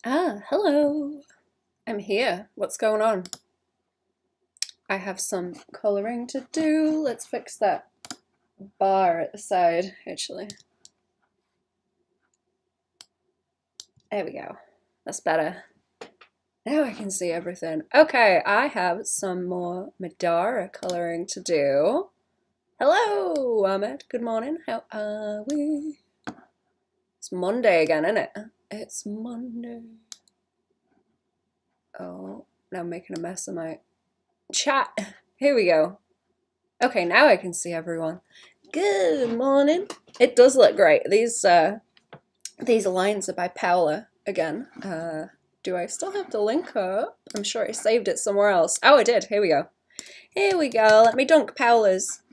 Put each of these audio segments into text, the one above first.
Ah, hello. I'm here. What's going on? I have some coloring to do. Let's fix that bar at the side, actually. There we go. That's better. Now I can see everything. Okay, I have some more Middara coloring to do. Hello, Ahmed. Good morning. How are we? It's Monday again, isn't it? It's Monday. Oh, now I'm making a mess of my chat. Here we go. Okay, now I can see everyone. Good morning. It does look great. These lines are by Paola again. Do I still have the link up? I'm sure I saved it somewhere else. Oh, I did. Here we go. Here we go. Let me dunk Paola's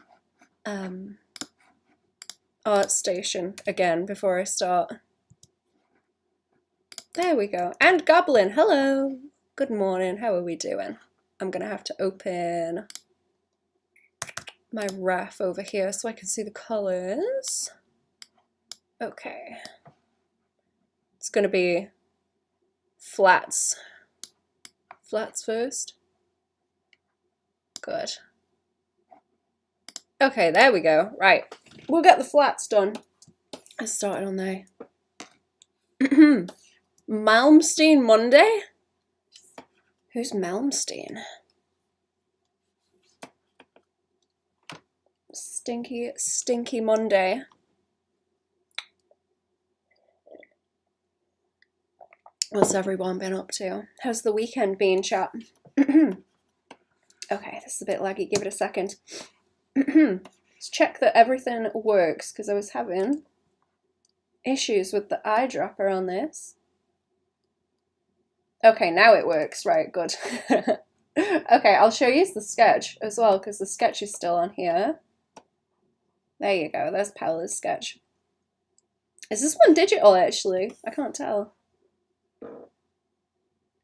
art station again before I start. There we go. And Goblin, hello. Good morning. How are we doing? I'm gonna have to open my ref over here so I can see the colors. Okay. It's gonna be flats. Flats first. Good. Okay, there we go. Right. We'll get the flats done. I started on there. Malmsteen Monday? Who's Malmsteen? Stinky, stinky Monday. What's everyone been up to? How's the weekend been, chat? Okay, this is a bit laggy. Give it a second. Let's check that everything works, because I was having issues with the eyedropper on this. Okay, now it works. Right, good. Okay, I'll show you the sketch as well, because the sketch is still on here. There you go. There's Paola's sketch. Is this one digital, actually? I can't tell.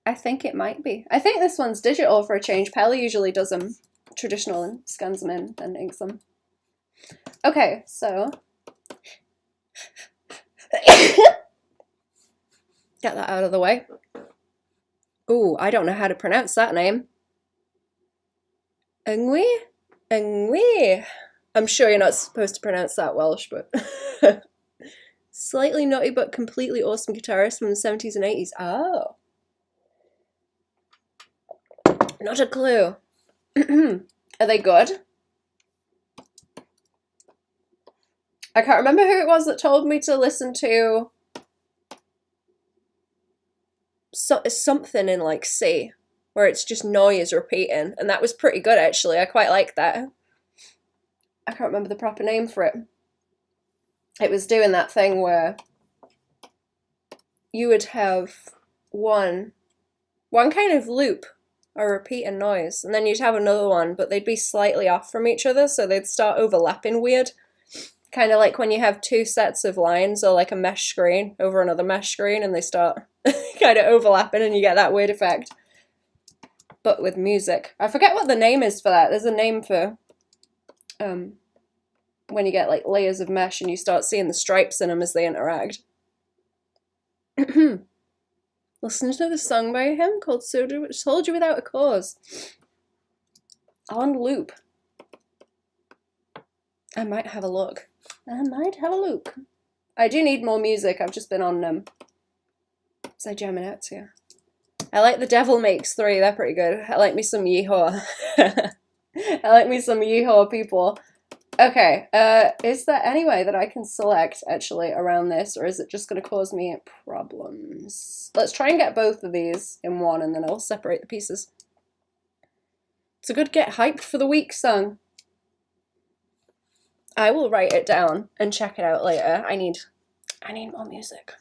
I think it might be. I think this one's digital for a change. Paola usually does them traditional and scans them in and inks them. Okay, so get that out of the way. Ooh, I don't know how to pronounce that name. Ngui? Ngui. I'm sure you're not supposed to pronounce that Welsh, but slightly nutty but completely awesome guitarist from the 70s and 80s. Oh. Not a clue. Are they good? I can't remember who it was that told me to listen to something in like C, where it's just noise repeating, and that was pretty good actually. I quite like that. I can't remember the proper name for it. It was doing that thing where you would have one kind of loop or repeating noise, and then you'd have another one, but they'd be slightly off from each other, so they'd start overlapping weird. Kind of like when you have two sets of lines or like a mesh screen over another mesh screen, and they start kind of overlapping and you get that weird effect. But with music. I forget what the name is for that. There's a name for when you get like layers of mesh and you start seeing the stripes in them as they interact. Listen to the song by him called Soldier Without a Cause. On loop. I might have a look. I might have a look. I do need more music. I've just been on so jamming out here. I like the Devil Makes 3. They're pretty good. I like me some Yeehaw. I like me some Yeehaw, people. Okay, is there any way that I can select actually around this, or is it just going to cause me problems? Let's try and get both of these in one, and then I'll separate the pieces. It's a good get hyped for the week song. I will write it down and check it out later. I need more music.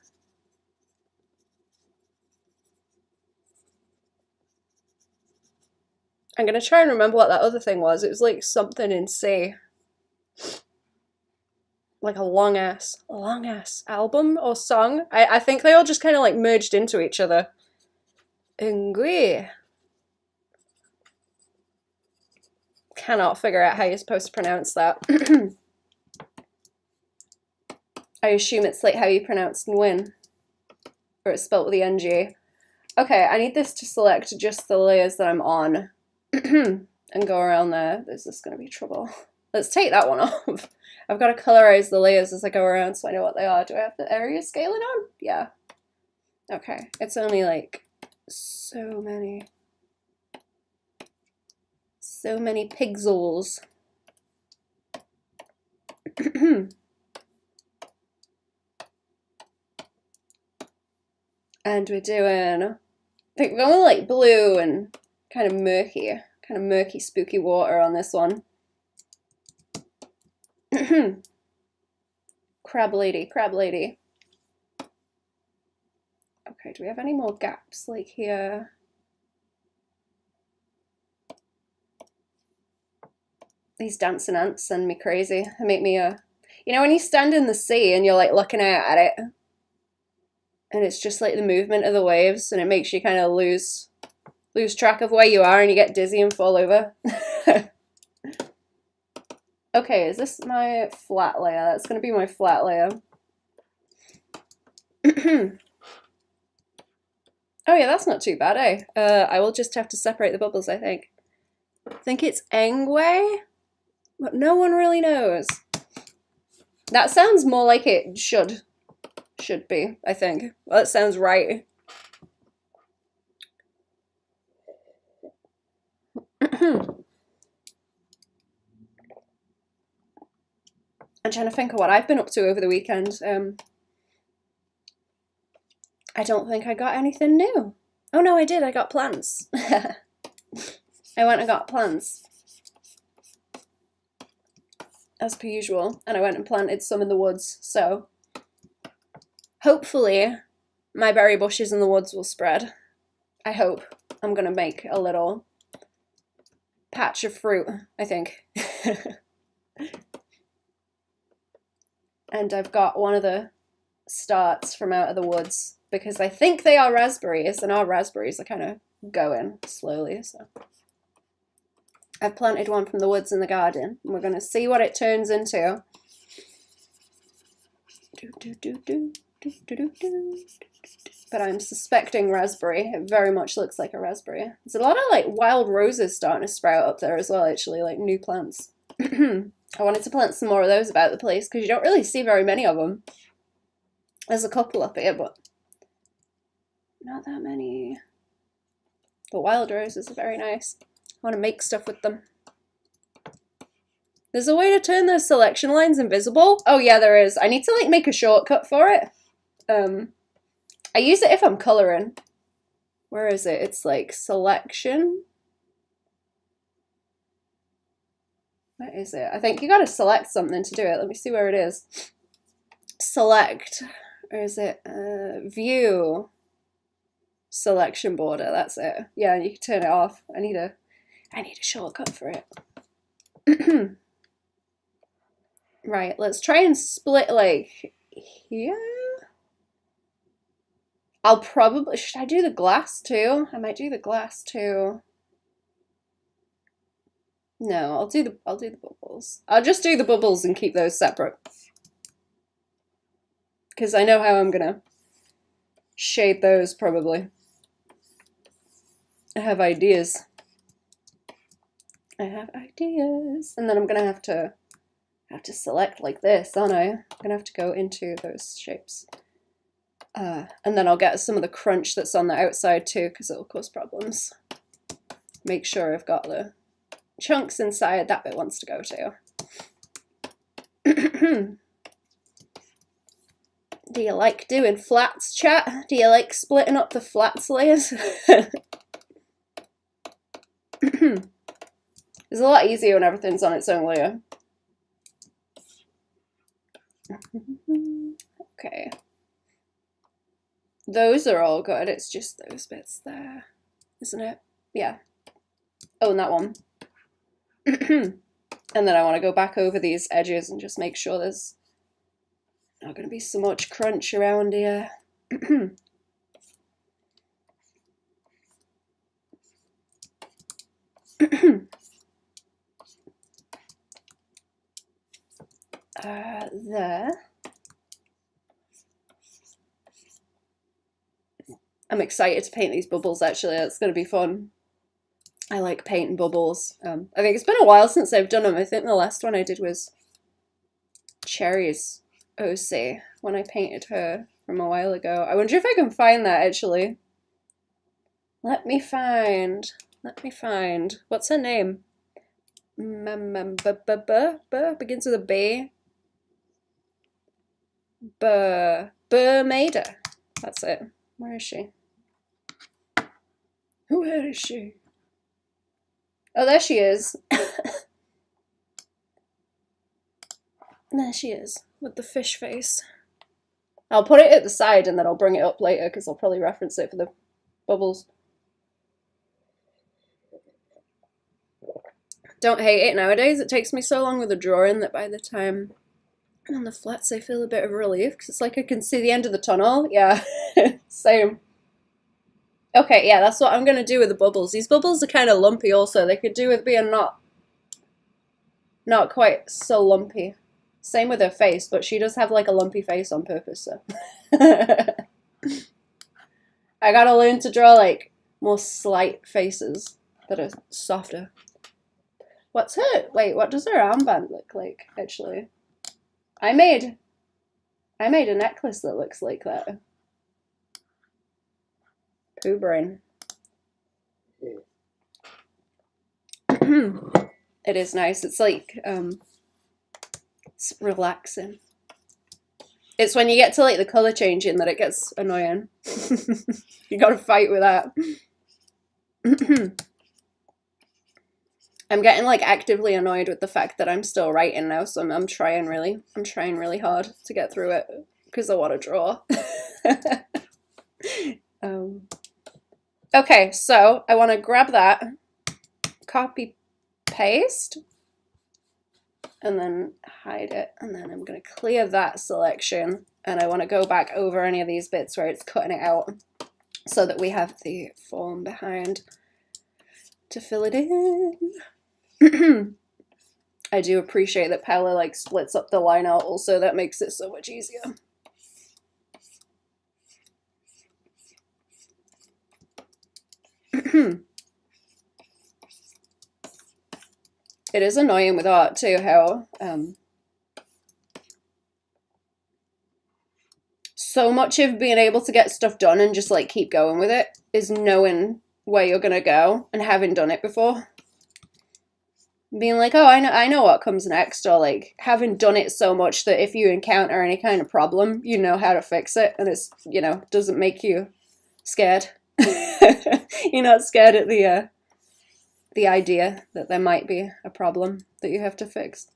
I'm going to try and remember what that other thing was. It was like something in C. Like a long ass album or song. I think they all just kind of like merged into each other. Ngui. Cannot figure out how you're supposed to pronounce that. I assume it's like how you pronounce Nguyen. or it's spelled with the NG. Okay, I need this to select just the layers that I'm on and go around there. This is going to be trouble. Let's take that one off. I've got to colorize the layers as I go around so I know what they are. Do I have the area scaling on? Yeah. Okay, it's only like so many pixels. And we're doing, I think we're going like blue and kind of murky, spooky water on this one. Crab lady. Okay, do we have any more gaps like here? These dancing ants send me crazy. They make me, you know when you stand in the sea and you're like looking out at it, and it's just like the movement of the waves, and it makes you kind of lose track of where you are, and you get dizzy and fall over. Okay, is this my flat layer? That's going to be my flat layer. Oh yeah, that's not too bad, eh? I will just have to separate the bubbles, I think. I think it's Engwe, but no one really knows. That sounds more like it should be, I think. Well, that sounds right. I'm trying to think of what I've been up to over the weekend. I don't think I got anything new. Oh no, I did. I got plants. I went and got plants. As per usual. And I went and planted some in the woods. So hopefully my berry bushes in the woods will spread. I hope. I'm going to make a little patch of fruit, I think. And I've got one of the starts from out of the woods because I think they are raspberries, and our raspberries are kind of going slowly. So I've planted one from the woods in the garden, and we're going to see what it turns into. But I'm suspecting raspberry. It very much looks like a raspberry. There's a lot of like wild roses starting to sprout up there as well, actually, like new plants. I wanted to plant some more of those about the place because you don't really see very many of them. There's a couple up here, but not that many. The wild roses are very nice. I want to make stuff with them. There's a way to turn those selection lines invisible. Oh yeah, there is. I need to like make a shortcut for it. I use it if I'm coloring. Where is it? It's like selection. What is it? I think you gotta select something to do it. Let me see where it is. Select. Or is it view? Selection border. That's it. Yeah, you can turn it off. I need a shortcut for it. Right, let's try and split like here. I'll probably, should I do the glass too? I might do the glass too. No, I'll do the bubbles. I'll just do the bubbles and keep those separate. Because I know how I'm gonna shade those probably. I have ideas. And then I'm gonna have to select like this, aren't I? I'm gonna have to go into those shapes. And then I'll get some of the crunch that's on the outside too, because it'll cause problems. Make sure I've got the chunks inside that bit wants to go to. Do you like doing flats, chat? Do you like splitting up the flats layers? It's a lot easier when everything's on its own layer. Okay. Those are all good, it's just those bits there, isn't it? Yeah. Oh, and that one. And then I want to go back over these edges and just make sure there's not going to be so much crunch around here. There. I'm excited to paint these bubbles, actually. It's going to be fun. I like painting bubbles. I think it's been a while since I've done them. I think the last one I did was Cherry's OC, when I painted her from a while ago. I wonder if I can find that, actually. Let me find. What's her name? Begins with a B. Burmada. That's it. Where is she? Where is she? Oh, there she is. There she is, with the fish face. I'll put it at the side and then I'll bring it up later because I'll probably reference it for the bubbles. Don't hate it nowadays. It takes me so long with a drawing that by the time I'm on the flats I feel a bit of relief because it's like I can see the end of the tunnel. Yeah, same. Okay, yeah, that's what I'm going to do with the bubbles. These bubbles are kind of lumpy also. They could do with being not quite so lumpy. Same with her face, but she does have like a lumpy face on purpose, so. I gotta learn to draw like more slight faces that are softer. What's her, wait, what does her armband look like, actually? I made a necklace that looks like that. Poo brain. It is nice. It's like, it's relaxing. It's when you get to like the color changing that it gets annoying. You gotta fight with that. I'm getting like actively annoyed with the fact that I'm still writing now, so I'm trying really hard to get through it because I want to draw. Okay, so I want to grab that, copy, paste, and then hide it, and then I'm going to clear that selection, and I want to go back over any of these bits where it's cutting it out so that we have the form behind to fill it in. I do appreciate that Paola like splits up the line out also. That makes it so much easier. It is annoying with art too how so much of being able to get stuff done and just like keep going with it is knowing where you're gonna go and having done it before. Being like, oh, I know what comes next, or like having done it so much that if you encounter any kind of problem, you know how to fix it, and it's, you know, doesn't make you scared. You're not scared at the idea that there might be a problem that you have to fix.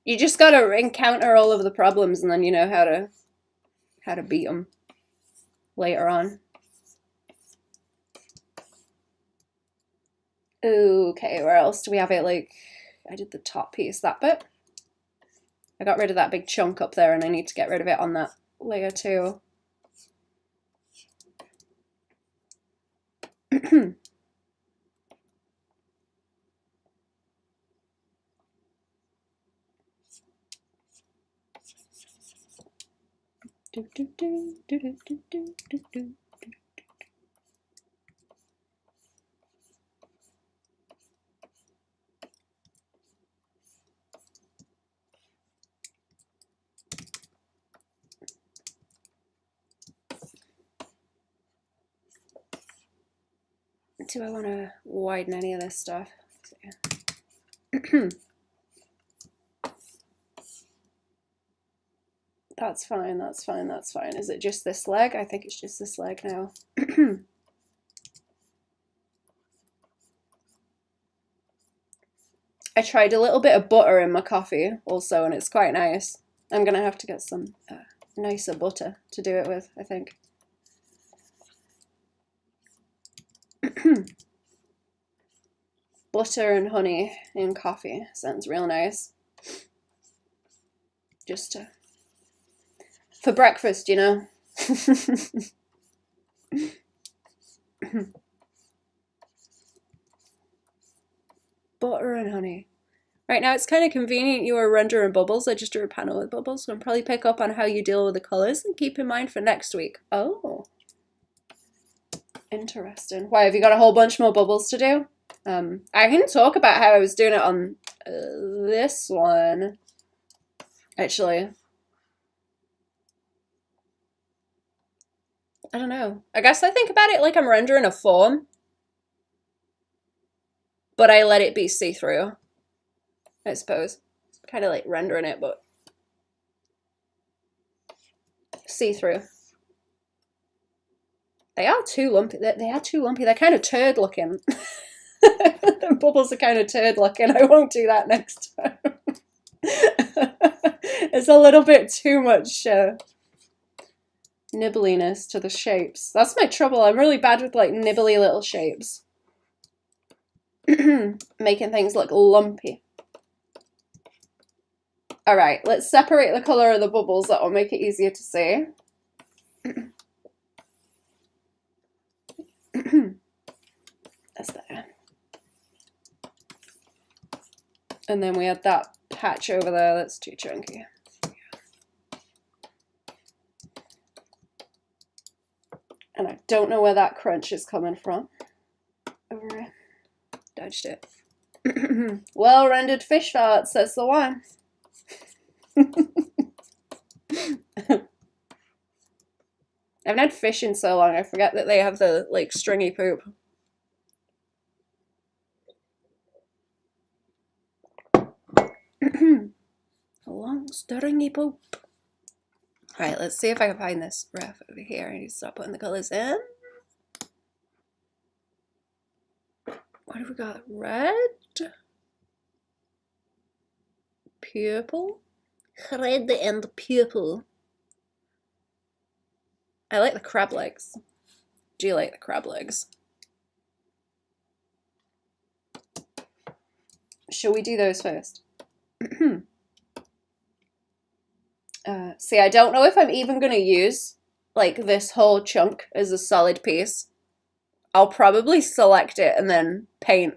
You just gotta encounter all of the problems, and then you know how to beat them later on. Okay, where else do we have it? Like, I did the top piece, that bit. I got rid of that big chunk up there, and I need to get rid of it on that layer too. Do I want to widen any of this stuff? That's fine, that's fine, that's fine. Is it just this leg? I think it's just this leg now. I tried a little bit of butter in my coffee also, and it's quite nice. I'm going to have to get some nicer butter to do it with, I think. Butter and honey in coffee sounds real nice. Just to, for breakfast, you know. butter and honey. Right now it's kind of convenient you are rendering bubbles. I just drew a panel with bubbles, so I'll probably pick up on how you deal with the colours and keep in mind for next week. Oh, interesting. Why, have you got a whole bunch more bubbles to do? I can talk about how I was doing it on this one, actually. I don't know. I guess I think about it like I'm rendering a form, but I let it be see-through, I suppose. Kind of like rendering it, but see-through. They are too lumpy. They are too lumpy. They're kind of turd looking. The bubbles are kind of turd looking. I won't do that next time. It's a little bit too much nibbliness to the shapes. That's my trouble. I'm really bad with like nibbly little shapes. Making things look lumpy. All right, let's separate the color of the bubbles. That will make it easier to see. That's there. And then we had that patch over there that's too chunky. And I don't know where that crunch is coming from. Over here. Dodged it. Well rendered fish farts, that's the one. I haven't had fish in so long, I forget that they have the like stringy poop. A long stringy poop. Alright, let's see if I can find this ref over here. I need to start putting the colours in. What have we got? Red? Purple? Red and purple. I like the crab legs. Do you like the crab legs? Shall we do those first? See, I don't know if I'm even going to use like this whole chunk as a solid piece. I'll probably select it and then paint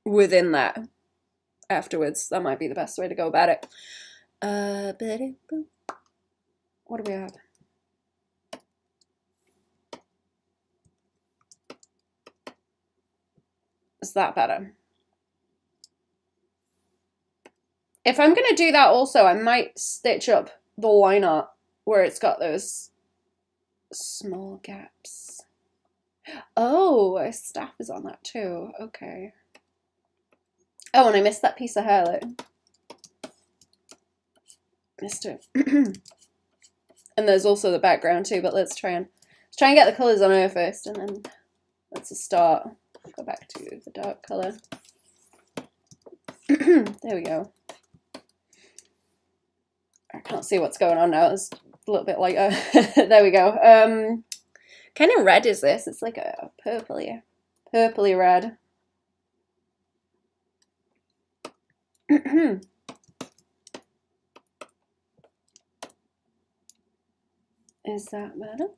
within that afterwards. That might be the best way to go about it. What do we have? Is that better? If I'm going to do that also, I might stitch up the line art where it's got those small gaps. Oh, a staff is on that too. Okay. Oh, and I missed that piece of hair though. Missed it. And there's also the background too, but let's try and get the colours on her first, and then let's start. Go back to the dark colour. There we go. I can't see what's going on now. It's a little bit lighter. There we go. Kind of red is this? It's like a purpley red. Is that better?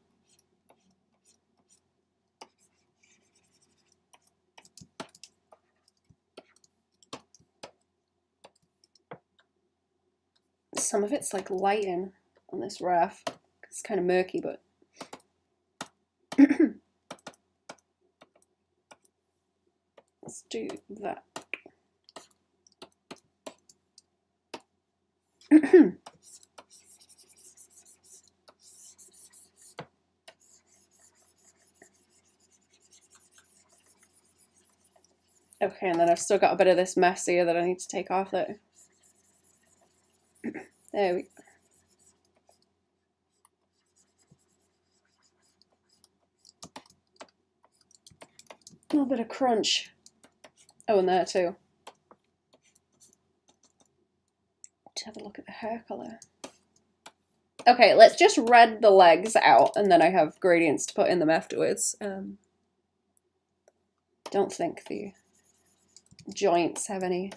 Some of it's like lighting on this ref. It's kind of murky, but let's do that. Okay, and then I've still got a bit of this mess here that I need to take off though. There we go. A little bit of crunch. Oh, and there too. Let's have a look at the hair colour. Okay, let's just red the legs out, and then I have gradients to put in them afterwards. Don't think the joints have any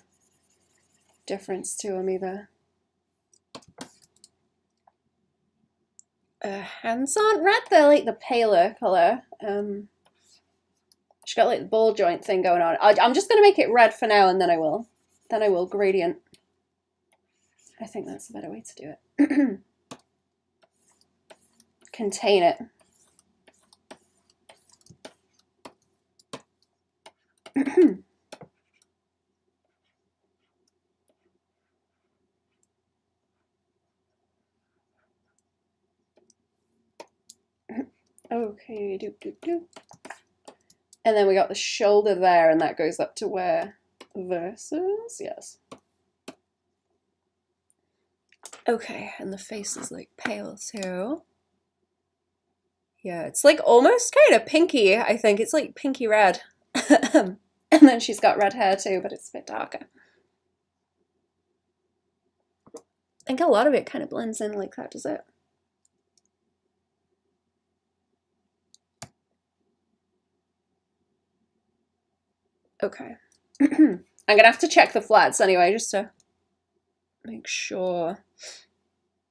difference to them either. Hands aren't red, they're like the paler colour. She's got like the ball joint thing going on. I'm just going to make it red for now, and then I will gradient. I think that's a better way to do it. Contain it. Okay, and then we got the shoulder there, and that goes up to where? Versus, yes. Okay, and the face is like pale too. Yeah, it's like almost kind of pinky, I think. It's like pinky red. And then she's got red hair too, but it's a bit darker. I think a lot of it kind of blends in like that, does it? Okay. I'm gonna have to check the flats anyway, just to make sure.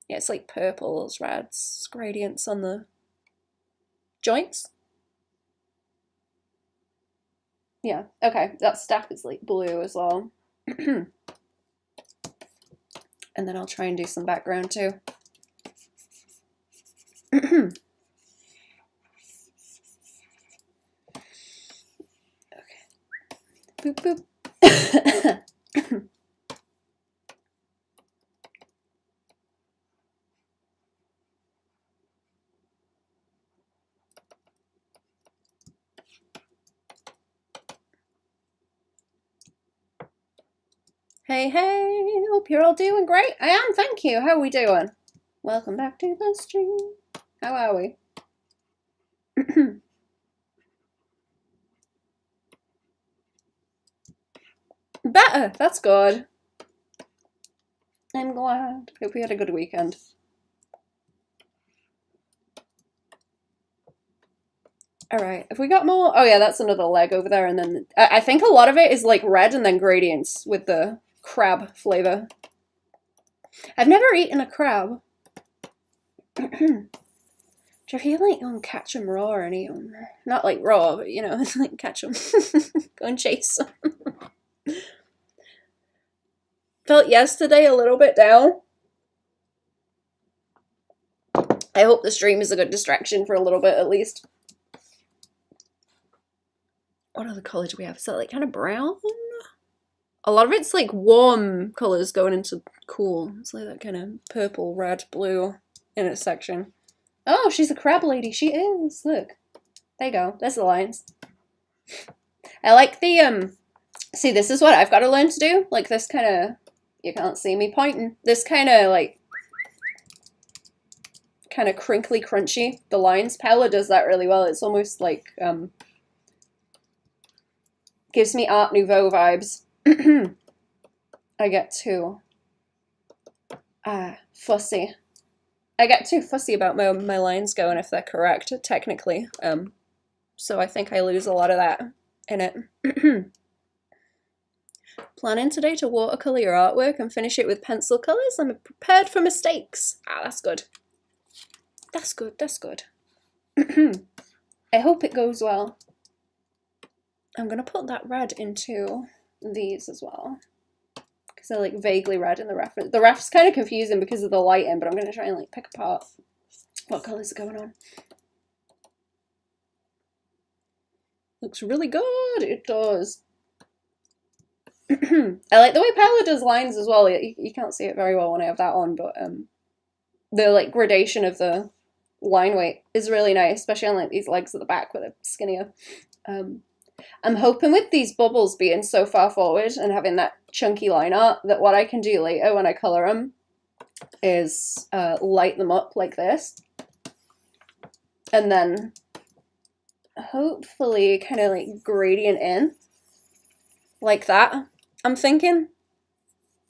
Yeah, it's like purples, reds, gradients on the joints. Yeah, okay, that staff is like blue as well. And then I'll try and do some background too. Okay. Boop, boop. Hey, hey, hope you're all doing great. I am, thank you. How are we doing? Welcome back to the stream. How are we? Better, that's good. I'm glad. Hope we had a good weekend. Alright, have we got more? Oh yeah, that's another leg over there, and then I think a lot of it is like red and then gradients with the crab flavor. I've never eaten a crab. Do you feel like you catch them raw and eat them? Not like raw, but you know, it's like catch them. Go and chase them. Felt yesterday a little bit down. I hope the stream is a good distraction for a little bit at least. What other colour do we have? Is that like kind of brown? A lot of it's like warm colours going into cool. It's like that kind of purple, red, blue intersection. Oh, she's a crab lady. She is. Look. There you go. There's the lines. I like the, see, this is what I've got to learn to do. Like this kind of, you can't see me pointing. This kind of like, kind of crinkly, crunchy. The lines. Paola does that really well. It's almost like, gives me Art Nouveau vibes. I get too fussy. I get too fussy about my lines going if they're correct, technically. So I think I lose a lot of that in it. Planning today to watercolor your artwork and finish it with pencil colors. I'm prepared for mistakes. Ah, that's good. That's good, that's good. I hope it goes well. I'm gonna put that red into these as well. Because they're like vaguely red in the reference. The ref's kind of confusing because of the lighting, but I'm gonna try and like pick apart what colours are going on. Looks really good, it does. I like the way Paola does lines as well. You can't see it very well when I have that on, but the like gradation of the line weight is really nice, especially on like these legs at the back where they're skinnier. I'm hoping with these bubbles being so far forward and having that chunky line art that what I can do later when I colour them is light them up like this. And then hopefully kind of like gradient in like that, I'm thinking.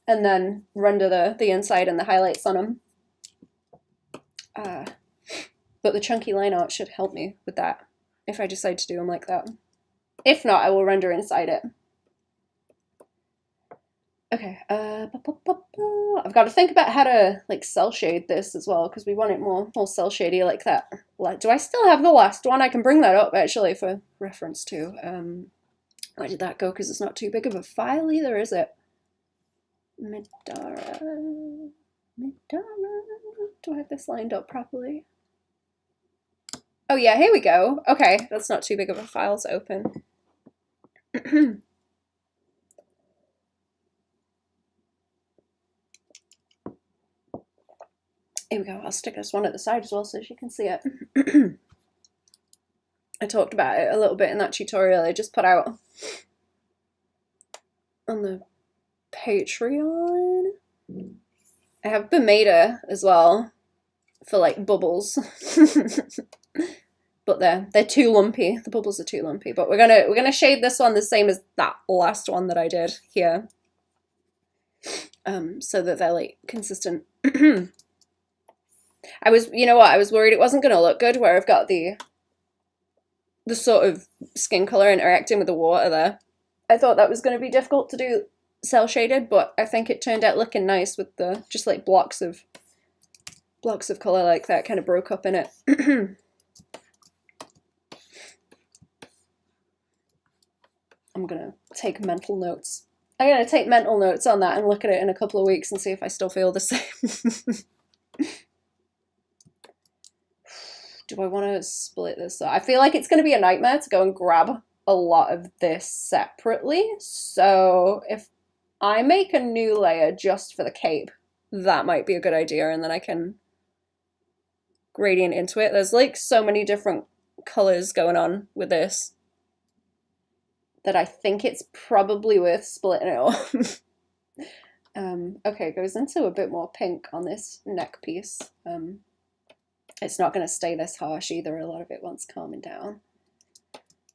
And then render the inside and the highlights on them. But the chunky line art should help me with that if I decide to do them like that. If not, I will render inside it. Okay, I've got to think about how to like cell shade this as well because we want it more cell shady like that. Like, do I still have the last one? I can bring that up actually for reference too. Where did that go? Because it's not too big of a file either, is it? Middara. Middara. Do I have this lined up properly? Oh yeah, here we go. Okay, that's not too big of a file to open. Here we go. I'll stick this one at the side as well so you can see it. I talked about it a little bit in that tutorial I just put out on the Patreon. I have Bemeda as well for like bubbles. But they're too lumpy. The bubbles are too lumpy. But we're gonna shade this one the same as that last one that I did here. So that they're like consistent. I was, you know what, I was worried it wasn't gonna look good where I've got the sort of skin color interacting with the water there. I thought that was gonna be difficult to do cell shaded, but I think it turned out looking nice with the just like blocks of color like that kind of broke up in it. I'm gonna take mental notes. I'm gonna take mental notes on that and look at it in a couple of weeks and see if I still feel the same. Do I want to split this up? I feel like it's going to be a nightmare to go and grab a lot of this separately. So if I make a new layer just for the cape, that might be a good idea. And then I can gradient into it. There's like so many different colors going on with this that I think it's probably worth splitting it up. Okay, it goes into a bit more pink on this neck piece. It's not going to stay this harsh either. A lot of it wants calming down.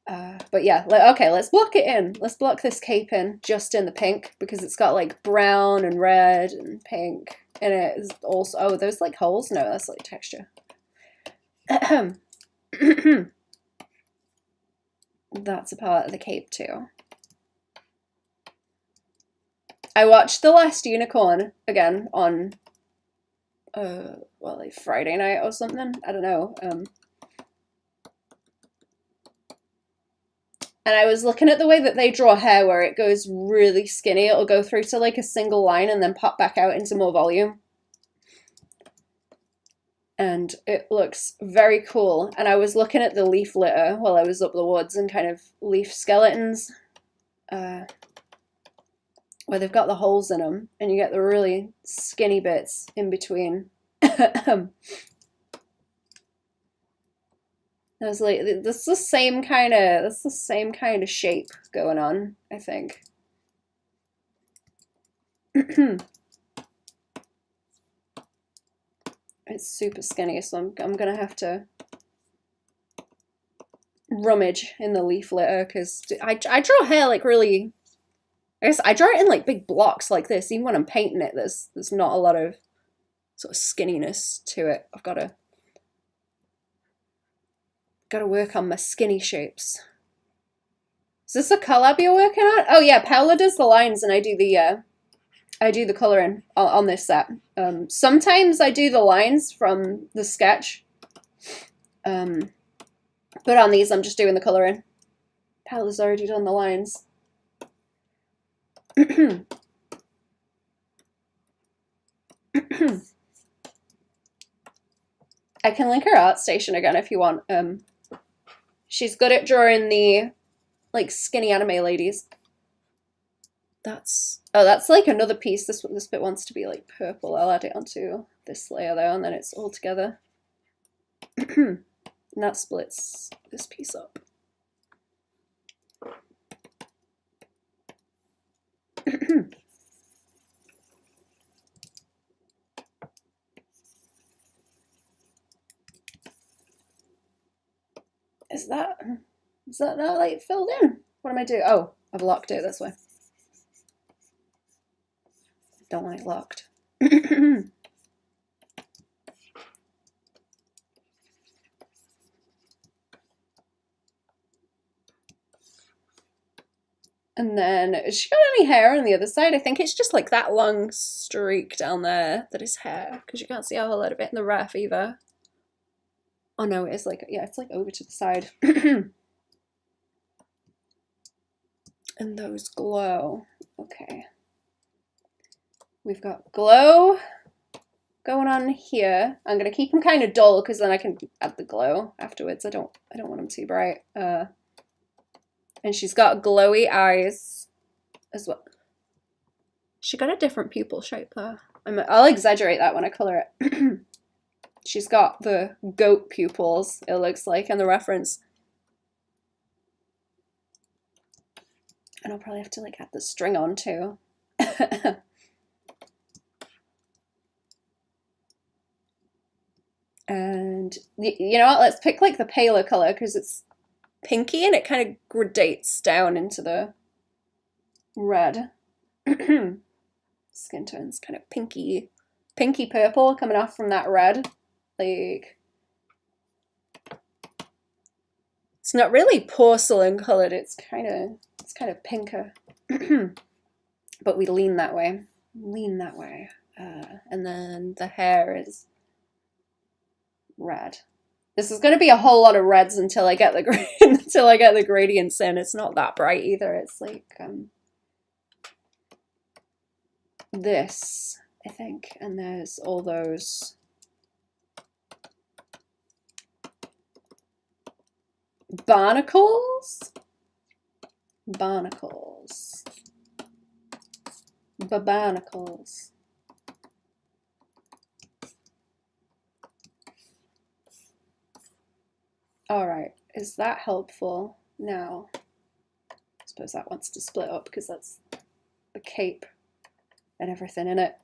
But yeah, okay, let's block it in. Let's block this cape in just in the pink because it's got like brown and red and pink in it. It's also, oh, those like holes? No, that's like texture. That's a part of the cape too. I watched The Last Unicorn again on well, like Friday night or something. I don't know. And I was looking at the way that they draw hair where it goes really skinny. It'll go through to like a single line and then pop back out into more volume. And it looks very cool. And I was looking at the leaf litter while I was up the woods and kind of leaf skeletons where they've got the holes in them and you get the really skinny bits in between. There's like that's the same kind of shape going on, I think. It's super skinny, so I'm gonna have to rummage in the leaf litter because I draw hair like really. I guess I draw it in like big blocks like this. Even when I'm painting it, there's not a lot of sort of skinniness to it. I've got to work on my skinny shapes. Is this a collab you're working on? Oh yeah, Paola does the lines and I do the coloring on this set. Sometimes I do the lines from the sketch. But on these I'm just doing the coloring. Paola's already done the lines. I can link her art station again if you want. She's good at drawing the like skinny anime ladies. That's like another piece. This bit wants to be like purple. I'll add it onto this layer there, and then it's all together. And that splits this piece up. Is that not like filled in? What am I doing? Oh, I've locked it this way. Don't want it locked. And then, has she got any hair on the other side? I think it's just like that long streak down there that is hair, because you can't see a whole lot of it in the ref either. Oh no, it is like, yeah, it's like over to the side. And those glow. Okay. We've got glow going on here. I'm gonna keep them kind of dull because then I can add the glow afterwards. I don't want them too bright. And she's got glowy eyes as well. She got a different pupil shape though. I'll exaggerate that when I color it. She's got the goat pupils, it looks like, in the reference. And I'll probably have to like add the string on too. And you know what, let's pick like the paler color because it's pinky and it kind of gradates down into the red. Skin tone's kind of pinky purple coming off from that red. Like, it's not really porcelain colored, it's kind of pinker. But we lean that way. And then the hair is red. This is going to be a whole lot of reds until I get the gradients in. It's not that bright either. It's like this, I think, and there's all those barnacles. All right, is that helpful? Now, I suppose that wants to split up because that's the cape and everything in it.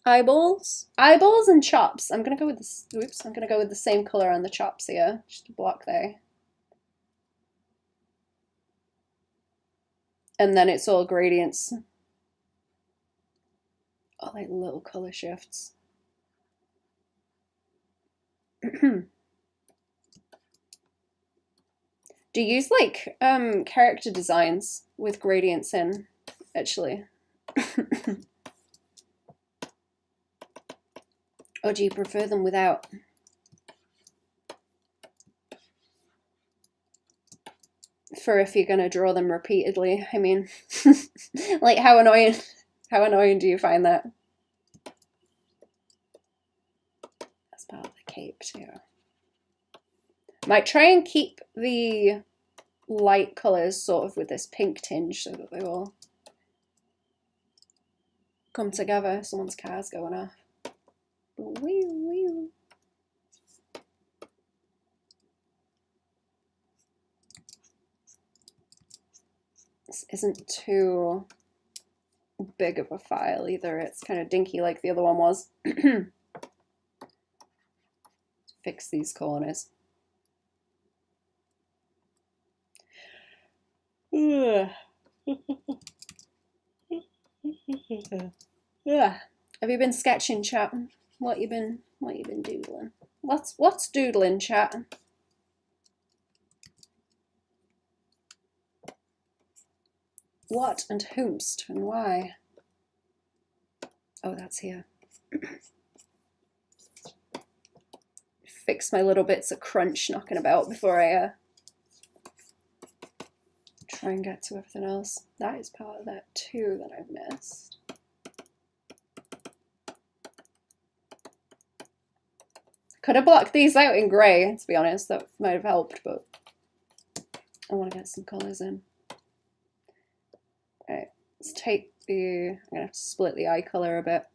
Eyeballs and chops. I'm gonna go with this. Oops, I'm gonna go with the same color on the chops here, just to block there. And then it's all gradients. Oh, like little color shifts. Do you use like character designs with gradients in, actually? Or do you prefer them without? For if you're gonna draw them repeatedly, I mean, like how annoying do you find that? That's part of the cape too. Might try and keep the light colours sort of with this pink tinge so that they all come together. Someone's car's going off. This isn't too big of a file either. It's kind of dinky like the other one was. Fix these corners. Have you been sketching, chat? What you been doodling? What's doodling, chat? What and whomst and why? Oh, that's here. Fix my little bits of crunch knocking about before I try and get to everything else. That is part of that too that I've missed. Could have blocked these out in grey, to be honest. That might have helped, but I want to get some colours in. Right, let's take the, I'm going to have to split the eye colour a bit.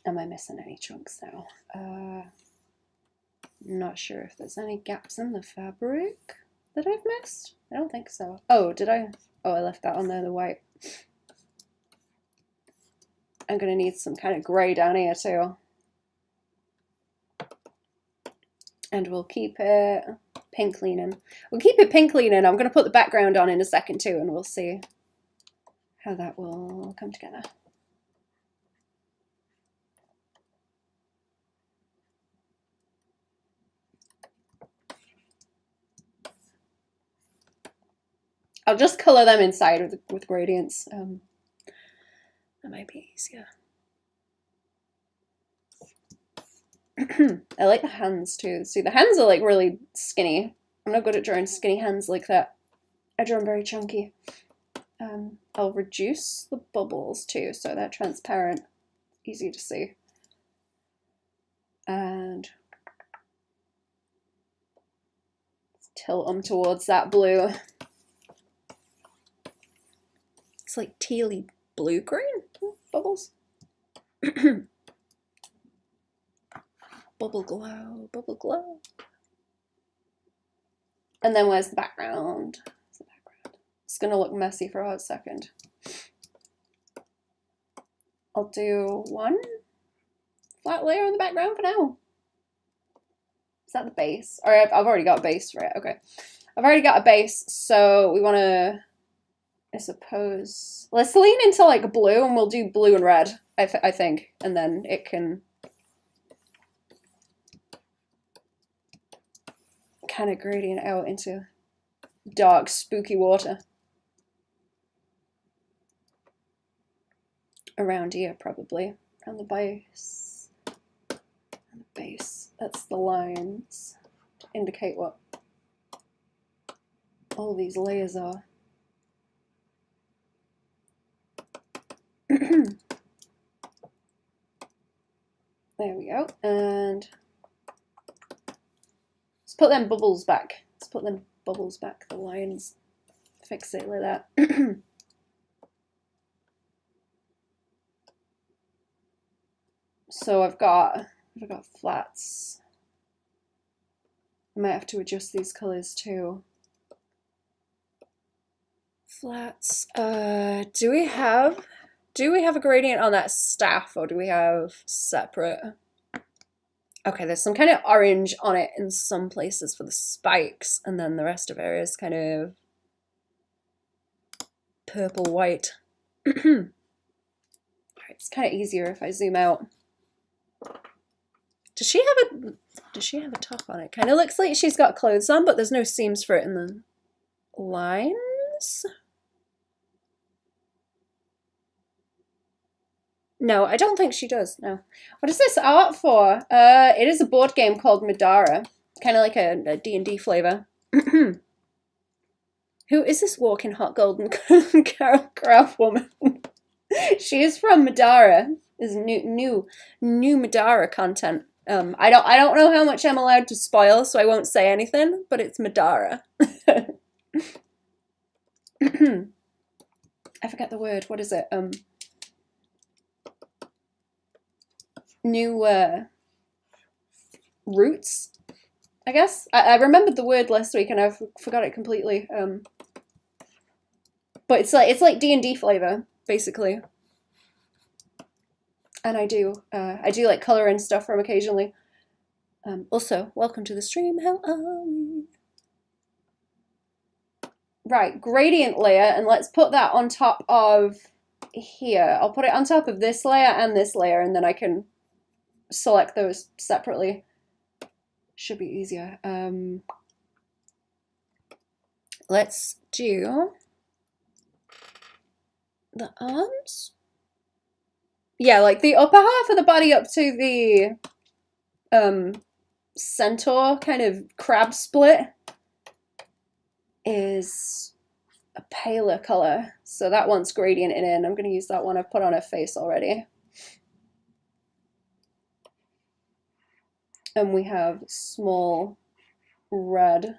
Am I missing any chunks now? I'm not sure if there's any gaps in the fabric that I've missed. I don't think so. Oh, did I? Oh, I left that on there, the white. I'm gonna need some kind of grey down here too. And we'll keep it pink leaning. We'll keep it pink leaning. I'm gonna put the background on in a second too, and we'll see how that will come together. I'll just colour them inside with gradients. That might be easier. I like the hands too. See, the hands are like really skinny. I'm not good at drawing skinny hands like that. I draw them very chunky. I'll reduce the bubbles too, so they're transparent, easy to see. And tilt them towards that blue. It's like tealy blue-green bubbles. Bubble glow, bubble glow. And then where's the background? Where's the background? It's gonna look messy for a hot second. I'll do one flat layer on the background for now. Is that the base? Or I've already got a base, right? Okay. I've already got a base, so we wanna, I suppose, let's lean into like blue and we'll do blue and red, I think. And then it can kind of gradient out into dark, spooky water. Around here, probably. Around the base. And the base. That's the lines to indicate what all these layers are. There we go. And let's put them bubbles back. Let's put them bubbles back. The lines fixate like that. So I've got flats. I might have to adjust these colors too. Flats. Do we have a gradient on that staff, or do we have separate? Okay, there's some kind of orange on it in some places for the spikes, and then the rest of it is kind of purple white. Alright, it's kind of easier if I zoom out. Does she have a top on it? Kind of looks like she's got clothes on, but there's no seams for it in the lines. No, I don't think she does. No. What is this art for? It is a board game called Middara. Kind of like a D&D flavor. Who is this walking hot golden craft woman? She is from Middara. Is new Middara content. I don't know how much I'm allowed to spoil, so I won't say anything, but it's Middara. I forget the word. What is it? New roots, I guess. I remembered the word last week and I forgot it completely. But it's like D&D flavor, basically. And I do like color and stuff from occasionally. Also, welcome to the stream. How are we? Right, gradient layer, and let's put that on top of here. I'll put it on top of this layer and this layer, and then I can select those separately. Should be easier. Let's do the arms. Yeah, like the upper half of the body up to the centaur kind of crab split is a paler color. So that one's gradient in. I'm going to use that one I've put on her face already. And we have small red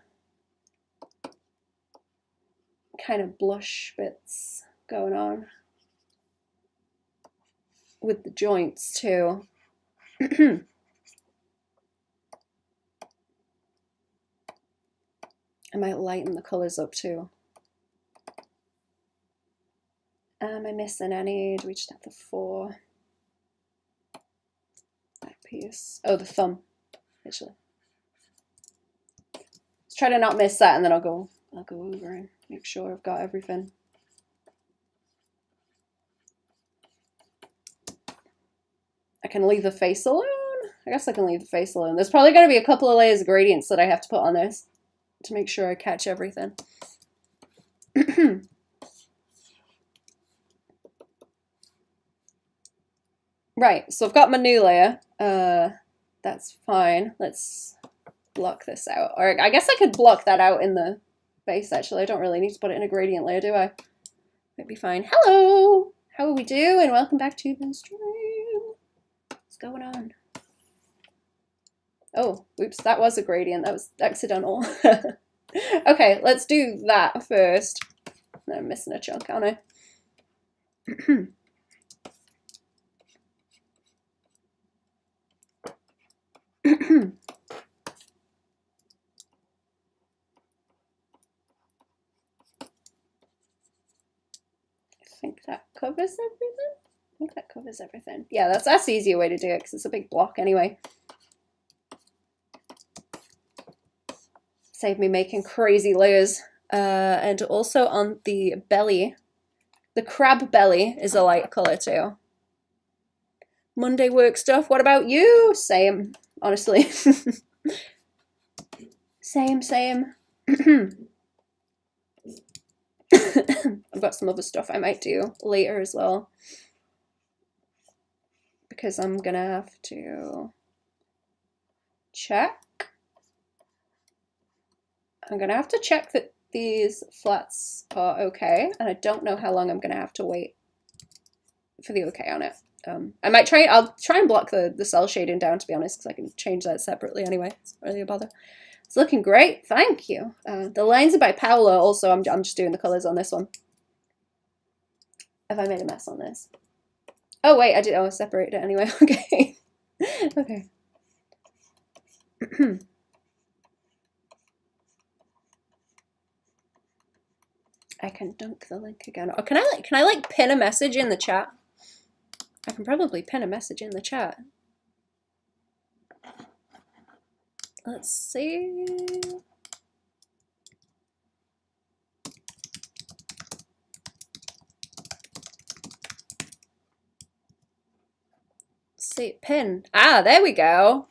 kind of blush bits going on with the joints too. I might lighten the colours up too. Am I missing any? Do we just have the 4? That piece. Oh, the thumb, actually. Let's try to not miss that, and then I'll go over and make sure I've got everything. I can leave the face alone. I guess I can leave the face alone. There's probably going to be a couple of layers of gradients that I have to put on this to make sure I catch everything. Right, so I've got my new layer. That's fine. Let's block this out. Or I guess I could block that out in the base, actually. I don't really need to put it in a gradient layer, do I? Might be fine. Hello! How are we doing? Welcome back to the stream. What's going on? Oh, oops, that was a gradient. That was accidental. Okay, let's do that first. No, I'm missing a chunk, aren't I? I think that covers everything. I think that covers everything. Yeah, that's the easier way to do it because it's a big block anyway. Save me making crazy layers. And also on the belly, the crab belly is a light color too. Monday work stuff. What about you? Same, honestly. Same. I've got some other stuff I might do later as well, because I'm gonna have to check. I'm gonna have to check that these flats are okay, and I don't know how long I'm gonna have to wait for the okay on it. I'll try and block the cell shading down, to be honest, because I can change that separately anyway. It's not really a bother. It's looking great, thank you. The lines are by Paola also. I'm just doing the colours on this one. Have I made a mess on this? Oh wait, I did. Oh, I separated it anyway. Okay. Okay. I can dunk the link again. Or can I like pin a message in the chat? I can probably pin a message in the chat. Let's see. See, pin. Ah, there we go.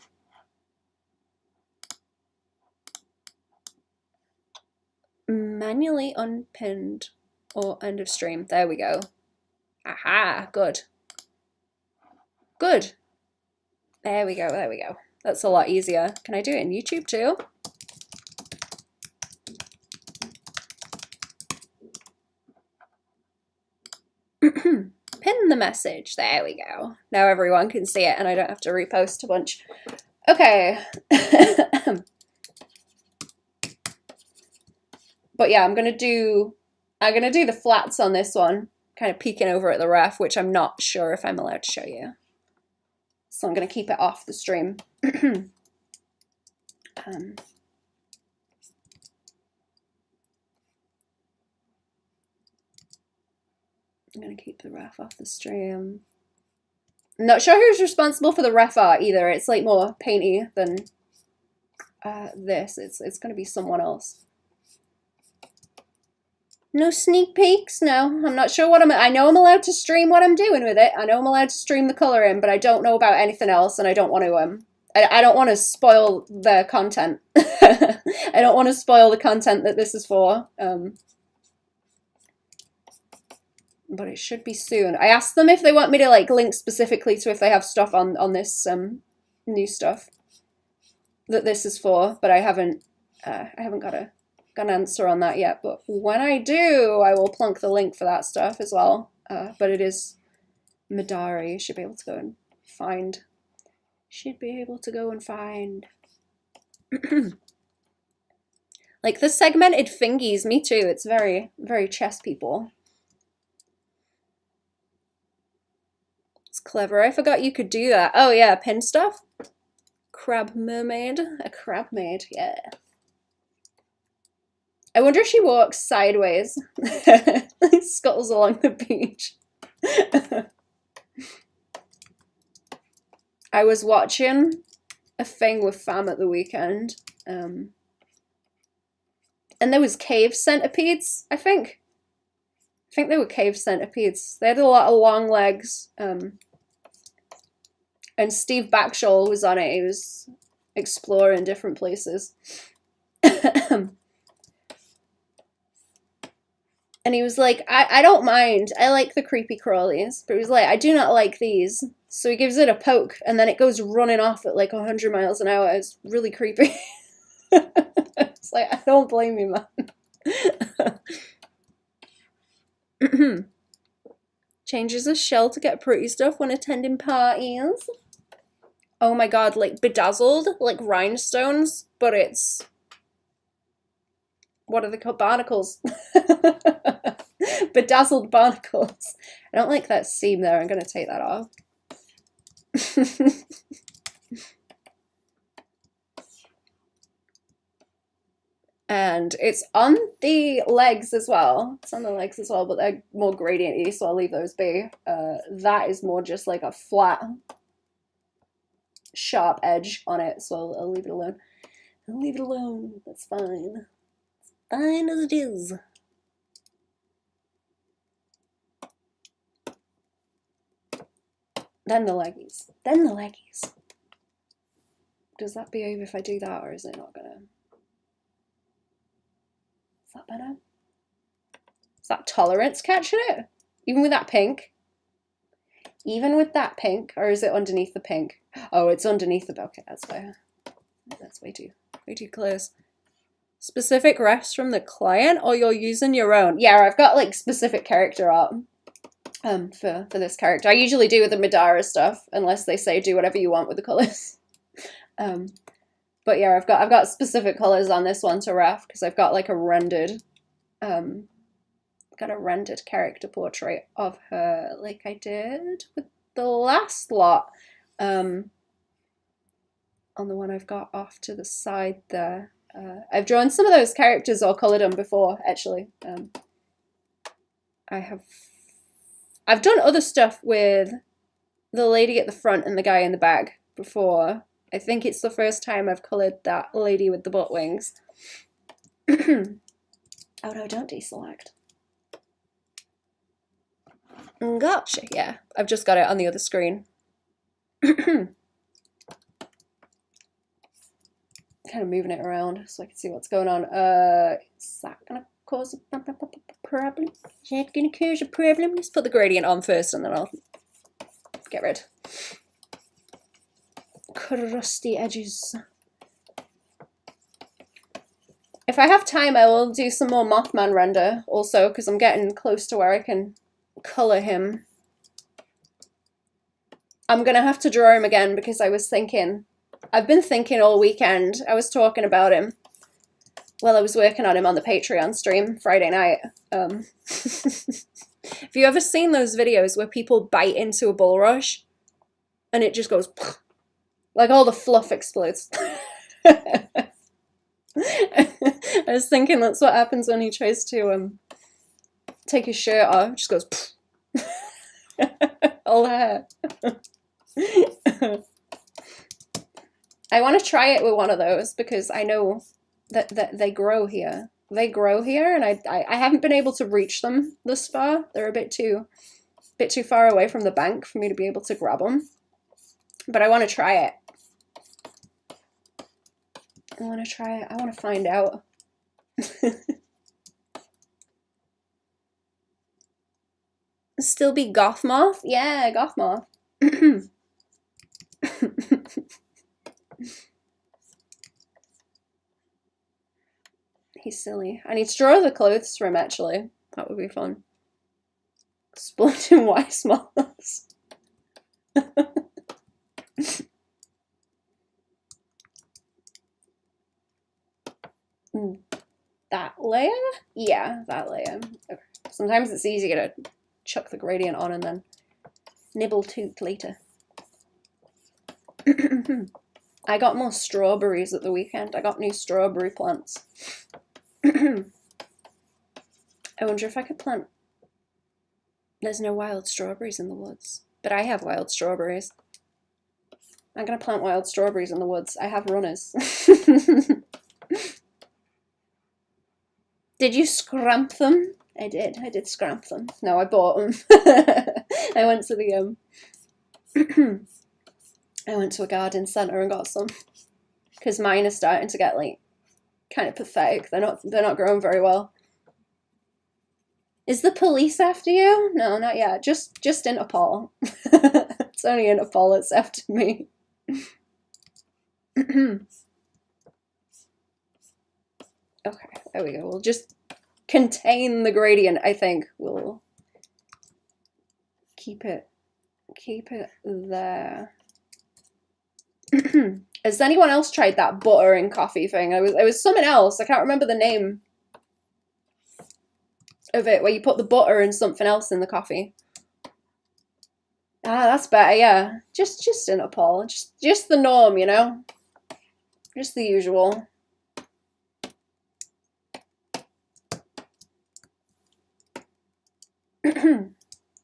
Manually unpinned or end of stream. There we go. Aha, good. Good. There we go, there we go. That's a lot easier. Can I do it in YouTube too? Pin the message. There we go. Now everyone can see it and I don't have to repost a bunch. Okay. But yeah, I'm gonna do the flats on this one, kind of peeking over at the ref, which I'm not sure if I'm allowed to show you. So I'm gonna keep it off the stream. I'm gonna keep the ref off the stream. I'm not sure who's responsible for the ref art either. It's like more painty than this. It's gonna be someone else. No sneak peeks, no. I'm not sure what I know I'm allowed to stream what I'm doing with it. I know I'm allowed to stream the coloring, but I don't know about anything else, and I don't want to I don't want to spoil the content. I don't want to spoil the content that this is for. But it should be soon. I asked them if they want me to like link specifically to if they have stuff on this new stuff that this is for, but I haven't got an answer on that yet. But when I do, I will plunk the link for that stuff as well. But it is Middara. You should be able to go and find. Should be able to go and find. Like the segmented fingies, me too. It's very, very chess people. It's clever. I forgot you could do that. Oh yeah, pin stuff. Crab mermaid. A crab maid, yeah. I wonder if she walks sideways. Scuttles along the beach. I was watching a thing with fam at the weekend. And there was cave centipedes, I think. I think they were cave centipedes. They had a lot of long legs. And Steve Backshall was on it. He was exploring different places. And he was like, I don't mind. I like the creepy crawlies. But he was like, I do not like these. So he gives it a poke, and then it goes running off at like 100 miles an hour. It's really creepy. It's like, I don't blame you, man. Changes his shell to get pretty stuff when attending parties. Oh my god, like bedazzled, like rhinestones, but it's... What are they called? Barnacles. Bedazzled barnacles. I don't like that seam there. I'm going to take that off. And it's on the legs as well. It's on the legs as well, but they're more gradient-y, so I'll leave those be. That is more just like a flat, sharp edge on it, so I'll leave it alone. I'll leave it alone. That's fine. Fine as it is. Then the leggies. Then the leggies. Does that behave if I do that, or is it not gonna? Is that better? Is that tolerance catching it? Even with that pink? Even with that pink, or is it underneath the pink? Oh, it's underneath the... Okay, that's fair. That's way too close. Specific refs from the client, or you're using your own? Yeah, I've got like specific character art for this character. I usually do with the Middara stuff, unless they say do whatever you want with the colours. But yeah, I've got specific colours on this one to ref, because I've got like a rendered character portrait of her, like I did with the last lot. On the one I've got off to the side there. I've drawn some of those characters or coloured them before, actually. I've done other stuff with the lady at the front and the guy in the back before. I think it's the first time I've coloured that lady with the butt wings. Oh no, don't deselect. Gotcha, yeah. I've just got it on the other screen. Kind of moving it around so I can see what's going on. Is that gonna cause a problem? Is that gonna cause a problem? Let's put the gradient on first and then I'll get rid. Crusty edges. If I have time, I will do some more Mothman render also, because I'm getting close to where I can colour him. I'm gonna have to draw him again because I've been thinking all weekend. I was talking about him while I was working on him on the Patreon stream Friday night. Have you ever seen those videos where people bite into a bulrush and it just goes like all the fluff explodes? I was thinking that's what happens when he tries to take his shirt off. It just goes all the hair. I want to try it with one of those because I know that they grow here. They grow here, and I haven't been able to reach them this far. They're a bit too far away from the bank for me to be able to grab them. But I want to try it. I want to try it. I want to find out. Still be goth moth? Yeah, goth moth. He's silly. I need to draw the clothes for him, actually. That would be fun. Exploding white moths. That layer? Yeah, that layer. Okay. Sometimes it's easier to chuck the gradient on and then nibble tooth later. I got more strawberries at the weekend. I got new strawberry plants. I wonder if I could plant... There's no wild strawberries in the woods. But I have wild strawberries. I'm gonna plant wild strawberries in the woods. I have runners. Did you scramp them? I did scramp them. No, I bought them. I went to the I went to a garden centre and got some. Because mine are starting to get like kind of pathetic. They're not growing very well. Is the police after you? No, not yet. Just Interpol. It's only Interpol that's after me. Okay, there we go. We'll just contain the gradient, I think. We'll keep it there. Has anyone else tried that butter in coffee thing? It was something else. I can't remember the name of it, where you put the butter and something else in the coffee. Ah, that's better, yeah. Just Interpol. Just the norm, you know? Just the usual.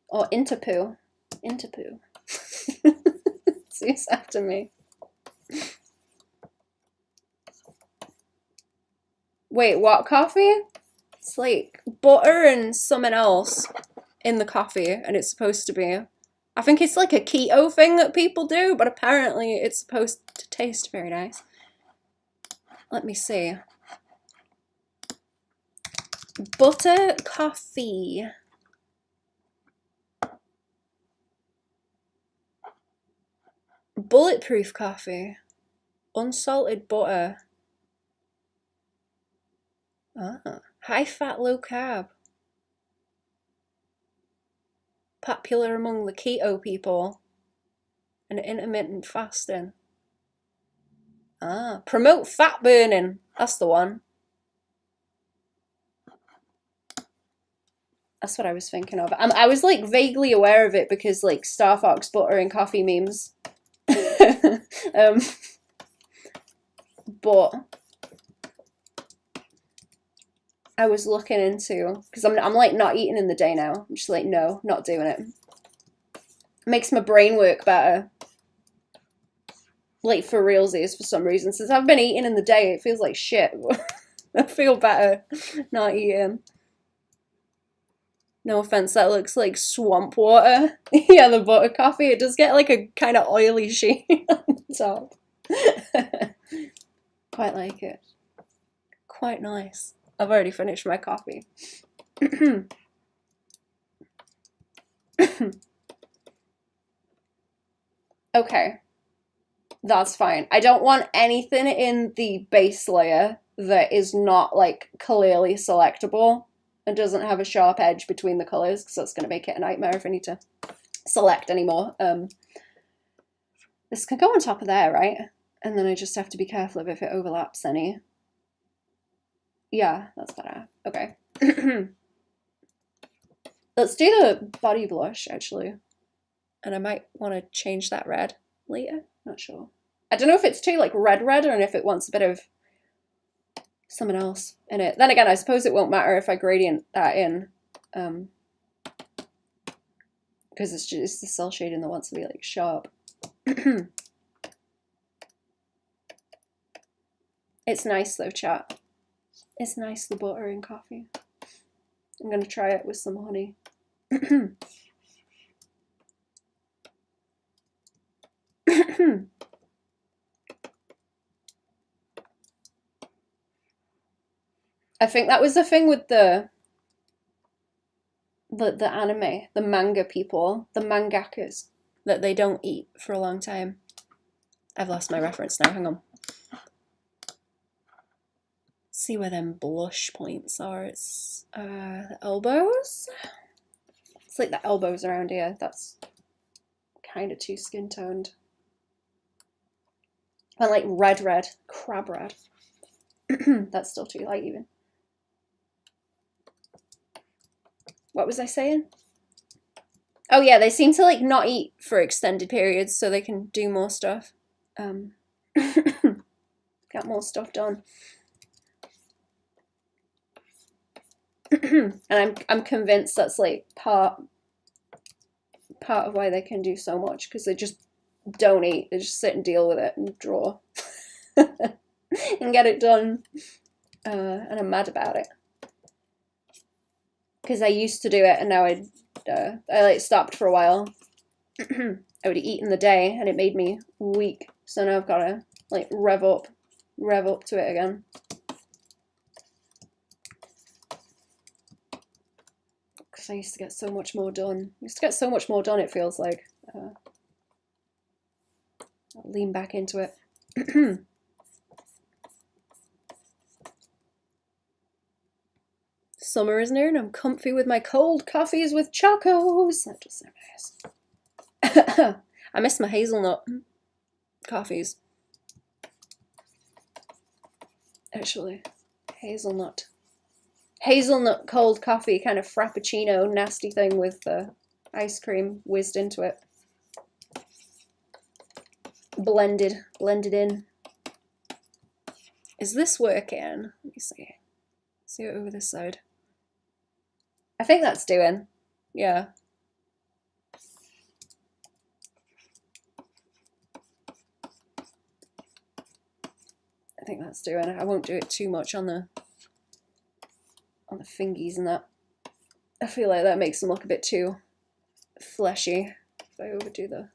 Or Interpoo. Interpoo. Cease after me. Wait, what coffee? It's like butter and something else in the coffee, and it's supposed to be... I think it's like a keto thing that people do, but apparently it's supposed to taste very nice. Let me see. Butter coffee. Bulletproof coffee. Unsalted butter. Ah. High fat, low carb. Popular among the keto people. And intermittent fasting. Ah. Promote fat burning. That's the one. That's what I was thinking of. I was like vaguely aware of it because like Star Fox butter and coffee memes. But I was looking into, because I'm like not eating in the day now. I'm just like, no, not doing it. Makes my brain work better. Like for realsies for some reason. Since I've been eating in the day, it feels like shit. I feel better not eating. No offense, that looks like swamp water. Yeah, the butter coffee, it does get like a kind of oily sheen on the top. Quite like it. Quite nice. I've already finished my coffee. Okay. That's fine. I don't want anything in the base layer that is not like clearly selectable and doesn't have a sharp edge between the colors, because that's going to make it a nightmare if I need to select anymore. This can go on top of there, right? And then I just have to be careful of if it overlaps any. Yeah, that's better. Okay. Let's do the body blush, actually. And I might want to change that red later. Not sure. I don't know if it's too like red and if it wants a bit of something else in it. Then again, I suppose it won't matter if I gradient that in. Because it's just the cell shading that wants to be like sharp. It's nice though, chat. It's nice, the butter in coffee. I'm going to try it with some honey. I think that was the thing with the anime, the manga people, the mangakas, that they don't eat for a long time. I've lost my reference now, hang on. See where them blush points are. It's the elbows. It's like the elbows around here. That's kind of too skin toned. I like red, crab red. That's still too light even. What was I saying? Oh yeah, they seem to like not eat for extended periods so they can do more stuff. Get more stuff done. And I'm convinced that's like part of why they can do so much, because they just don't eat. They just sit and deal with it and draw and get it done. And I'm mad about it, because I used to do it, and now I like stopped for a while. I would eat in the day, and it made me weak. So now I've got to like rev up to it again. Because I used to get so much more done. It feels like. I'll lean back into it. Summer is near, and I'm comfy with my cold coffees with chocos. That does sound nice. I miss my hazelnut coffees. Actually, hazelnut cold coffee, kind of frappuccino nasty thing with ice cream whizzed into it. Blended in. Is this working? Let me see. See it over this side. I think that's doing. Yeah. I think that's doing. I won't do it too much on the fingies and that. I feel like that makes them look a bit too fleshy if I overdo the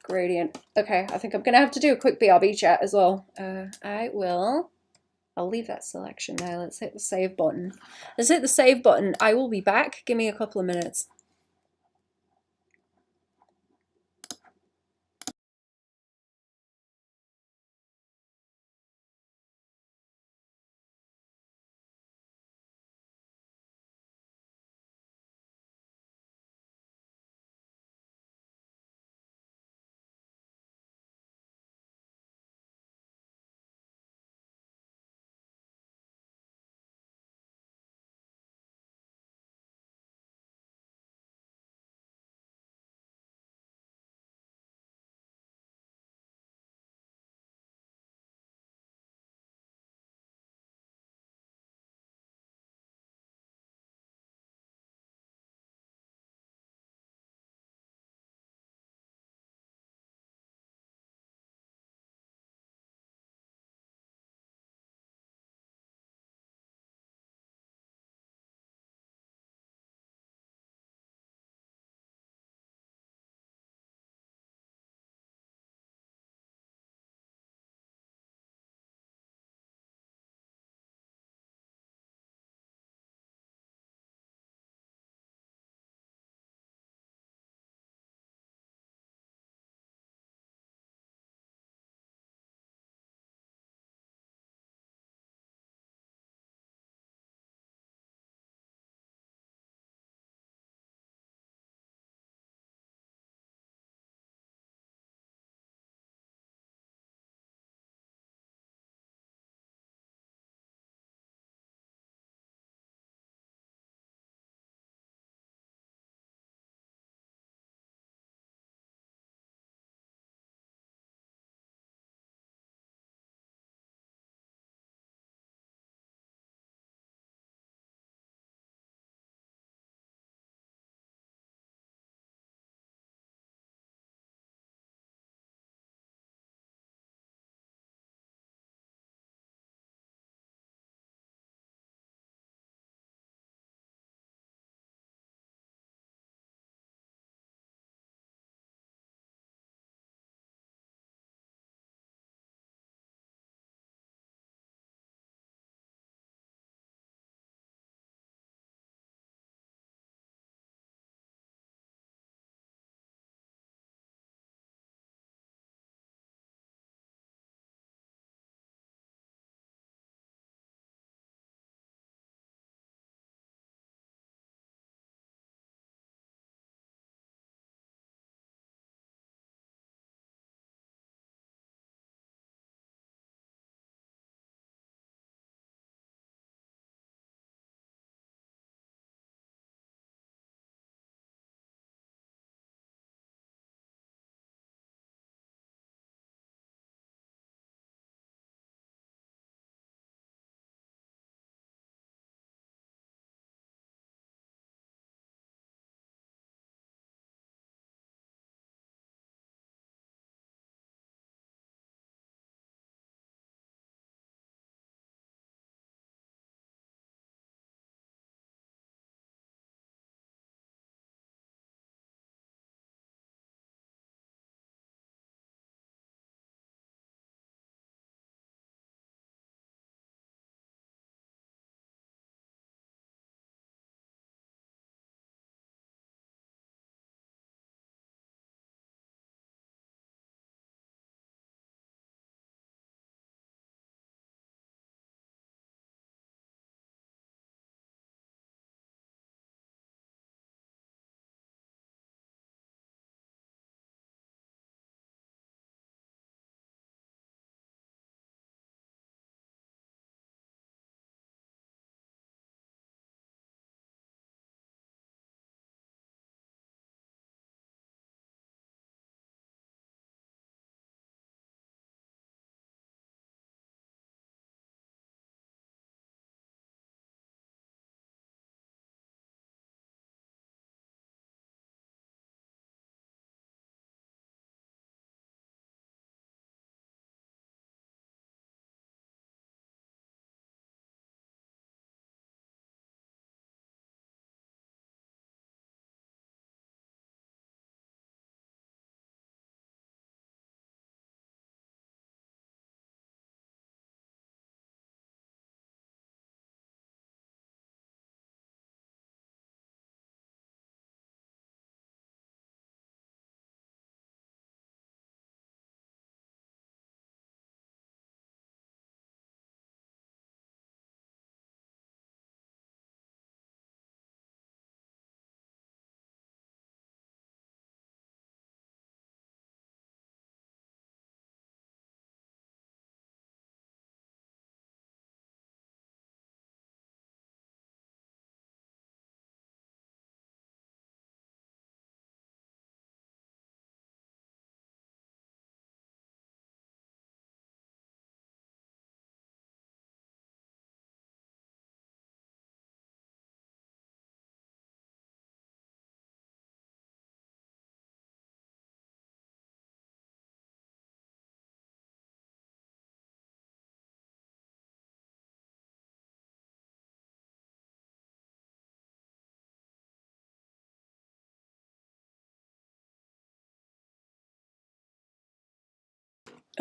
gradient. Okay, I think I'm gonna have to do a quick BRB chat as well. I'll leave that selection there. Let's hit the save button. I will be back. Give me a couple of minutes.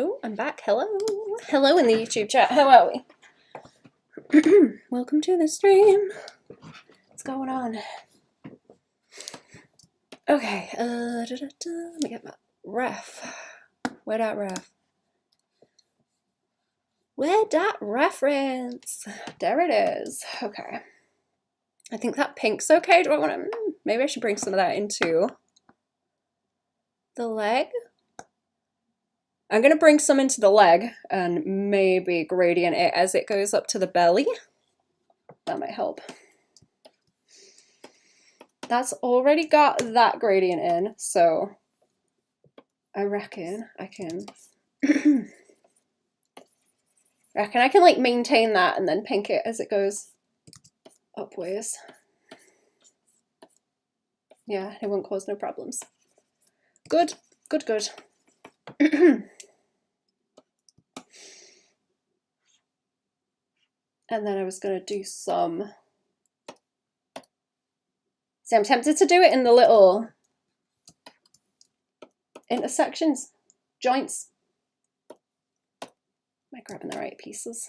Oh, I'm back. Hello. Hello in the YouTube chat. How are we? Welcome to the stream. What's going on? Okay. Let me get my ref. Where that ref? Where that reference? There it is. Okay. I think that pink's okay. Do I want to... Maybe I should bring some of that into the leg. I'm going to bring some into the leg and maybe gradient it as it goes up to the belly. That might help. That's already got that gradient in, so I reckon I can... I can like maintain that and then pink it as it goes upwards. Yeah, it won't cause no problems. Good, good, good. And then I was going to do some... See, I'm tempted to do it in the little intersections, joints. Am I grabbing the right pieces?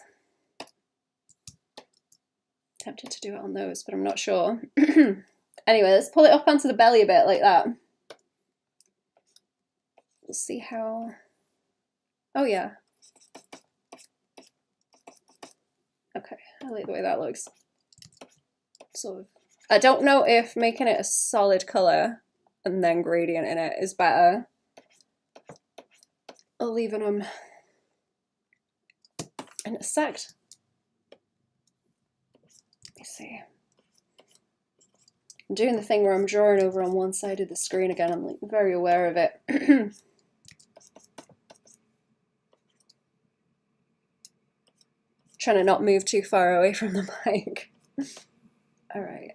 Tempted to do it on those, but I'm not sure. Anyway, let's pull it up onto the belly a bit like that. We'll see how... Oh yeah. Okay, I like the way that looks. Sort of. I don't know if making it a solid colour and then gradient in it is better, or leaving them intersect. Let me see. I'm doing the thing where I'm drawing over on one side of the screen again. I'm like very aware of it. Trying to not move too far away from the mic. All right.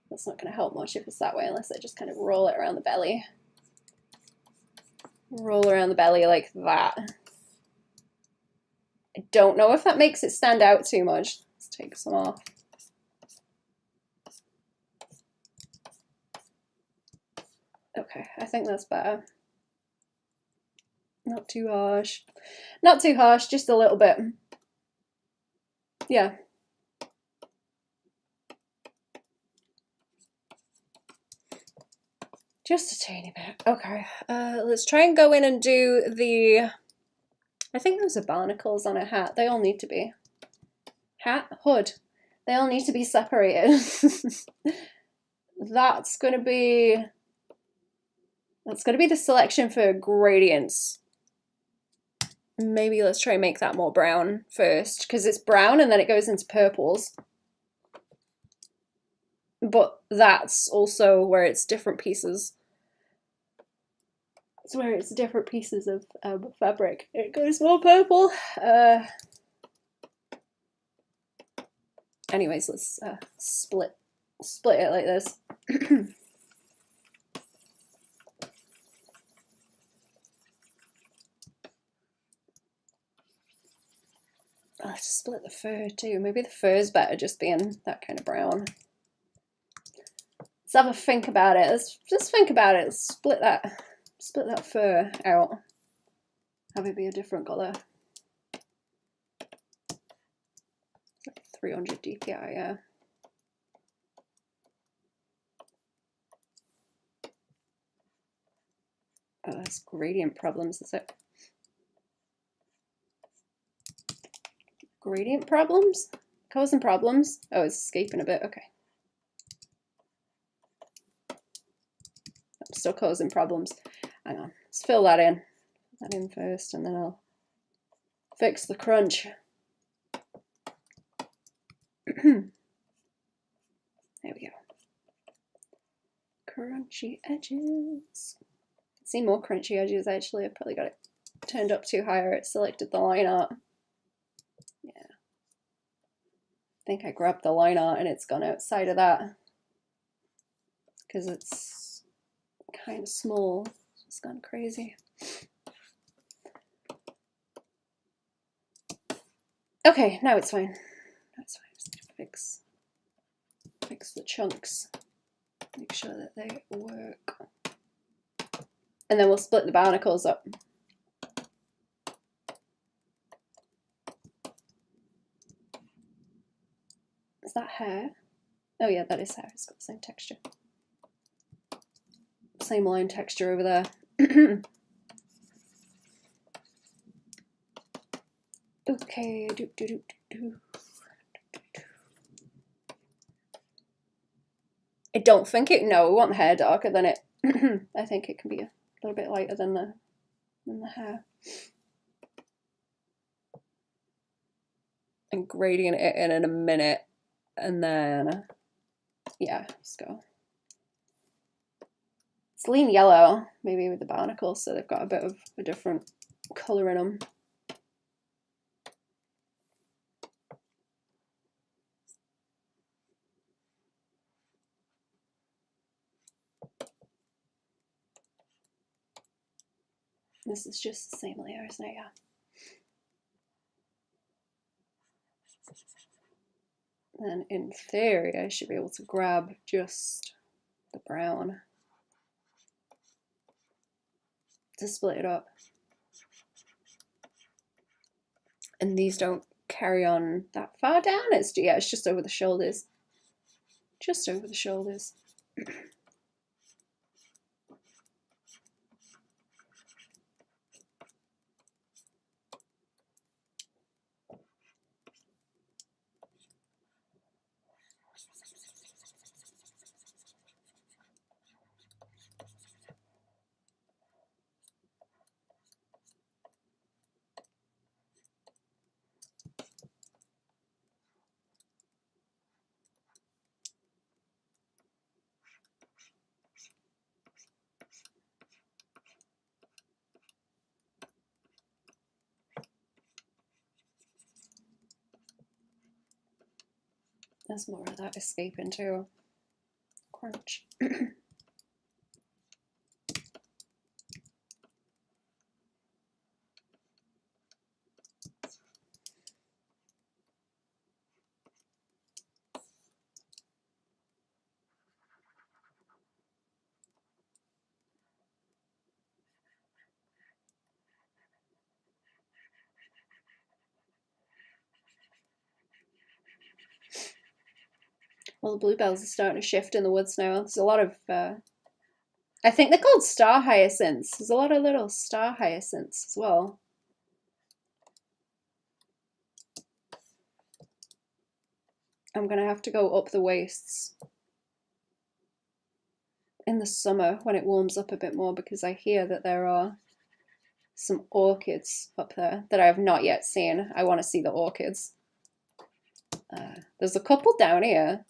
That's not going to help much if it's that way unless I just kind of roll it around the belly. Roll around the belly like that. I don't know if that makes it stand out too much. Let's take some off. Okay, I think that's better. Not too harsh. Not too harsh, just a little bit. Yeah. Just a tiny bit. Okay, let's try and go in and do the... I think those are barnacles on a hat. They all need to be. Hat, hood. They all need to be separated. That's going to be the selection for gradients. Maybe let's try and make that more brown first, because it's brown and then it goes into purples. But that's also where it's different pieces. It's where it's different pieces of fabric. It goes more purple. Anyways, let's split it like this. I'll have to split the fur too. Maybe the fur's better just being that kind of brown. Let's have a think about it. Let's just think about it. Let's split that fur out. Have it be a different colour. 300 DPI, yeah. Oh, that's gradient problems, is it? Gradient problems? Causing problems? Oh, it's escaping a bit, okay. I'm still causing problems. Hang on, let's fill that in. Put that in first and then I'll fix the crunch. There we go. Crunchy edges. See more crunchy edges actually. I've probably got it turned up too high or it selected the line art. Yeah. I think I grabbed the line art and it's gone outside of that. Because it's kind of small. It's gone crazy. Okay, now it's fine. Now it's fine. Just need to fix the chunks. Make sure that they work. And then we'll split the barnacles up. Is that hair? Oh yeah, that is hair. It's got the same texture. Same line texture over there. Okay, I don't think it, no, we want the hair darker than it. I think it can be a little bit lighter than the hair. And gradient it in a minute, and then, yeah, let's go. It's lean yellow, maybe with the barnacles, so they've got a bit of a different colour in them. This is just the same layer, isn't it? Yeah. And in theory, I should be able to grab just the brown to split it up. And these don't carry on that far down. It's, yeah, it's just over the shoulders. Just over the shoulders. There's more of that escaping too. Crunch. Well, the bluebells are starting to shift in the woods now. There's a lot of, I think they're called star hyacinths. There's a lot of little star hyacinths as well. I'm going to have to go up the wastes in the summer when it warms up a bit more, because I hear that there are some orchids up there that I have not yet seen. I want to see the orchids. There's a couple down here.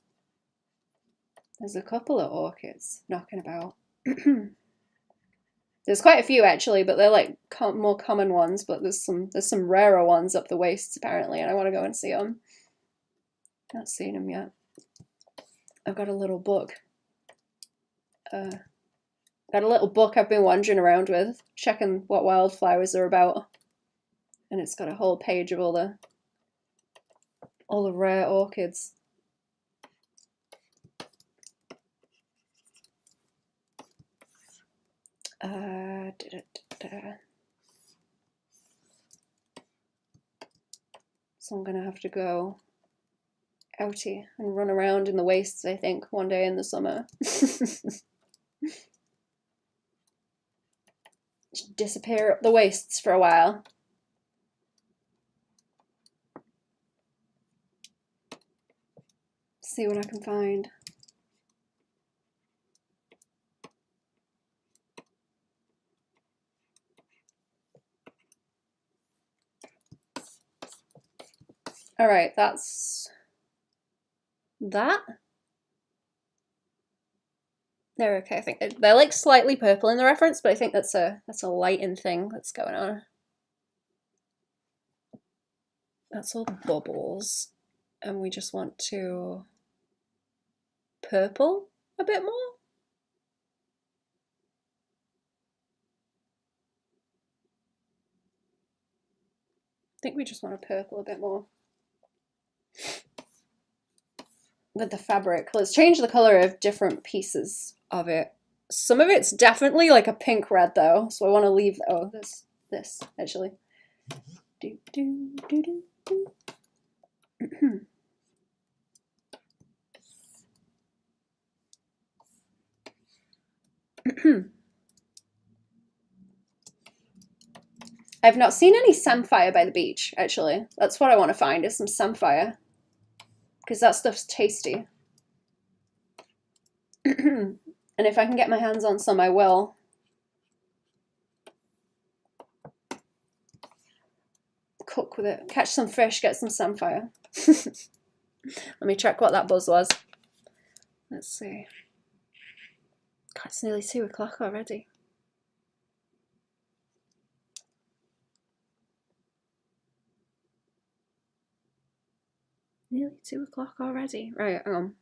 There's a couple of orchids knocking about. There's quite a few actually, but they're like more common ones. But there's some rarer ones up the wastes apparently, and I want to go and see them. Not seen them yet. I've got a little book. Got a little book I've been wandering around with, checking what wildflowers are about, and it's got a whole page of all the rare orchids. So I'm gonna have to go outie and run around in the wastes, I think, one day in the summer. Disappear up the wastes for a while. See what I can find. All right, that's that. They're okay. I think they're like slightly purple in the reference, but I think that's a lighting thing that's going on. That's all the bubbles, and we just want to purple a bit more. I think we just want to purple a bit more with the fabric. Let's change the color of different pieces of it. Some of it's definitely like a pink red though, so I want to leave. Oh, this actually. Do do do do do. I've not seen any samphire by the beach, actually. That's what I want to find, is some samphire. Because that stuff's tasty. And if I can get my hands on some, I will. Cook with it. Catch some fish, get some samphire. Let me check what that buzz was. Let's see. God, it's nearly 2 o'clock already. Nearly 2 o'clock already. Right, hang on.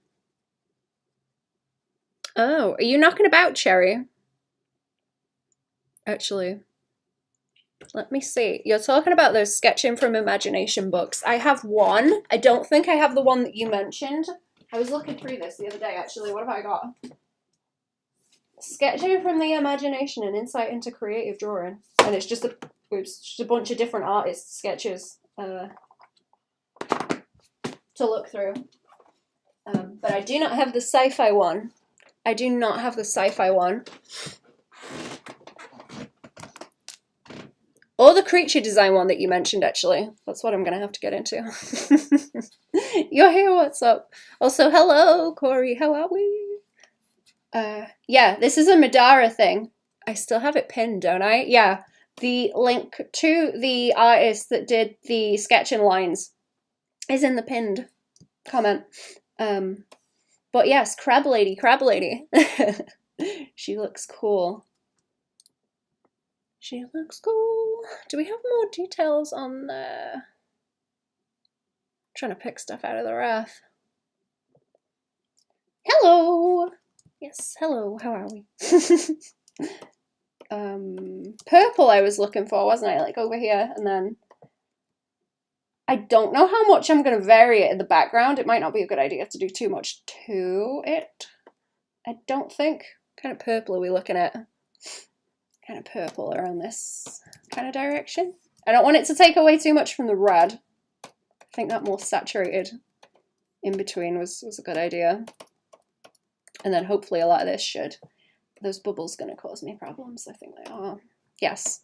Oh, are you knocking about, Cherry? Actually, let me see. You're talking about those sketching from imagination books. I have one. I don't think I have the one that you mentioned. I was looking through this the other day, actually. What have I got? Sketching from the imagination, an insight into creative drawing. And it's just a bunch of different artists' sketches to look through. But I do not have the sci-fi one. I do not have the sci-fi one. Or the creature design one that you mentioned, actually. That's what I'm going to have to get into. You're here, what's up? Also, hello, Corey, how are we? Yeah, this is a Middara thing. I still have it pinned, don't I? Yeah, the link to the artist that did the sketching lines is in the pinned comment. But yes, Crab Lady. She looks cool. She looks cool. Do we have more details on there? I'm trying to pick stuff out of the ref. Hello! Yes, hello, how are we? Purple I was looking for, wasn't I? Like over here, and then I don't know how much I'm going to vary it in the background. It might not be a good idea to do too much to it. I don't think. What kind of purple are we looking at? Kind of purple around this kind of direction. I don't want it to take away too much from the red. I think that more saturated in between was a good idea. And then hopefully a lot of this should. Those bubbles going to cause me problems? I think they are. Yes.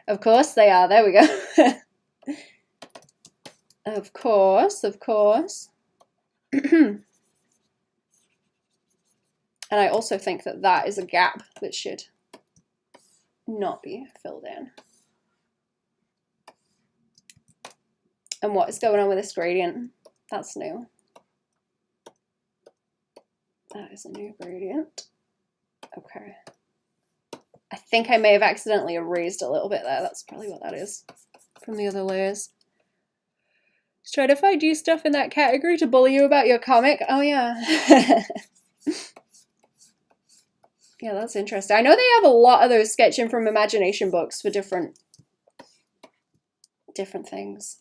Of course they are. There we go. Of course. And I also think that that is a gap that should not be filled in. And what is going on with this gradient? That's new. That is a new gradient. Okay. I think I may have accidentally erased a little bit there. That's probably what that is from the other layers. Just trying to find you stuff in that category to bully you about your comic. Oh, yeah. Yeah, that's interesting. I know they have a lot of those sketching from imagination books for different things.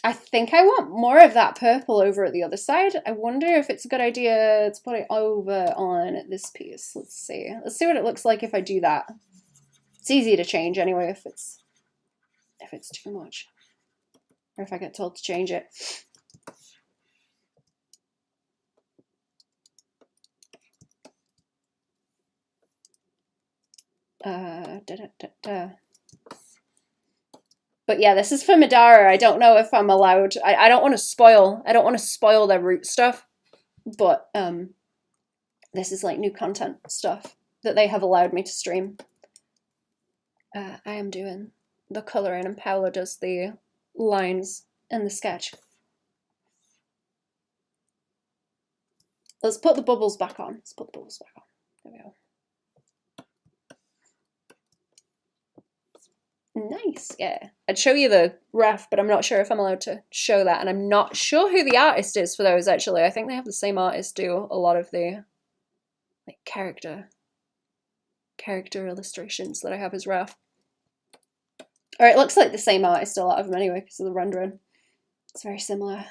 I think I want more of that purple over at the other side. I wonder if it's a good idea to put it over on this piece. Let's see. Let's see what it looks like if I do that. It's easy to change anyway if it's too much. Or if I get told to change it. But yeah, this is for Middara. I don't know if I'm allowed. I don't want to spoil. I don't want to spoil their root stuff. But this is like new content stuff that they have allowed me to stream. I am doing the coloring and Paola does the lines and the sketch. Let's put the bubbles back on. Let's put the bubbles back on. There we go. Nice, yeah. I'd show you the ref, but I'm not sure if I'm allowed to show that, and I'm not sure who the artist is for those, actually. I think they have the same artist do a lot of the like character illustrations that I have as ref. Or it looks like the same artist, a lot of them anyway, because of the rendering. It's very similar.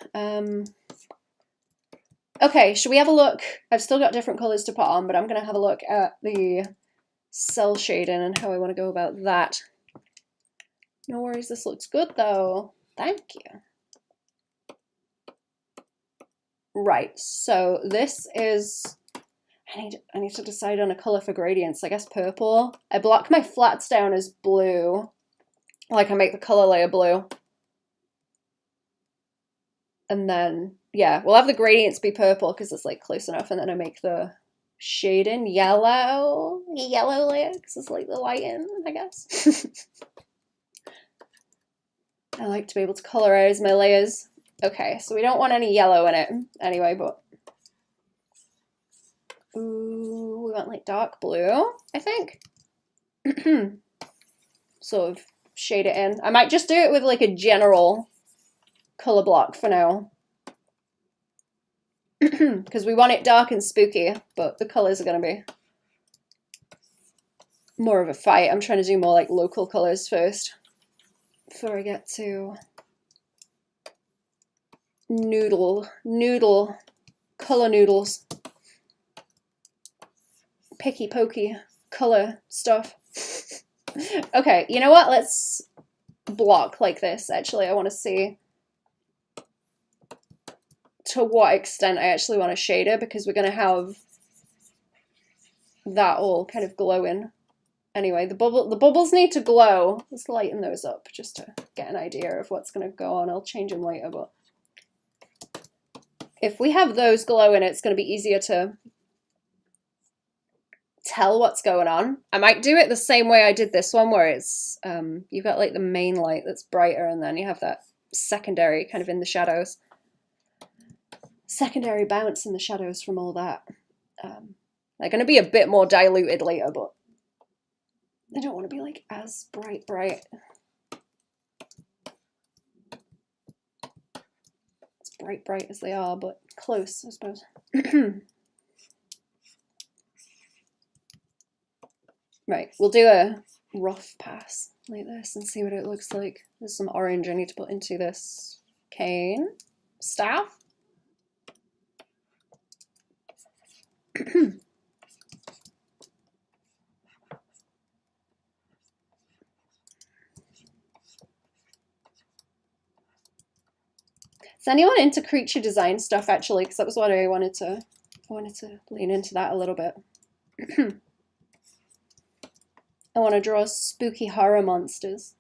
Okay, should we have a look? I've still got different colours to put on, but I'm going to have a look at the cell shading and how I want to go about that. No worries, this looks good though. Thank you. Right, so this is, I need to decide on a colour for gradients. I guess purple. I block my flats down as blue. Like I make the colour layer blue. And then, yeah, we'll have the gradients be purple because it's like close enough. And then I make the shading yellow layer because it's like the lighting, I guess. I like to be able to colorize my layers. Okay, so we don't want any yellow in it anyway, but ooh, we want like dark blue, I think. Sort of shade it in. I might just do it with like a general color block for now. Because we want it dark and spooky, but the colors are going to be more of a fight. I'm trying to do more like local colors first before I get to noodle, color noodles, picky pokey color stuff. Okay, you know what? Let's block like this. Actually, I want to see to what extent I actually want to shade it, because we're going to have that all kind of glowing. Anyway, the bubbles need to glow. Let's lighten those up just to get an idea of what's going to go on. I'll change them later, but if we have those glowing, it's going to be easier to tell what's going on. I might do it the same way I did this one, where it's you've got like the main light that's brighter, and then you have that secondary kind of in the shadows. Secondary bounce in the shadows from all that. They're going to be a bit more diluted later, but they don't want to be like as bright. As bright as they are, but close, I suppose. Right, we'll do a rough pass like this and see what it looks like. There's some orange I need to put into this cane staff. Does anyone into creature design stuff actually? Because that was what I wanted to lean into that a little bit. I want to draw spooky horror monsters.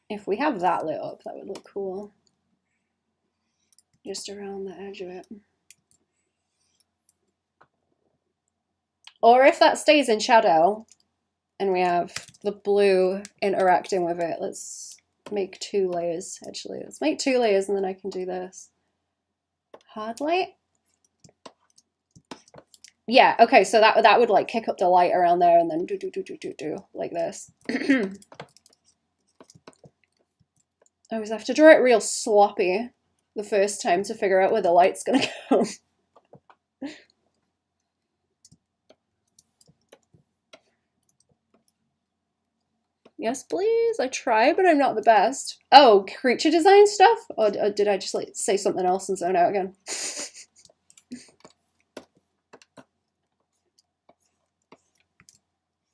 If we have that lit up, that would look cool. Just around the edge of it. Or if that stays in shadow and we have the blue interacting with it, let's make 2 layers actually. Let's make 2 layers and then I can do this. Hard light? Yeah, okay, so that would like kick up the light around there and then do like this. I always have to draw it real sloppy the first time to figure out where the light's gonna go. Yes, please. I try, but I'm not the best. Oh, creature design stuff? Or did I just like say something else and zone out again?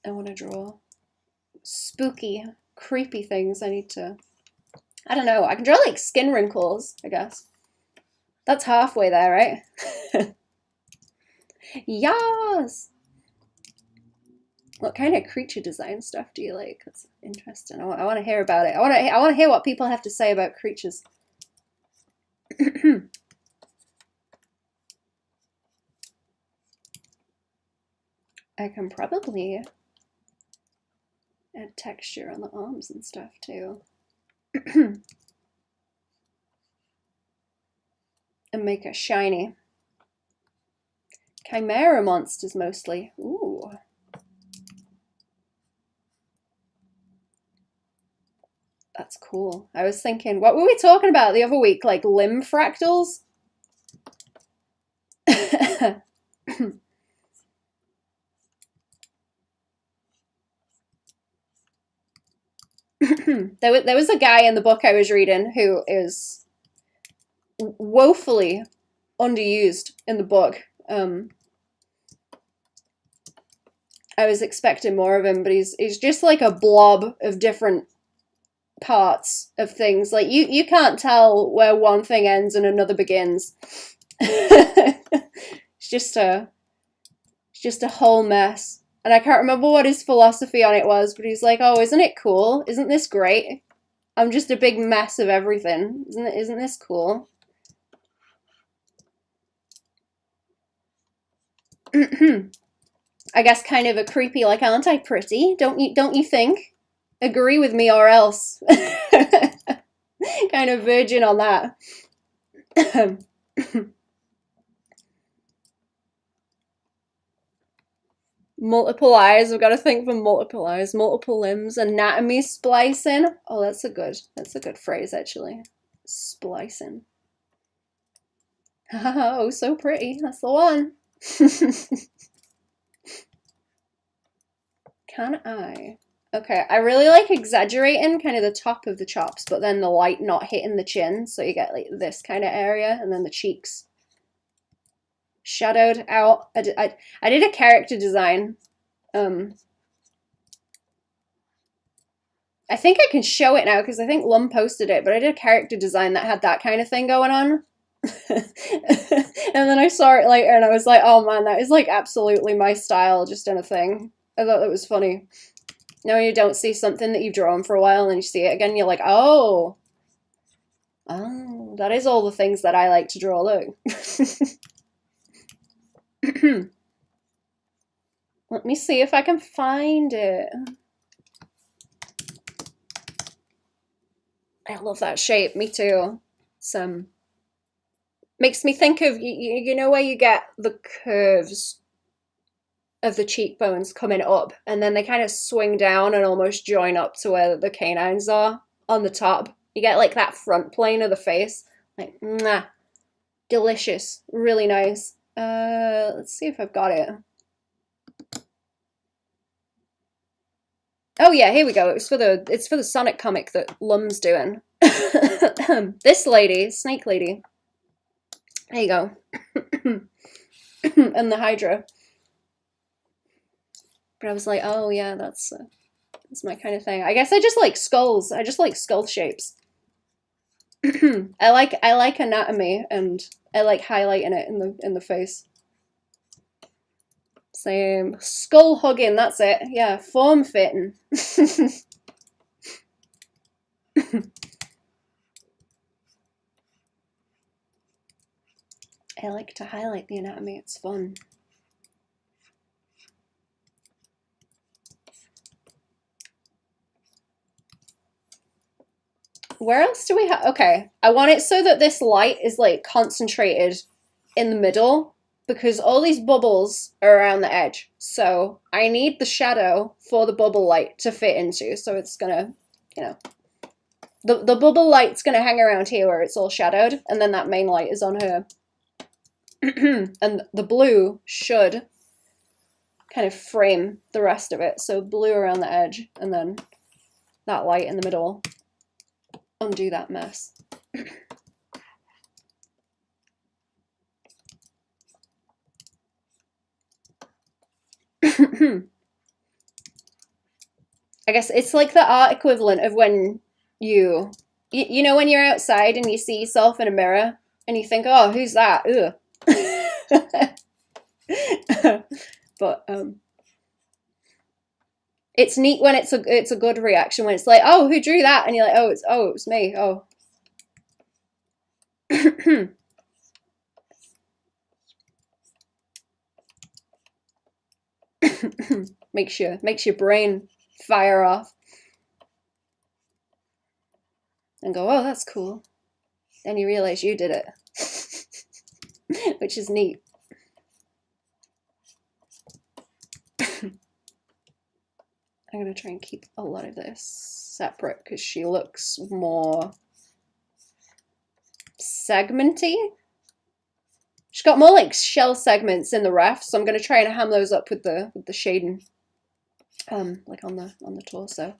I want to draw spooky, creepy things. I need to, I don't know. I can draw like skin wrinkles, I guess. That's halfway there, right? Yes! What kind of creature design stuff do you like? That's interesting. I want to hear about it. I want to hear what people have to say about creatures. I can probably add texture on the arms and stuff too. And make it shiny. Chimera monsters mostly. Ooh. That's cool. I was thinking, what were we talking about the other week? Like limb fractals? There was a guy in the book I was reading who is woefully underused in the book. I was expecting more of him, but he's just like a blob of different parts of things. Like you can't tell where one thing ends and another begins. It's just a whole mess. And I can't remember what his philosophy on it was, but he's like, "Oh, isn't it cool? Isn't this great? I'm just a big mess of everything. Isn't this cool?" I guess kind of a creepy, like, "Aren't I pretty? Don't you think? Agree with me or else." Kind of virgin on that. Multiple eyes. We've got to think for multiple eyes, multiple limbs, anatomy splicing. Oh, that's a good phrase actually. Splicing. Oh, so pretty. That's the one. Can I? Okay, I really like exaggerating kind of the top of the chops, but then the light not hitting the chin, so you get like this kind of area, and then the cheeks shadowed out. I did a character design. I think I can show it now because I think Lum posted it, but I did a character design that had that kind of thing going on. And then I saw it later and I was like, oh man, that is like absolutely my style, just in a thing. I thought that was funny. No, you don't see something that you've drawn for a while and you see it again, you're like, oh, that is all the things that I like to draw, look. Let me see if I can find it. I love that shape, me too. Some makes me think of, you know where you get the curves of the cheekbones coming up and then they kind of swing down and almost join up to where the canines are on the top. You get like that front plane of the face. Like, mwah. Delicious. Really nice. Let's see if I've got it. Oh yeah, here we go. It's for the Sonic comic that Lum's doing. This lady, Snake Lady. There you go. And the Hydra. But I was like, oh yeah, that's my kind of thing. I guess I just like skulls. I just like skull shapes. I like anatomy and I like highlighting it in the face. Same. Skull hugging, that's it. Yeah, form fitting. I like to highlight the anatomy, it's fun. Where else do we have? Okay, I want it so that this light is like concentrated in the middle because all these bubbles are around the edge. So I need the shadow for the bubble light to fit into. So it's gonna, you know, the bubble light's gonna hang around here where it's all shadowed, and then that main light is on her. And the blue should kind of frame the rest of it. So blue around the edge, and then that light in the middle. Undo that mess. I guess it's like the art equivalent of when you know when you're outside and you see yourself in a mirror and you think, oh, who's that? Ugh. But it's neat when it's a good reaction, when it's like, oh, who drew that? And you're like, it was me. Oh. makes your brain fire off and go, oh, that's cool. Then you realize you did it. Which is neat. I'm going to try and keep a lot of this separate because she looks more segmenty. She's got more like shell segments in the ref, so I'm going to try and ham those up with the shading, like on the torso.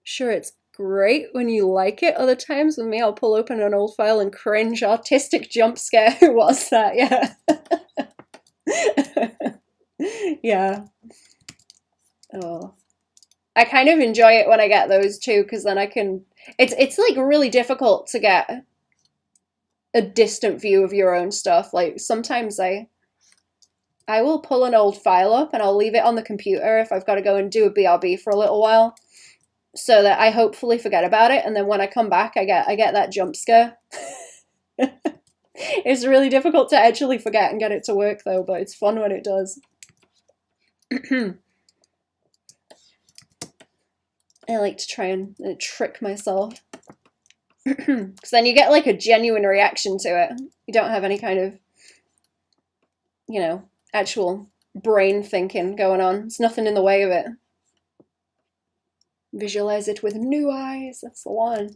Sure, it's great when you like it. Other times with me, I'll pull open an old file and cringe. Artistic jump scare. Who was that? Yeah. Yeah. Oh. I kind of enjoy it when I get those too, because then I can... It's like really difficult to get a distant view of your own stuff. Like sometimes I will pull an old file up and I'll leave it on the computer if I've got to go and do a BRB for a little while, so that I hopefully forget about it, and then when I come back I get that jump scare. It's really difficult to actually forget and get it to work though, but it's fun when it does. I like to try and trick myself. Because then you get like a genuine reaction to it. You don't have any kind of, you know, actual brain thinking going on. There's nothing in the way of it. Visualize it with new eyes. That's the one.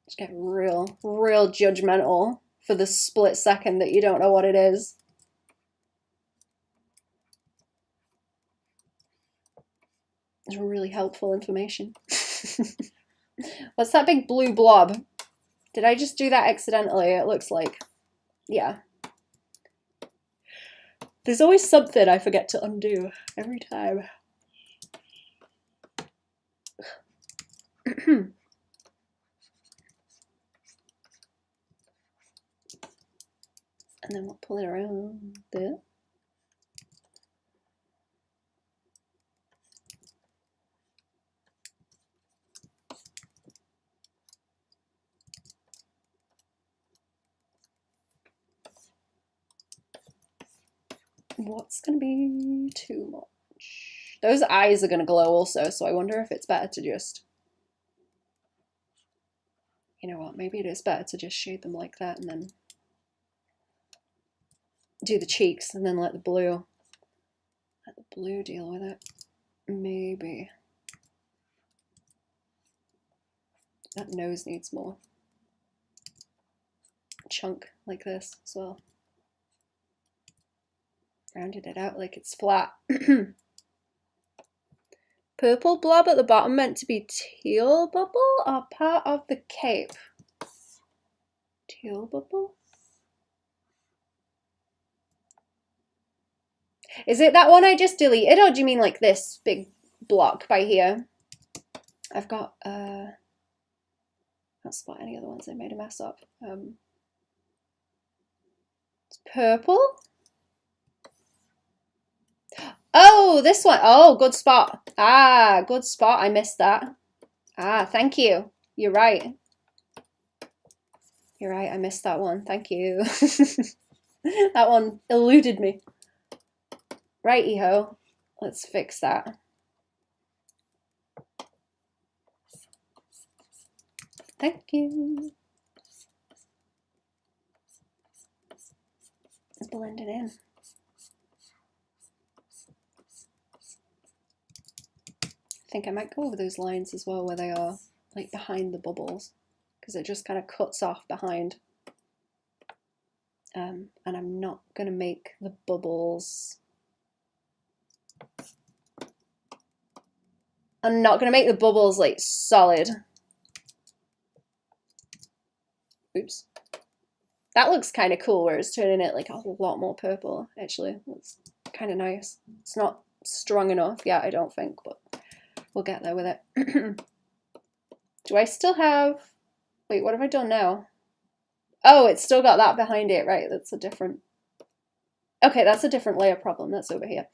Just get real judgmental for the split second that you don't know what it is. It's really helpful information. What's that big blue blob? Did I just do that accidentally? It looks like. Yeah. There's always something I forget to undo every time. And then we'll pull it around there. What's gonna be too much? Those eyes are gonna glow also, so I wonder if it's better to just... You know what, maybe it is better to just shade them like that and then do the cheeks and then let the blue deal with it. Maybe. That nose needs more chunk like this as well. Rounded it out like it's flat. Purple blob at the bottom meant to be teal bubble or part of the cape? Teal bubble? Is it that one I just deleted, or do you mean like this big block by here? I've got, can't spot any other ones. I made a mess up. It's purple. Oh, this one. Oh, good spot. Ah, good spot. I missed that. Ah, thank you. You're right. You're right. I missed that one. Thank you. That one eluded me. Righty-ho. Let's fix that. Thank you. It's blending in. I think I might go over those lines as well where they are like behind the bubbles, because it just kind of cuts off behind. And I'm not going to make the bubbles... I'm not going to make the bubbles like solid. Oops. That looks kind of cool where it's turning it like a lot more purple, actually. It's kind of nice. It's not strong enough yet, I don't think, but we'll get there with it. Do I still have... Wait, what have I done now? Oh, it's still got that behind it, right? That's a different... Okay, that's a different layer problem. That's over here.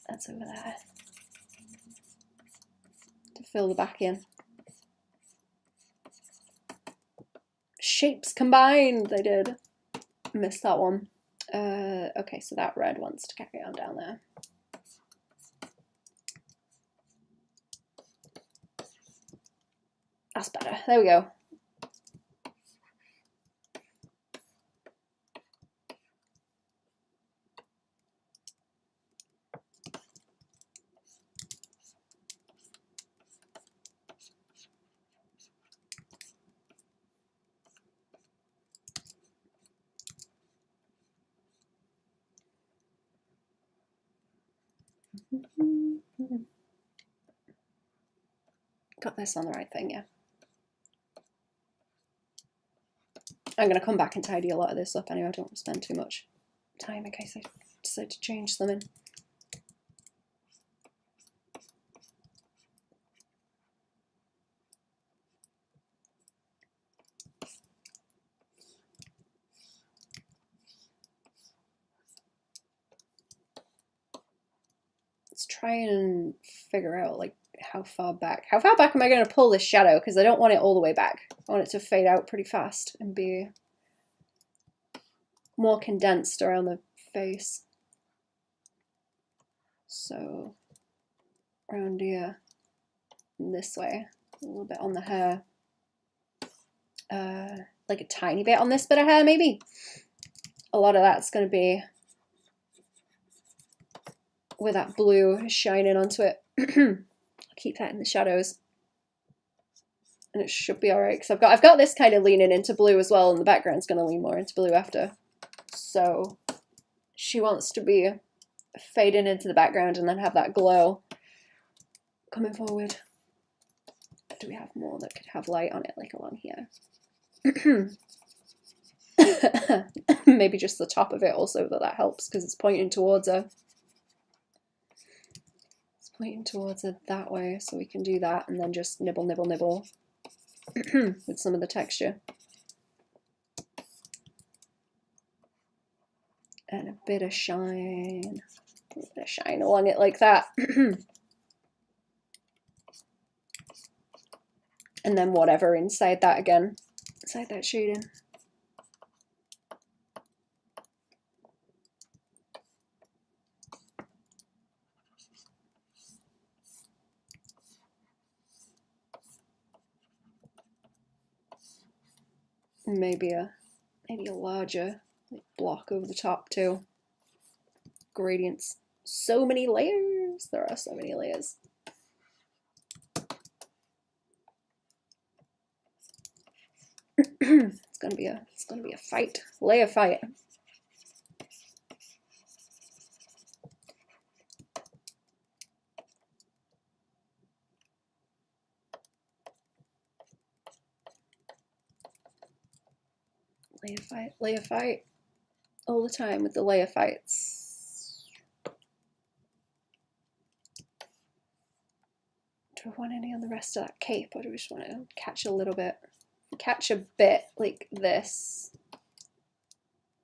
That's over there. To fill the back in. Shapes combined, they did. Missed that one. Okay, so that red wants to carry on down there. That's better. There we go. Got this on the right thing, yeah. I'm going to come back and tidy a lot of this up anyway. I don't want to spend too much time in case I decide to change something. Let's try and figure out like how far back am I going to pull this shadow, because I don't want it all the way back. I want it to fade out pretty fast and be more condensed around the face. So around here and this way, a little bit on the hair, like a tiny bit on this bit of hair maybe. A lot of that's going to be with that blue shining onto it. Keep that in the shadows, and it should be all right, because I've got this kind of leaning into blue as well, and the background's going to lean more into blue after. So she wants to be fading into the background and then have that glow coming forward. Do we have more that could have light on it, like along here? Maybe just the top of it also, that helps, because it's pointing towards her. Pointing towards it that way, so we can do that and then just nibble, nibble, nibble with some of the texture. And a bit of shine along it like that. And then whatever inside that again, inside that shading. Maybe a larger block over the top too. Gradients. So many layers. There are so many layers. It's gonna be a fight. Layer fight. Layer fight, all the time with the layer fights. Do I want any on the rest of that cape, or do we just want to catch a little bit? Catch a bit like this,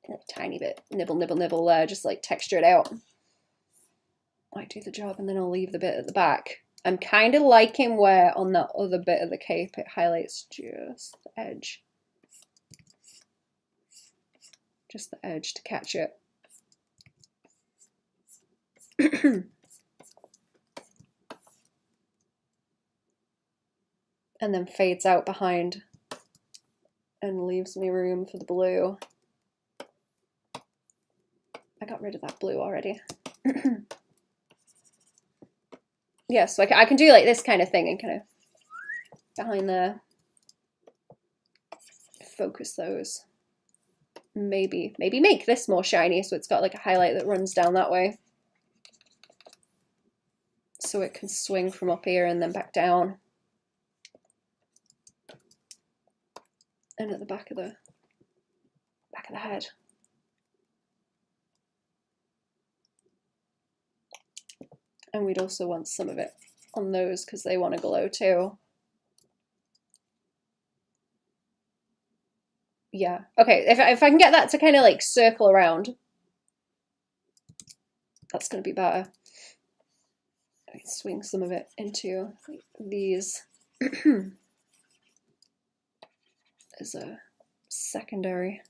a tiny bit, nibble, nibble, nibble there, just like texture it out. Might do the job, and then I'll leave the bit at the back. I'm kind of liking where on that other bit of the cape it highlights just the edge. Just the edge to catch it. And then fades out behind and leaves me room for the blue. I got rid of that blue already. Yeah, so I can do like this kind of thing and kind of behind there. Focus those. Maybe make this more shiny so it's got like a highlight that runs down that way. So it can swing from up here and then back down. And at the back of the head. And we'd also want some of it on those because they want to glow too. Yeah, okay, if I can get that to kind of like circle around, that's going to be better. I can swing some of it into like these as a secondary.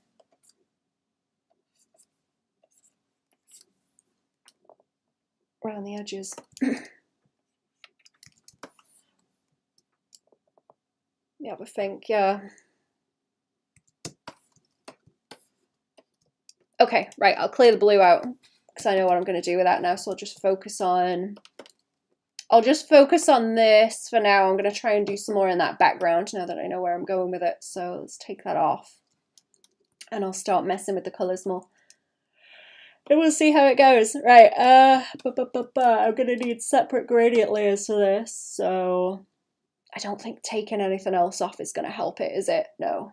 Around the edges. Yeah, I think, yeah. Okay, right, I'll clear the blue out because I know what I'm going to do with that now, so I'll just focus on this for now. I'm going to try and do some more in that background now that I know where I'm going with it, so let's take that off. And I'll start messing with the colours more. And we'll see how it goes. Right, I'm going to need separate gradient layers for this, so I don't think taking anything else off is going to help it, is it? No.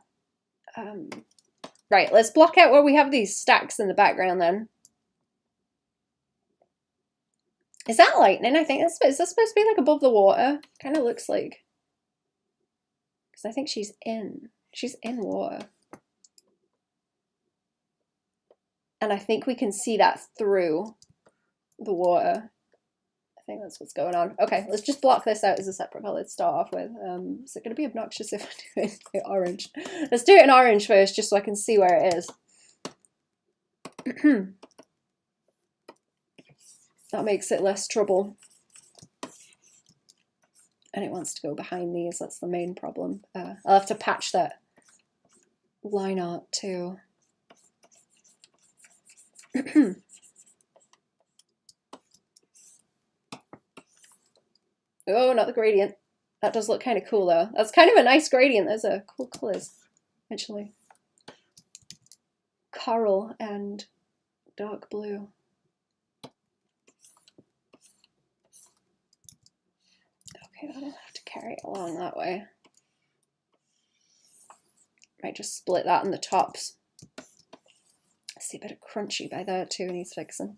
Right, let's block out where we have these stacks in the background then. Is that lightning? I think is that supposed to be like above the water? Kind of looks like. Because I think she's in water. And I think we can see that through the water. I think that's what's going on. Okay, let's just block this out as a separate color to start off with. Is it going to be obnoxious if I do it in orange? Let's do it in orange first, just so I can see where it is. That makes it less trouble. And it wants to go behind these, that's the main problem. I'll have to patch that line art too. Oh, not the gradient. That does look kind of cool though. That's kind of a nice gradient. Those are cool colors, actually. Coral and dark blue. Okay, I don't have to carry it along that way. Might just split that in the tops. I see a bit of crunchy by there too, needs fixing.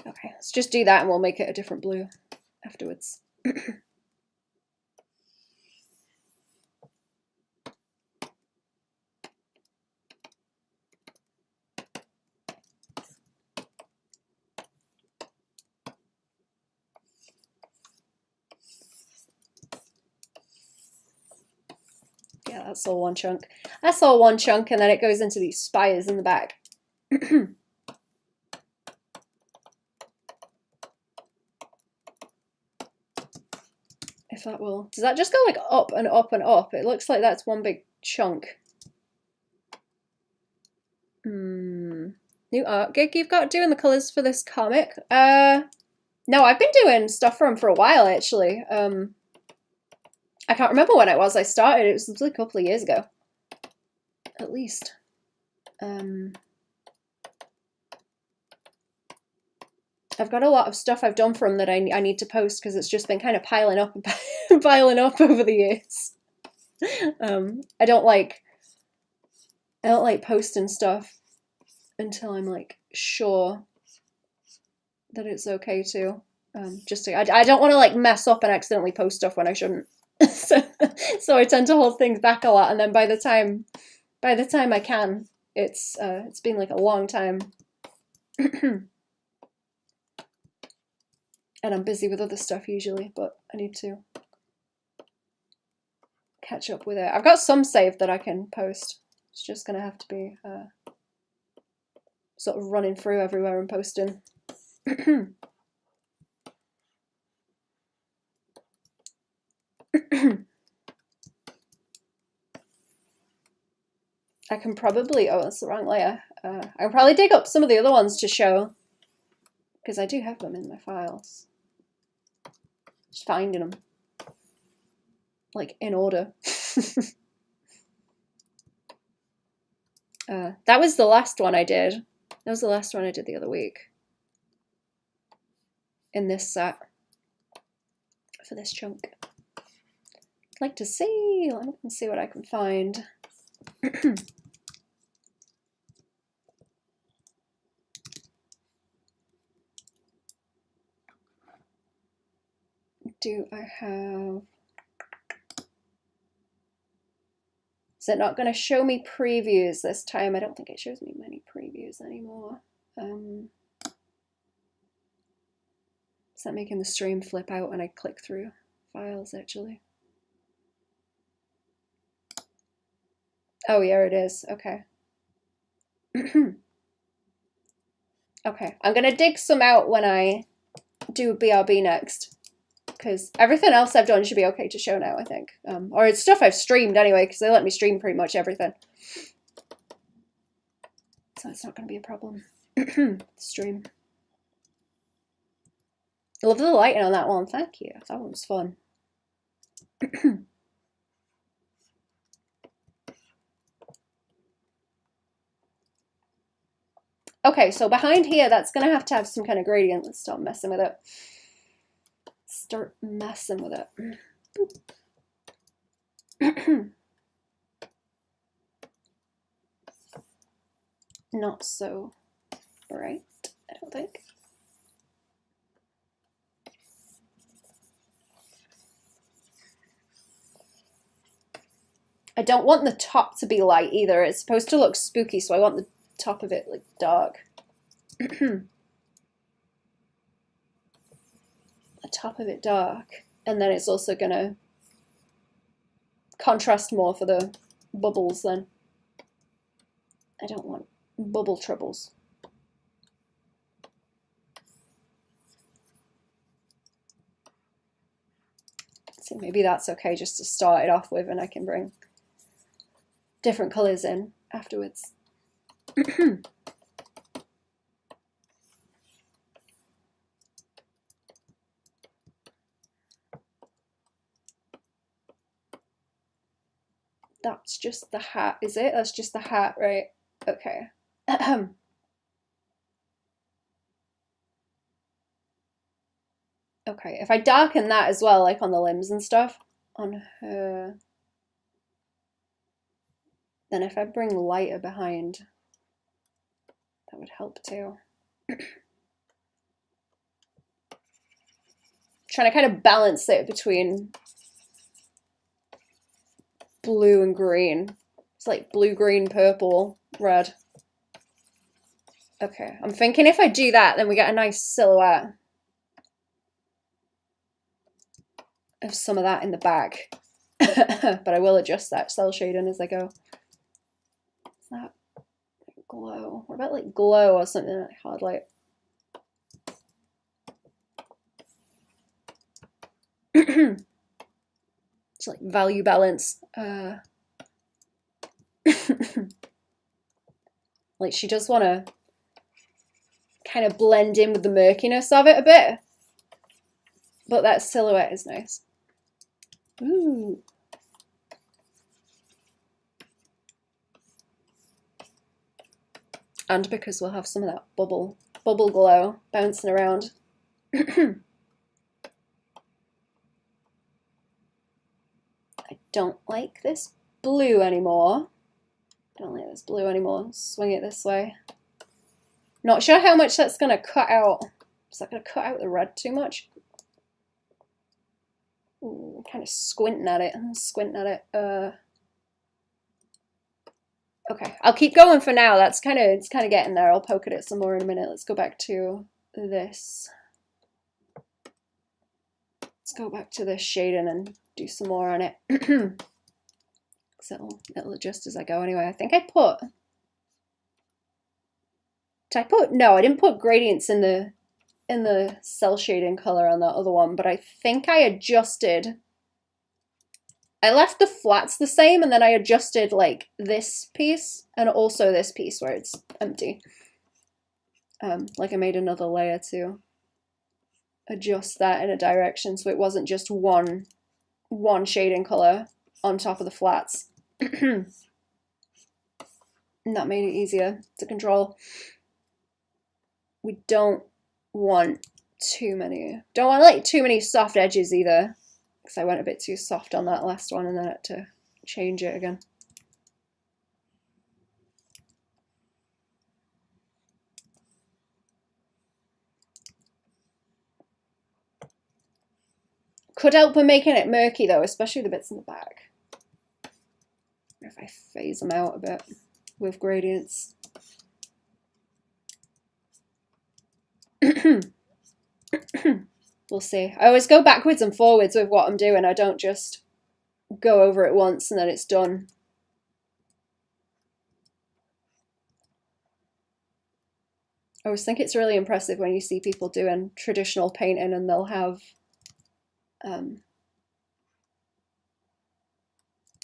Okay, let's just do that and we'll make it a different blue afterwards. Yeah, that's all one chunk. That's all one chunk, and then it goes into these spires in the back. If that will... Does that just go like up and up and up? It looks like that's one big chunk. New art gig you've got doing the colours for this comic? No, I've been doing stuff for him for a while, actually. I can't remember when it was I started. It was a couple of years ago. At least. I've got a lot of stuff I've done for him that I need to post because it's just been kind of piling up and piling up over the years. I don't like posting stuff until I'm like sure that it's okay to. I don't want to like mess up and accidentally post stuff when I shouldn't. so I tend to hold things back a lot, and then by the time I can, it's been like a long time. And I'm busy with other stuff usually, but I need to catch up with it. I've got some saved that I can post. It's just gonna have to be sort of running through everywhere and posting. I can probably, oh, that's the wrong layer. I can probably dig up some of the other ones to show, because I do have them in my files. Just finding them, like, in order. That was the last one I did. That was the last one I did the other week. In this set. For this chunk. I'd like to see, let me see what I can find. Do I have... Is it not going to show me previews this time? I don't think it shows me many previews anymore. Is that making the stream flip out when I click through files, actually? Oh, yeah, it is. Okay. Okay, I'm going to dig some out when I do BRB next, because everything else I've done should be okay to show now, I think. Or it's stuff I've streamed anyway, because they let me stream pretty much everything. So it's not going to be a problem. Stream. I love the lighting on that one. Thank you. That one was fun. Okay, so behind here, that's going to have some kind of gradient. Let's start messing with it. Start messing with it. Not so bright, I don't think. I don't want the top to be light either. It's supposed to look spooky, so I want the top of it like dark. The top of it dark. And then it's also gonna contrast more for the bubbles then. I don't want bubble troubles. So maybe that's okay just to start it off with, and I can bring different colours in afterwards. That's just the hat, is it? That's just the hat, right? Okay. Okay, if I darken that as well, like on the limbs and stuff, on her, then if I bring lighter behind, that would help too. Trying to kind of balance it between blue and green. It's like blue, green, purple, red. Okay, I'm thinking if I do that, then we get a nice silhouette of some of that in the back. But I will adjust that cell shading as I go. Is that glow? What about like glow or something like hard light? It's like value balance. Like she does want to kind of blend in with the murkiness of it a bit, but that silhouette is nice. Ooh. And because we'll have some of that bubble glow bouncing around. I don't like this blue anymore. I don't like this blue anymore. Swing it this way. Not sure how much that's going to cut out. Is that going to cut out the red too much? Ooh, kind of squinting at it. Okay, I'll keep going for now. It's kind of getting there. I'll poke at it some more in a minute. Let's go back to this. Let's go back to this shading and do some more on it. So it'll adjust as I go anyway. I think I put... Did I put... No, I didn't put gradients in the cell shading color on that other one, but I think I adjusted... I left the flats the same, and then I adjusted like this piece and also this piece where it's empty. Like I made another layer to adjust that in a direction so it wasn't just one shading color on top of the flats. And that made it easier to control. We don't want like too many soft edges either, because I went a bit too soft on that last one and then I had to change it again. Could help with making it murky though, especially the bits in the back. If I phase them out a bit with gradients. We'll see. I always go backwards and forwards with what I'm doing. I don't just go over it once and then it's done. I always think it's really impressive when you see people doing traditional painting and they'll have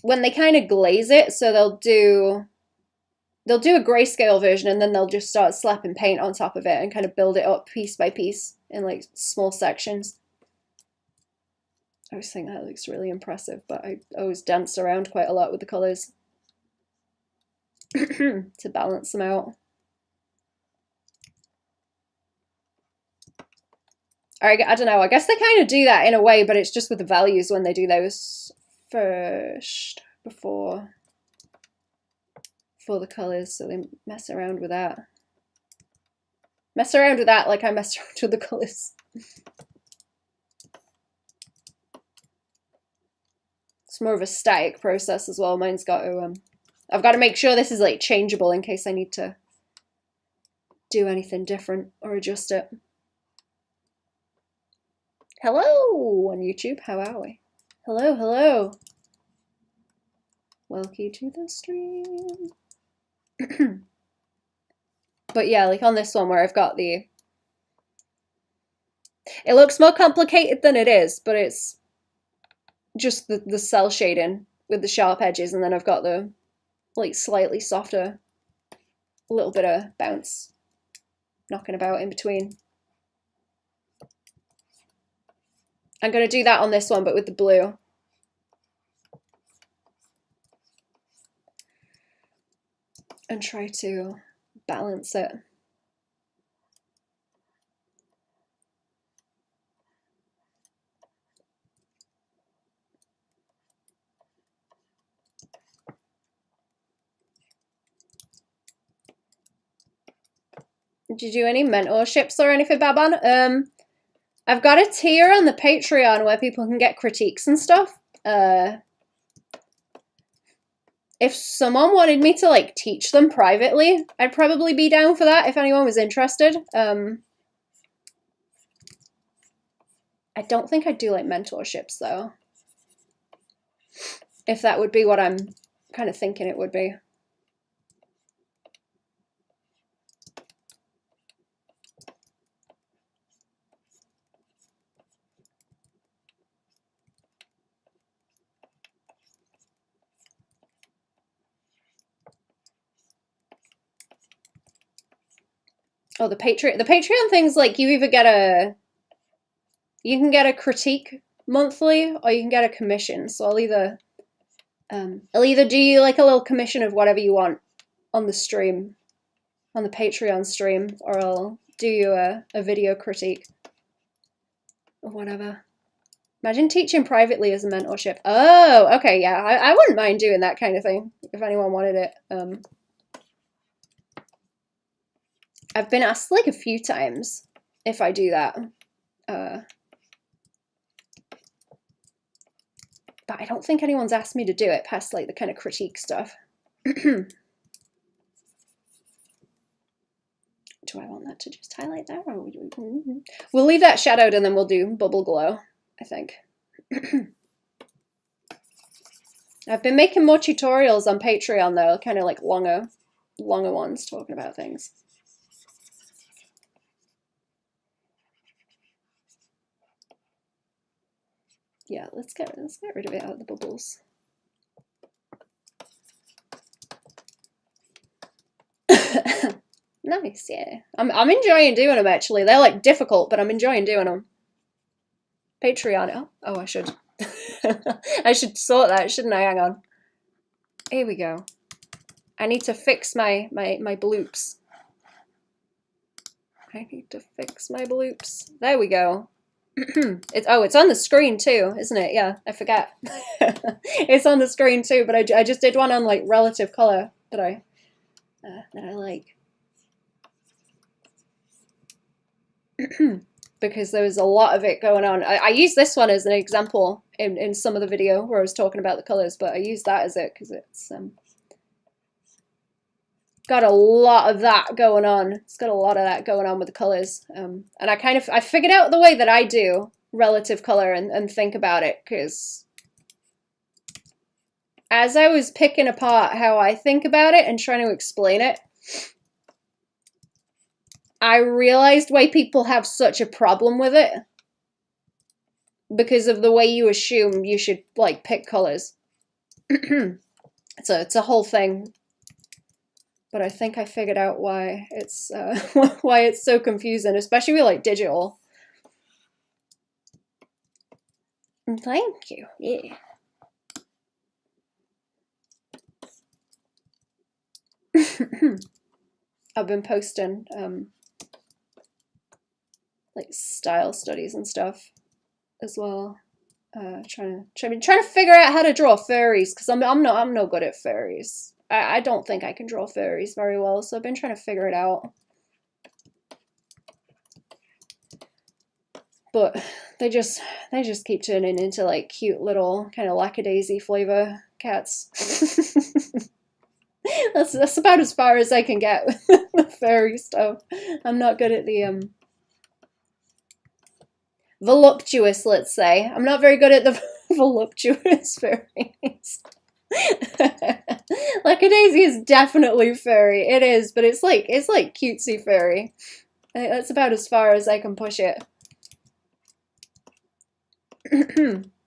when they kind of glaze it, so they'll do a grayscale version and then they'll just start slapping paint on top of it and kind of build it up piece by piece in like small sections. I always think that looks really impressive, but I always dance around quite a lot with the colours to balance them out. I don't know, I guess they kind of do that in a way, but it's just with the values when they do those first, before the colours, so they mess around with that. Mess around with that like I messed around with the colours. It's more of a static process as well. Mine's got to, I've got to make sure this is like changeable in case I need to do anything different or adjust it. Hello on YouTube, how are we? Hello, hello. Welcome to the stream. But yeah, like on this one where I've got the... It looks more complicated than it is, but it's just the cell shading with the sharp edges, and then I've got the like slightly softer, a little bit of bounce knocking about in between. I'm going to do that on this one, but with the blue. And try to balance it. Did you do any mentorships or anything, Baban? I've got a tier on the Patreon where people can get critiques and stuff. If someone wanted me to like teach them privately, I'd probably be down for that if anyone was interested. I don't think I'd do like mentorships though. If that would be what I'm kind of thinking it would be. Oh, the Patreon thing's like you either get you can get a critique monthly or you can get a commission. So I'll either do you like a little commission of whatever you want on the stream, on the Patreon stream, or I'll do you a video critique or whatever. Imagine teaching privately as a mentorship. Oh, okay, yeah, I wouldn't mind doing that kind of thing if anyone wanted it. I've been asked like a few times if I do that. But I don't think anyone's asked me to do it past like the kind of critique stuff. Do I want that to just highlight there? Or we'll leave that shadowed and then we'll do bubble glow, I think. I've been making more tutorials on Patreon though, kind of like longer ones talking about things. Yeah, let's get rid of it out of the bubbles. Nice, yeah. I'm enjoying doing them actually. They're like difficult, but I'm enjoying doing them. Patreon. Oh, I should. I should sort that, shouldn't I? Hang on. Here we go. I need to fix my bloops. I need to fix my bloops. There we go. It's on the screen too, isn't it? Yeah, I forget. It's on the screen too, but I just did one on like relative color that I like. Because there was a lot of it going on. I used this one as an example in some of the video where I was talking about the colors, but I used that as it because it's got a lot of that going on. It's got a lot of that going on with the colors. And I figured out the way that I do relative color and think about it, because as I was picking apart how I think about it and trying to explain it, I realized why people have such a problem with it. Because of the way you assume you should like pick colors. It's a whole thing. But I think I figured out why it's so confusing, especially with like digital. Thank you. Yeah. I've been posting like style studies and stuff as well. Trying to figure out how to draw fairies, because I'm no good at fairies. I don't think I can draw fairies very well, so I've been trying to figure it out. But they just keep turning into like cute little kind of lackadaisy flavor cats. That's about as far as I can get with the fairy stuff. I'm not good at the voluptuous, let's say. I'm not very good at the voluptuous fairies. Lackadaisy is definitely fairy. It is, but it's like cutesy fairy. I think that's about as far as I can push it.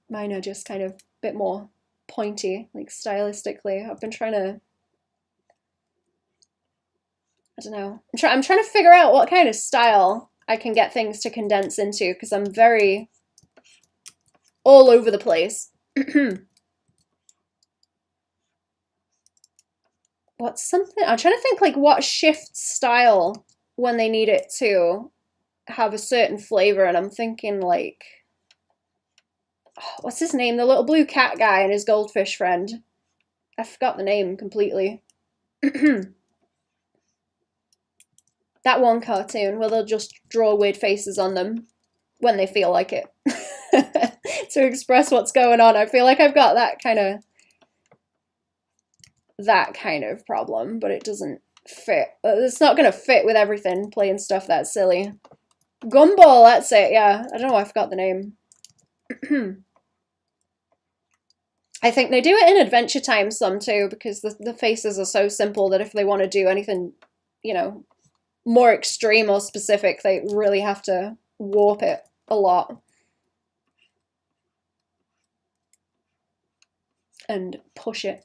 Mine are just kind of a bit more pointy, like stylistically. I've been trying to, I don't know. I'm trying to figure out what kind of style I can get things to condense into, because I'm very all over the place. What's something? I'm trying to think like what shifts style when they need it to have a certain flavor, and I'm thinking like, what's his name? The little blue cat guy and his goldfish friend. I forgot the name completely. That one cartoon where they'll just draw weird faces on them when they feel like it to express what's going on. I feel like I've got that kind of problem, but it doesn't fit. It's not going to fit with everything, playing stuff that silly. Gumball, that's it, yeah. I don't know why I forgot the name. I think they do it in Adventure Time some too, because the faces are so simple that if they want to do anything, you know, more extreme or specific, they really have to warp it a lot. And push it.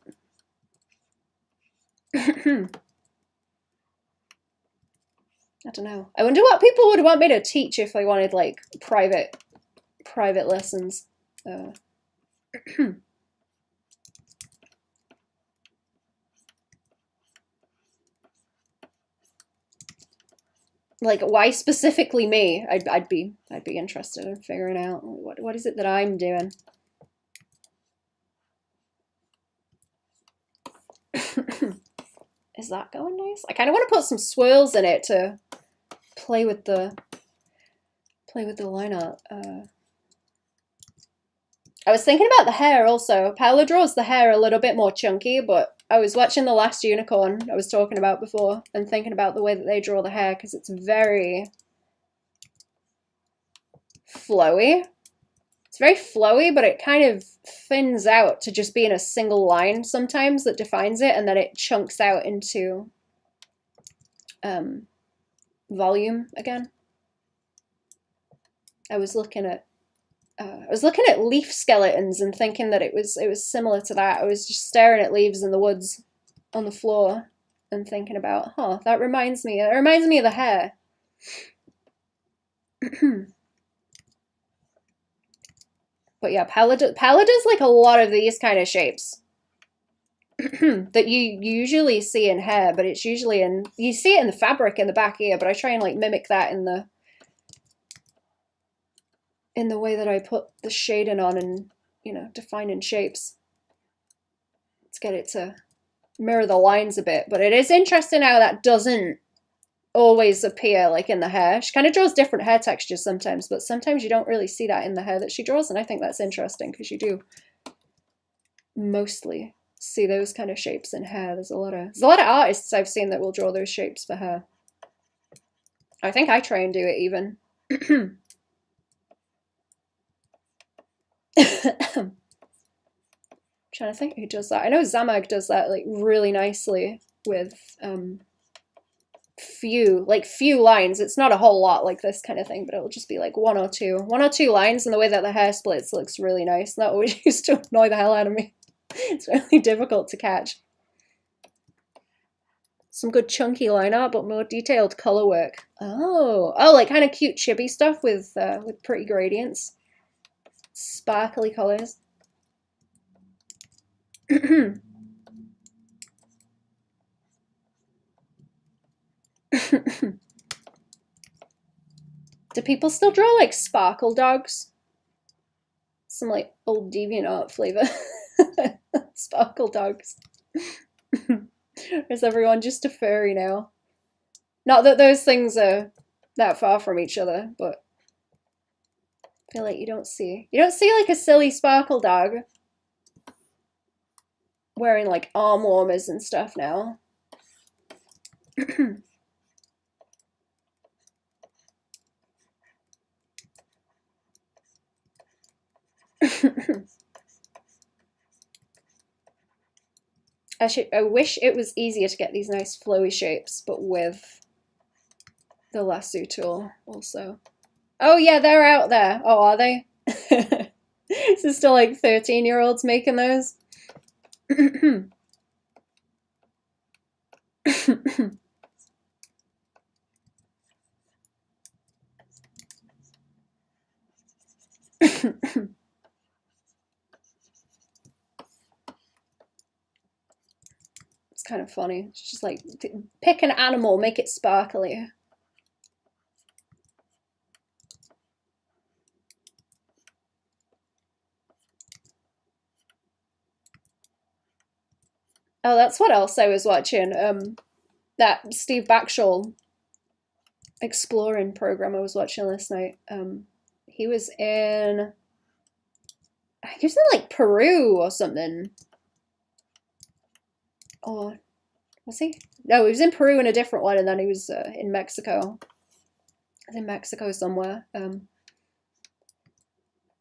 I don't know. I wonder what people would want me to teach if they wanted like private lessons. Like, why specifically me? I'd be interested in figuring out what is it that I'm doing. Is that going nice? I kind of want to put some swirls in it to play with the line art. I was thinking about the hair also. Paola draws the hair a little bit more chunky, but I was watching The Last Unicorn I was talking about before and thinking about the way that they draw the hair, because it's very flowy. It's very flowy, but it kind of thins out to just being a single line sometimes that defines it, and then it chunks out into volume again. I was looking at leaf skeletons and thinking that it was similar to that. I was just staring at leaves in the woods on the floor and thinking about, huh, that reminds me. It reminds me of the hair. But yeah, Paola does like a lot of these kind of shapes that you usually see in hair, but it's usually you see it in the fabric in the back here, but I try and like mimic that in the way that I put the shading on and, you know, defining shapes. Let's get it to mirror the lines a bit. But it is interesting how that doesn't always appear like in the hair. She kind of draws different hair textures sometimes, but sometimes you don't really see that in the hair that she draws, and I think that's interesting because you do mostly see those kind of shapes in hair. There's a lot of artists I've seen that will draw those shapes for hair. I think I try and do it even. Trying to think who does that. I know Zamag does that like really nicely with few lines. It's not a whole lot like this kind of thing, but it'll just be like one or two lines, and the way that the hair splits looks really nice. That always used to annoy the hell out of me. It's really difficult to catch. Some good chunky line art, but more detailed color work. Oh, like kind of cute chibi stuff with pretty gradients, sparkly colors. Do people still draw like sparkle dogs? Some like old DeviantArt flavor. Sparkle dogs. Or is everyone just a furry now? Not that those things are that far from each other, but I feel like you don't see like a silly sparkle dog wearing like arm warmers and stuff now. I wish it was easier to get these nice flowy shapes, but with the lasso tool also. Oh yeah, they're out there. Oh, are they? Is it still like 13-year-olds making those? It's kind of funny. It's just like, pick an animal, make it sparkly. Oh, that's what else I was watching. That Steve Backshall exploring program I was watching last night. He was in like Peru or something. Or was he? No, he was in Peru in a different one, and then he was in Mexico. I was in Mexico somewhere.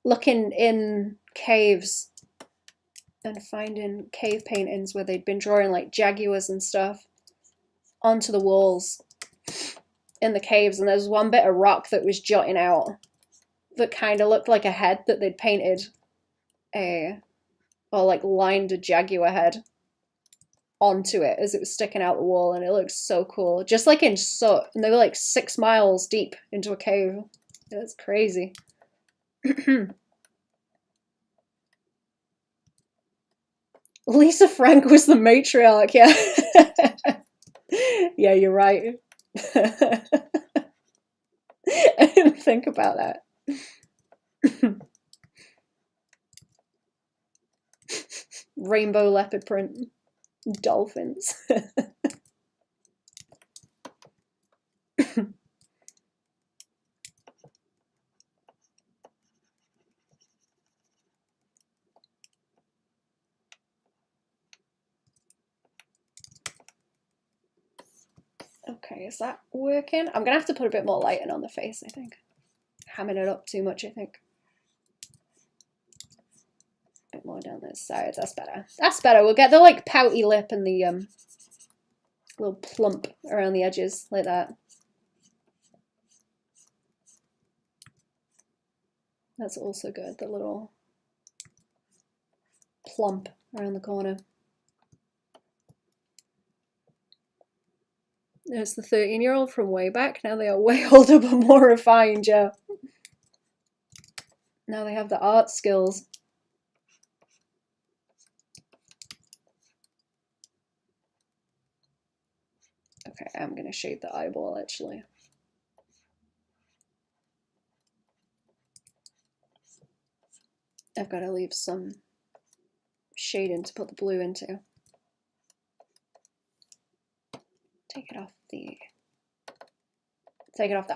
Looking in caves and finding cave paintings where they'd been drawing like jaguars and stuff onto the walls in the caves, and there's one bit of rock that was jutting out that kind of looked like a head that they'd painted or like lined a jaguar head onto it as it was sticking out the wall, and it looked so cool, just like in soot, and they were like 6 miles deep into a cave. That's crazy. Lisa Frank was the matriarch, yeah. Yeah, you're right. I didn't think about that. Rainbow leopard print. Dolphins. Okay, is that working? I'm gonna have to put a bit more lighting on the face, I think. Hamming it up too much, I think. A bit more down those sides, that's better. That's better, we'll get the like pouty lip and the little plump around the edges, like that. That's also good, the little plump around the corner. There's the 13-year-old from way back. Now they are way older but more refined, yeah. Now they have the art skills. Okay, I'm gonna shade the eyeball actually. I've got to leave some shading to put the blue into. Take it off the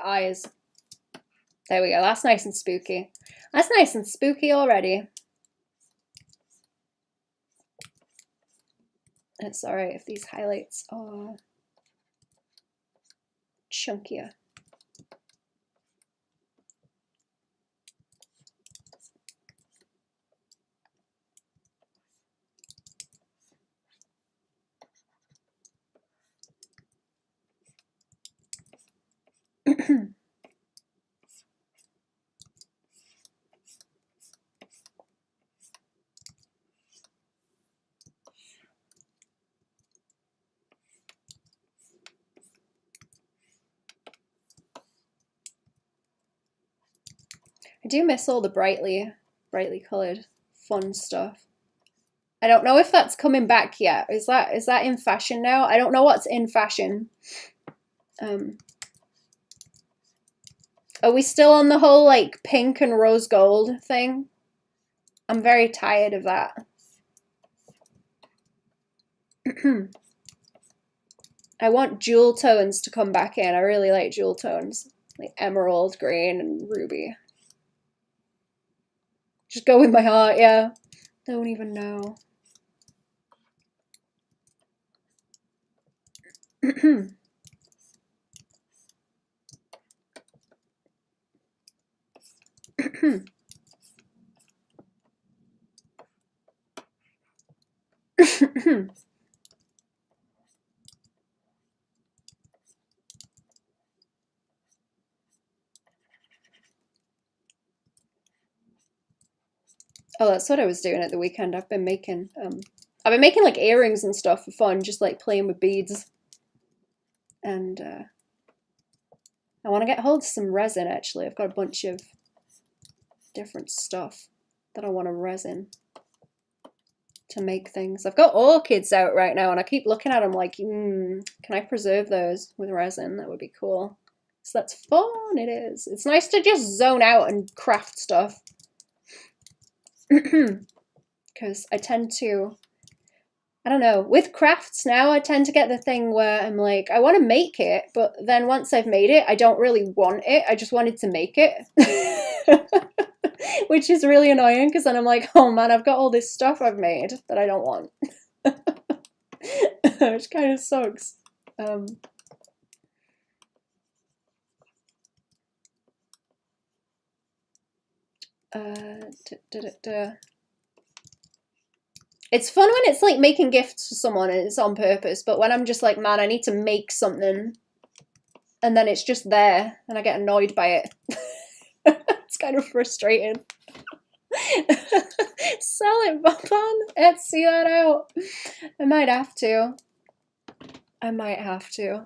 eyes. There we go, that's nice and spooky. That's nice and spooky already. It's alright if these highlights are chunkier. I do miss all the brightly coloured fun stuff. I don't know if that's coming back yet. Is that in fashion now? I don't know what's in fashion. Are we still on the whole, like, pink and rose gold thing? I'm very tired of that. I want jewel tones to come back in. I really like jewel tones. Like emerald, green, and ruby. Just go with my heart, yeah. Don't even know. Oh, that's what I was doing at the weekend. I've been making like earrings and stuff for fun, just like playing with beads. And I want to get hold of some resin, actually. I've got a bunch of different stuff that I want to resin to make things. I've got orchids out right now, and I keep looking at them like, can I preserve those with resin? That would be cool. So that's fun, it is. It's nice to just zone out and craft stuff. Because I tend to, I don't know, with crafts now, I tend to get the thing where I'm like, I want to make it, but then once I've made it, I don't really want it. I just wanted to make it. Which is really annoying, because then I'm like, oh man, I've got all this stuff I've made that I don't want. Which kind of sucks. It's fun when it's like making gifts for someone and it's on purpose, but when I'm just like, man, I need to make something, and then it's just there and I get annoyed by it. It's kind of frustrating. Sell it, Baban. Etsy that out. I might have to.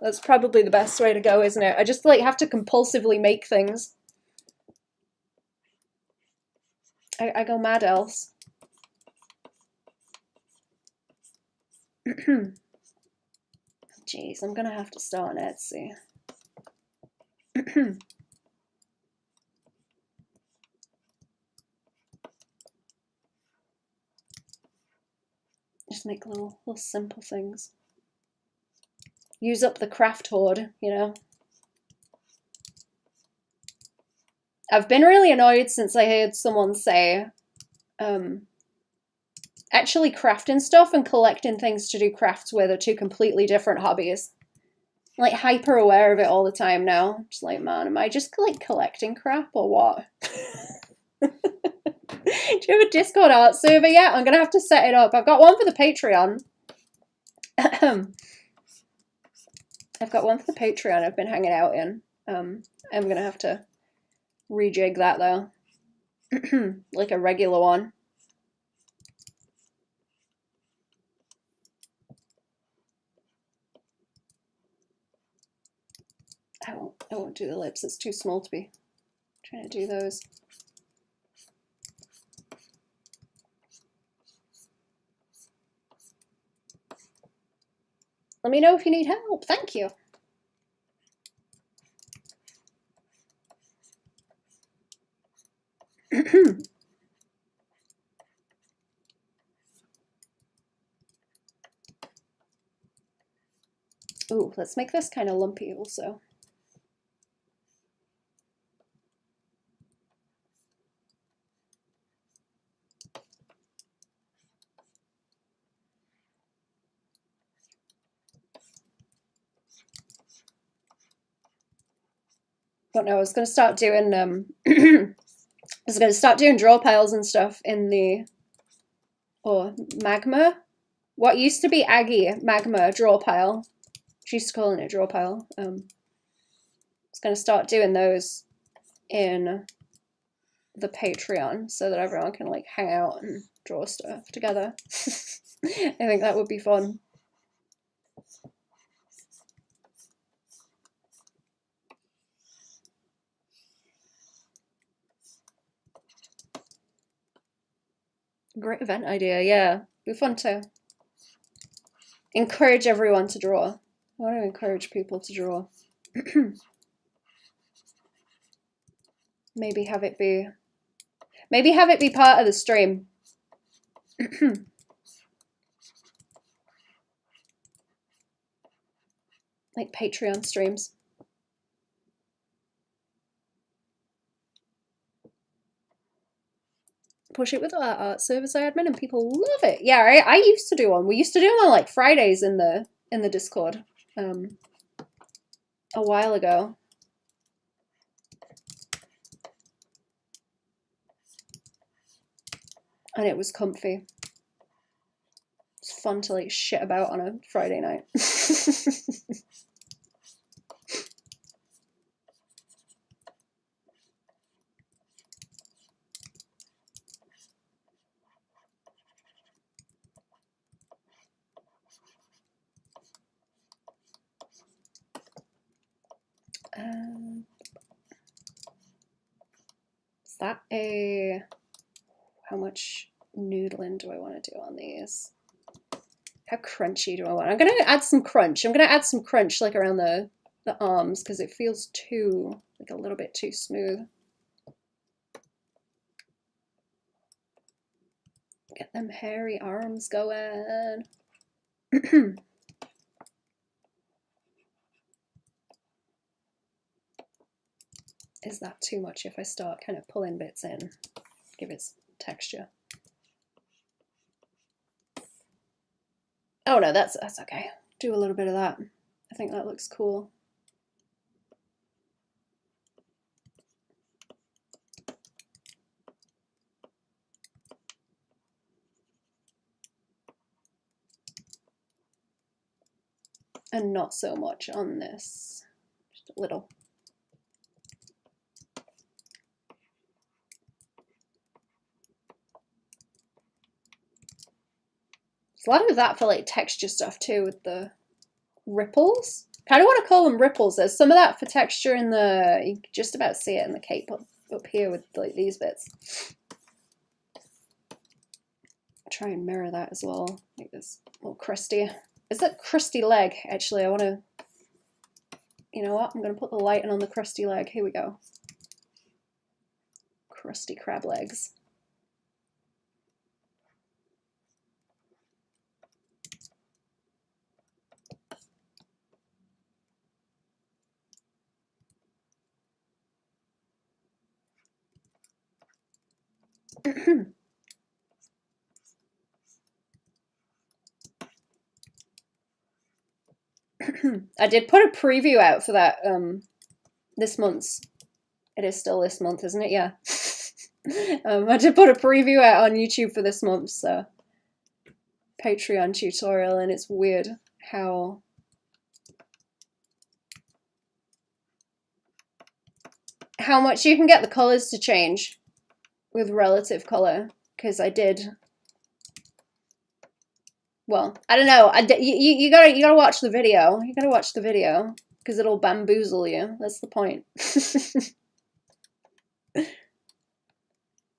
That's probably the best way to go, isn't it? I just like have to compulsively make things. I go mad else. Jeez, I'm gonna have to start on Etsy. Just make little simple things. Use up the craft hoard, you know? I've been really annoyed since I heard someone say, actually crafting stuff and collecting things to do crafts with are two completely different hobbies. I'm like hyper aware of it all the time now. Just like, man, am I just like collecting crap or what? Do you have a Discord art server yet? I'm gonna have to set it up. I've got one for the Patreon. I've got one for the Patreon I've been hanging out in. I'm gonna have to rejig that though. Like a regular one. I won't do the lips, it's too small to be trying to do those. Let me know if you need help. Thank you. Ooh, let's make this kind of lumpy also. Don't know, I was going to start doing draw piles and stuff in the magma. What used to be Aggie magma draw pile. She used to call it draw pile. I was going to start doing those in the Patreon so that everyone can like hang out and draw stuff together. I think that would be fun. Great event idea, yeah. Be fun to encourage everyone to draw. I want to encourage people to draw. Maybe have it be part of the stream. Like Patreon streams. Push it with our art service I admin and people love it. Yeah, I used to do one. We used to do them on like Fridays in the Discord a while ago. And it was comfy. It's fun to like shit about on a Friday night. Is that a... How much noodling do I want to do on these? How crunchy do I want? I'm going to add some crunch. I'm going to add some crunch like around the arms because it feels too, like a little bit too smooth. Get them hairy arms going. Is that too much if I start kind of pulling bits in? Give it texture. Oh no, that's okay. Do a little bit of that. I think that looks cool. And not so much on this. Just a little. There's a lot of that for like texture stuff too with the ripples. Kind of want to call them ripples. There's some of that for texture in the, you can just about see it in the cape up here with like these bits. Try and mirror that as well. Like this little crusty. Is that crusty leg? Actually, I want to, you know what? I'm going to put the light in on the crusty leg. Here we go. Crusty crab legs. I did put a preview out for that this month's. It is still this month, isn't it? Yeah. I did put a preview out on YouTube for this month's Patreon tutorial, and it's weird how much you can get the colors to change with relative color, because I did. Well, I don't know. You gotta watch the video. You gotta watch the video because it'll bamboozle you. That's the point. Just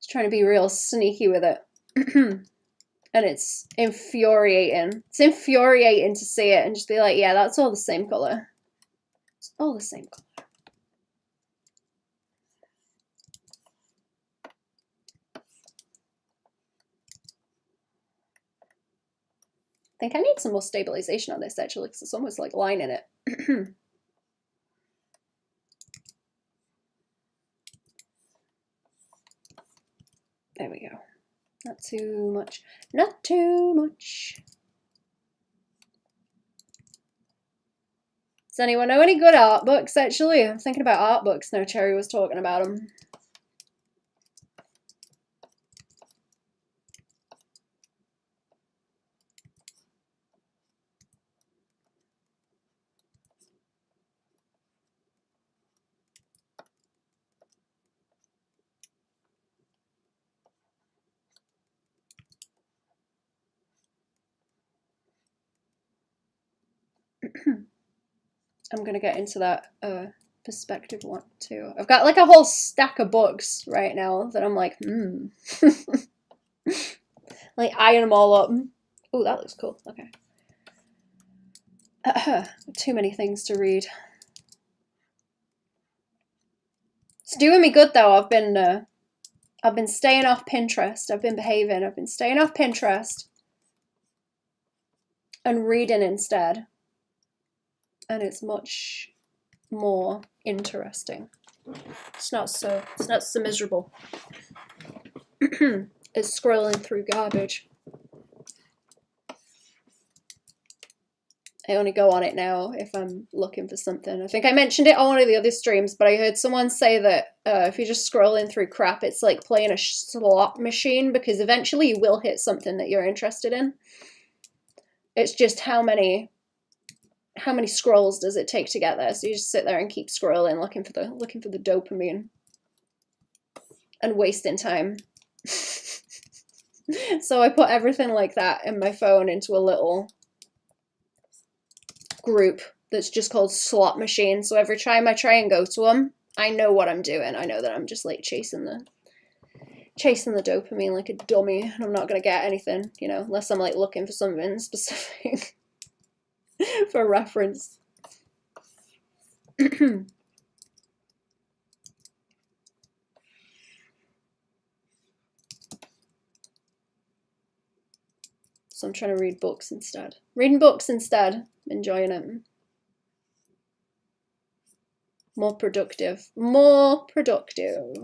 trying to be real sneaky with it, and it's infuriating. It's infuriating to see it and just be like, yeah, that's all the same color. It's all the same color. I think I need some more stabilization on this actually, because it's almost like line in it. There we go. Not too much. Not too much. Does anyone know any good art books actually? I'm thinking about art books now. Cherry was talking about them. I'm gonna get into that perspective one too. I've got like a whole stack of books right now that I'm like, like eyeing them all up. Oh, that looks cool. Okay. Too many things to read. It's doing me good though. I've been staying off Pinterest. I've been behaving. I've been staying off Pinterest and reading instead. And it's much more interesting. It's not so miserable. It's scrolling through garbage. I only go on it now if I'm looking for something. I think I mentioned it on one of the other streams, but I heard someone say that if you're just scrolling through crap, it's like playing a slot machine, because eventually you will hit something that you're interested in. It's just how many scrolls does it take to get there? So you just sit there and keep scrolling, looking for the dopamine and wasting time. So I put everything like that in my phone into a little group that's just called slot machine. So every time I try and go to them, I know what I'm doing. I know that I'm just like chasing the dopamine like a dummy, and I'm not gonna get anything, you know, unless I'm like looking for something specific for reference. So I'm trying to read books instead. Reading books instead. Enjoying it. More productive. More productive.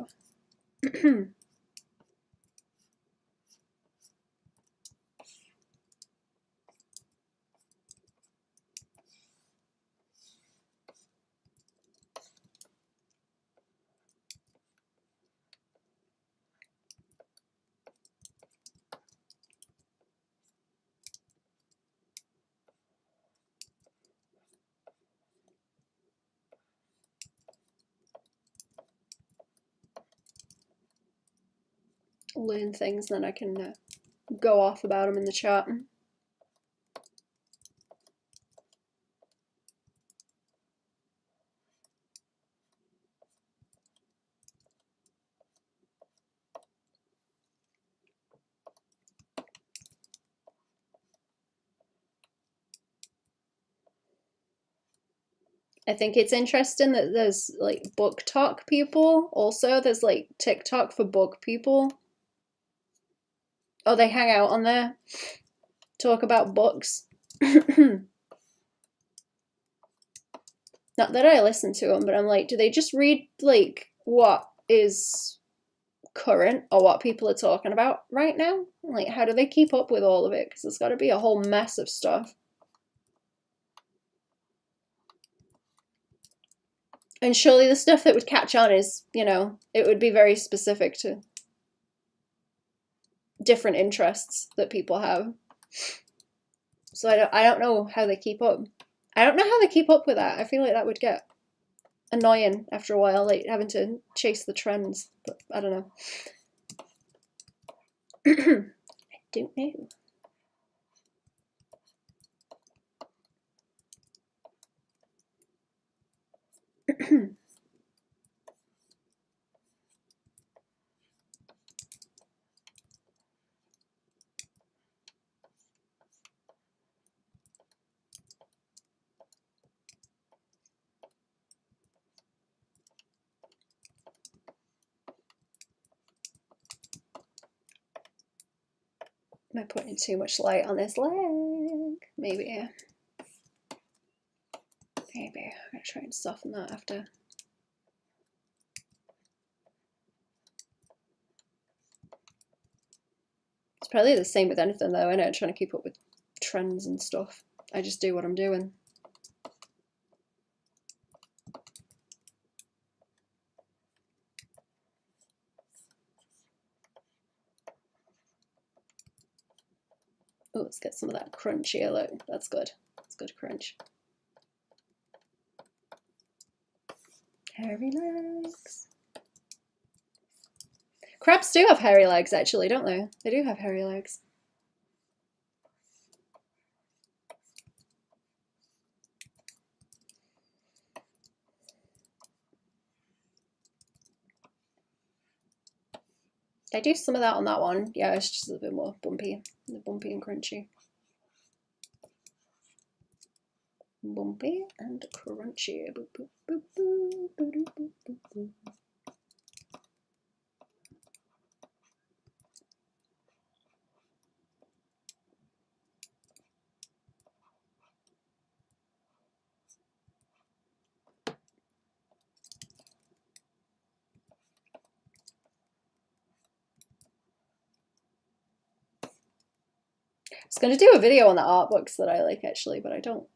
Learn things, then I can go off about them in the chat. I think it's interesting that there's like book talk people also. There's like TikTok for book people. Oh, they hang out on there, talk about books. Not that I listen to them, but I'm like, do they just read like what is current or what people are talking about right now? Like, how do they keep up with all of it? Because there's got to be a whole mess of stuff. And surely the stuff that would catch on is, you know, it would be very specific to different interests that people have. So I don't know how they keep up. I don't know how they keep up with that. I feel like that would get annoying after a while, like having to chase the trends. But I don't know. I don't know. Am I putting too much light on this leg? Maybe. Maybe. I'm going to try and soften that after. It's probably the same with anything though, innit? Trying to keep up with trends and stuff. I just do what I'm doing. Oh, let's get some of that crunch here, look. That's good. That's good crunch. Hairy legs. Crabs do have hairy legs, actually, don't they? They do have hairy legs. I do some of that on that one. Yeah, it's just a bit more bumpy and crunchy. Bumpy and crunchy. Boop, boop, boop, boop, boop, boop, boop. was going to do a video on the art books that I like actually, but I don't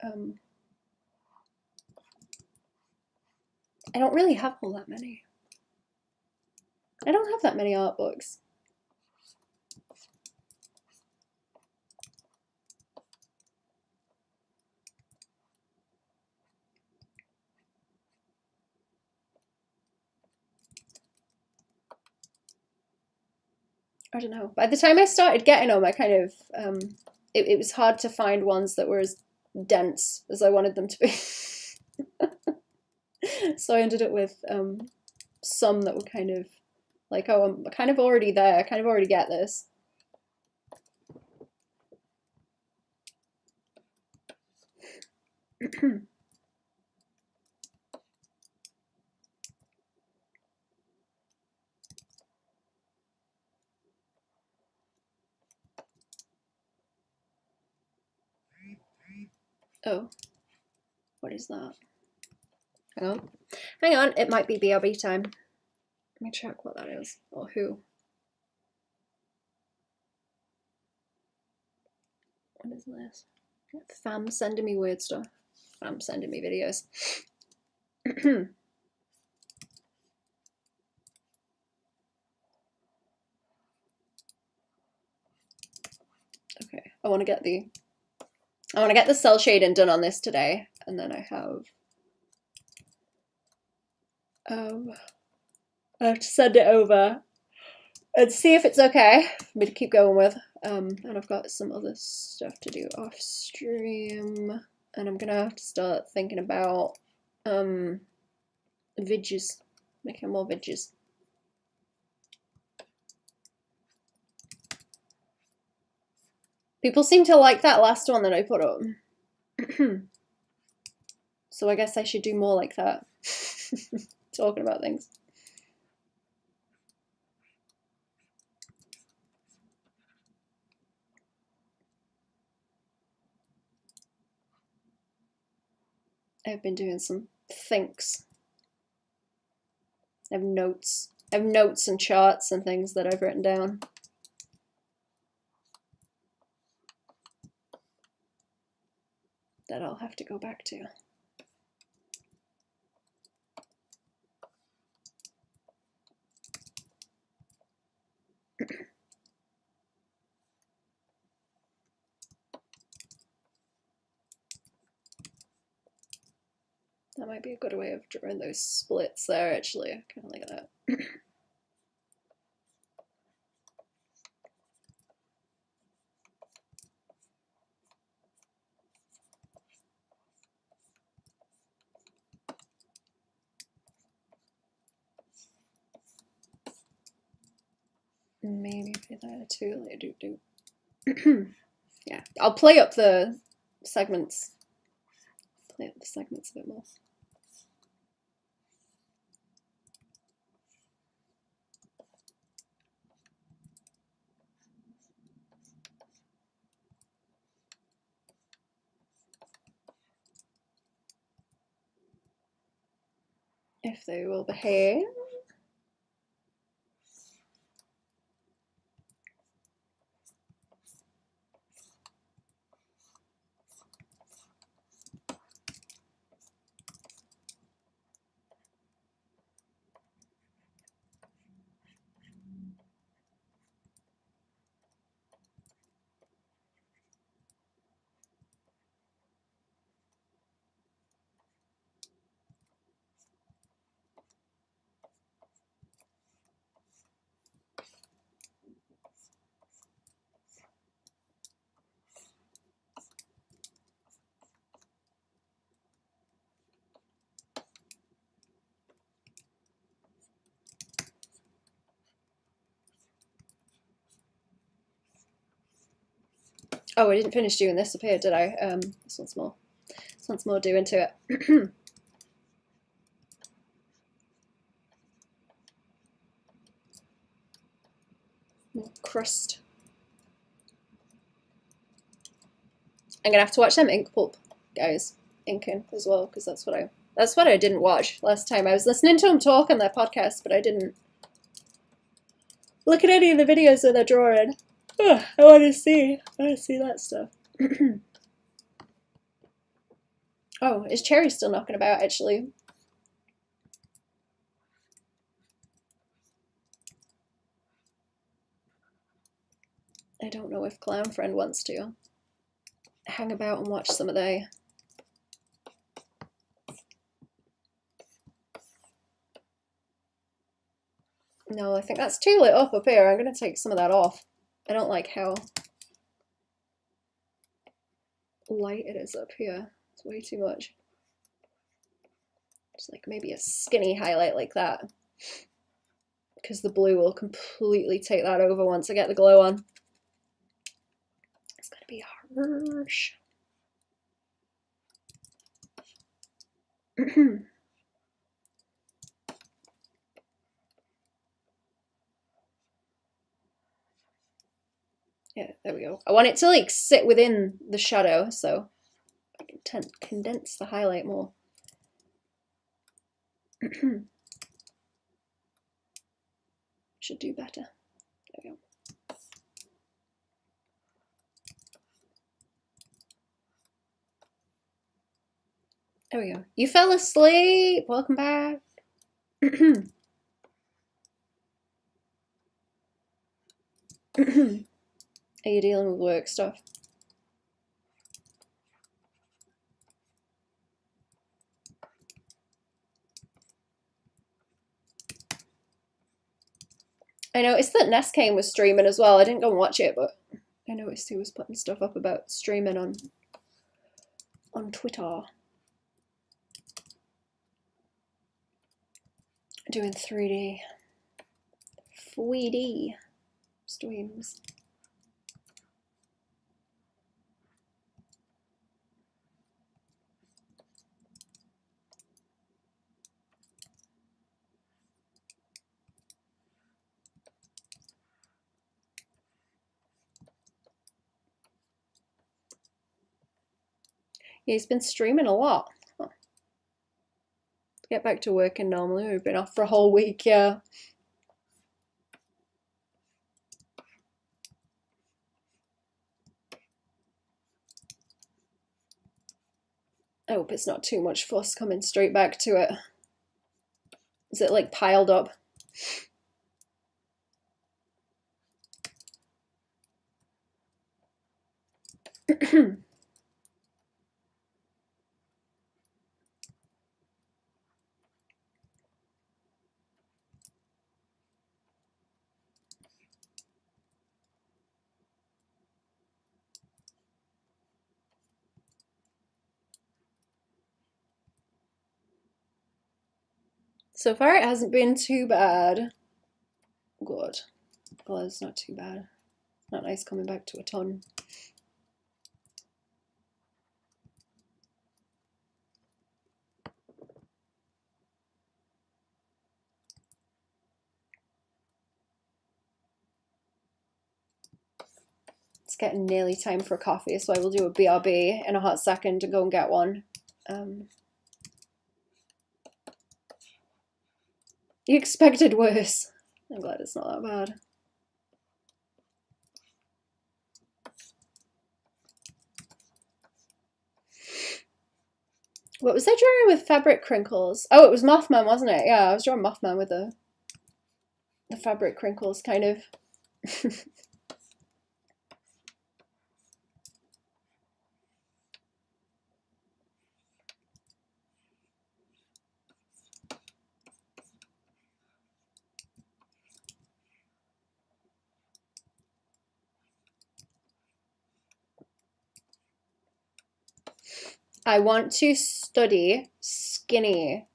really have all that many. I don't have that many art books. I don't know. By the time I started getting them, I kind of, it was hard to find ones that were as dense as I wanted them to be. So I ended up with some that were kind of like, oh, I'm kind of already there. I kind of already get this. Oh, what is that? Hang on. Hang on, it might be BRB time. Let me check what that is, or who. What is this? Fam sending me weird stuff. Fam sending me videos. Okay, I want to get the cell shading done on this today, and then I have I have to send it over and see if it's okay for me to keep going with. And I've got some other stuff to do off stream, and I'm gonna have to start thinking about vidges, making more vidges. People seem to like that last one that I put up. So I guess I should do more like that. Talking about things. I've been doing some thinks. I have notes. I have notes and charts and things that I've written down. That I'll have to go back to. That might be a good way of drawing those splits there, actually. I kind of like that. Maybe there too. Yeah, I'll play up the segments. Play up the segments a bit more. If they will behave. Oh, I didn't finish doing this up here, did I? This one's more. This one's more doing to it. More crust. I'm gonna have to watch them ink pulp guys inking as well, because that's what I didn't watch last time. I was listening to them talk on their podcast, but I didn't look at any of the videos that they're drawing. Oh, I want to see that stuff. Oh, is Cherry still knocking about, actually? I don't know if Clown Friend wants to hang about and watch some of they. No, I think that's too lit up here. I'm going to take some of that off. I don't like how light it is up here. It's way too much. Just like maybe a skinny highlight like that. Because the blue will completely take that over once I get the glow on. It's going to be harsh. Yeah, there we go. I want it to like sit within the shadow so I can condense the highlight more. Should do better. There we go. There we go. You fell asleep. Welcome back. Are you dealing with work stuff? I noticed that Nescane was streaming as well. I didn't go and watch it, but I noticed he was putting stuff up about streaming on Twitter. Doing 3D streams. Yeah, he's been streaming a lot. Huh. Get back to working normally. We've been off for a whole week, yeah. I hope it's not too much fuss coming straight back to it. Is it like piled up? So far it hasn't been too bad. Good. Well, it's not too bad. Not nice coming back to a ton. It's getting nearly time for coffee, so I will do a BRB in a hot second to go and get one. You expected worse. I'm glad it's not that bad. What was I drawing with fabric crinkles? Oh, it was Mothman, wasn't it? Yeah, I was drawing Mothman with the fabric crinkles, kind of. I want to study skinny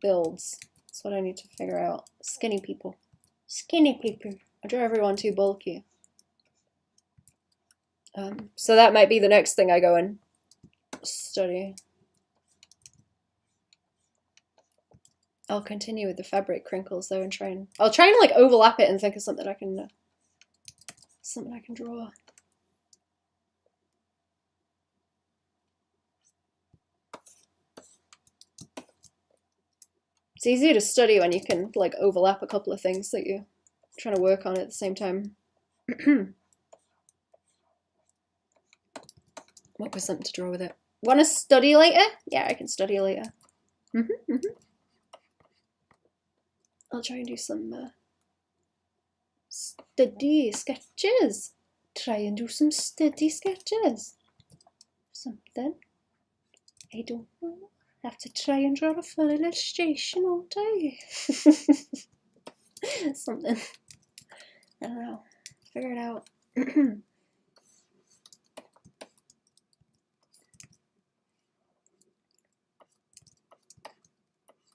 builds. That's what I need to figure out. Skinny people. Skinny people. I draw everyone too bulky. So that might be the next thing I go and study. I'll continue with the fabric crinkles though and I'll try and like overlap it and think of something I can draw. It's easier to study when you can like overlap a couple of things that you trying to work on it at the same time. What was something to draw with it? Want to study later? Yeah, I can study later. I'll try and do some steady sketches. Try and do some steady sketches. Something. I don't know. Have to try and draw a full illustration all day. Something. I don't know. Figure it out.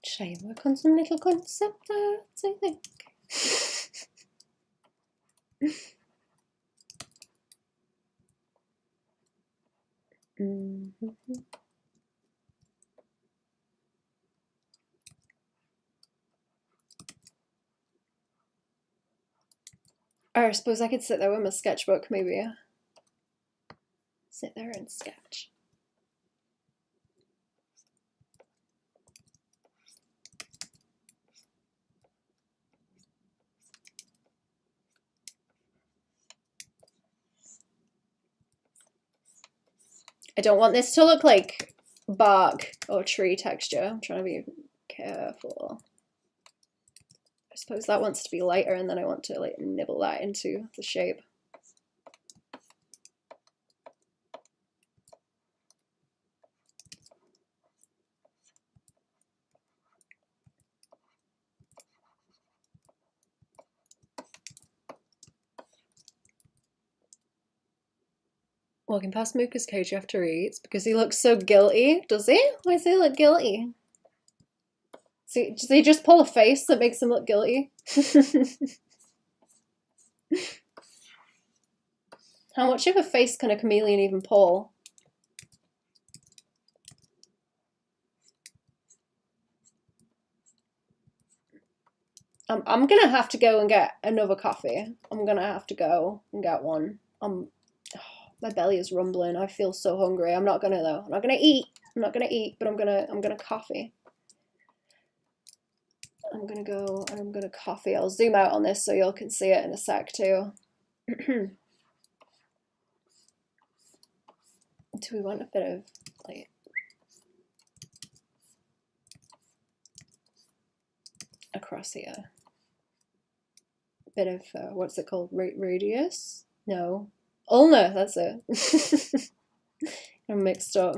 Try and work on some little concept arts, I think. Or I suppose I could sit there with my sketchbook, maybe. Sit there and sketch. I don't want this to look like bark or tree texture. I'm trying to be careful. I suppose that wants to be lighter, and then I want to like nibble that into the shape. Walking past Mooka's cage after he eats because he looks so guilty. Does he? Why does he look guilty? See, does he just pull a face that makes him look guilty? How much of a face can a chameleon even pull? I'm gonna have to go and get another coffee. I'm gonna have to go and get one. My belly is rumbling. I feel so hungry. I'm not gonna though. I'm not gonna eat. I'm not gonna eat, but I'm gonna coffee. I'm gonna go and I'm gonna coffee. I'll zoom out on this so y'all can see it in a sec too. Do we want a bit of like across here? A bit of what's it called? Radius? No. Ulna, that's it. I'm mixed up.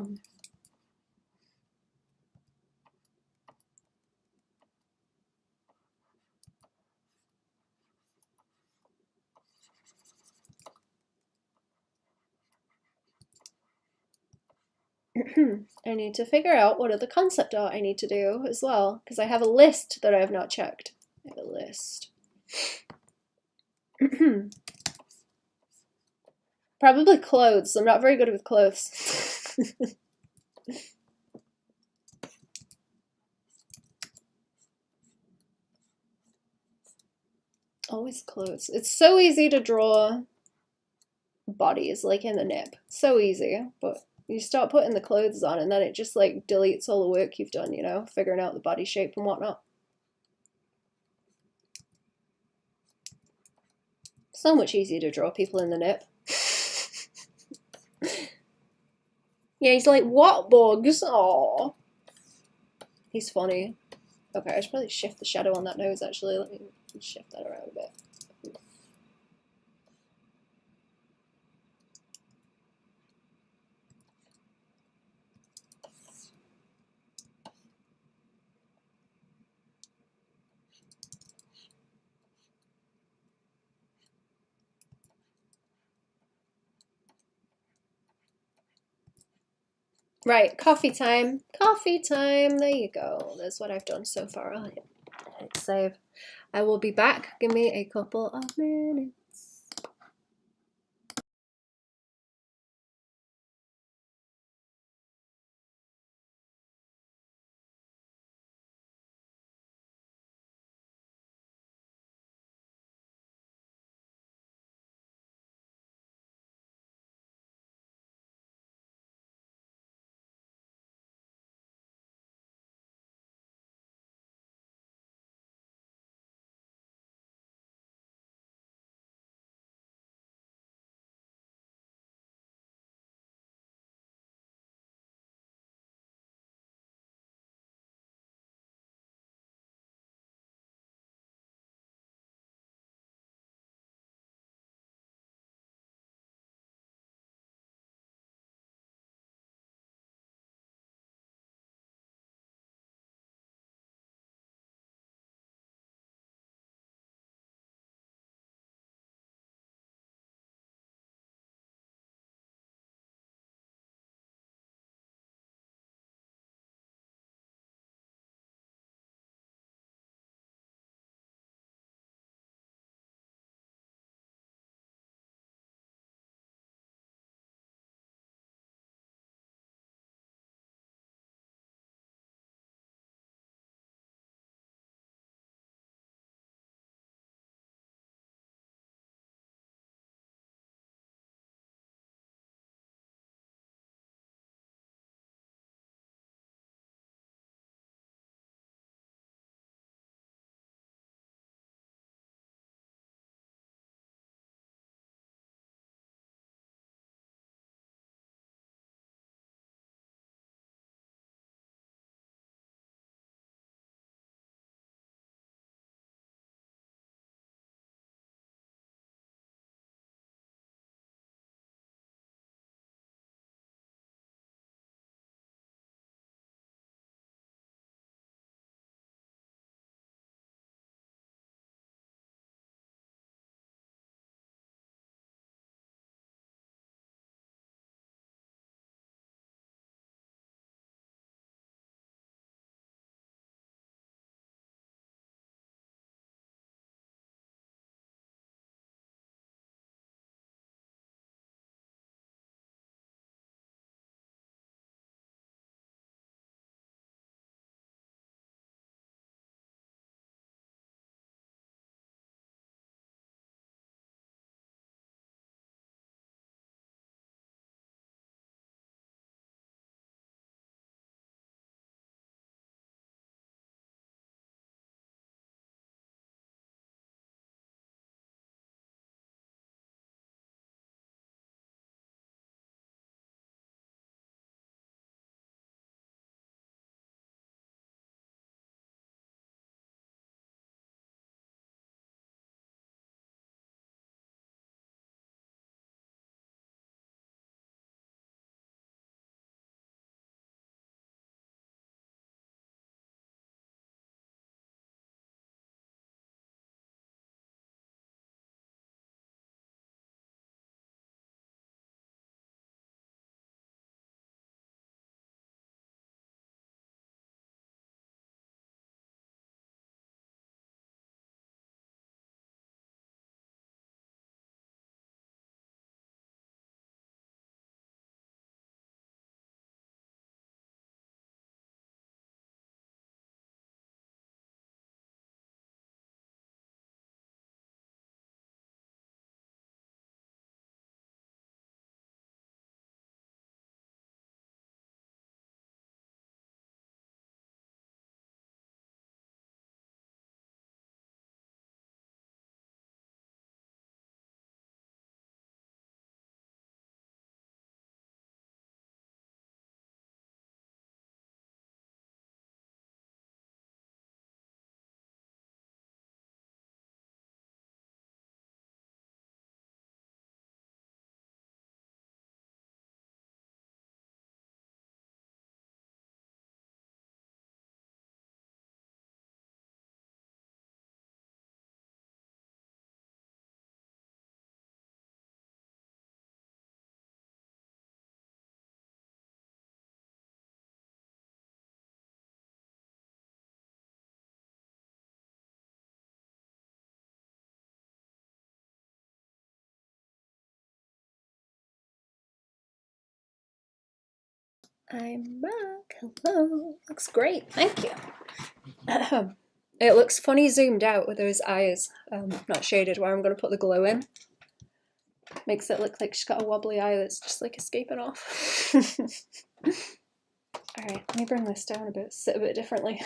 I need to figure out what other concept art I need to do as well, because I have a list that I have not checked. I have a list. Probably clothes. I'm not very good with clothes. Always clothes. It's so easy to draw bodies, like in the nip. So easy, but you start putting the clothes on and then it just like deletes all the work you've done, you know, figuring out the body shape and whatnot. So much easier to draw people in the nip. Yeah, he's like, what bugs? Aww. He's funny. Okay, I should probably shift the shadow on that nose actually. Let me shift that around a bit. Right, coffee time. Coffee time. There you go. That's what I've done so far. I'll hit save. I will be back. Give me a couple of minutes. I'm back. Hello. Looks great. Thank you. It looks funny zoomed out with those eyes not shaded where I'm going to put the glow in. Makes it look like she's got a wobbly eye that's just like escaping off. Alright, let me bring this down a bit, sit a bit differently.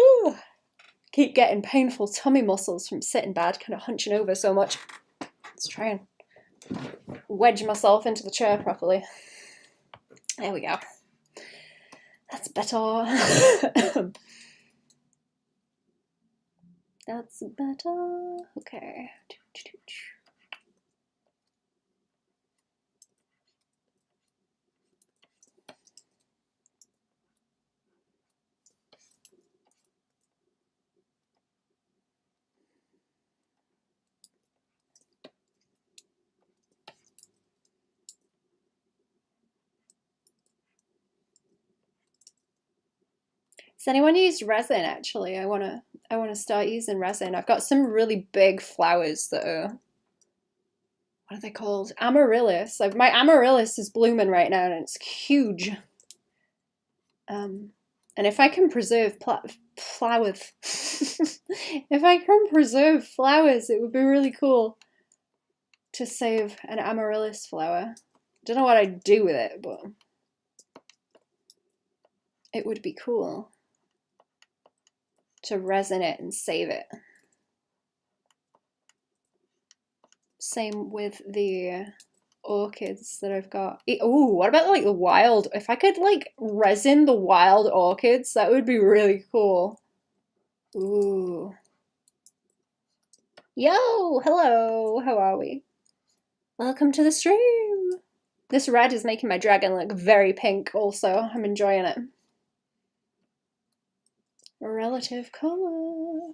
Ooh. Keep getting painful tummy muscles from sitting bad, kind of hunching over so much. Let's try and wedge myself into the chair properly. There we go. That's better. That's better. Okay. Does anyone use resin actually? I wanna start using resin. I've got some really big flowers that are, what are they called? Amaryllis. My amaryllis is blooming right now and it's huge. And if I can preserve flowers, if I can preserve flowers, it would be really cool to save an amaryllis flower. Don't know what I'd do with it, but it would be cool to resin it and save it. Same with the orchids that I've got. Ooh, what about like the wild? If I could like resin the wild orchids, that would be really cool. Ooh. Yo, hello, how are we? Welcome to the stream. This red is making my dragon look very pink also. I'm enjoying it. Relative color.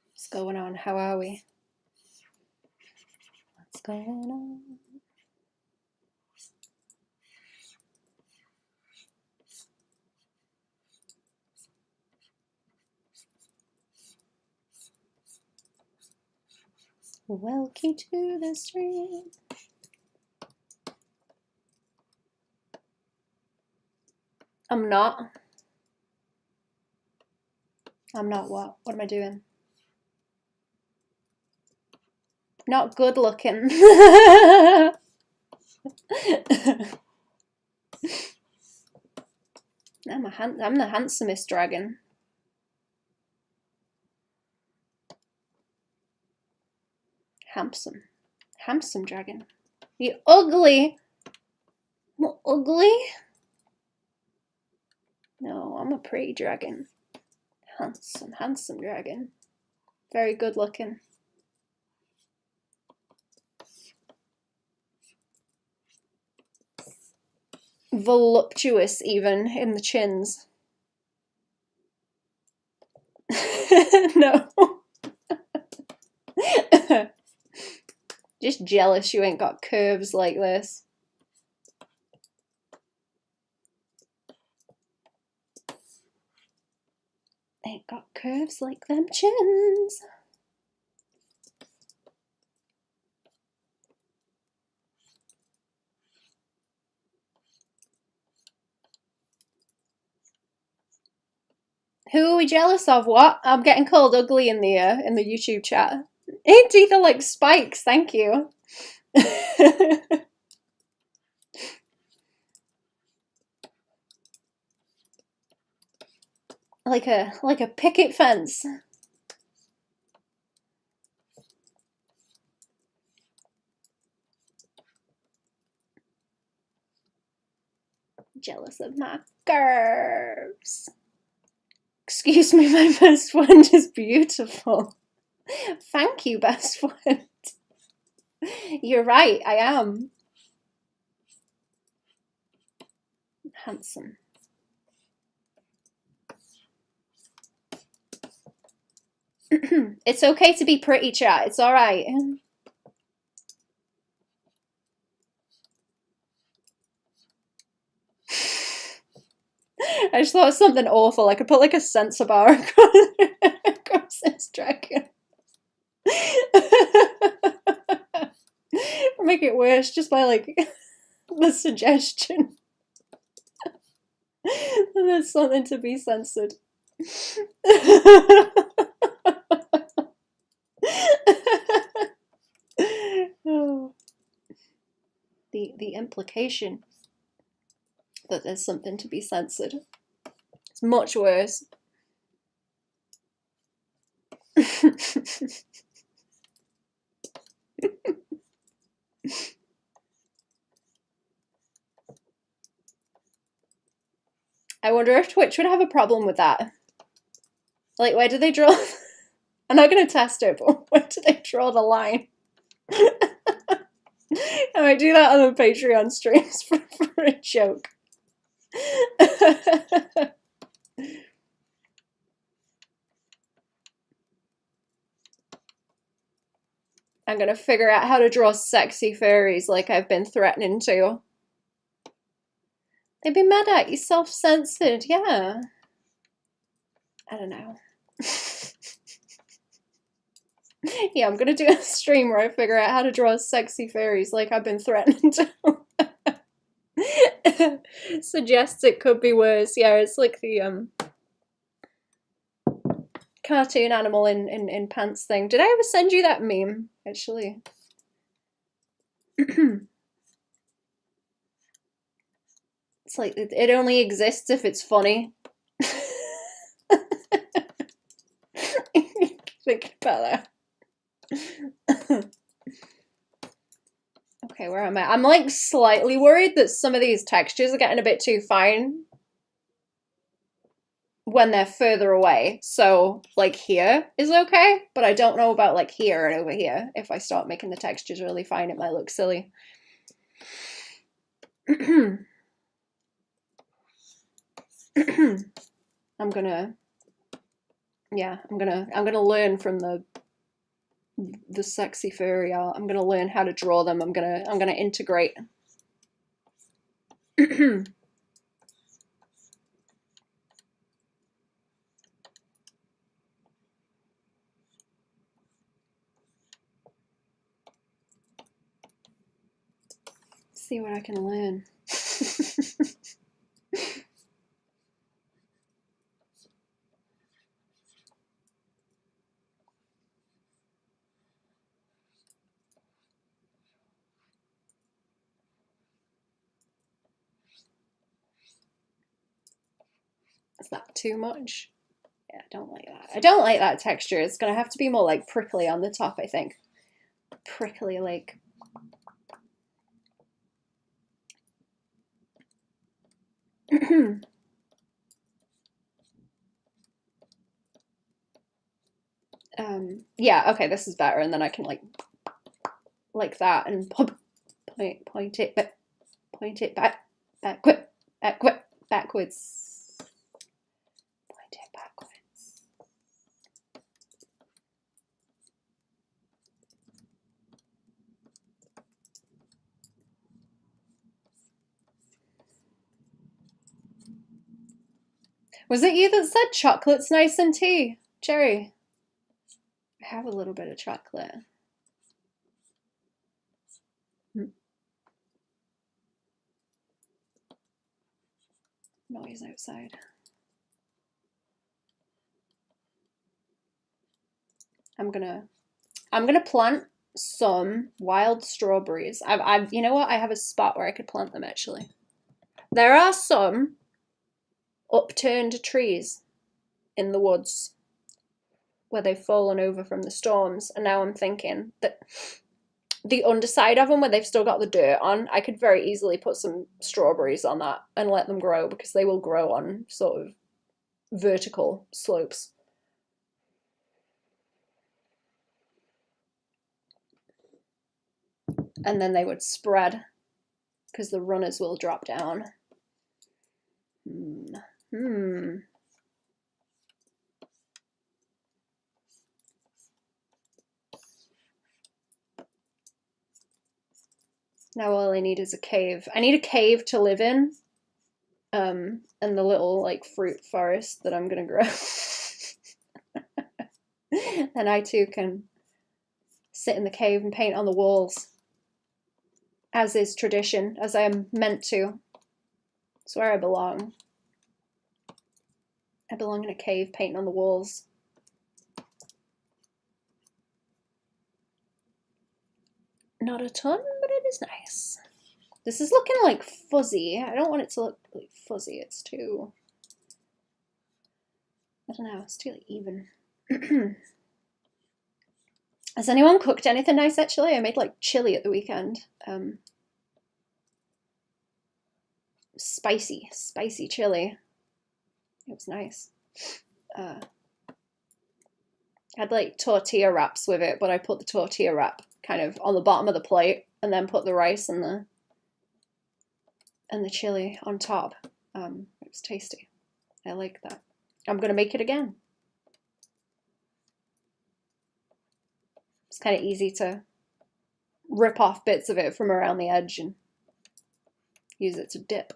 What's going on? How are we? What's going on? Welcome to the stream. I'm not what? What am I doing? Not good looking. I'm the handsomest dragon. Handsome dragon. You ugly. I'm ugly. No, I'm a pretty dragon. Handsome dragon. Very good looking. Voluptuous even in the chins. No. Just jealous you ain't got curves like this. Ain't got curves like them chins. Who are we jealous of? What? I'm getting called ugly in the YouTube chat. Ain't teeth are like spikes, thank you. like a picket fence. Jealous of my curves. Excuse me, my best friend is beautiful. Thank you, best friend. You're right, I am. Handsome. It's okay to be pretty, chat. It's alright. I just thought of something awful. I could put like a sensor bar across this dragon. make it worse just by like the suggestion that there's something to be censored. Oh. The implication that there's something to be censored. It's much worse. I wonder if Twitch would have a problem with that. Like, where do they draw? I'm not going to test it, but where do they draw the line? I might do that on the Patreon streams for a joke. I'm going to figure out how to draw sexy fairies like I've been threatening to. They'd be mad at you, self-censored, yeah. I don't know. Yeah, I'm gonna do a stream where I figure out how to draw sexy fairies like I've been threatening to. Suggests it could be worse. Yeah, it's like the cartoon animal in pants thing. Did I ever send you that meme, actually? It's like, it only exists if it's funny. Think about that. Okay, where am I? I'm like slightly worried that some of these textures are getting a bit too fine when they're further away. So like here is okay, but I don't know about like here and over here. If I start making the textures really fine, it might look silly. I'm gonna learn from the sexy furry art. I'm gonna learn how to draw them. I'm gonna integrate. See what I can learn. Is that too much? Yeah, I don't like that. I don't like that texture. It's gonna have to be more like prickly on the top, I think. Prickly, like. Yeah, okay, this is better, and then I can like that and point it back, backwards. Point it backwards. Was it you that said chocolate's nice in tea, Jerry? I have a little bit of chocolate. Noise outside. I'm gonna plant some wild strawberries. You know what? I have a spot where I could plant them actually. There are some upturned trees in the woods where they've fallen over from the storms, and now I'm thinking that the underside of them, where they've still got the dirt on, I could very easily put some strawberries on that and let them grow, because they will grow on sort of vertical slopes. And then they would spread because the runners will drop down. Now all I need is a cave. I need a cave to live in. And the little like fruit forest that I'm gonna grow. Then I too can sit in the cave and paint on the walls. as is tradition, as I am meant to. It's where I belong. I belong in a cave painting on the walls. Not a ton, but it is nice. This is looking like fuzzy. I don't want it to look like fuzzy. It's too, I don't know, it's too like, even. Has anyone cooked anything nice actually? I made like chili at the weekend. Spicy chili. It was nice. Had like tortilla wraps with it, but I put the tortilla wrap kind of on the bottom of the plate and then put the rice and the chili on top. It was tasty. I like that. I'm gonna make it again. It's kind of easy to rip off bits of it from around the edge and use it to dip.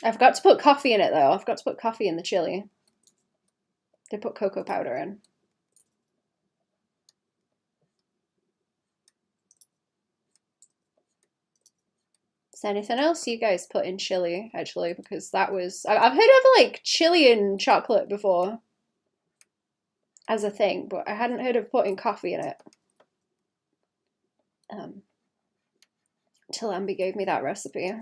I forgot to put coffee in it though. I forgot to put coffee in the chili. They put cocoa powder in. Is there anything else you guys put in chili, actually? Because that was... I've heard of, like, chili and chocolate before as a thing, but I hadn't heard of putting coffee in it. Until Ambi gave me that recipe.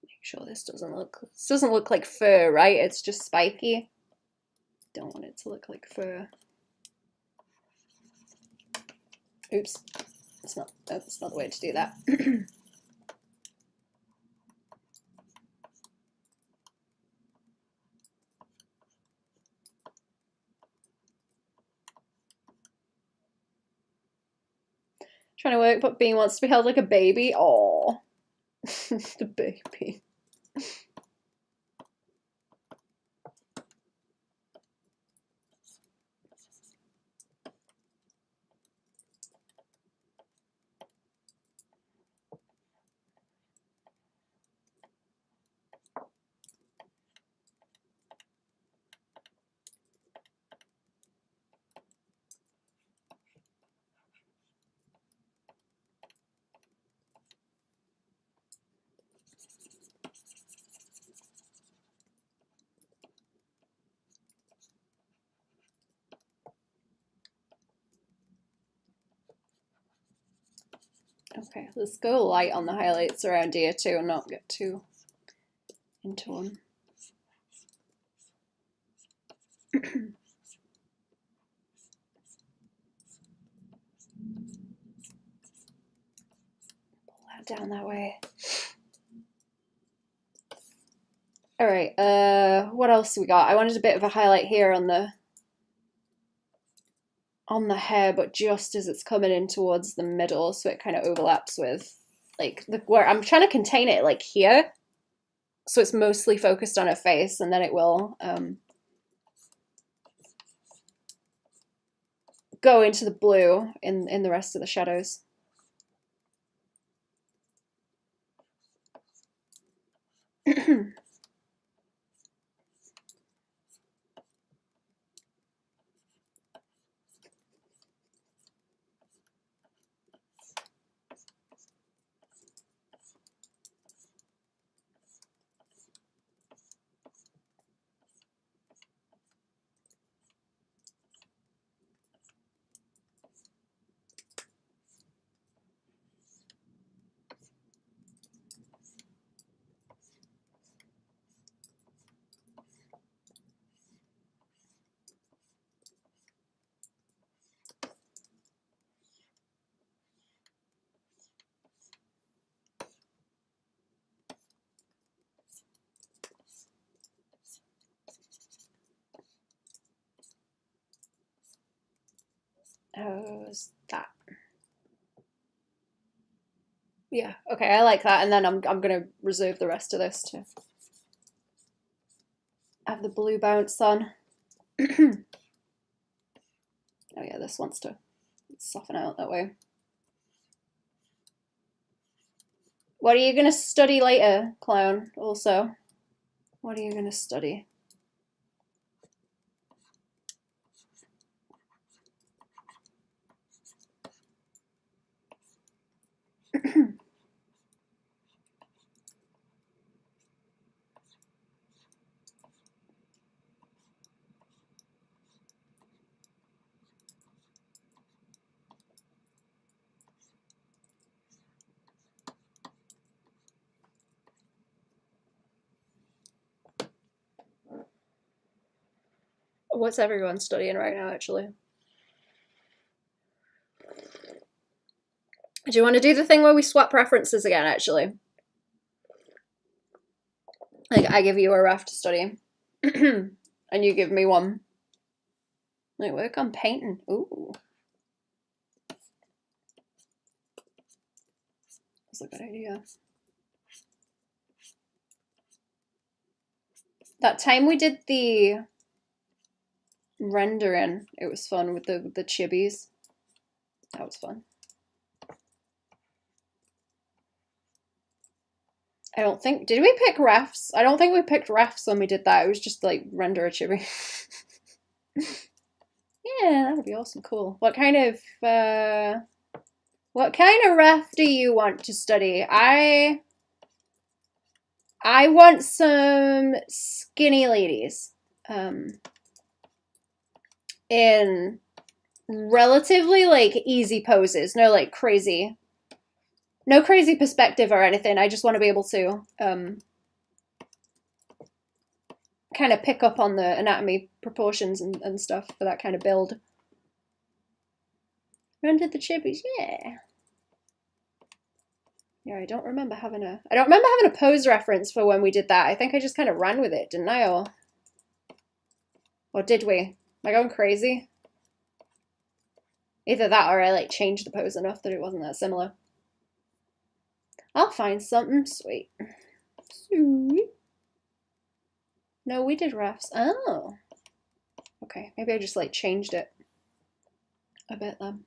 Make sure this doesn't look like fur, right? It's just spiky. Don't want it to look like fur. Oops. That's not the way to do that. Trying to work, but Bean wants to be held like a baby. Aww. The baby. Okay, let's go light on the highlights around here too and not get too into them. Pull that down that way. All right, what else we got? I wanted a bit of a highlight here on the hair, but just as it's coming in towards the middle, so it kind of overlaps with like where I'm trying to contain it like here, so it's mostly focused on her face, and then it will go into the blue in the rest of the shadows. How's that? Yeah, okay, I like that, and then I'm gonna reserve the rest of this to have the blue bounce on. Oh yeah, this wants to soften out that way. What are you gonna study later, clown, also? What are you gonna study? What's everyone studying right now, actually? Do you want to do the thing where we swap references again, actually? Like, I give you a ref to study, and you give me one. Like, work on painting. Ooh. That's a good idea. That time we did the rendering, it was fun with the chibis. That was fun. I don't think, did we pick refs? I don't think we picked refs when we did that. It was just like render a chibi. Yeah, that would be awesome. Cool. What kind of ref do you want to study? I want some skinny ladies. In relatively like easy poses. No like crazy. No crazy perspective or anything. I just want to be able to kind of pick up on the anatomy proportions and stuff for that kind of build. Rendered the chibis, yeah. Yeah, I don't remember having a pose reference for when we did that. I think I just kind of ran with it, didn't I? Or did we? Am I going crazy? Either that or I like changed the pose enough that it wasn't that similar. I'll find something sweet. Sweet. No, we did refs. Oh. Okay, maybe I just like changed it a bit then.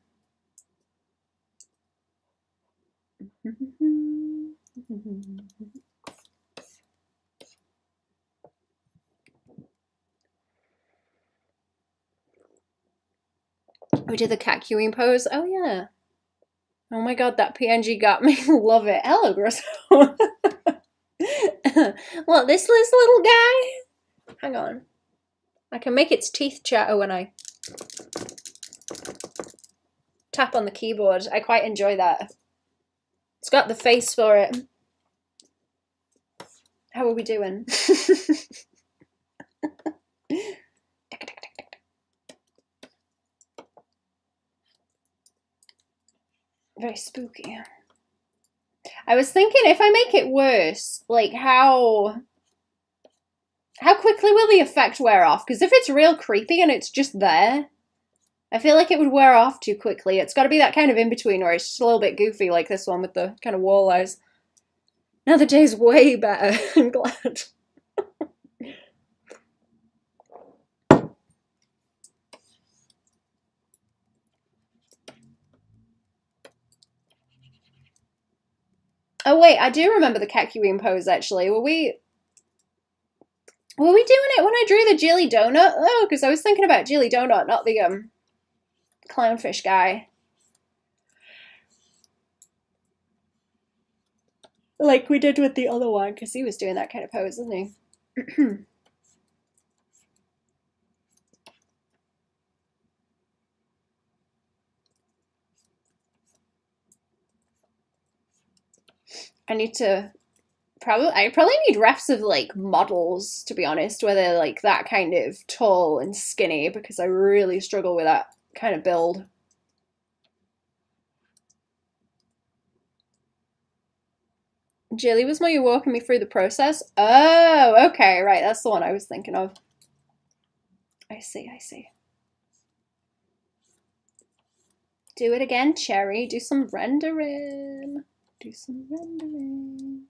We did the cat queuing pose. Oh yeah. Oh my god, that PNG got me. Love it. Hello, Grosso. Well, this little guy. Hang on. I can make its teeth chatter when I tap on the keyboard. I quite enjoy that. It's got the face for it. How are we doing? Very spooky. I was thinking if I make it worse, like how quickly will the effect wear off? Because if it's real creepy and it's just there, I feel like it would wear off too quickly. It's got to be that kind of in-between where it's just a little bit goofy like this one with the kind of wall eyes. Now the day's way better. I'm glad. Oh wait, I do remember the Kakyoin pose actually. Were we doing it when I drew the Jilly Donut? Oh, because I was thinking about Jilly Donut, not the clownfish guy. Like we did with the other one, because he was doing that kind of pose, wasn't he? I probably need refs of like models, to be honest, where they're like that kind of tall and skinny, because I really struggle with that kind of build. Jilly was more you walking me through the process? Oh, okay, right, that's the one I was thinking of. I see. Do it again, Cherry. Do some rendering. Do some rendering.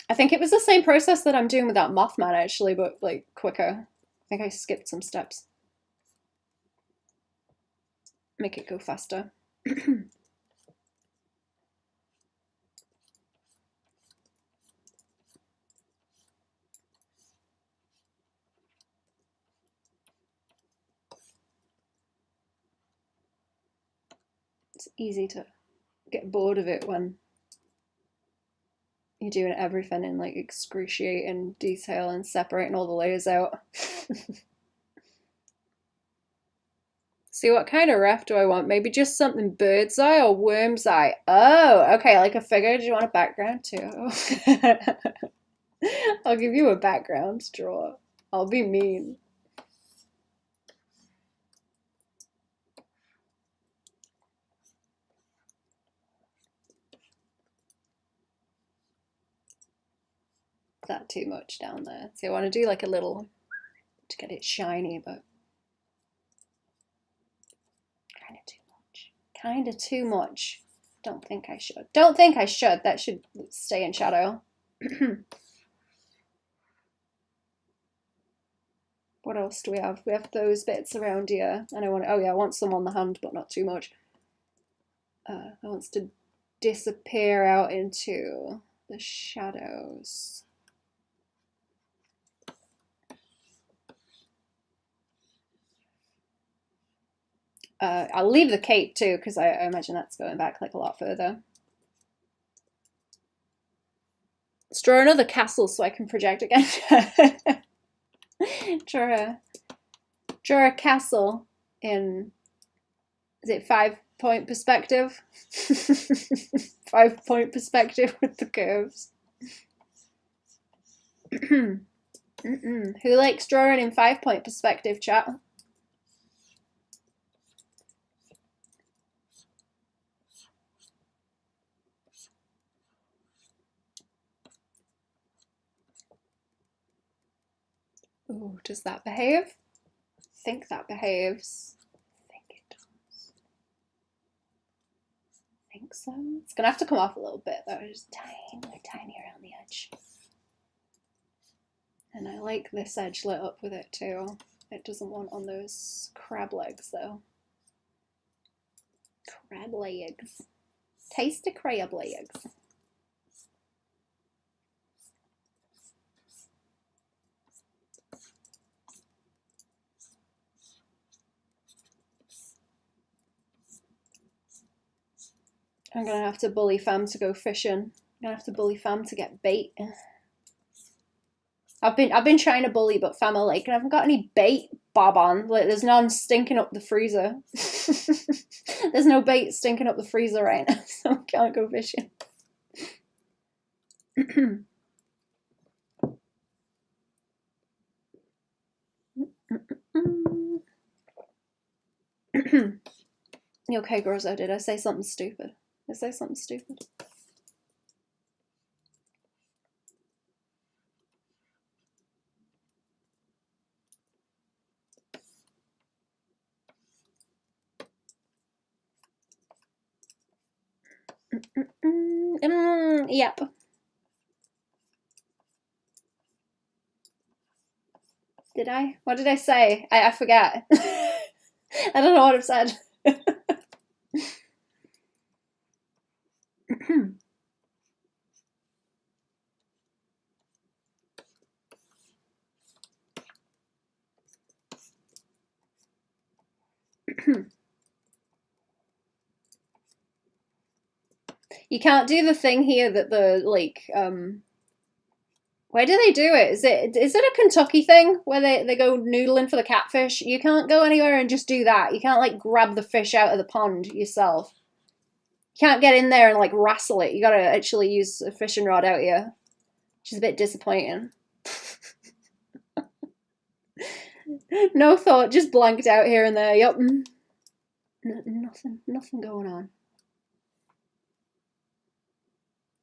I think it was the same process that I'm doing with that Mothman actually, but like quicker. I think I skipped some steps. Make it go faster. It's easy to get bored of it when you're doing everything in like excruciating detail and separating all the layers out. See, what kind of ref do I want? Maybe just something bird's eye or worm's eye. Oh, okay, like a figure. Do you want a background too? I'll give you a background draw. I'll be mean. Is that too much down there? See, I want to do like a little to get it shiny, but kind of too much. Kind of too much. Don't think I should. Don't think I should. That should stay in shadow. What else do we have? We have those bits around here. And I want, oh yeah, I want some on the hand, but not too much. That wants to disappear out into the shadows. I'll leave the cape too, because I imagine that's going back like a lot further. Let's draw another castle so I can project again. draw a castle in, is it 5-point perspective? 5-point perspective with the curves. Who likes drawing in 5-point perspective, chat? Ooh, does that behave? I think that behaves. I think it does. I think so. It's gonna have to come off a little bit though, just tiny around the edge. And I like this edge lit up with it too. It doesn't want on those crab legs though. Crab legs. Taste the crab legs. I'm gonna have to bully fam to go fishing. I'm gonna have to bully fam to get bait. I've been trying to bully, but fam are like, I haven't got any bait, Baban. Like, there's none stinking up the freezer. There's no bait stinking up the freezer right now, so I can't go fishing. You okay, Grozo? Did I say something stupid? Did I say something stupid? Yep. Did I? What did I say? I forget. I don't know what I've said. You can't do the thing here that the like where do they do it? Is it a Kentucky thing where they go noodling for the catfish? You can't go anywhere and just do that. You can't like grab the fish out of the pond yourself. You can't get in there and like wrestle it. You gotta actually use a fishing rod out here, which is a bit disappointing. No thought, just blanked out here and there. Yep. Nothing going on.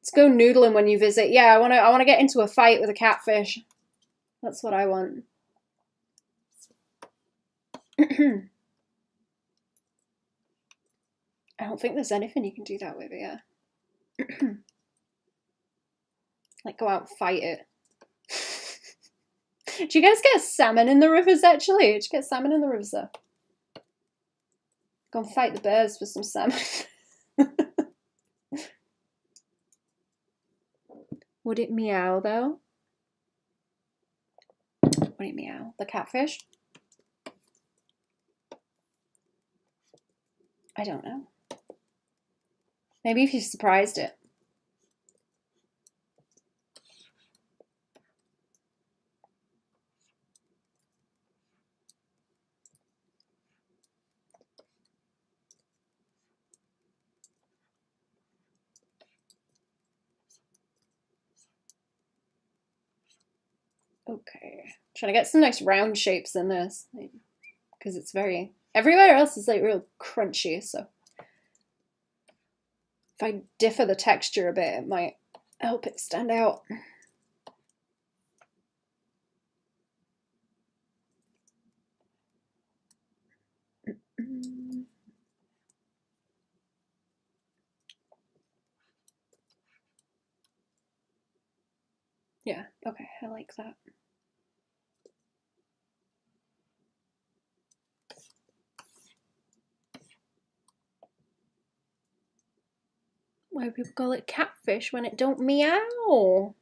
Let's go noodling when you visit. Yeah, I wanna get into a fight with a catfish. That's what I want. I don't think there's anything you can do that with, yeah. Like go out and fight it. Do you guys get salmon in the rivers actually? Did you get salmon in the rivers though? Go and fight the bears for some salmon. Would it meow though? Would it meow? The catfish? I don't know. Maybe if you surprised it. Okay, trying to get some nice round shapes in this because it's very, everywhere else is like real crunchy, so if I differ the texture a bit, it might help it stand out. Yeah, okay, I like that. Why do people call it catfish when it don't meow?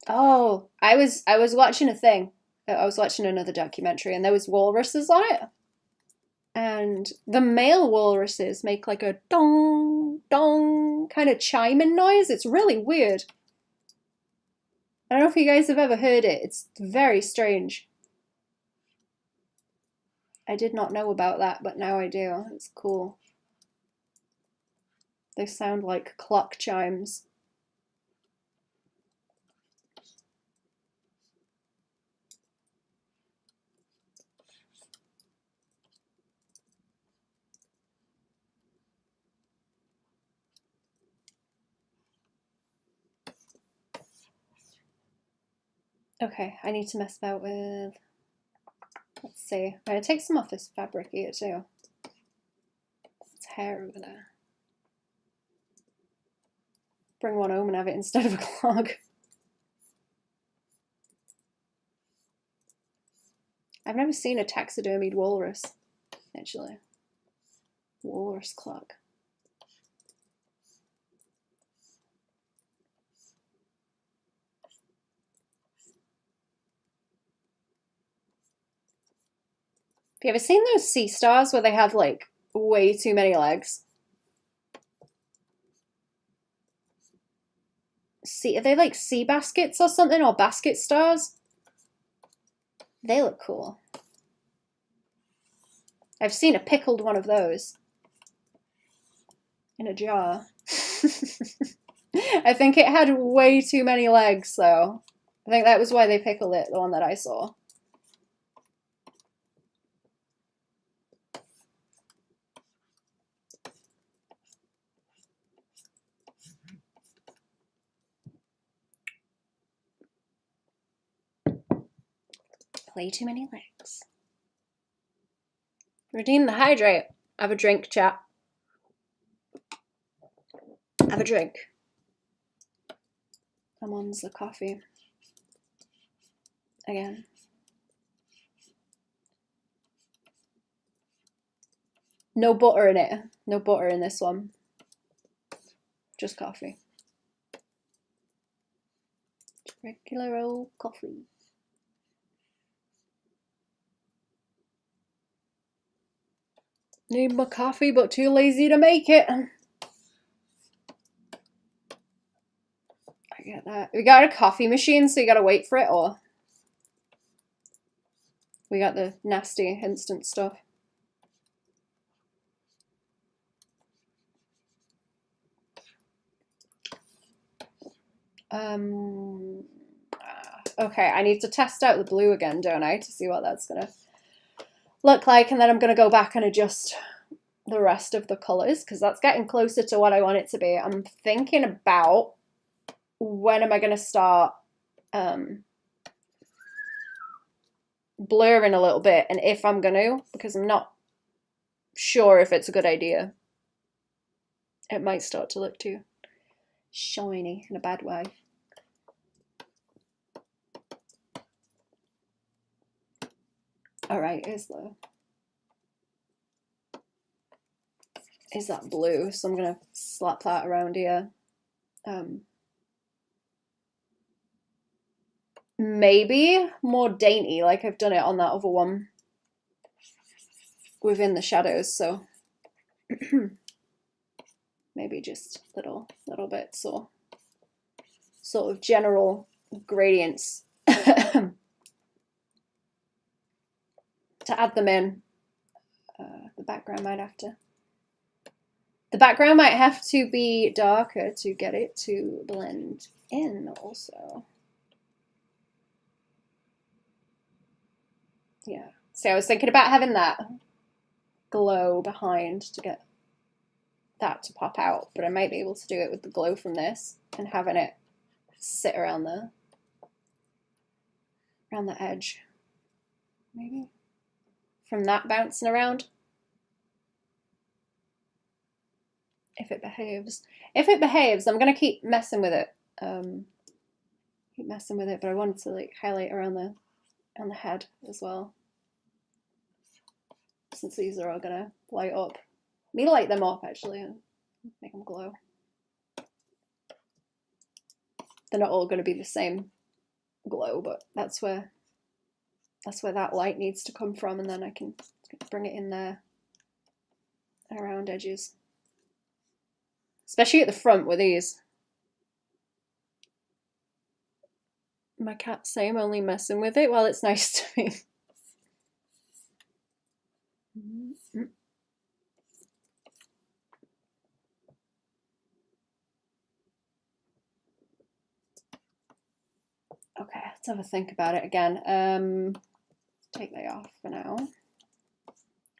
Oh, I was watching a thing. I was watching another documentary and there was walruses on it. And the male walruses make like a dong, dong kind of chiming noise. It's really weird. I don't know if you guys have ever heard it. It's very strange. I did not know about that, but now I do. It's cool. They sound like clock chimes. Okay, I need to mess about with, let's see. I'm going to take some off this fabric here too. It's hair over there. Bring one home and have it instead of a clog. I've never seen a taxidermied walrus, actually. Walrus clog. Have you ever seen those sea stars where they have like way too many legs? Are they like sea baskets or something, or basket stars? They look cool. I've seen a pickled one of those in a jar. I think it had way too many legs, though. I think that was why they pickled it, the one that I saw. Way too many legs. Redeem the hydrate. Have a drink, chat. Have a drink. I'm on the coffee. Again. No butter in it. No butter in this one. Just coffee. Just regular old coffee. Need my coffee, but too lazy to make it. I get that. We got a coffee machine, so you gotta wait for it, or we got the nasty instant stuff. Okay, I need to test out the blue again, don't I, to see what that's gonna look like, and then I'm gonna go back and adjust the rest of the colors because that's getting closer to what I want it to be. I'm thinking about when am I gonna start blurring a little bit, and if I'm gonna, because I'm not sure if it's a good idea. It might start to look too shiny in a bad way. All right, is that blue? So I'm gonna slap that around here. Maybe more dainty, like I've done it on that other one within the shadows. So maybe just little bits or sort of general gradients to add them in. The background might have to be darker to get it to blend in also. Yeah, so I was thinking about having that glow behind to get that to pop out, but I might be able to do it with the glow from this and having it sit around the edge, maybe from that bouncing around. If it behaves, I'm gonna keep messing with it. But I wanted to like highlight around the head as well, since these are all gonna light up. Need to light them up actually and make them glow. They're not all gonna be the same glow, but that's where that light needs to come from, and then I can bring it in there around edges, especially at the front with these. My cat's saying I'm only messing with it. Well, it's nice to me. Okay, let's have a think about it again. Take that off for now.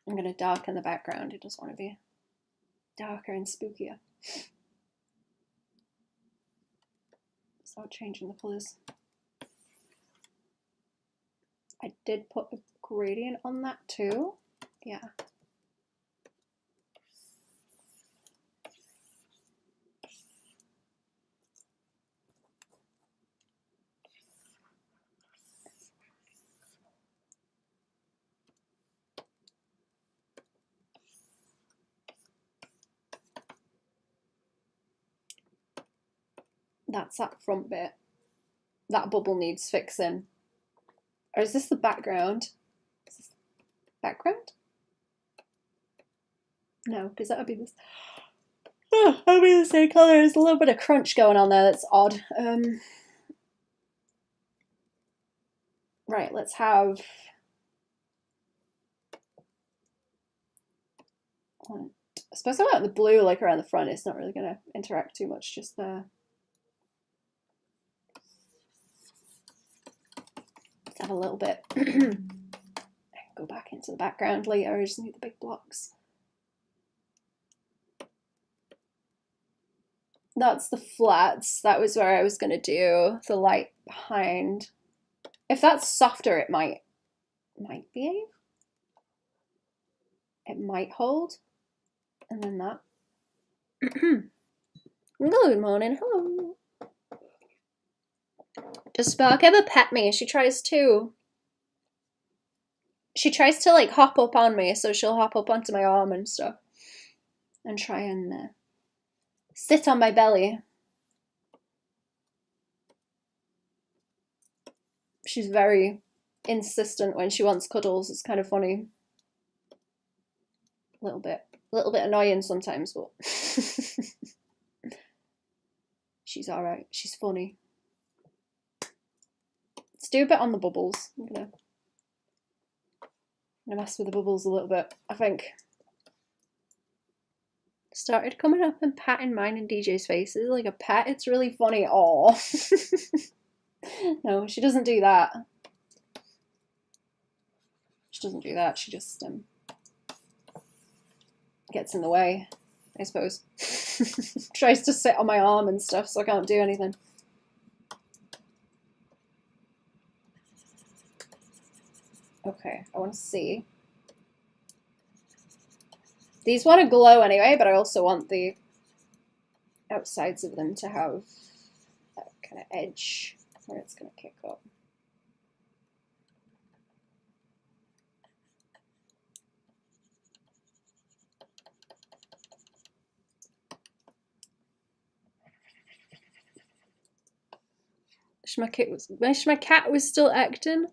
I'm going to darken the background. It doesn't want to be darker and spookier. Start changing the colours. I did put a gradient on that too. Yeah. That's that front bit. That bubble needs fixing. Or is this the background? Is this the background? No, because that would be this. Oh, that would be the same colour. There's a little bit of crunch going on there that's odd. Right, let's have I suppose I want the blue like around the front. It's not really going to interact too much just there. Let's have a little bit. I can go back into the background later. I just need the big blocks. That's the flats. That was where I was going to do the light behind. If that's softer, it might be. It might hold. And then that. Good morning. Hello. Does Spark ever pet me? She tries to. She tries to like hop up on me, so she'll hop up onto my arm and stuff. And try and sit on my belly. She's very insistent when she wants cuddles. It's kind of funny. A little bit annoying sometimes, but she's alright. She's funny. Let's do a bit on the bubbles. I'm gonna mess with the bubbles a little bit. I think started coming up and patting mine and DJ's faces like a pet. It's really funny. Aw. No, she doesn't do that. She doesn't do that. She just gets in the way, I suppose. Tries to sit on my arm and stuff, so I can't do anything. Okay, I want to see. These want to glow anyway, but I also want the outsides of them to have that kind of edge where it's going to kick up. Wish my cat was still acting.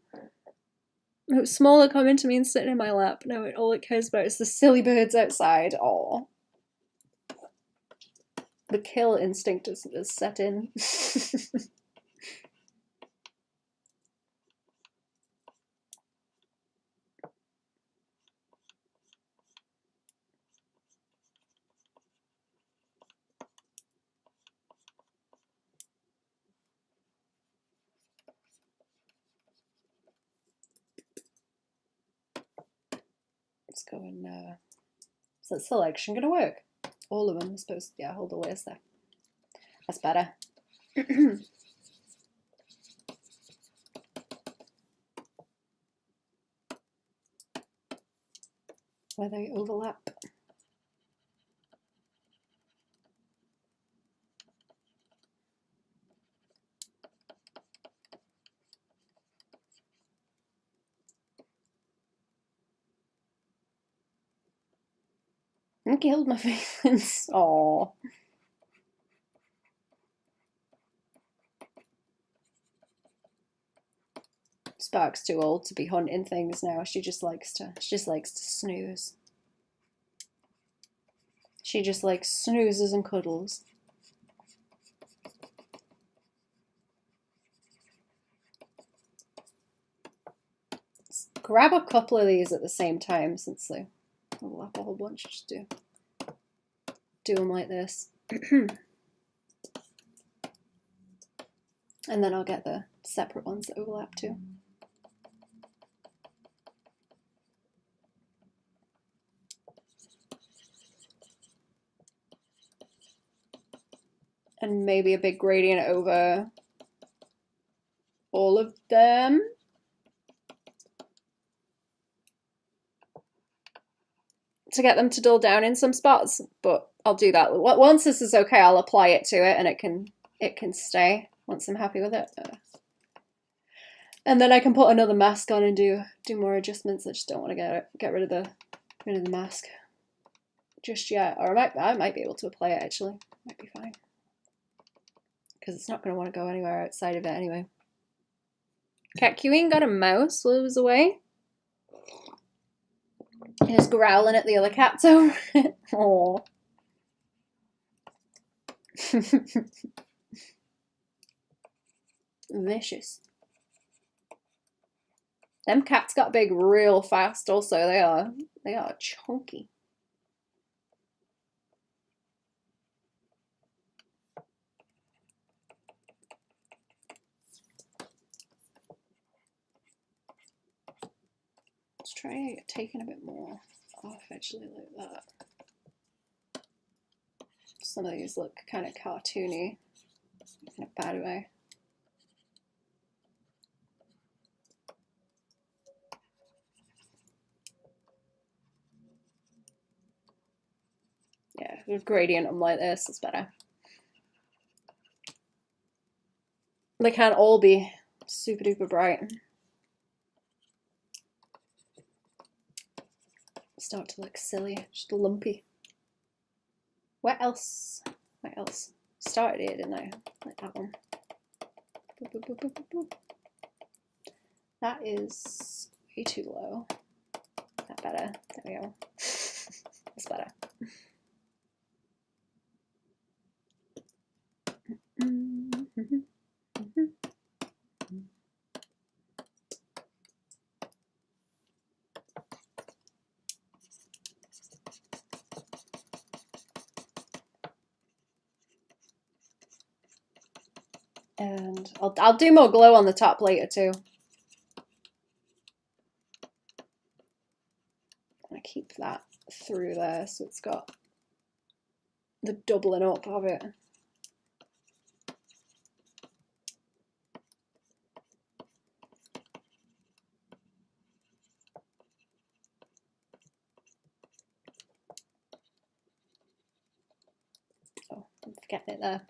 It was smaller coming to me and sitting in my lap. Now all it cares about is the silly birds outside. Aww. The kill instinct is set in. Let's go in. Is that selection gonna work? All of them are supposed to, yeah, hold the layers there. That's better. Where they overlap. I killed my feelings. Aww. Spark's too old to be hunting things now. She just likes to snooze. She just likes snoozes and cuddles. Let's grab a couple of these at the same time since they overlap a whole bunch. Just do them like this. And then I'll get the separate ones that overlap too. And maybe a big gradient over all of them. To get them to dull down in some spots, but I'll do that. Once this is okay, I'll apply it to it and it can stay once I'm happy with it. And then I can put another mask on and do more adjustments. I just don't want to get rid of the mask just yet. Or I might be able to apply it actually. Might be fine. Because it's not going to want to go anywhere outside of it anyway. Cat Queen got a mouse while it was away. He's growling at the other cats over it. Aww. Vicious. Them cats got big real fast also. They are chunky. Let's try taking a bit more off actually like that. Some of these look kind of cartoony in a bad way. Yeah, with gradient them like this is better. They can't all be super duper bright. Start to look silly, just lumpy. What else? What else? Started here, didn't I? Like that one. Boop, boop, boop, boop, boop, boop. That is way too low. That better. There we go. That's better. And I'll do more glow on the top later too. I keep that through there so it's got the doubling up of it. Getting it there.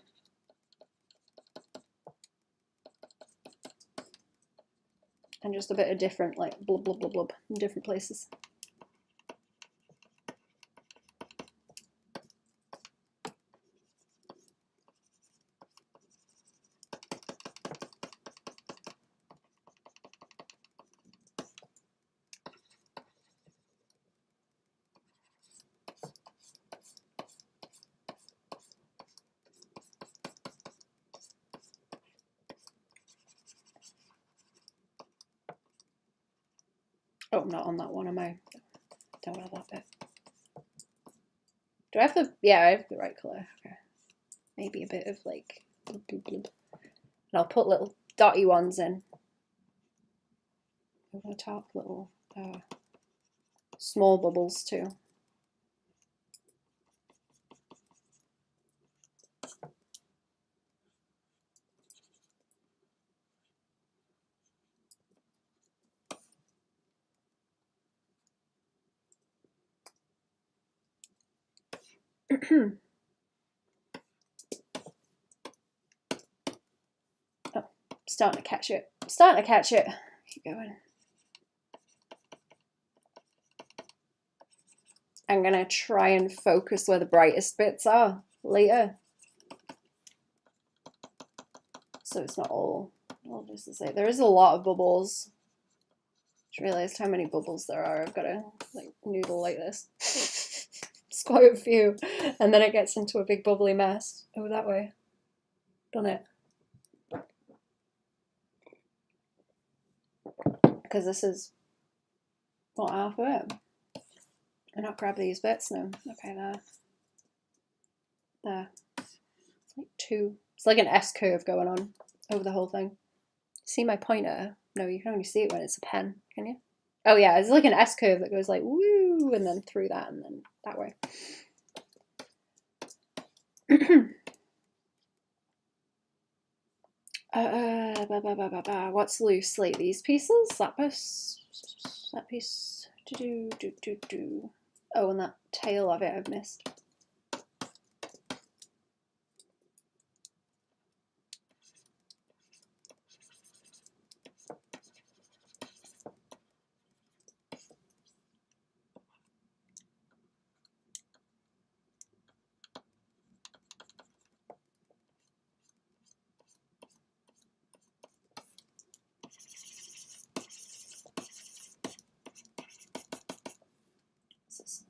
And just a bit of different, like, blub, blub, blub, blub in different places. Oh, I'm not on that one, am I? Don't have that bit. Do I have the... Yeah, I have the right colour. Okay. Maybe a bit of, like... Blub, blub, blub. And I'll put little dotty ones in. Over the top, little small bubbles too. Oh, starting to catch it. Starting to catch it. Keep going. I'm gonna try and focus where the brightest bits are later. So it's not all just to say. There is a lot of bubbles. Just realized how many bubbles there are. I've got to like noodle like this. It's quite a few. And then it gets into a big bubbly mess. Oh, that way. Done it. Because this is not half of it. And not grab these bits now. Okay, there. There. It's like two. It's like an S curve going on over the whole thing. See my pointer? No, you can only see it when it's a pen, can you? Oh yeah, it's like an S curve that goes like woo, and then through that, and then that way. What's loose? Like these pieces? That piece. Oh, and that tail of it I've missed.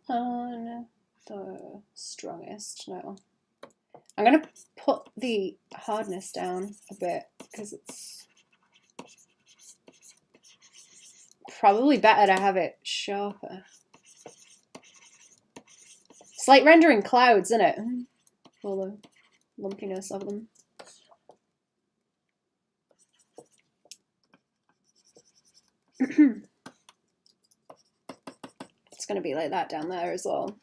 On the strongest. No, I'm gonna put the hardness down a bit because it's probably better to have it sharper. It's like rendering clouds, isn't it? All the lumpiness of them. It's going to be like that down there as well.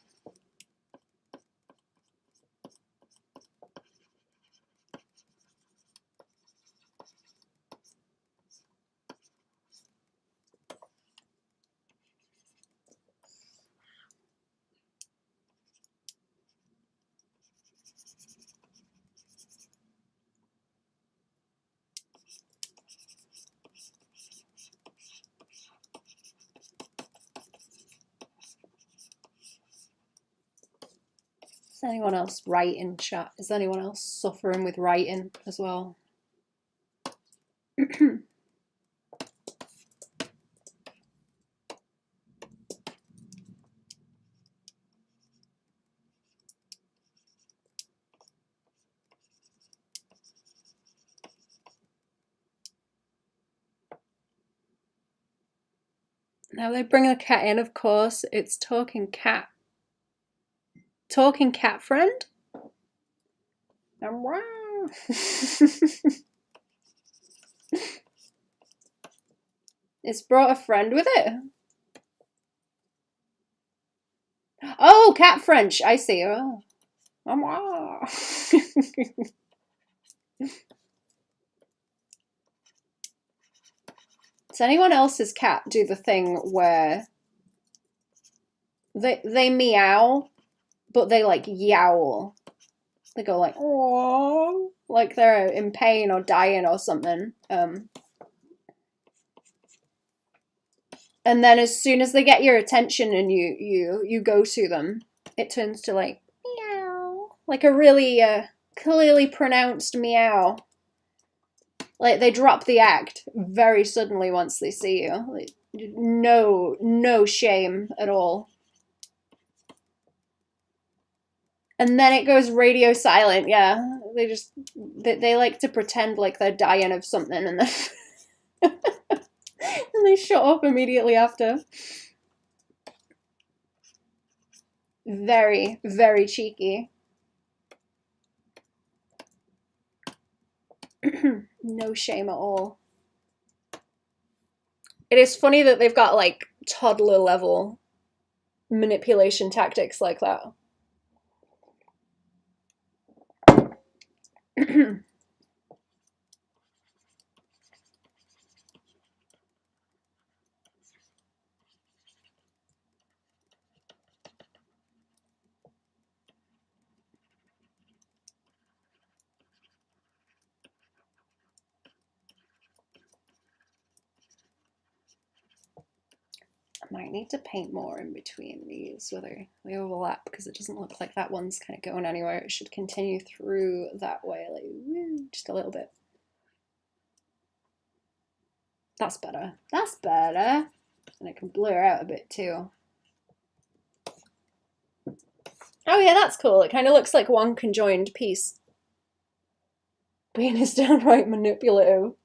Is anyone else writing chat? Is anyone else suffering with writing as well? Now they bring the cat in, of course. It's talking cat. Talking cat friend? It's brought a friend with it. Oh, cat French. I see. Oh. Does anyone else's cat do the thing where they meow, but they like yowl? They go like, oh, like they're in pain or dying or something. And then as soon as they get your attention and you go to them, it turns to like meow, like a really clearly pronounced meow. Like they drop the act very suddenly once they see you. Like, no shame at all. And then it goes radio silent. Yeah, they like to pretend like they're dying of something, and then and they shut up immediately after. Very, very cheeky. No shame at all. It is funny that they've got like toddler level manipulation tactics like that. I might need to paint more in between these where they overlap, because it doesn't look like that one's kind of going anywhere. It should continue through that way, like just a little bit. That's better. That's better. And it can blur out a bit too. Oh yeah, that's cool. It kind of looks like one conjoined piece. Being is downright manipulative.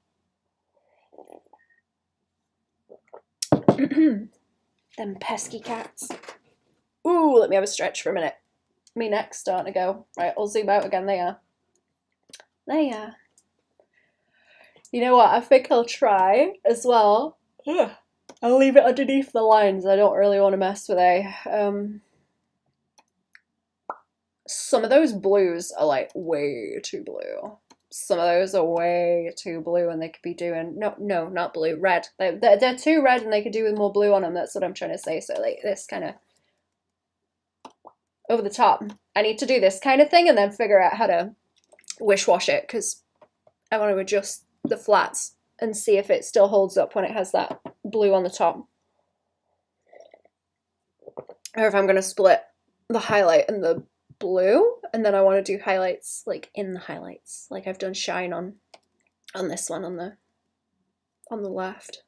Them pesky cats. Ooh, let me have a stretch for a minute. Me neck's starting to go. Right, I'll zoom out again. There. There. You know what? I think I'll try as well. Ugh. I'll leave it underneath the lines. I don't really want to mess with some of those blues are like way too blue. Some of those are way too blue, and they could be doing no, not blue, red. They're too red, and they could do with more blue on them. That's what I'm trying to say. So like this kind of over the top. I need to do this kind of thing, and then figure out how to wish wash it, because I want to adjust the flats and see if it still holds up when it has that blue on the top, or if I'm gonna split the highlight and the blue, and then I want to do highlights like in the highlights, like I've done shine on this one on the left.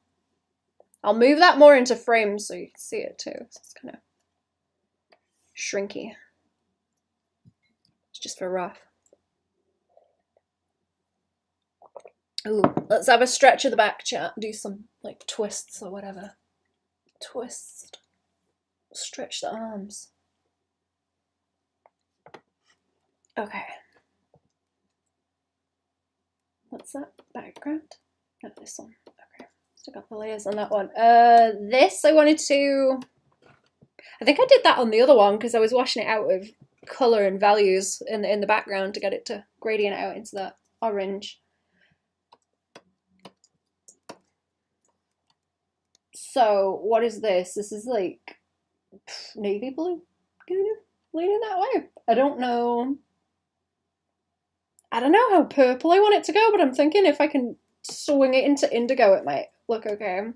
I'll move that more into frames so you can see it too. So it's kind of shrinky. It's just for rough. Ooh, let's have a stretch of the back, chat. Do some like twists or whatever. Twist. Stretch the arms. Okay. What's that? Background? Not this one. Okay. Still got the layers on that one. This I wanted to... I think I did that on the other one because I was washing it out with colour and values in the background to get it to gradient out into that orange. So what is this? This is like navy blue, kind of leaning that way. I don't know how purple I want it to go, but I'm thinking if I can swing it into indigo, it might look okay.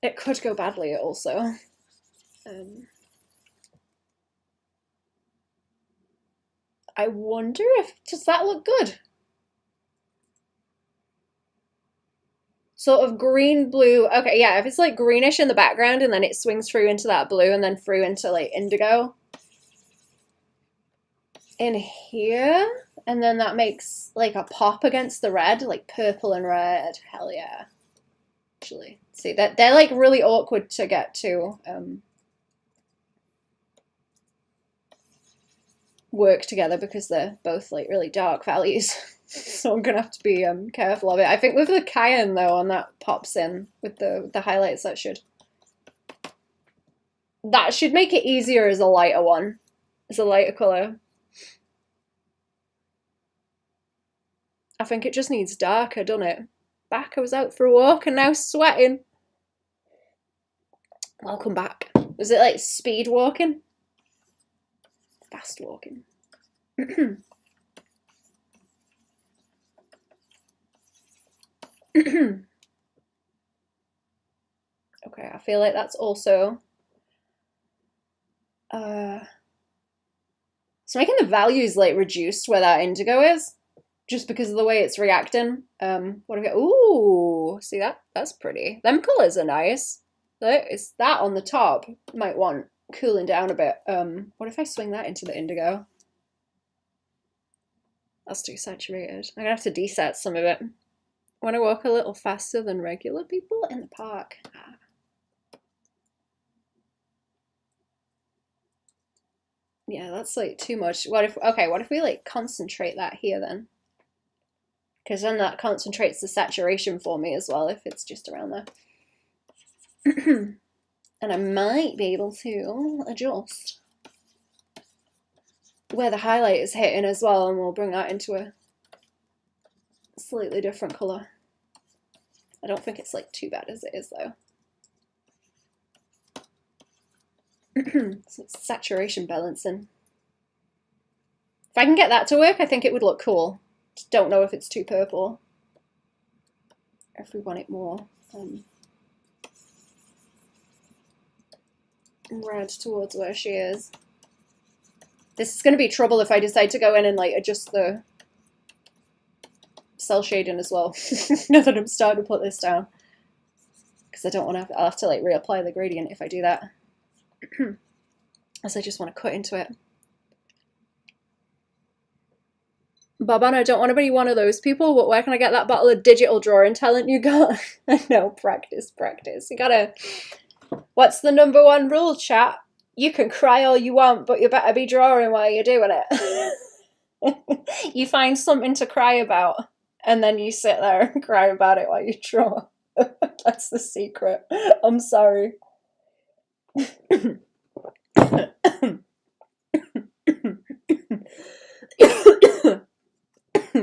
It could go badly also. I wonder does that look good? Sort of green, blue. Okay, yeah, if it's like greenish in the background and then it swings through into that blue and then through into like indigo in here, and then that makes like a pop against the red, like purple and red. Hell yeah. Actually, see that they're like really awkward to get to work together because they're both like really dark values. So I'm gonna have to be careful of it. I think with the cayenne though, and that pops in with the highlights, that should make it easier as a lighter one, as a lighter colour. I think it just needs darker, doesn't it? Back, I was out for a walk and now sweating. Welcome back. Was it like speed walking? Fast walking. Okay, I feel like that's also it's making the values like reduced where that indigo is, just because of the way it's reacting. What do we got? Ooh, see that? That's pretty. Them colours are nice. It's that on the top. Might want cooling down a bit. What if I swing that into the indigo? That's too saturated. I'm gonna have to deset some of it. I want to walk a little faster than regular people in the park. Yeah, that's like too much. What if we like concentrate that here then? Because then that concentrates the saturation for me as well if it's just around there. And I might be able to adjust where the highlight is hitting as well, and we'll bring that into a slightly different colour. I don't think it's like too bad as it is though. So it's saturation balancing. If I can get that to work, I think it would look cool. Just don't know if it's too purple. Or if we want it more red towards where she is. This is going to be trouble if I decide to go in and like adjust the cell shading as well. Now that I'm starting to put this down. Because I don't want to, I'll have to like reapply the gradient if I do that. As I just want to cut into it. Baban, I don't want to be one of those people, but where can I get that bottle of digital drawing talent you got? I know, practice, practice. You gotta... What's the #1 rule, chat? You can cry all you want, but you better be drawing while you're doing it. You find something to cry about, and then you sit there and cry about it while you draw. That's the secret. I'm sorry.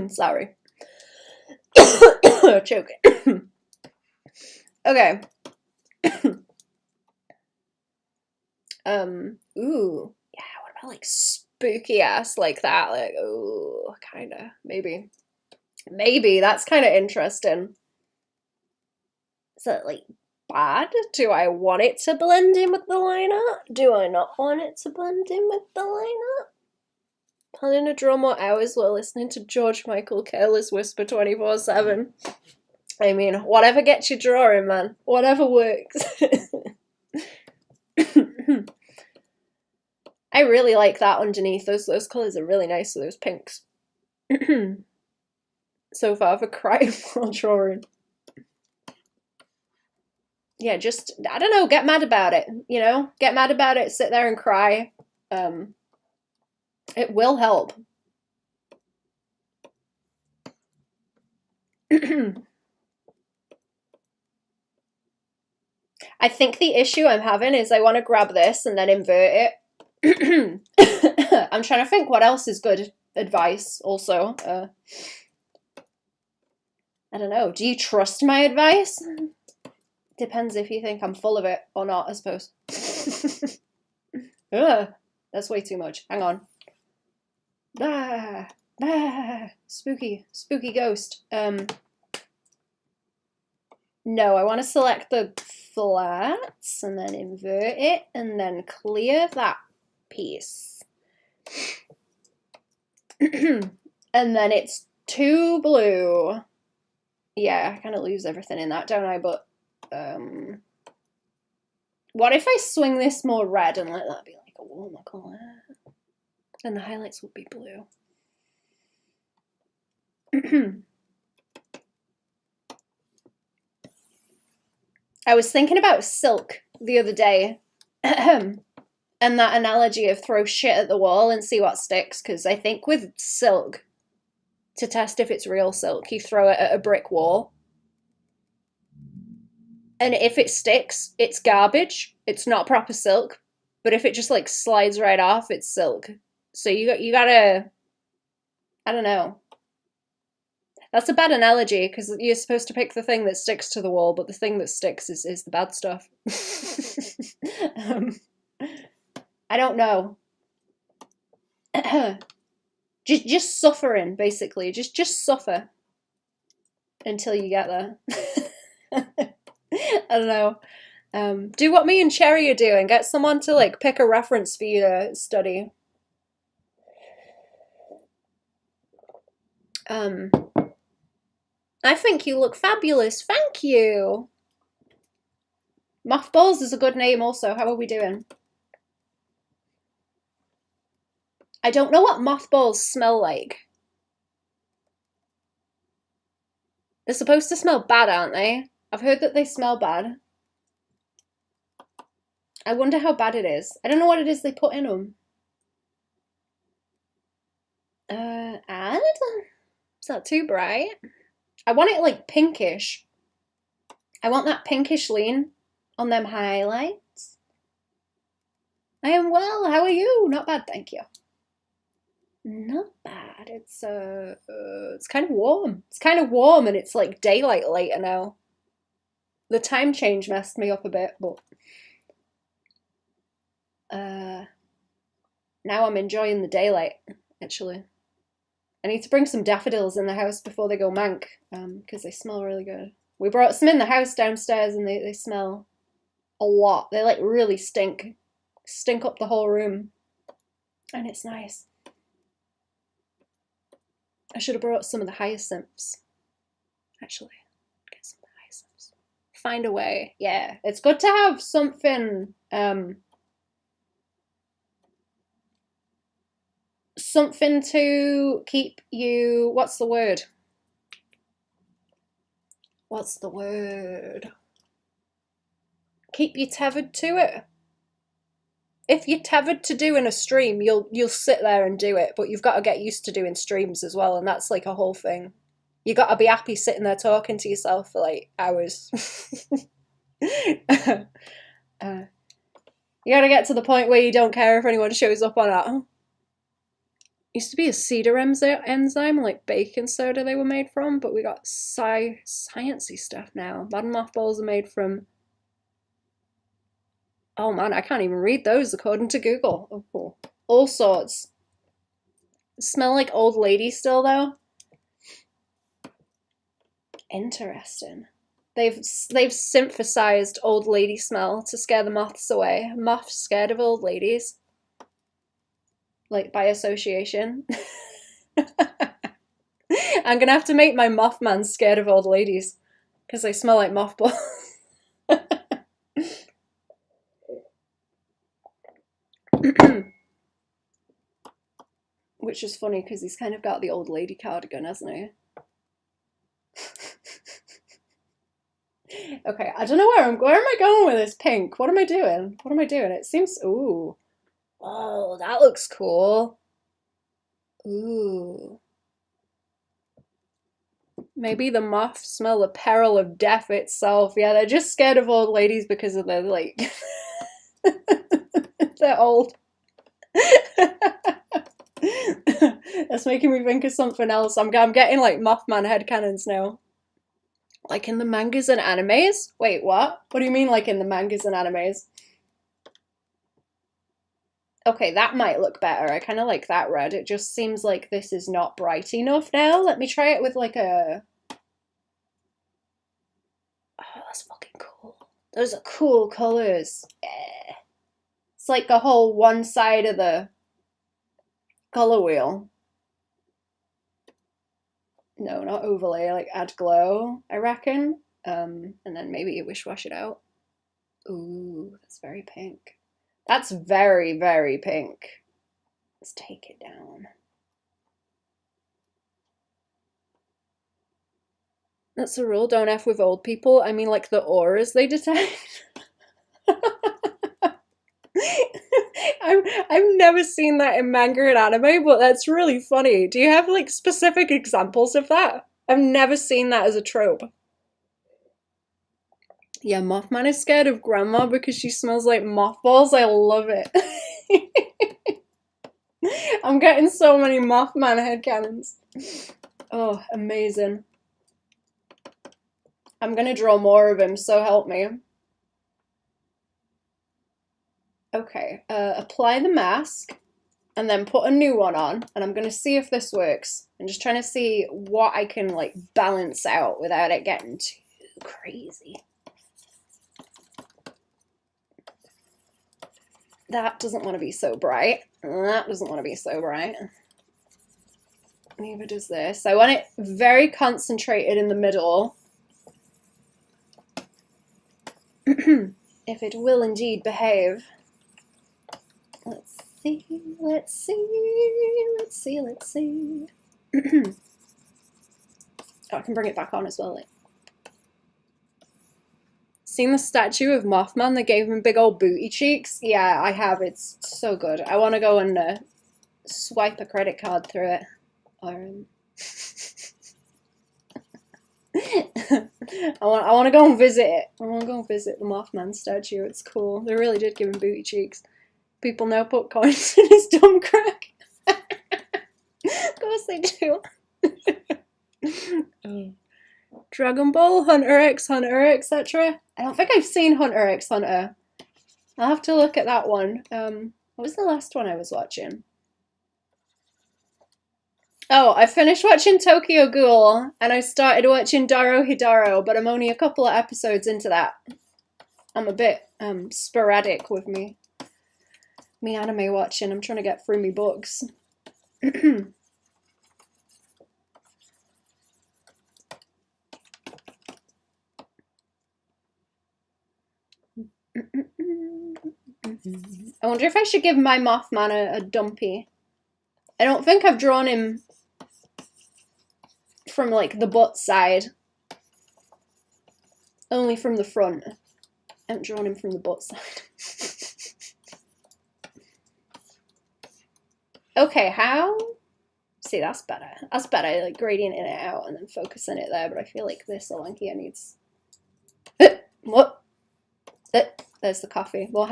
Sorry. Choking. Okay. Ooh. Yeah, what about like spooky ass like that? Like, ooh, kinda. Maybe. Maybe. That's kind of interesting. Is that like bad? Do I want it to blend in with the lineup? Do I not want it to blend in with the lineup? Planning to draw more hours while listening to George Michael Careless Whisper 24/7. I mean, whatever gets you drawing, man. Whatever works. I really like that underneath. Those colours are really nice, those pinks. So far for crying while drawing. Yeah, just, I don't know, get mad about it, you know? Get mad about it, sit there and cry. It will help. I think the issue I'm having is I want to grab this and then invert it. I'm trying to think what else is good advice also. I don't know. Do you trust my advice? Depends if you think I'm full of it or not, I suppose. Ugh, that's way too much. Hang on. Ah, ah, spooky, spooky ghost. No, I want to select the flats and then invert it and then clear that piece. And then it's too blue. Yeah, I kind of lose everything in that, don't I? But what if I swing this more red and let that be like a warmer colour? And the highlights will be blue. I was thinking about silk the other day. And that analogy of throw shit at the wall and see what sticks. Because I think with silk, to test if it's real silk, you throw it at a brick wall. And if it sticks, it's garbage. It's not proper silk. But if it just like slides right off, it's silk. So you gotta, I don't know. That's a bad analogy because you're supposed to pick the thing that sticks to the wall, but the thing that sticks is the bad stuff. I don't know. just suffering, basically. Just suffer until you get there. I don't know. Do what me and Cherry are doing. Get someone to like pick a reference for you to study. I think you look fabulous. Thank you. Mothballs is a good name also. How are we doing? I don't know what mothballs smell like. They're supposed to smell bad, aren't they? I've heard that they smell bad. I wonder how bad it is. I don't know what it is they put in them. Add? Is that too bright? I want it like pinkish. I want that pinkish lean on them highlights. I am well. How are you? Not bad, thank you. Not bad. It's kind of warm. It's kind of warm and it's like daylight later now. The time change messed me up a bit, but now I'm enjoying the daylight, actually. I need to bring some daffodils in the house before they go mank, because they smell really good. We brought some in the house downstairs and they smell a lot. They like really stink up the whole room. And it's nice. I should have brought some of the hyacinths. Actually, get some of the hyacinths. Find a way. Yeah, it's good to have something, something to keep you, what's the word? What's the word? Keep you tethered to it. If you're tethered to doing a stream, you'll sit there and do it, but you've got to get used to doing streams as well, and that's like a whole thing. You got to be happy sitting there talking to yourself for like hours. You got to get to the point where you don't care if anyone shows up or not. Used to be a cedar enzyme, like baking soda they were made from, but we got sciencey stuff now. Modern mothballs are made from... Oh man, I can't even read those according to Google. Oh, cool. All sorts. Smell like old lady still though. Interesting. They've synthesized old lady smell to scare the moths away. Moths scared of old ladies. Like by association. I'm gonna have to make my Mothman scared of old ladies because they smell like mothballs. Which is funny because he's kind of got the old lady cardigan, hasn't he? Okay, I don't know where am I going with this pink? What am I doing? What am I doing? It seems, ooh. Oh, that looks cool. Ooh. Maybe the moths smell the peril of death itself. Yeah, they're just scared of old ladies because of their, like... they're old. That's making me think of something else. I'm getting, like, Mothman headcanons now. Like in the mangas and animes? Wait, what? What do you mean, like in the mangas and animes? Okay, that might look better. I kind of like that red. It just seems like this is not bright enough now. Let me try it with like a... Oh, that's fucking cool. Those are cool colors. Yeah. It's like the whole one side of the color wheel. No, not overlay, like add glow, I reckon. And then maybe you wish wash it out. Ooh, that's very pink. That's very, very pink. Let's take it down. That's a rule, don't F with old people. I mean, like the auras they detect. I've never seen that in manga and anime, but that's really funny. Do you have like specific examples of that? I've never seen that as a trope. Yeah, Mothman is scared of grandma because she smells like mothballs. I love it. I'm getting so many Mothman headcanons. Oh, amazing. I'm gonna draw more of him, so help me. Okay, apply the mask. and then put a new one on, and I'm going to see if this works. I'm just trying to see what I can like balance out without it getting too crazy. That doesn't want to be so bright. That doesn't want to be so bright. Neither does this. I want it very concentrated in the middle. If it will indeed behave. Let's see, let's see, let's see, let's see. Oh, I can bring it back on as well. Like. Seen the statue of Mothman that gave him big old booty cheeks? Yeah, I have. It's so good. I want to go and swipe a credit card through it. Or, I want to go and visit it. I want to go and visit the Mothman statue. It's cool. They really did give him booty cheeks. People now put coins in his dumb crack. Of course they do. Dragon Ball, Hunter x Hunter, etc. I don't think I've seen Hunter x Hunter. I'll have to look at that one. What was the last one I was watching? Oh, I finished watching Tokyo Ghoul, and I started watching Daro Hidaro, but I'm only a couple of episodes into that. I'm a bit sporadic with me anime watching. I'm trying to get through me books. I wonder if I should give my Mothman a dumpy. I don't think I've drawn him from like the butt side. Only from the front. I haven't drawn him from the butt side. Okay, how? See, that's better. That's better, like gradienting it out and then focusing it there, but I feel like this along here needs... What? There's the coffee. More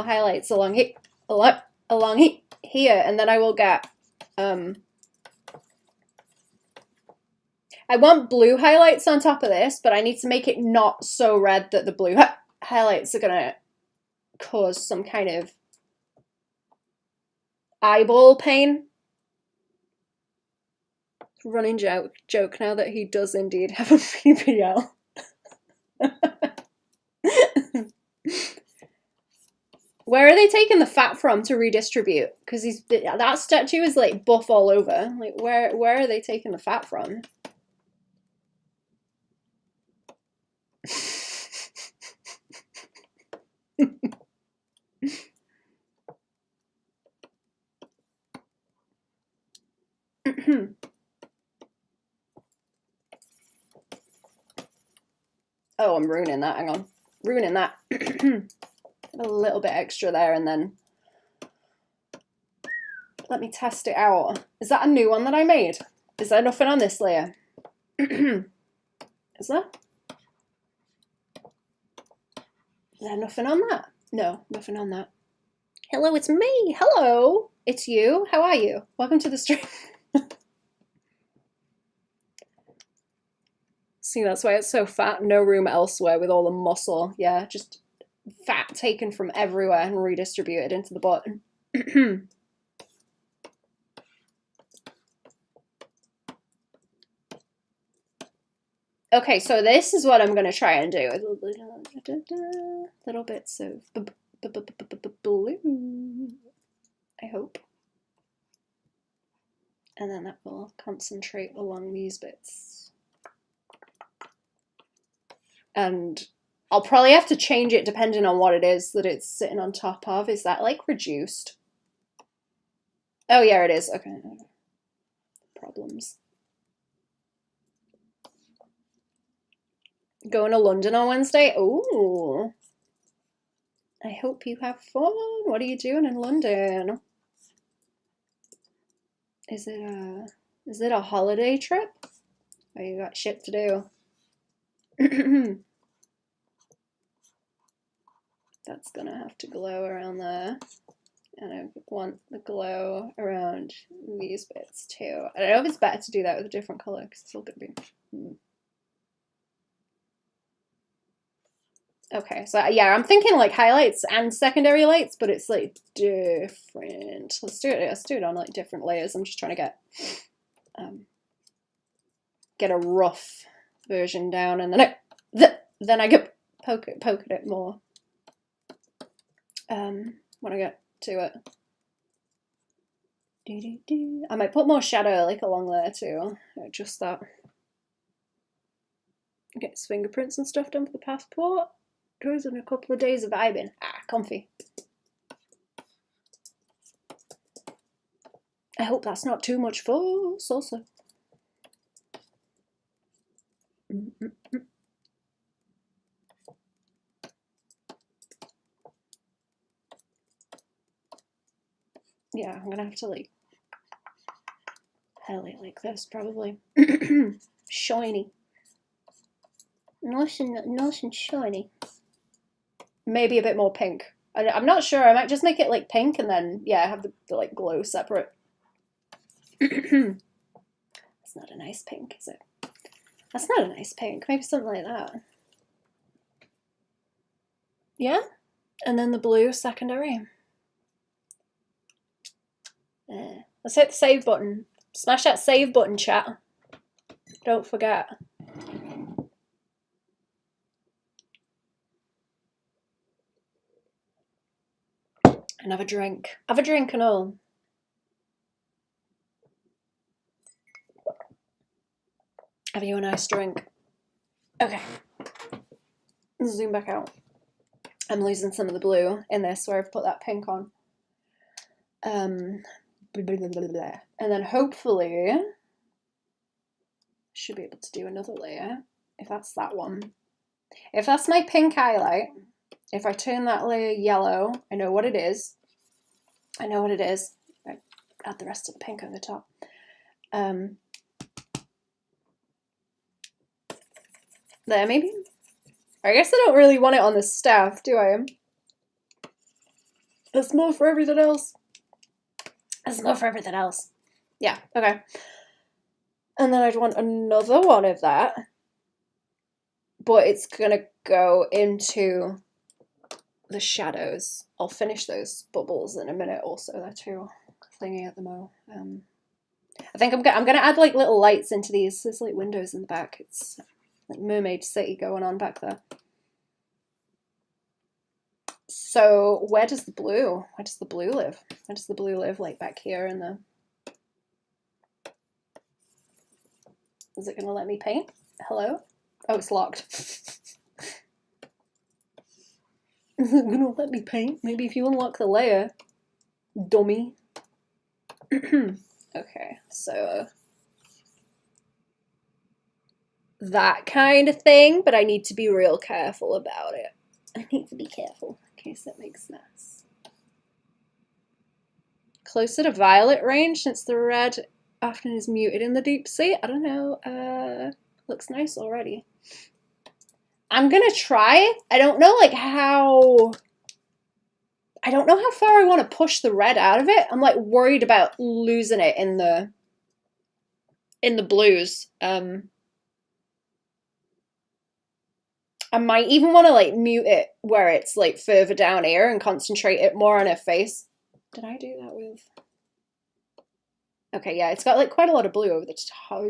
highlights along here. Along here, and then I will get... I want blue highlights on top of this, but I need to make it not so red that the blue highlights are gonna cause some kind of eyeball pain. Running joke now that he does indeed have a BBL. Where are they taking the fat from to redistribute? Because that statue is like buff all over. Like where are they taking the fat from? Oh, I'm ruining that. Hang on. Ruining that. A little bit extra there, and then let me test it out. Is that a new one that I made? Is there nothing on this layer? Is there? Is there nothing on that? No, nothing on that. Hello, it's me. Hello, it's you. How are you? Welcome to the stream. See, that's why it's so fat. No room elsewhere with all the muscle. Yeah, just fat taken from everywhere and redistributed into the butt. Okay, so this is what I'm going to try and do. Little bits of blue, I hope. And then that will concentrate along these bits. And I'll probably have to change it depending on what it is that it's sitting on top of. Is that like reduced? Oh yeah, it is. Okay. Problems. Going to London on Wednesday? Ooh. I hope you have fun. What are you doing in London? Is it a holiday trip? Or you got shit to do? That's gonna have to glow around there. And I want the glow around these bits too. I don't know if it's better to do that with a different color because it's still gonna be... Okay, so yeah, I'm thinking like highlights and secondary lights, but it's like different. Let's do it on like different layers. I'm just trying to get a rough version down, and then I get poke at it more. When I get to it. I might put more shadow like along there too. Just that. Get his fingerprints and stuff done for the passport. Goes in a couple of days of vibing. Ah, comfy. I hope that's not too much for salsa. Yeah, I'm gonna have to like highlight like this probably. Shiny. Nice and shiny. Maybe a bit more pink. I'm not sure. I might just make it like pink and then, yeah, have the like glow separate. That's not a nice pink, is it? That's not a nice pink. Maybe something like that. Yeah? And then the blue secondary. There. Let's hit the save button. Smash that save button, chat. Don't forget. And have a drink. Have a drink and all. Have you a nice drink. Okay. Zoom back out. I'm losing some of the blue in this where I've put that pink on. And then hopefully should be able to do another layer if that's that one. If that's my pink highlight, if I turn that layer yellow, I know what it is. I know what it is. I add the rest of the pink on the top. There, maybe. I guess I don't really want it on the staff, do I? There's more for everything else. There's more for everything else. Yeah, okay. And then I'd want another one of that. But it's gonna go into the shadows. I'll finish those bubbles in a minute also. They're too thingy at the mo. I think I'm gonna add like little lights into these. There's like windows in the back. It's like Mermaid City going on back there. So where does the blue live? Where does the blue live? Like back here in the... Is it gonna let me paint? Hello? Oh, it's locked. Is it gonna let me paint? Maybe if you unlock the layer, dummy. Okay, so that kind of thing, but I need to be real careful about it. I need to be careful in case it makes mess. Closer to violet range since the red often is muted in the deep sea. I don't know. Looks nice already. I'm gonna try. I don't know like how... I don't know how far I want to push the red out of it. I'm like worried about losing it in the blues. I might even want to like mute it where it's like further down here and concentrate it more on her face. Did I do that with... Okay, yeah, it's got like quite a lot of blue over the top.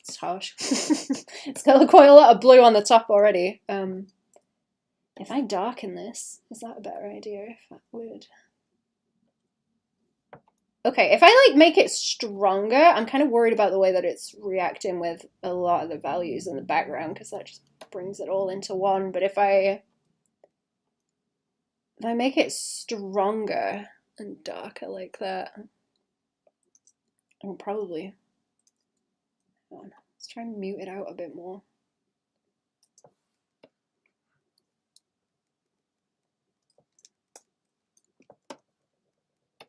It's harsh. It's got like, quite a lot of blue on the top already. If I darken this, is that a better idea? If I would... Okay, if I like make it stronger, I'm kind of worried about the way that it's reacting with a lot of the values in the background because that just brings it all into one. But if I make it stronger and darker like that, I'll probably... Hold on, let's try and mute it out a bit more.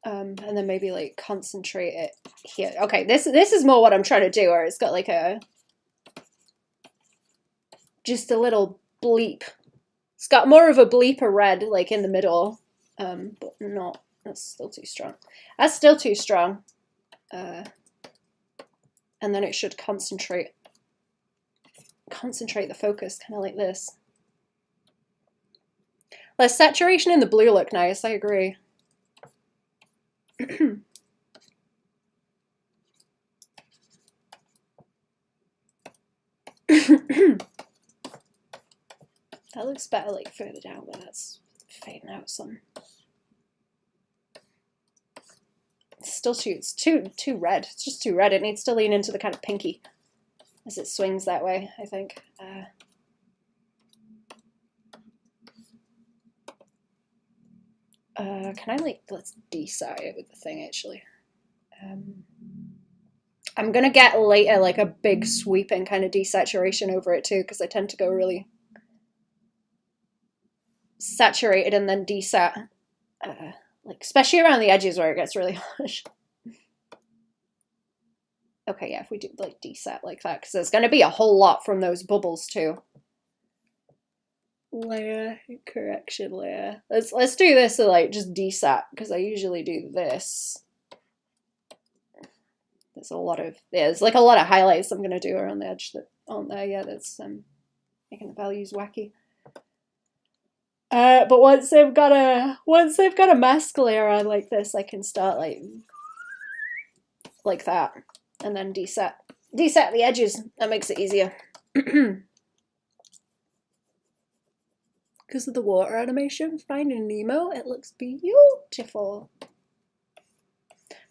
And then maybe like concentrate it here. Okay, this is more what I'm trying to do, where it's got like just a little bleep. It's got more of a bleeper red like in the middle, but not. That's still too strong. That's still too strong. And then it should concentrate the focus, kind of like this. Less saturation in the blue look nice, I agree. That looks better like further down, but that's fading out some. It's still it's too red. It's just too red. It needs to lean into the kind of pinky as it swings that way, I think. Can I like, let's desat it with the thing actually. I'm gonna get later like a big sweeping kind of desaturation over it too, because I tend to go really saturated and then desat, like especially around the edges where it gets really harsh. Okay, yeah, if we do like desat like that, because there's gonna be a whole lot from those bubbles too. Layer, correction layer. Let's do this so like just desat, because I usually do this. There's a lot of, there's like a lot of highlights I'm gonna do around the edge that aren't there yet. That's making the values wacky. But once they've got a mask layer on like this, I can start like that, and then desat the edges. That makes it easier. Because of the water animation, Finding Nemo, it looks beautiful.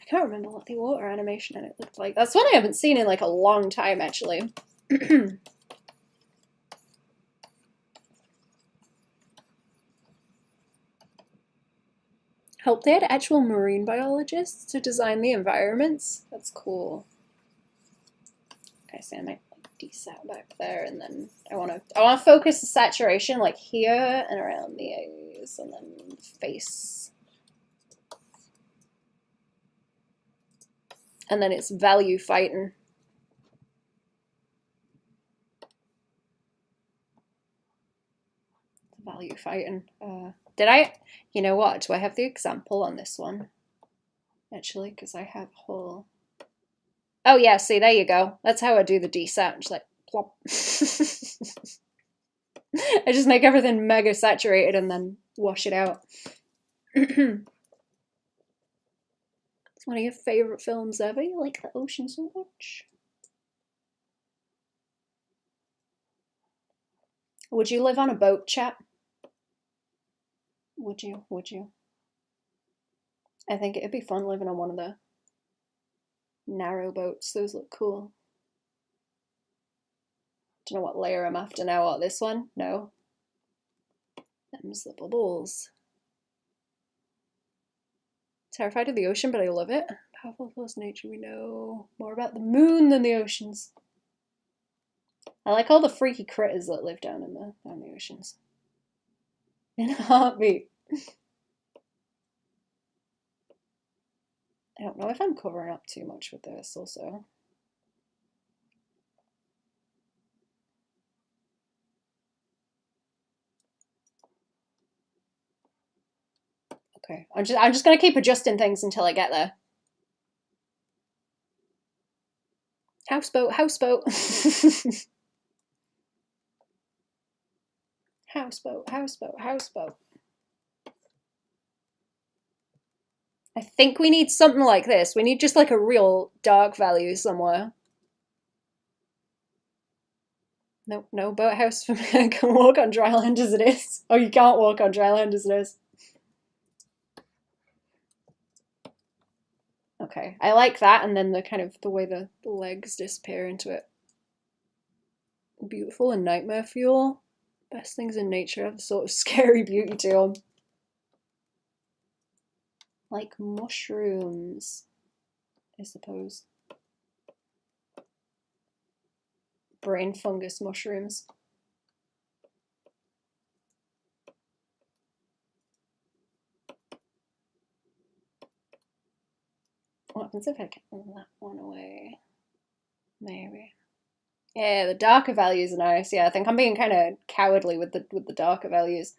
I can't remember what the water animation in it looked like. That's one I haven't seen in like a long time, actually. Hope they had actual marine biologists to design the environments. That's cool. Okay, so I might desat back there, and then I want to focus the saturation like here and around the eyes, and then the face. And then it's value fighting. Value fighting. Did I, you know what, do I have the example on this one? Actually, because I have whole, oh yeah, see, there you go. That's how I do the desat, just like plop. I just make everything mega saturated and then wash it out. It's one of your favorite films ever. You like the ocean so much. Would you live on a boat, chat? Would you? Would you? I think it'd be fun living on one of the narrow boats. Those look cool. Don't know what layer I'm after now. What, this one? No. Them's the bubbles. Terrified of the ocean, but I love it. Powerful force nature, we know more about the moon than the oceans. I like all the freaky critters that live down in the oceans. In a heartbeat. I don't know if I'm covering up too much with this also. Okay, I'm just gonna keep adjusting things until I get there. Houseboat, houseboat. Houseboat, houseboat, houseboat. I think we need something like this. We need just like a real dark value somewhere. Nope, no boathouse for me. I can walk on dry land as it is. Oh, you can't walk on dry land as it is. Okay, I like that, and then the kind of the way the legs disappear into it. Beautiful and nightmare fuel. Best things in nature have a sort of scary beauty to them. Like mushrooms, I suppose. Brain fungus mushrooms. What happens if I get that one away? Maybe. Yeah, the darker values are nice. Yeah, I think I'm being kind of cowardly with the darker values.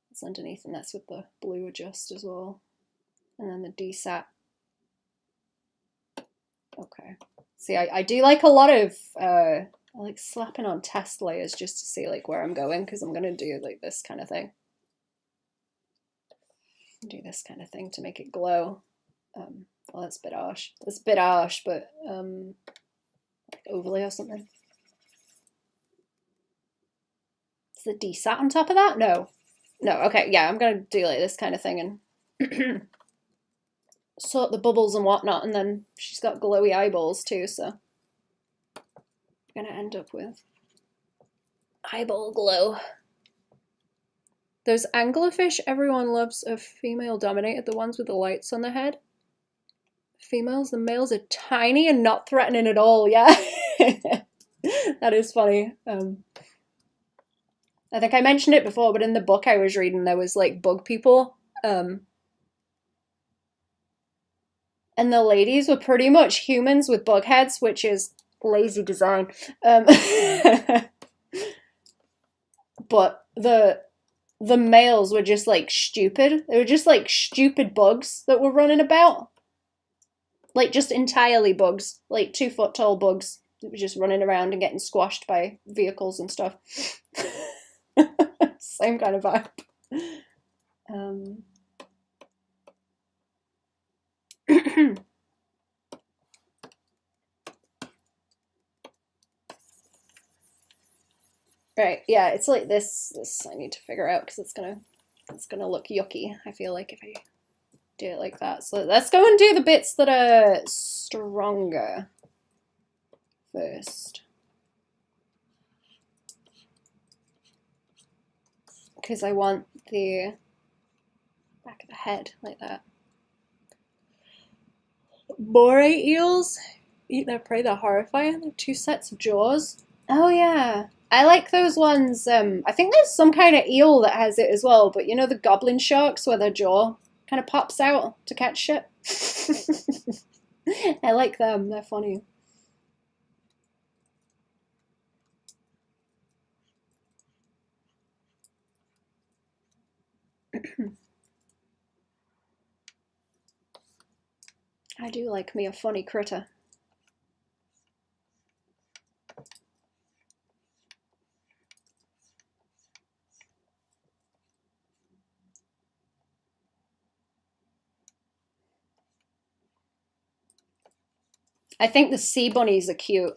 It's underneath, and that's with the blue adjust as well. And then the desat. Okay. See, I do like a lot of I like slapping on test layers just to see like where I'm going, because I'm gonna do like this kind of thing. Do this kind of thing to make it glow. Well, that's a bit harsh. That's a bit harsh, but like overlay or something. Is the D sat on top of that? No. No, okay, yeah, I'm gonna do like this kind of thing and sort the bubbles and whatnot, and then she's got glowy eyeballs too, so I'm gonna end up with eyeball glow. Those anglerfish everyone loves are female dominated, the ones with the lights on their head. Females, the males are tiny and not threatening at all, yeah. That is funny. I think I mentioned it before, but in the book I was reading, there was like bug people. And the ladies were pretty much humans with bug heads, which is lazy design. But the males were just like stupid. They were just like stupid bugs that were running about. Like just entirely bugs. Like 2 foot tall bugs that were just running around and getting squashed by vehicles and stuff. Same kind of vibe. Right, yeah, it's like this I need to figure out because it's gonna look yucky, I feel like, if I do it like that. So let's go and do the bits that are stronger first. Because I want the back of the head like that. Moray eels eat their prey, they're horrifying. They're 2 sets of jaws. Oh yeah. I like those ones. I think there's some kind of eel that has it as well, but you know the goblin sharks where their jaw kind of pops out to catch shit? I like them, they're funny. I do like me a funny critter. I think the sea bunnies are cute.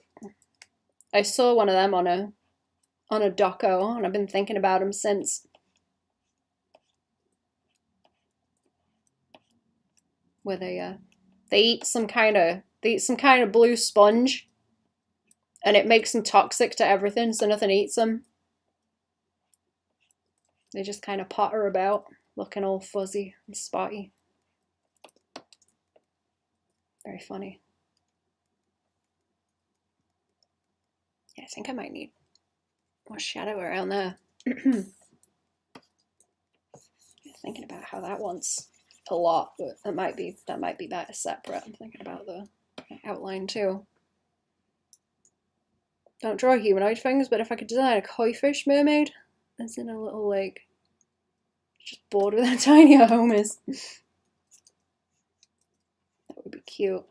I saw one of them on a doco, and I've been thinking about them since. Where they eat some kind of blue sponge, and it makes them toxic to everything, so nothing eats them. They just kind of potter about, looking all fuzzy and spotty. Very funny. Yeah, I think I might need more shadow around there. Thinking about how that one's a lot, but that might be better separate. I'm thinking about the outline too. Don't draw humanoid things, but if I could design a koi fish mermaid, as in a little lake, just bored with how tiny her home is. That would be cute.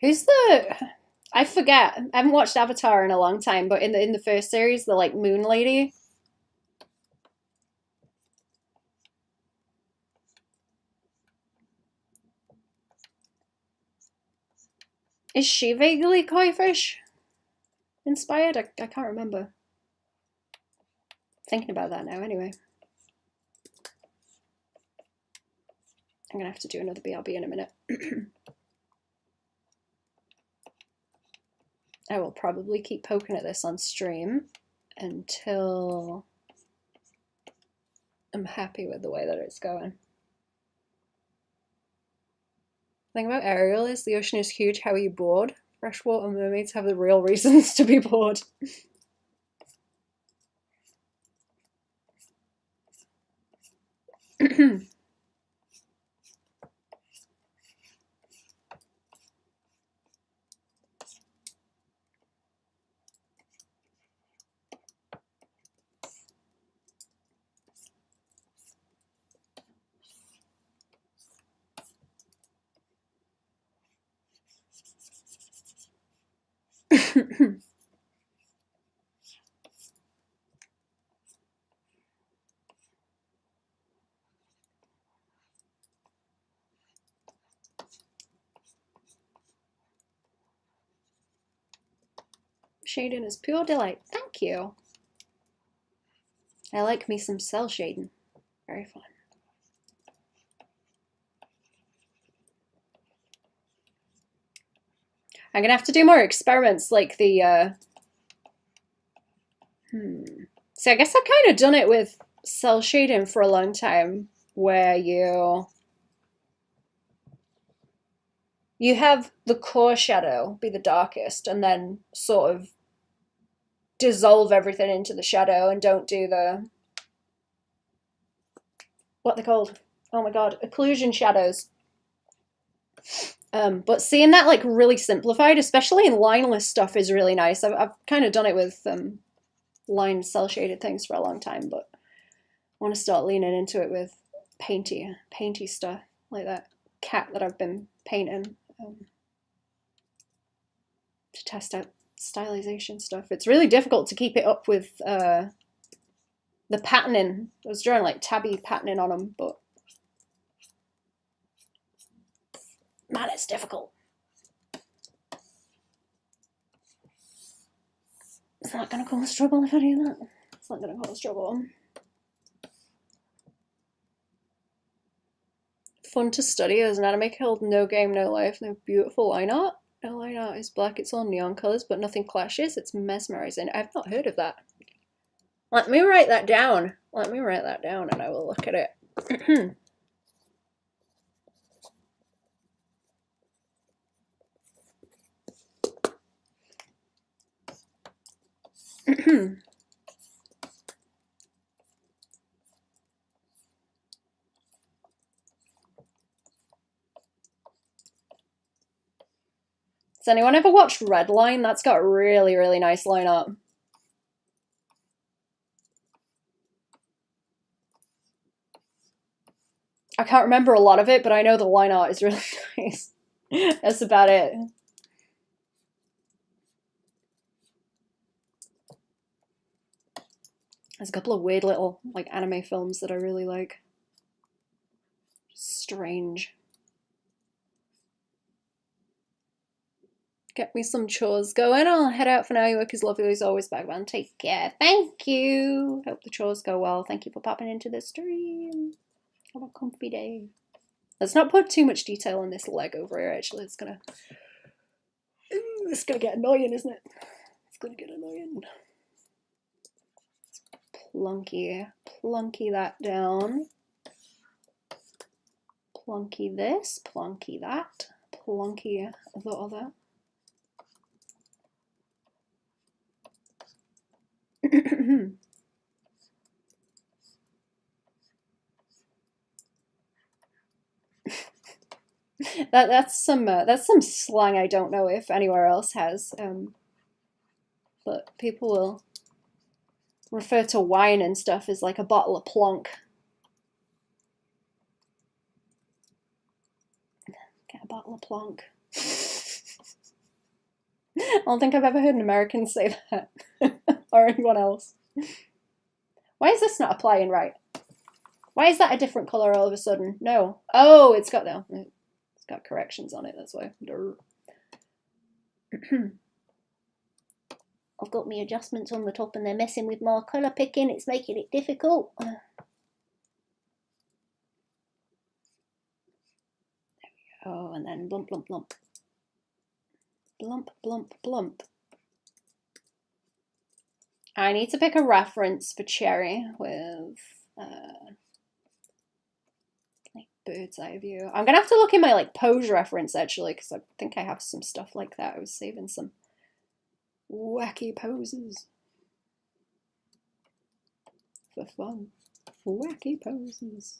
Who's the... I forget. I haven't watched Avatar in a long time, but in the first series, the like moon lady. Is she vaguely koi fish inspired? I can't remember. Thinking about that now, anyway. I'm gonna have to do another BRB in a minute. I will probably keep poking at this on stream until I'm happy with the way that it's going. The thing about Ariel is the ocean is huge. How are you bored? Freshwater mermaids have the real reasons to be bored. Shading is pure delight. Thank you. I like me some cell shading. Very fun. I'm gonna have to do more experiments like the So I guess I've kind of done it with cell shading for a long time, where you have the core shadow be the darkest and then sort of dissolve everything into the shadow and don't do the, what they're called, oh my god, occlusion shadows. But seeing that like really simplified, especially in lineless stuff, is really nice. I've kind of done it with line cell shaded things for a long time, but I want to start leaning into it with painty stuff like that cat that I've been painting to test out stylization stuff. It's really difficult to keep it up with the patterning. I was drawing like tabby patterning on them, but man, it's difficult. It's not going to cause trouble if I do that. It's not going to cause trouble. Fun to study. There's an anime called No Game, No Life. No beautiful line art. No line art is black. It's all neon colours, but nothing clashes. It's mesmerising. I've not heard of that. Let me write that down. Let me write that down and I will look at it. Has anyone ever watched Redline? That's got really, really nice line art. I can't remember a lot of it, but I know the line art is really nice. That's about it. There's a couple of weird little like anime films that I really like. Strange. Get me some chores going. I'll head out for now. Your work is lovely as always, Baban. Take care. Thank you. Hope the chores go well. Thank you for popping into the stream. Have a comfy day. Let's not put too much detail on this leg over here, actually. It's gonna get annoying, isn't it? It's gonna get annoying. Plunky that down. Plunky this, plunky that, plunky the other. that's some slang I don't know if anywhere else has, but people will refer to wine and stuff as like a bottle of plonk. Get a bottle of plonk. I don't think I've ever heard an American say that, or anyone else. Why is this not applying right? Why is that a different colour all of a sudden? No. Oh, it's got corrections on it, that's why. I've got my adjustments on the top and they're messing with my colour picking. It's making it difficult. There we go, and then blump, blump, blump. Blump, blump, blump. I need to pick a reference for Cherry with like bird's eye view. I'm gonna have to look in my like pose reference actually, because I think I have some stuff like that. I was saving some wacky poses for fun. Wacky poses.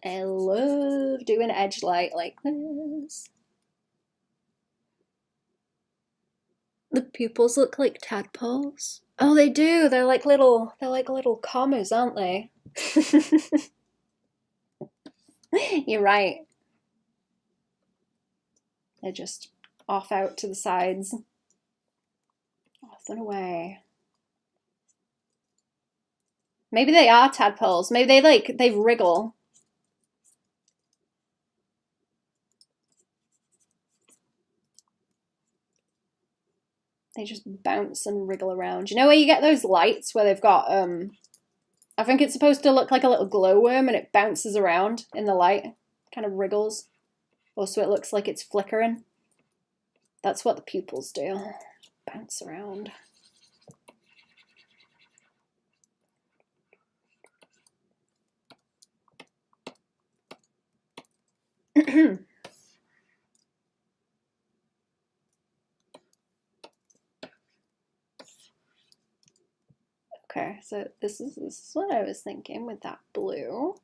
I love doing edge light like this. The pupils look like tadpoles. Oh, they do. They're like little commas, aren't they? You're right. They're just off out to the sides. Off and away. Maybe they are tadpoles. Maybe they wriggle. They just bounce and wriggle around. You know where you get those lights where they've got, I think it's supposed to look like a little glowworm and it bounces around in the light. Kind of wriggles. Also, it looks like it's flickering. That's what the pupils do. Bounce around. Okay, so this is what I was thinking with that blue.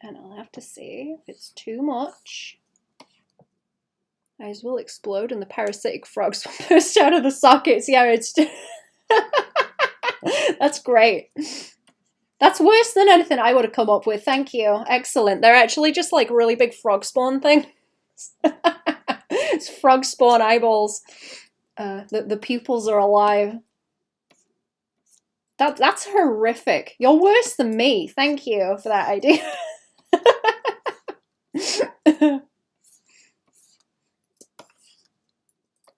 And I'll have to see if it's too much. Eyes will explode and the parasitic frogs will burst out of the sockets. Yeah, it's... That's great. That's worse than anything I would have come up with. Thank you. Excellent. They're actually just like really big frog spawn things. It's frog spawn eyeballs. The pupils are alive. That's horrific. You're worse than me. Thank you for that idea.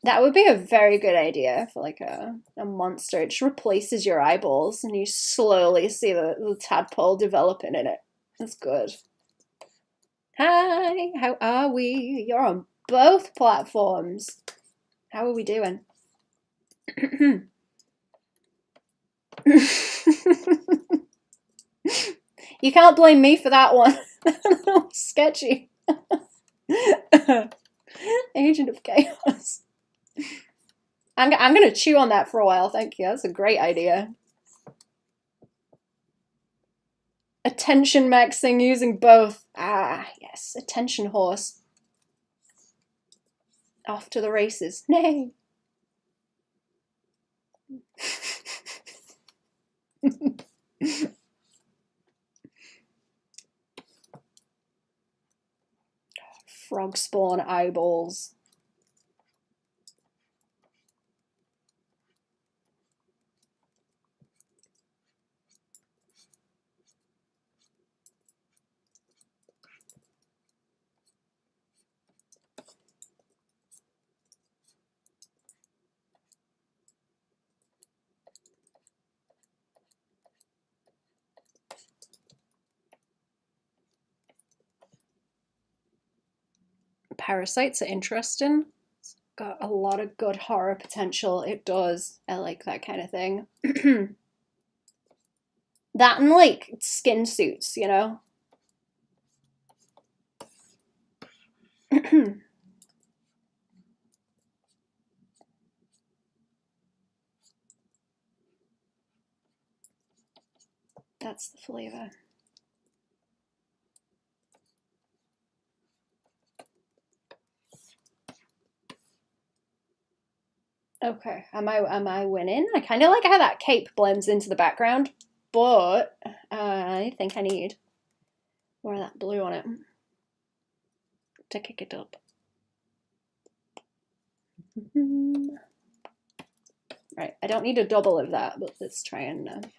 That would be a very good idea for like a monster. It just replaces your eyeballs and you slowly see the tadpole developing in it. That's good. Hi, how are we? You're on both platforms. How are we doing? You can't blame me for that one. Sketchy. Agent of Chaos. I'm going to chew on that for a while, thank you. That's a great idea. Attention maxing using both. Ah, yes. Attention horse. Off to the races. Nay. Frog spawn eyeballs. Parasites are interesting. It's got a lot of good horror potential. It does. I like that kind of thing. That and like skin suits, you know? That's the flavor. Okay, am I winning? I kind of like how that cape blends into the background, but I think I need more of that blue on it to kick it up. Right, I don't need a double of that, but let's try and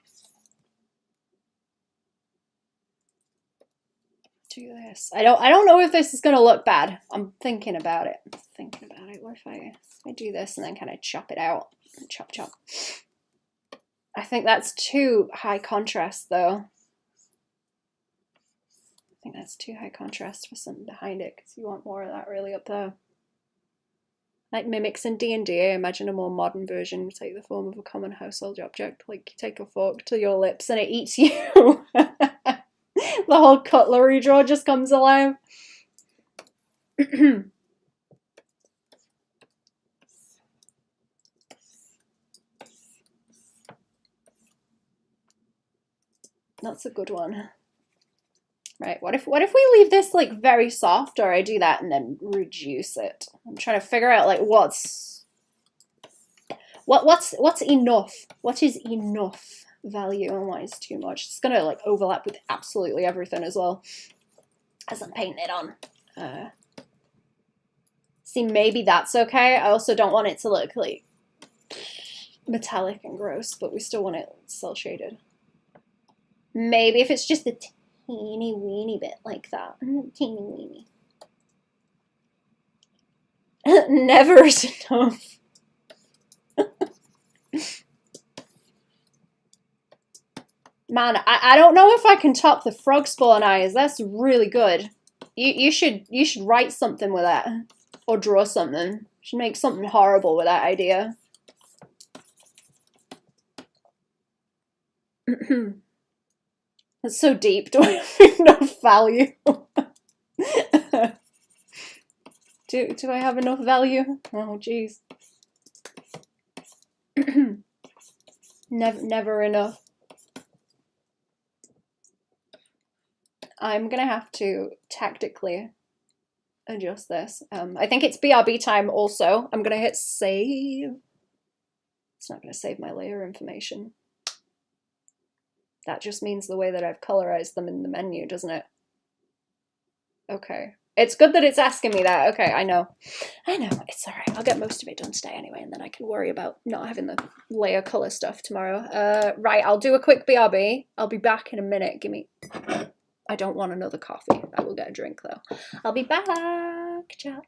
do this. I don't know if this is gonna look bad. I'm thinking about it. What if I do this and then kind of chop it out? Chop, chop. I think that's too high contrast though. I think that's too high contrast for something behind it because you want more of that really up there. Like mimics in D&D, I imagine a more modern version would take the form of a common household object. Like you take a fork to your lips and it eats you. The whole cutlery drawer just comes alive. That's a good one. Right, what if we leave this like very soft, or I do that and then reduce it? I'm trying to figure out like what's enough? What is enough value and what is too much? It's gonna like overlap with absolutely everything as well as I'm painting it on. See, maybe that's okay. I also don't want it to look like metallic and gross, but we still want it cell shaded. Maybe if it's just a teeny weeny bit like that. Teeny weeny. Never is enough. Man, I don't know if I can top the frog spawn eyes. That's really good. You should write something with that. Or draw something. You should make something horrible with that idea. That's so deep. Do I have enough value? Do I have enough value? Oh jeez. Never enough. I'm gonna have to tactically adjust this. I think it's BRB time also. I'm gonna hit save. It's not gonna save my layer information. That just means the way that I've colorized them in the menu, doesn't it? Okay. It's good that it's asking me that. Okay, I know. It's all right. I'll get most of it done today anyway, and then I can worry about not having the layer color stuff tomorrow. Right, I'll do a quick BRB. I'll be back in a minute. Give me... I don't want another coffee. I will get a drink, though. I'll be back. Ciao.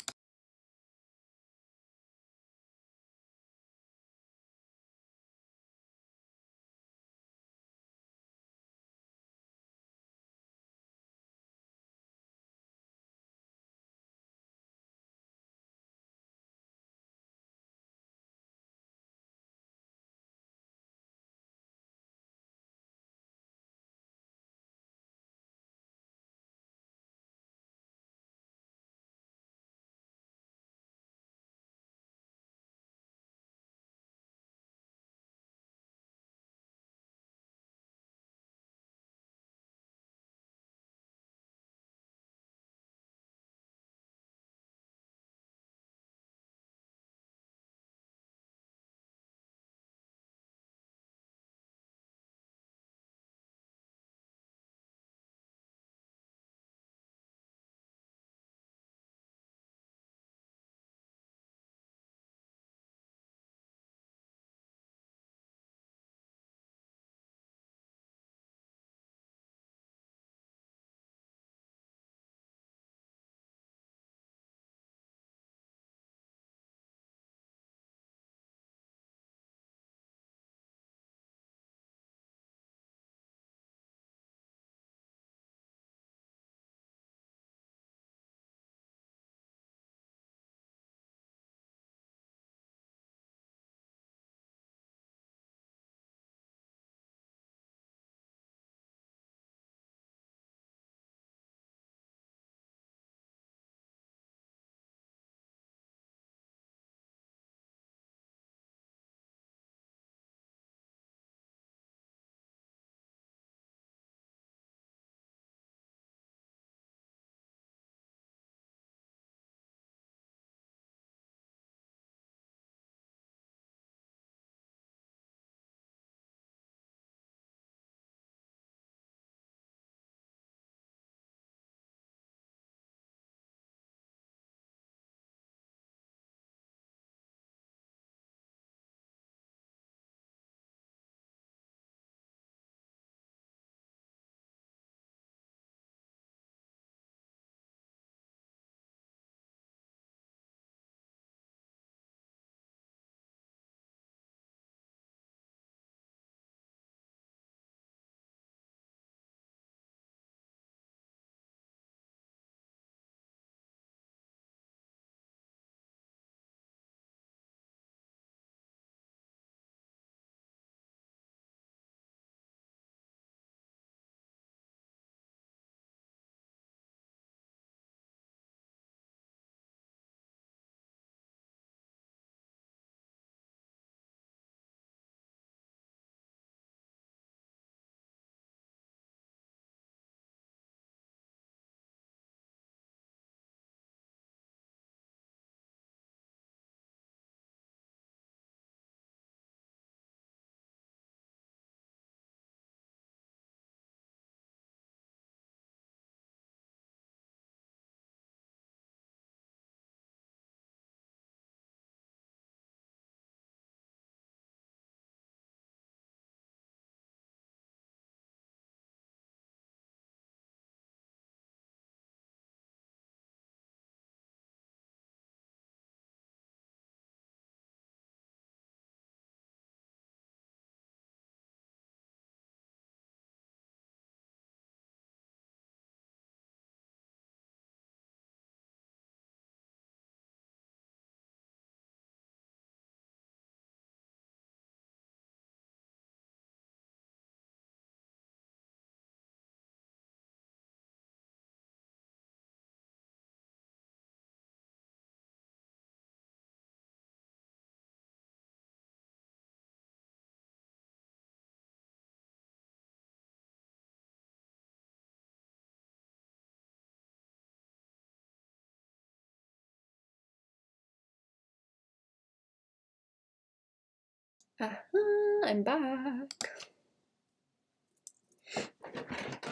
I'm back.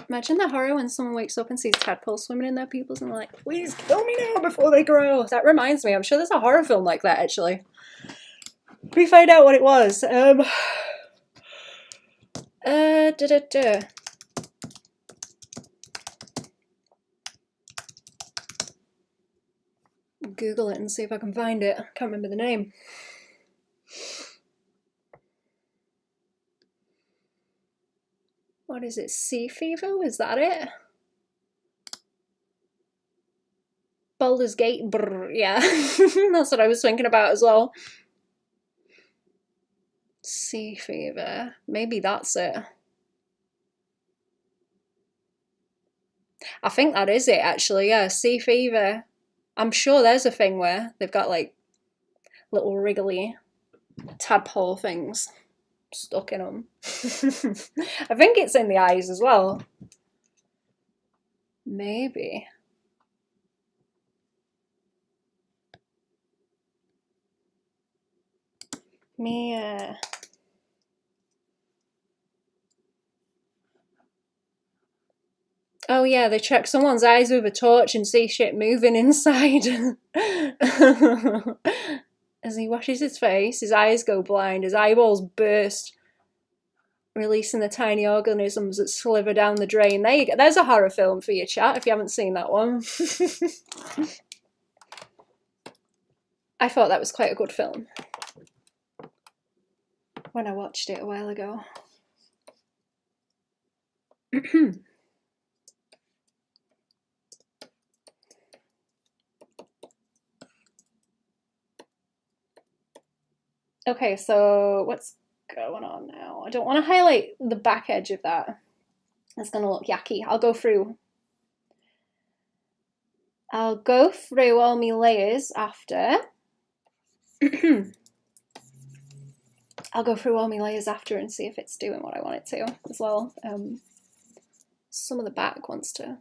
Imagine the horror when someone wakes up and sees tadpoles swimming in their pupils and they're like, please kill me now before they grow. That reminds me, I'm sure there's a horror film like that actually. We find out what it was. Google it and see if I can find it. I can't remember the name. What is it? Sea Fever? Is that it? Baldur's Gate? Brr, yeah. That's what I was thinking about as well. Sea Fever. Maybe that's it. I think that is it actually, yeah. Sea Fever. I'm sure there's a thing where they've got like little wriggly tadpole things stuck in them. I think it's in the eyes as well. Maybe. Oh yeah, they check someone's eyes with a torch and see shit moving inside. As he washes his face, his eyes go blind, his eyeballs burst, releasing the tiny organisms that sliver down the drain. There you go. There's a horror film for your chat if you haven't seen that one. I thought that was quite a good film when I watched it a while ago. Okay, so what's going on now? I don't want to highlight the back edge of that. It's going to look yucky. I'll go through all my layers after. I'll go through all my layers after and see if it's doing what I want it to as well. Some of the back wants to...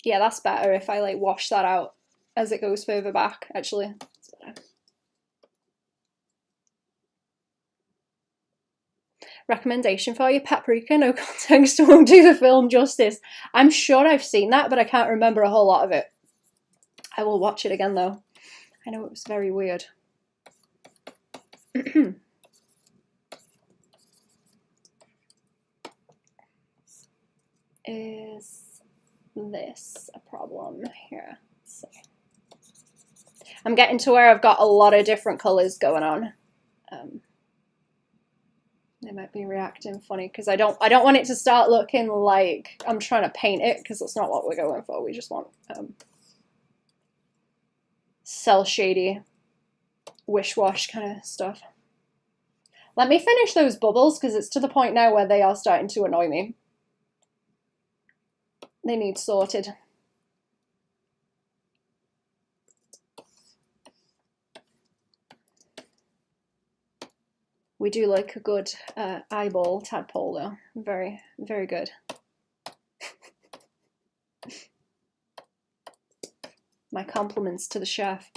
Yeah, that's better if I like wash that out as it goes further back, actually. That's better. Recommendation for you, Paprika, no context won't do the film justice. I'm sure I've seen that, but I can't remember a whole lot of it. I will watch it again though. I know it was very weird. Is this a problem here? Let's see. I'm getting to where I've got a lot of different colours going on. They might be reacting funny because I don't want it to start looking like I'm trying to paint it, because that's not what we're going for. We just want cell shady wish wash kind of stuff. Let me finish those bubbles because it's to the point now where they are starting to annoy me. They need sorted. We do like a good eyeball tadpole though. Very, very good. My compliments to the chef.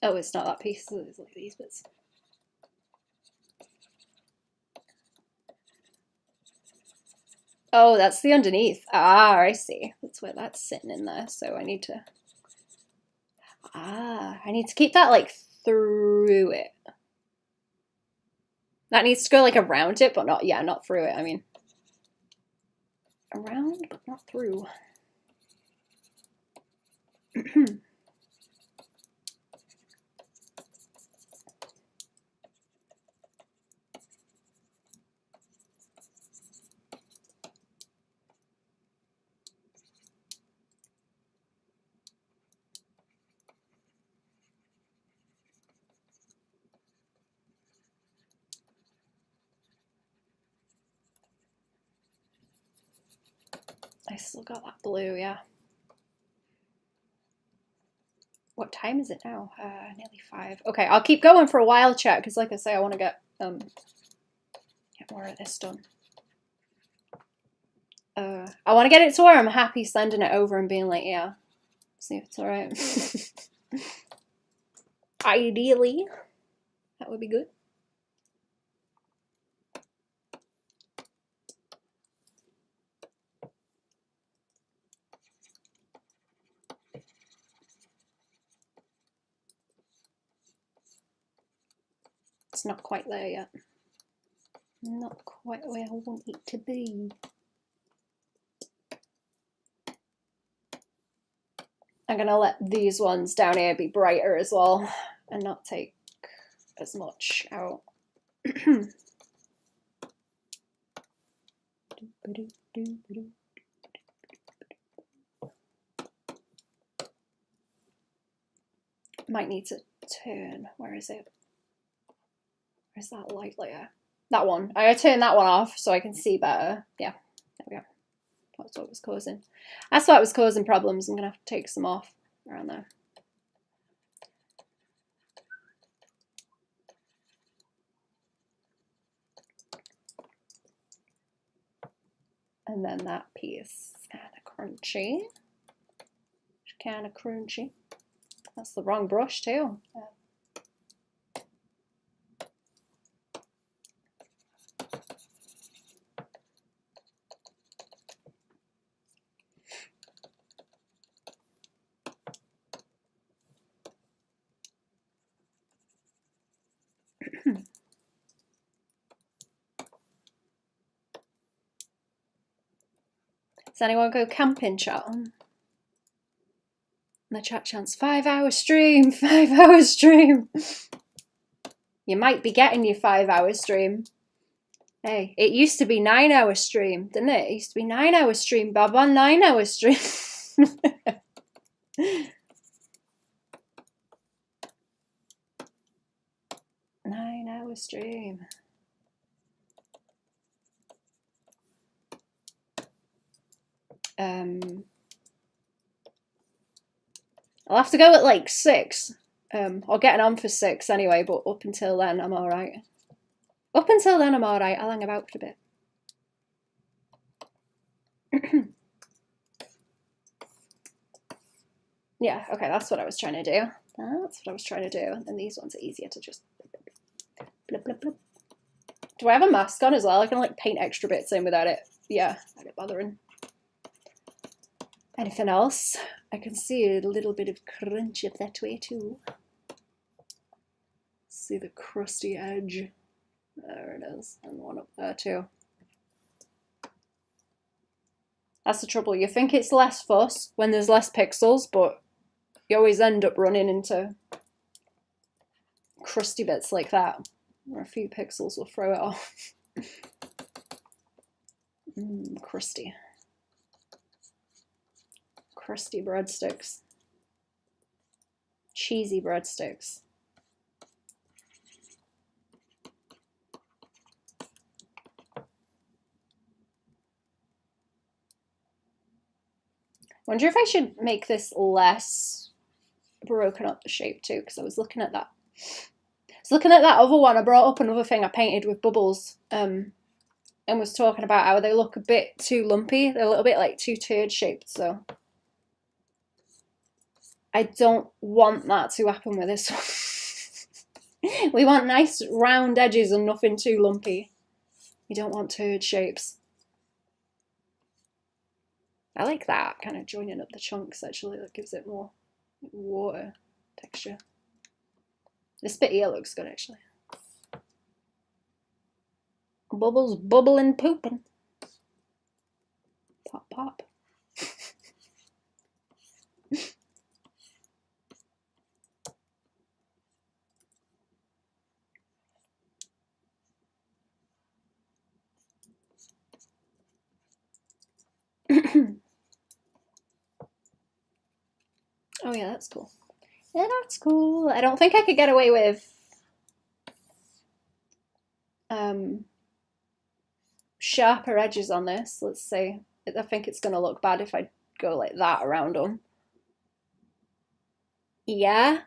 Oh, it's not that piece, it's like these bits. Oh, that's the underneath. Ah, I see. That's where that's sitting in there. So I need to... Ah, I need to keep that like through it. That needs to go like around it, but not, yeah, not through it. I mean, around, but not through. I still got that blue, yeah. What time is it now? Nearly 5. Okay, I'll keep going for a while, chat, because like I say, I want to get more of this done. I want to get it to where I'm happy sending it over and being like, yeah, see if it's alright. Ideally, that would be good. It's not quite there yet. Not quite where I want it to be. I'm going to let these ones down here be brighter as well and not take as much out. Might need to turn. Where is it? Where's that light layer? That one. I gotta turn that one off so I can see better. Yeah, there we go. That's what was causing. That's what was causing problems. I'm gonna have to take some off around there. And then that piece is kind of crunchy. Kind of crunchy. That's the wrong brush too. Does anyone go camping, chat? The chat chants 5-hour stream, 5-hour stream. You might be getting your 5-hour stream. Hey, it used to be 9-hour stream, didn't it? It used to be 9-hour stream, Baban, 9-hour stream. 9-hour stream. I'll have to go at like 6. Or getting on for 6 anyway, but up until then I'm alright. Up until then I'm alright, I'll hang about for a bit. Yeah, okay, that's what I was trying to do. That's what I was trying to do. And these ones are easier to just blip, blip, blip. Do I have a mask on as well? I can like paint extra bits in without it. Yeah, not it bothering. Anything else? I can see a little bit of crunch up that way too. See the crusty edge. There it is. And one up there too. That's the trouble. You think it's less fuss when there's less pixels, but you always end up running into crusty bits like that, where a few pixels will throw it off. Crusty. Crusty breadsticks. Cheesy breadsticks. Wonder if I should make this less broken up the shape too, because I was looking at that. I was looking at that other one. I brought up another thing I painted with bubbles, and was talking about how they look a bit too lumpy. They're a little bit like too turd shaped, so I don't want that to happen with this one. We want nice round edges and nothing too lumpy. You don't want turd shapes. I like that, kind of joining up the chunks actually. That gives it more water texture. This bit here looks good actually. Bubbles bubbling pooping. Pop pop. Oh yeah, that's cool. Yeah, that's cool. I don't think I could get away with sharper edges on this. Let's say I think it's going to look bad if I go like that around them. Yeah,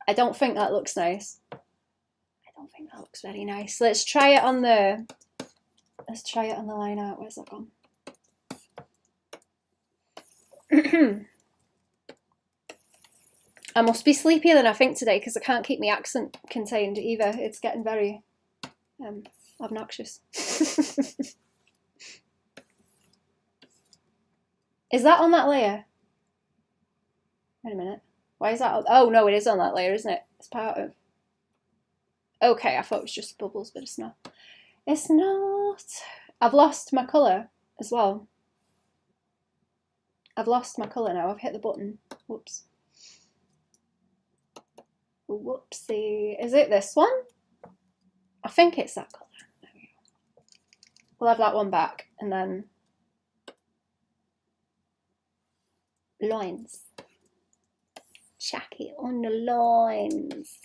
I don't think that looks nice. I don't think that looks very nice. Let's try it on the line art. Where's that gone? I must be sleepier than I think today because I can't keep my accent contained either. It's getting very obnoxious. Is that on that layer? Wait a minute. Why is that? Oh no, it is on that layer, isn't it? It's part of. Okay, I thought it was just bubbles, but it's not. It's not. I've lost my colour as well. I've lost my colour now. I've hit the button. Whoops. Whoopsie. Is it this one? I think it's that colour. There we go. We'll have that one back and then lines. Chuck it on the lines.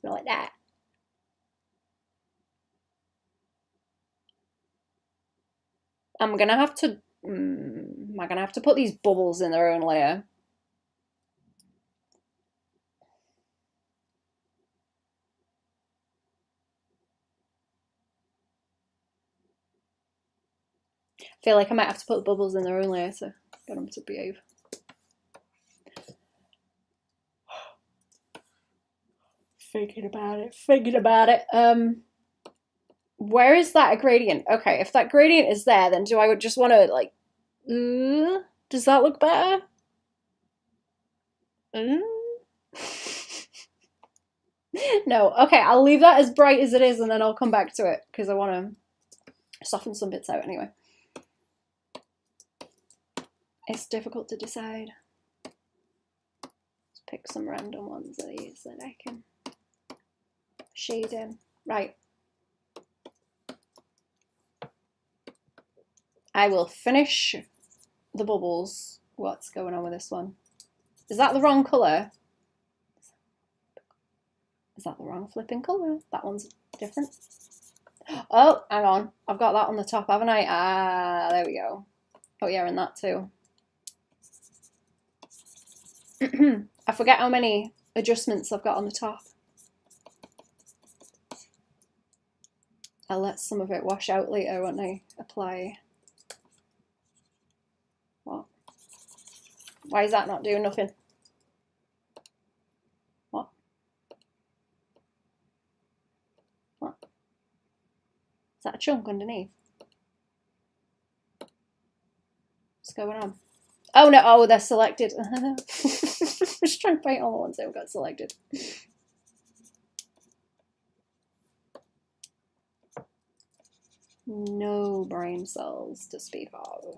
Like that. I'm gonna have to am I gonna have to put these bubbles in their own layer? I feel like I might have to put the bubbles in their own layer to get them to behave. Thinking about it. Where is that a gradient? Okay, if that gradient is there, then do I just want to like, does that look better? No, okay, I'll leave that as bright as it is and then I'll come back to it because I want to soften some bits out anyway. It's difficult to decide. Let's pick some random ones of these that I can shade in. Right. I will finish the bubbles. What's going on with this one? Is that the wrong colour? Is that the wrong flipping colour? That one's different. Oh, hang on. I've got that on the top, haven't I? Ah, there we go. Oh yeah, and that too. I forget how many adjustments I've got on the top. I'll let some of it wash out later when I apply. What? Why is that not doing nothing? What? What? Is that a chunk underneath? What's going on? Oh no, oh, they're selected. I'm just trying to paint all the ones that got selected. No brain cells to speak of.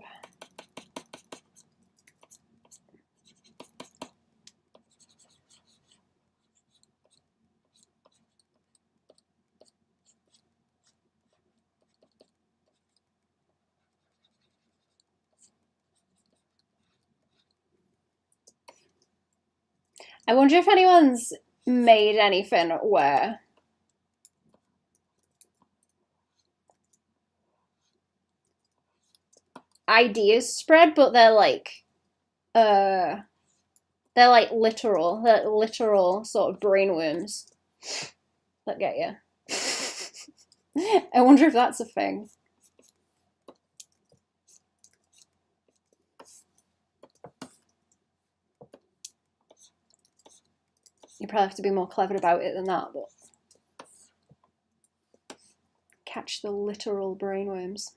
I wonder if anyone's made anything where ideas spread, but they're like literal sort of brainworms that get you. I wonder if that's a thing. You probably have to be more clever about it than that, but catch the literal brainworms.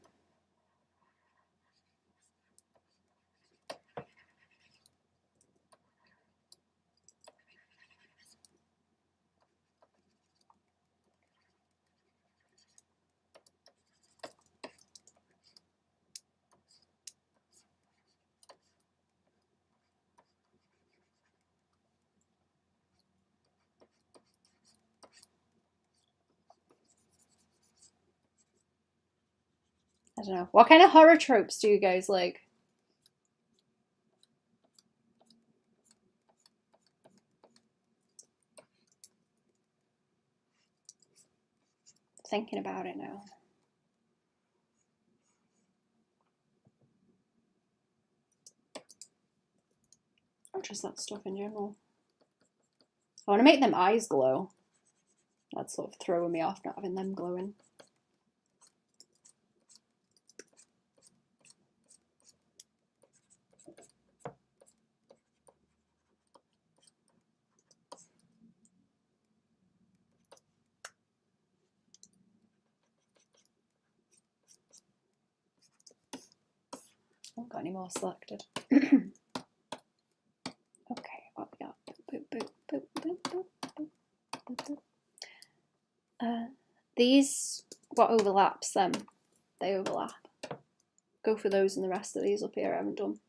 I don't know. What kind of horror tropes do you guys like? Thinking about it now. Or just that stuff in general. I want to make them eyes glow. That's sort of throwing me off, not having them glowing. I haven't got any more selected. Okay, what we got? Boop, boop, boop, boop, boop, boop, boop, boop. These, what overlaps them? They overlap. Go for those, and the rest of these up here I haven't done.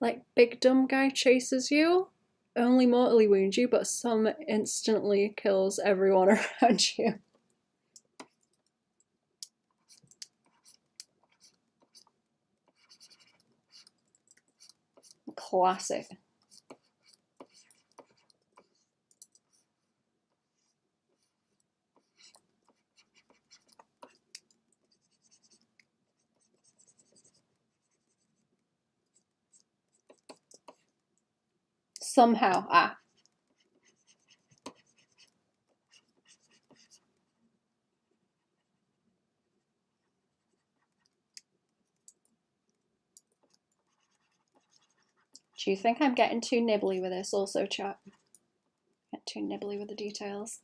Like, big dumb guy chases you, only mortally wounds you, but some instantly kills everyone around you. Classic. Somehow, Do you think I'm getting too nibbly with this also, chat? Get too nibbly with the details.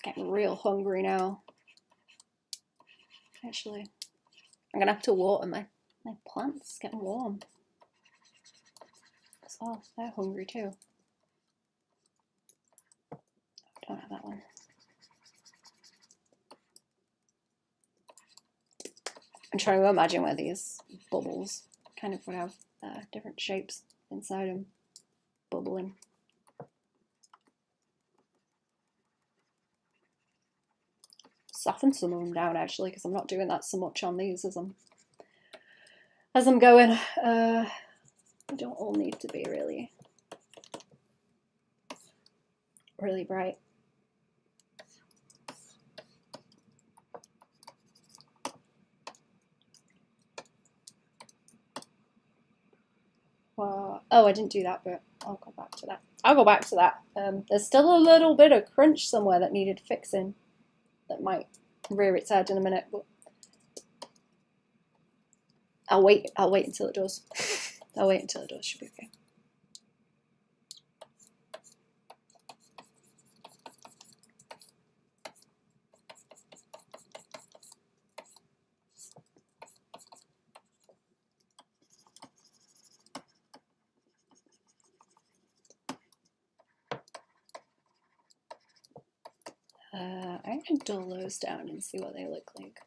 Getting real hungry now. Actually, I'm gonna have to water my plants. Getting warm. Oh, they're hungry too. Don't have that one. I'm trying to imagine where these bubbles kind of would have different shapes inside them, bubbling. Soften some of them down actually, because I'm not doing that so much on these as I'm going. They don't all need to be really bright. Oh, I didn't do that, but I'll go back to that. I'll go back to that. There's still a little bit of crunch somewhere that needed fixing. That might rear its head in a minute, but I'll wait until it does. I'll wait until it does. Should be okay. I'm gonna dull those down and see what they look like.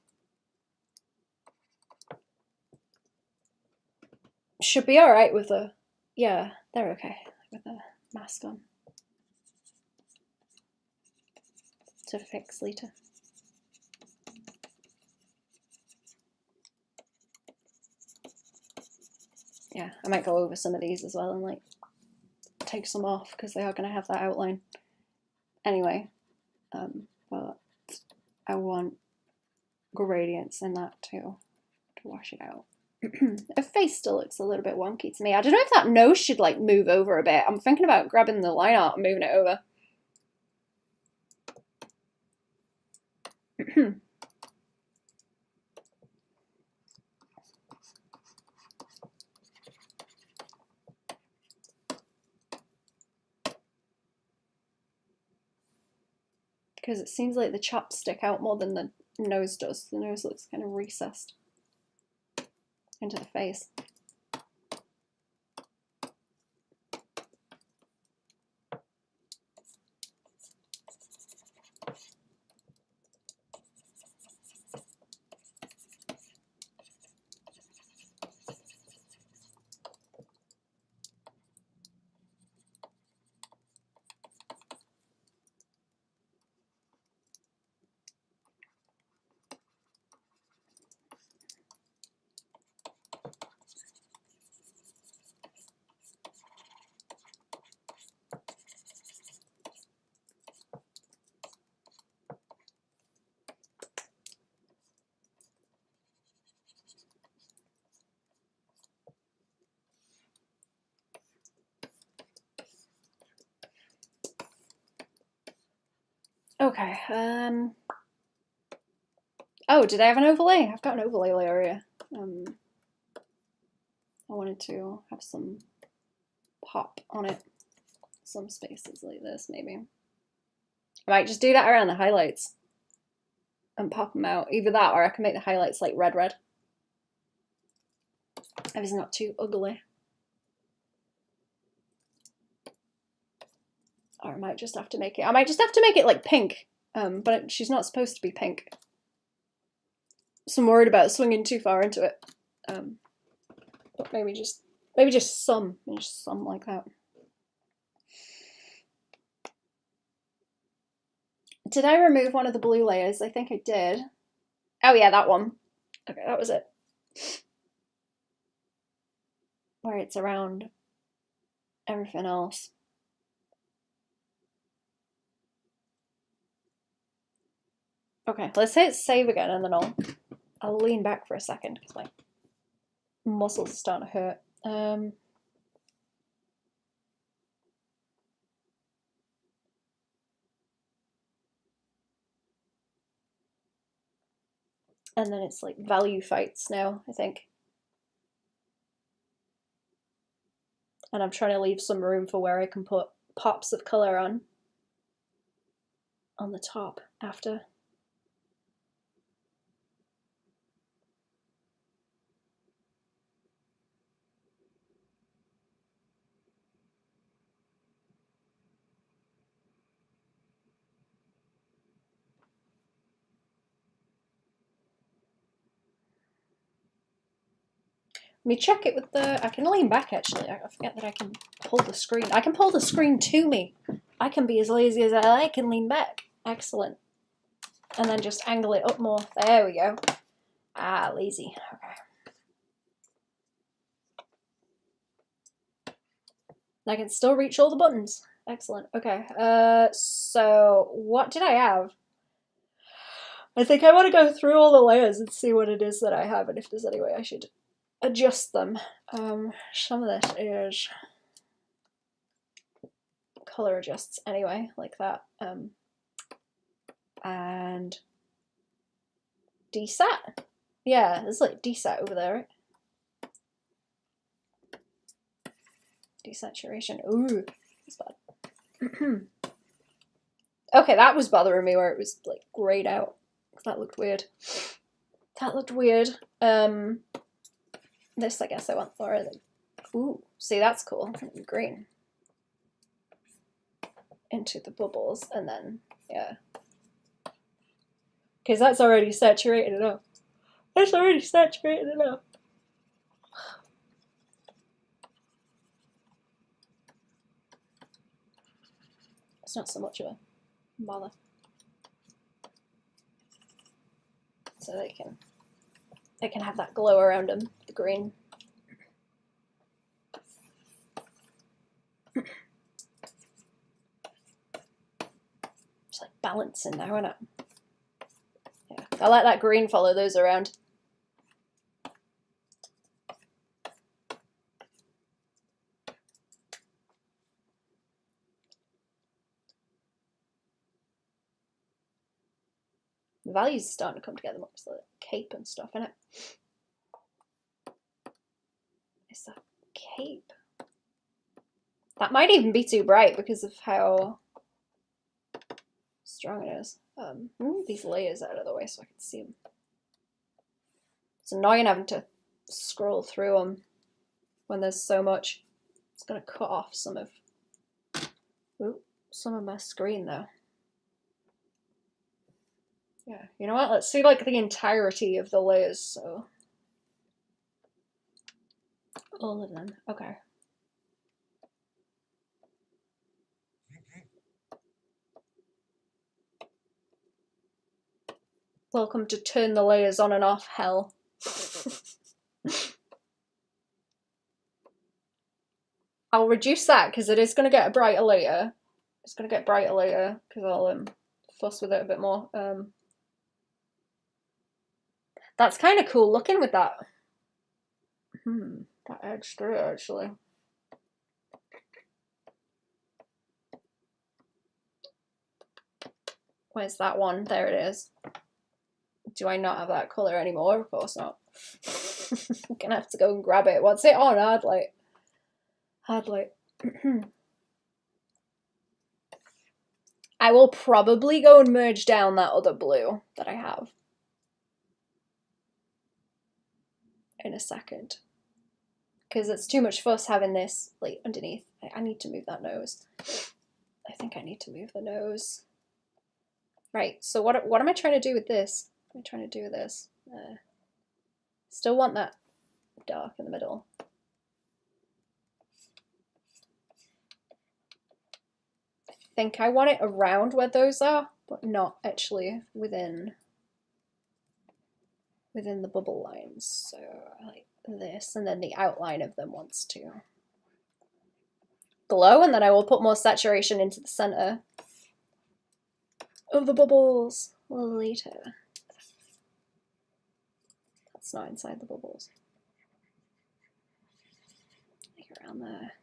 Should be alright with the, yeah, they're okay with the mask on. To fix later. Yeah, I might go over some of these as well and like take some off because they are going to have that outline. Anyway, but I want gradients in that too to wash it out. Her face still looks a little bit wonky to me. I don't know if that nose should like move over a bit. I'm thinking about grabbing the line art and moving it over. Because it seems like the chops stick out more than the nose does. The nose looks kind of recessed into the face. Okay, oh, did I have an overlay? I've got an overlay layer here. I wanted to have some pop on it. Some spaces like this, maybe. I might just do that around the highlights and pop them out. Either that or I can make the highlights like red. If it's not too ugly. Or I might just have to make it, like pink. But she's not supposed to be pink. So I'm worried about swinging too far into it. But maybe just some like that. Did I remove one of the blue layers? I think I did. Oh yeah, that one. Okay, that was it. Where it's around everything else. Okay, let's hit save again and then I'll lean back for a second because my muscles are starting to hurt. And then it's like value fights now, I think. And I'm trying to leave some room for where I can put pops of colour on the top after. Let me check it with the... I can lean back, actually. I forget that I can pull the screen. I can pull the screen to me. I can be as lazy as I like and lean back. Excellent. And then just angle it up more. There we go. Ah, lazy. Okay. I can still reach all the buttons. Excellent. Okay. So what did I have? I think I want to go through all the layers and see what it is that I have and if there's any way I should adjust them. Some of this is color adjusts anyway, like that. And desat. Yeah, there's like desat over there, right? Desaturation. Ooh, that's bad. Okay, that was bothering me where it was like grayed out. That looked weird. That looked weird. This I guess I want for it. Ooh, see that's cool. Green. Into the bubbles and then, yeah. Because that's already saturated enough. That's already saturated enough. It's not so much of a bother. So they can have that glow around them, the green. Just like balancing now, isn't it? Yeah, I let that green follow those around. The values are starting to come together more. It's like cape and stuff, isn't it? It's a cape. That might even be too bright because of how strong it is. Move these layers out of the way so I can see them. It's annoying having to scroll through them when there's so much. It's going to cut off some of my screen though. Yeah, you know what? Let's see like the entirety of the layers. So all of them. Okay. Welcome to turn the layers on and off hell. I'll reduce that because it is going to get a brighter later. It's going to get brighter later because I'll fuss with it a bit more. That's kind of cool looking with that. That edge through it actually. Where's that one? There it is. Do I not have that colour anymore? Of course not. I'm gonna have to go and grab it. What's it on? Hard light. Hard light. I will probably go and merge down that other blue that I have in a second. Because it's too much fuss having this like underneath. I need to move that nose. I think I need to move the nose. Right, so what am I trying to do with this? What am I trying to do with this? Still want that dark in the middle. I think I want it around where those are, but not actually within the bubble lines. So like this, and then the outline of them wants to glow, and then I will put more saturation into the center of the bubbles later. That's not inside the bubbles. Like around there.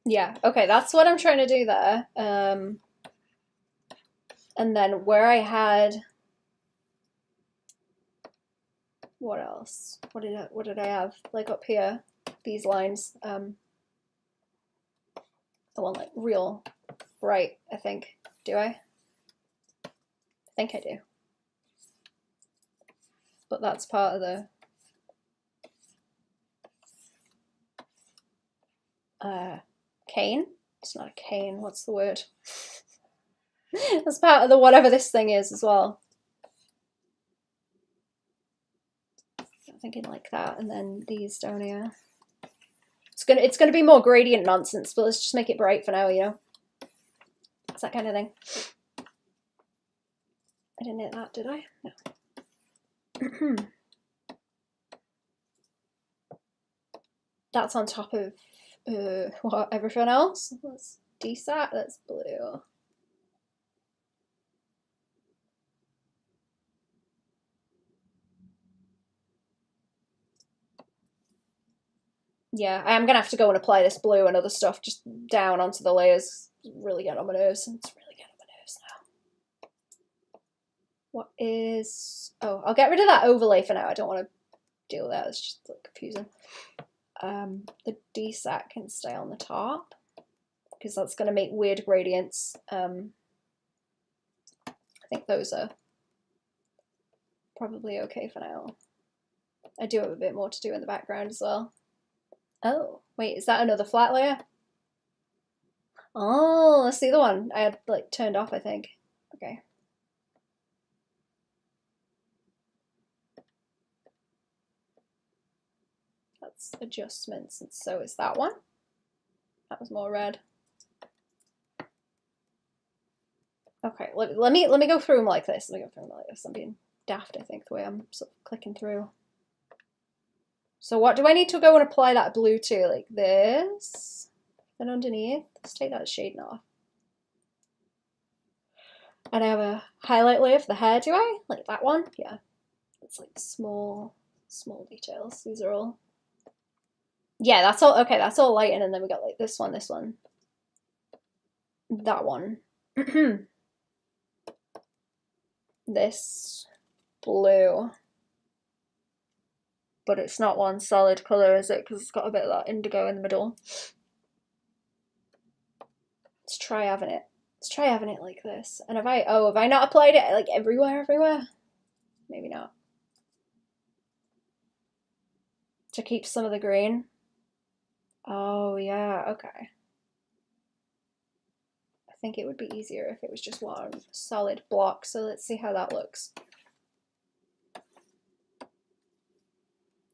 Yeah, okay, that's what I'm trying to do there. And then where I had, what else? What did I have? Like up here, these lines. I want like real bright, I think. Do I? I think I do. But that's part of the cane. It's not a cane, what's the word? That's part of the whatever this thing is as well. I'm thinking like that, and then these down here. It's gonna be more gradient nonsense, but let's just make it bright for now, you know? It's that kind of thing. I didn't hit that, did I? No. That's on top of what, everything else? That's desat, that's blue. Yeah, I am gonna have to go and apply this blue and other stuff just down onto the layers. It's really getting on my nerves. It's really getting on my nerves now. What is... Oh, I'll get rid of that overlay for now. I don't want to deal with that. It's just like confusing. The desat can stay on the top because that's going to make weird gradients. I think those are probably okay for now. I do have a bit more to do in the background as well. Oh, wait, is that another flat layer? Oh, let's see the one I had like turned off, I think. Okay. That's adjustments, and so is that one. That was more red. Okay, let me go through them like this. Let me go through them like this. I'm being daft, I think, the way I'm sort of clicking through. So what do I need to go and apply that blue to? Like this, then underneath. Let's take that shading off. And I have a highlight layer for the hair, do I? Like that one? Yeah. It's like small details. These are all... Yeah, that's all, okay, that's all lighting, and then we got like this one, that one. This blue. But it's not one solid colour, is it? Because it's got a bit of that indigo in the middle. Let's try having it. Let's try having it like this. And have I not applied it like everywhere? Maybe not. To keep some of the green. Oh yeah, okay. I think it would be easier if it was just one solid block. So let's see how that looks.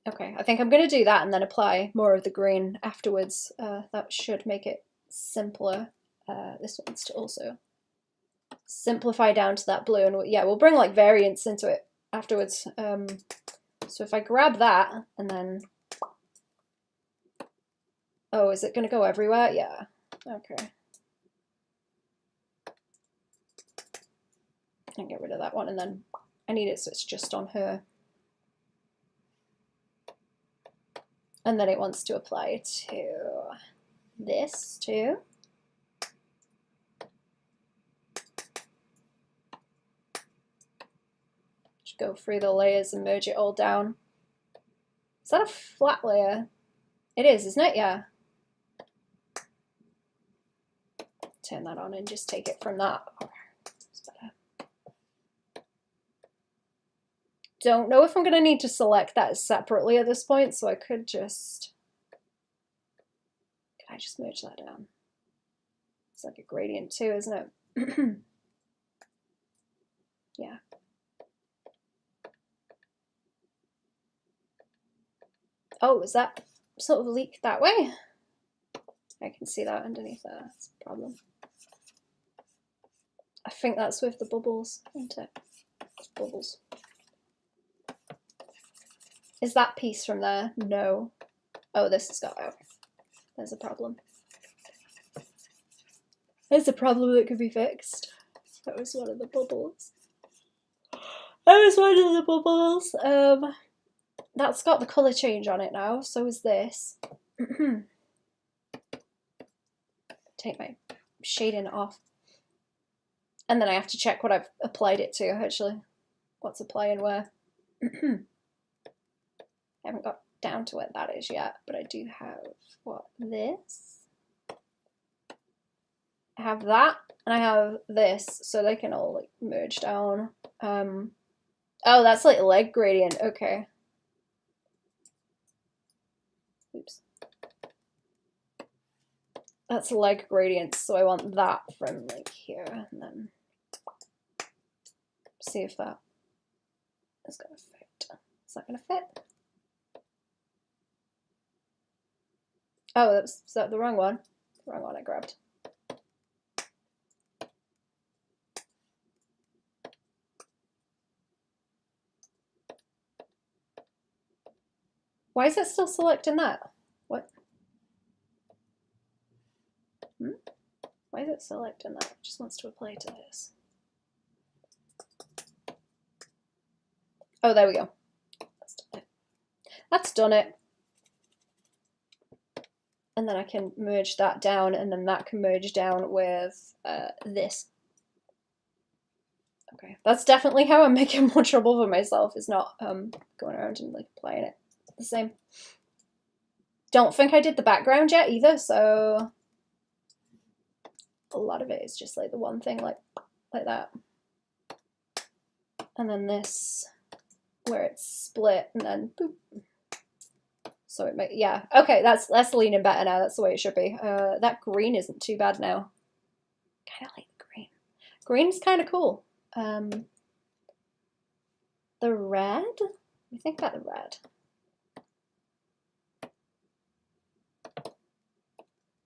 Okay, I think I'm going to do that and then apply more of the green afterwards. That should make it simpler. This one's to also simplify down to that blue, and yeah, we'll bring like variants into it afterwards. So if I grab that and then Oh, is it going to go everywhere? Yeah. Okay. And get rid of that one, and then I need it so it's just on her. And then it wants to apply to this too. Just go through the layers and merge it all down. Is that a flat layer? It is, isn't it? Yeah. Turn that on and just take it from that. It's better. Don't know if I'm going to need to select that separately at this point, so I could just... Can I just merge that down? It's like a gradient too, isn't it? Yeah. Oh, is that sort of leak that way? I can see that underneath there. That's a problem. I think that's with the bubbles, isn't it? It's bubbles. Is that piece from there? No. Oh, this has got out. There's a problem. There's a problem that could be fixed. That was one of the bubbles. That was one of the bubbles. That's got the colour change on it now. So is this. Take my shading off. And then I have to check what I've applied it to, actually. What's applying where. I haven't got down to what that is yet, but I do have, what, this? I have that, and I have this, so they can all, like, merge down. Oh, that's, like, leg gradient, okay. Oops. That's leg gradient, so I want that from, like, here, and then see if that is gonna fit. Is that gonna fit? Oh, is that the wrong one? The wrong one I grabbed. Why is it still selecting that? What? Why is it selecting that? It just wants to apply to this. Oh, there we go. That's done it. That's done it. And then I can merge that down, and then that can merge down with this. Okay, that's definitely how I'm making more trouble for myself, is not going around and like applying it the same. Don't think I did the background yet either, so a lot of it is just like the one thing like that. And then this, where it's split, and then boop. So it might, yeah, okay, that's leaning better now. That's the way it should be. That green isn't too bad now. Kind of like the green. Green's kind of cool. The red? What do you think about the red?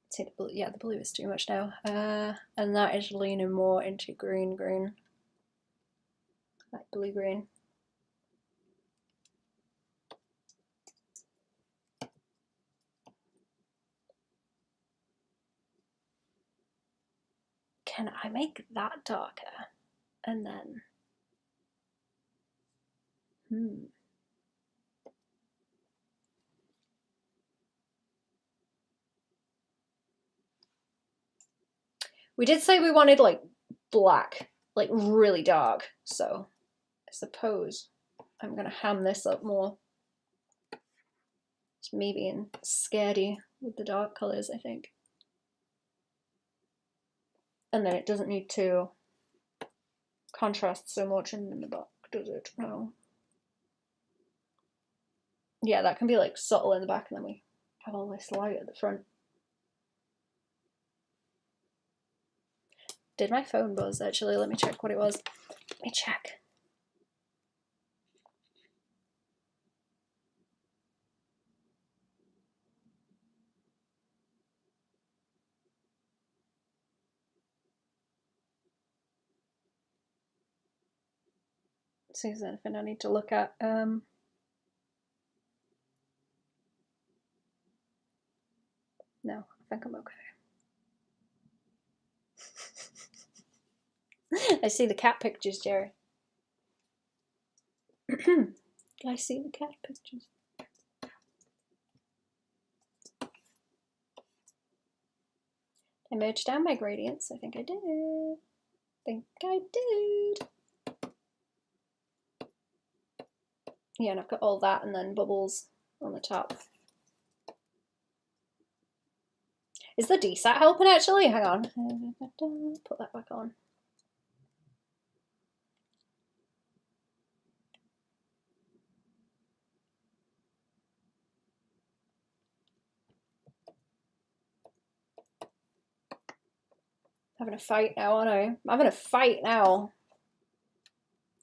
See the blue, yeah, the blue is too much now. And that is leaning more into green, like blue-green. Can I make that darker? And then, We did say we wanted like black, like really dark. So I suppose I'm gonna ham this up more. It's me being scaredy with the dark colors, I think. And then it doesn't need to contrast so much in the back, does it? No. Yeah, that can be like subtle in the back, and then we have all this light at the front. Did my phone buzz actually? Let me check what it was. Let me check. See if there's anything I need to look at. think I'm okay. I see the cat pictures, Jerry. I see the cat pictures. I merged down my gradients. I think I did. Yeah, and I've got all that and then bubbles on the top. Is the desat helping actually? Hang on. Put that back on. Having a fight now, aren't I? I'm having a fight now.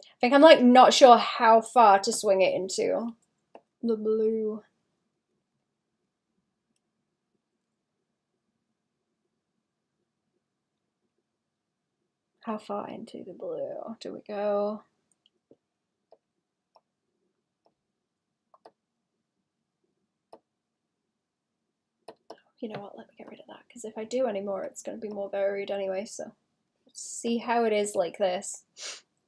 I think I'm like not sure how far to swing it into the blue. How far into the blue do we go? You know what, let me get rid of that, because if I do any more, it's going to be more varied anyway, so let's see how it is like this,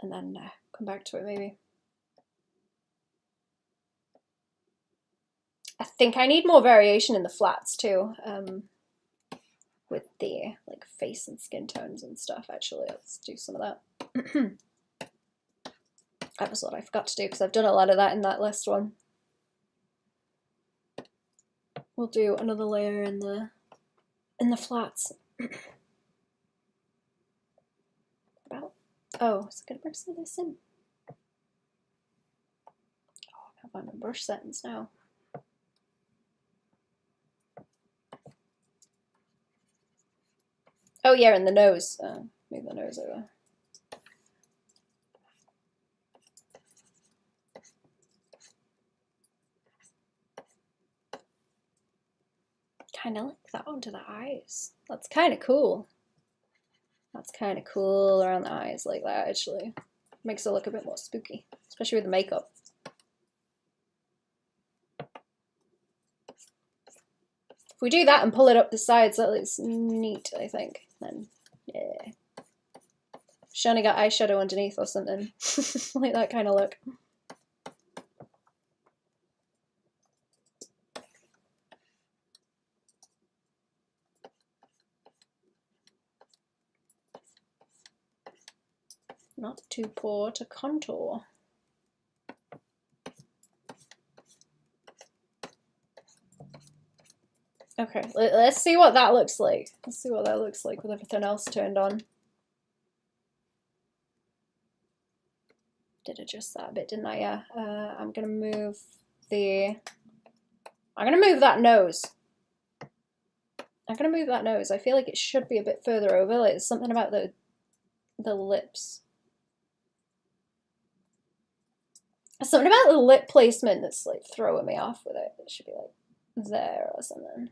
and then come back to it maybe. I think I need more variation in the flats too, with the like face and skin tones and stuff. Actually, let's do some of that. That was what I forgot to do, because I've done a lot of that in that last one. We'll do another layer in the flats. About, oh, is it gonna bring some of this in? Oh, I can't find my brush settings now. Oh yeah, and the nose. Move the nose over. Kind of like that onto the eyes. That's kind of cool. That's kind of cool around the eyes like that, actually. Makes it look a bit more spooky, especially with the makeup. If we do that and pull it up the sides, that looks neat, I think. Then, yeah. Shani got eyeshadow underneath or something. Like that kind of look. Not too poor to contour. Okay, let's see what that looks like. Let's see what that looks like with everything else turned on. Did adjust that a bit, didn't I? Yeah. I'm gonna move that nose. I'm gonna move that nose. I feel like it should be a bit further over. Like there's something about the lips. Something about the lip placement that's like throwing me off with it. It should be like there or something.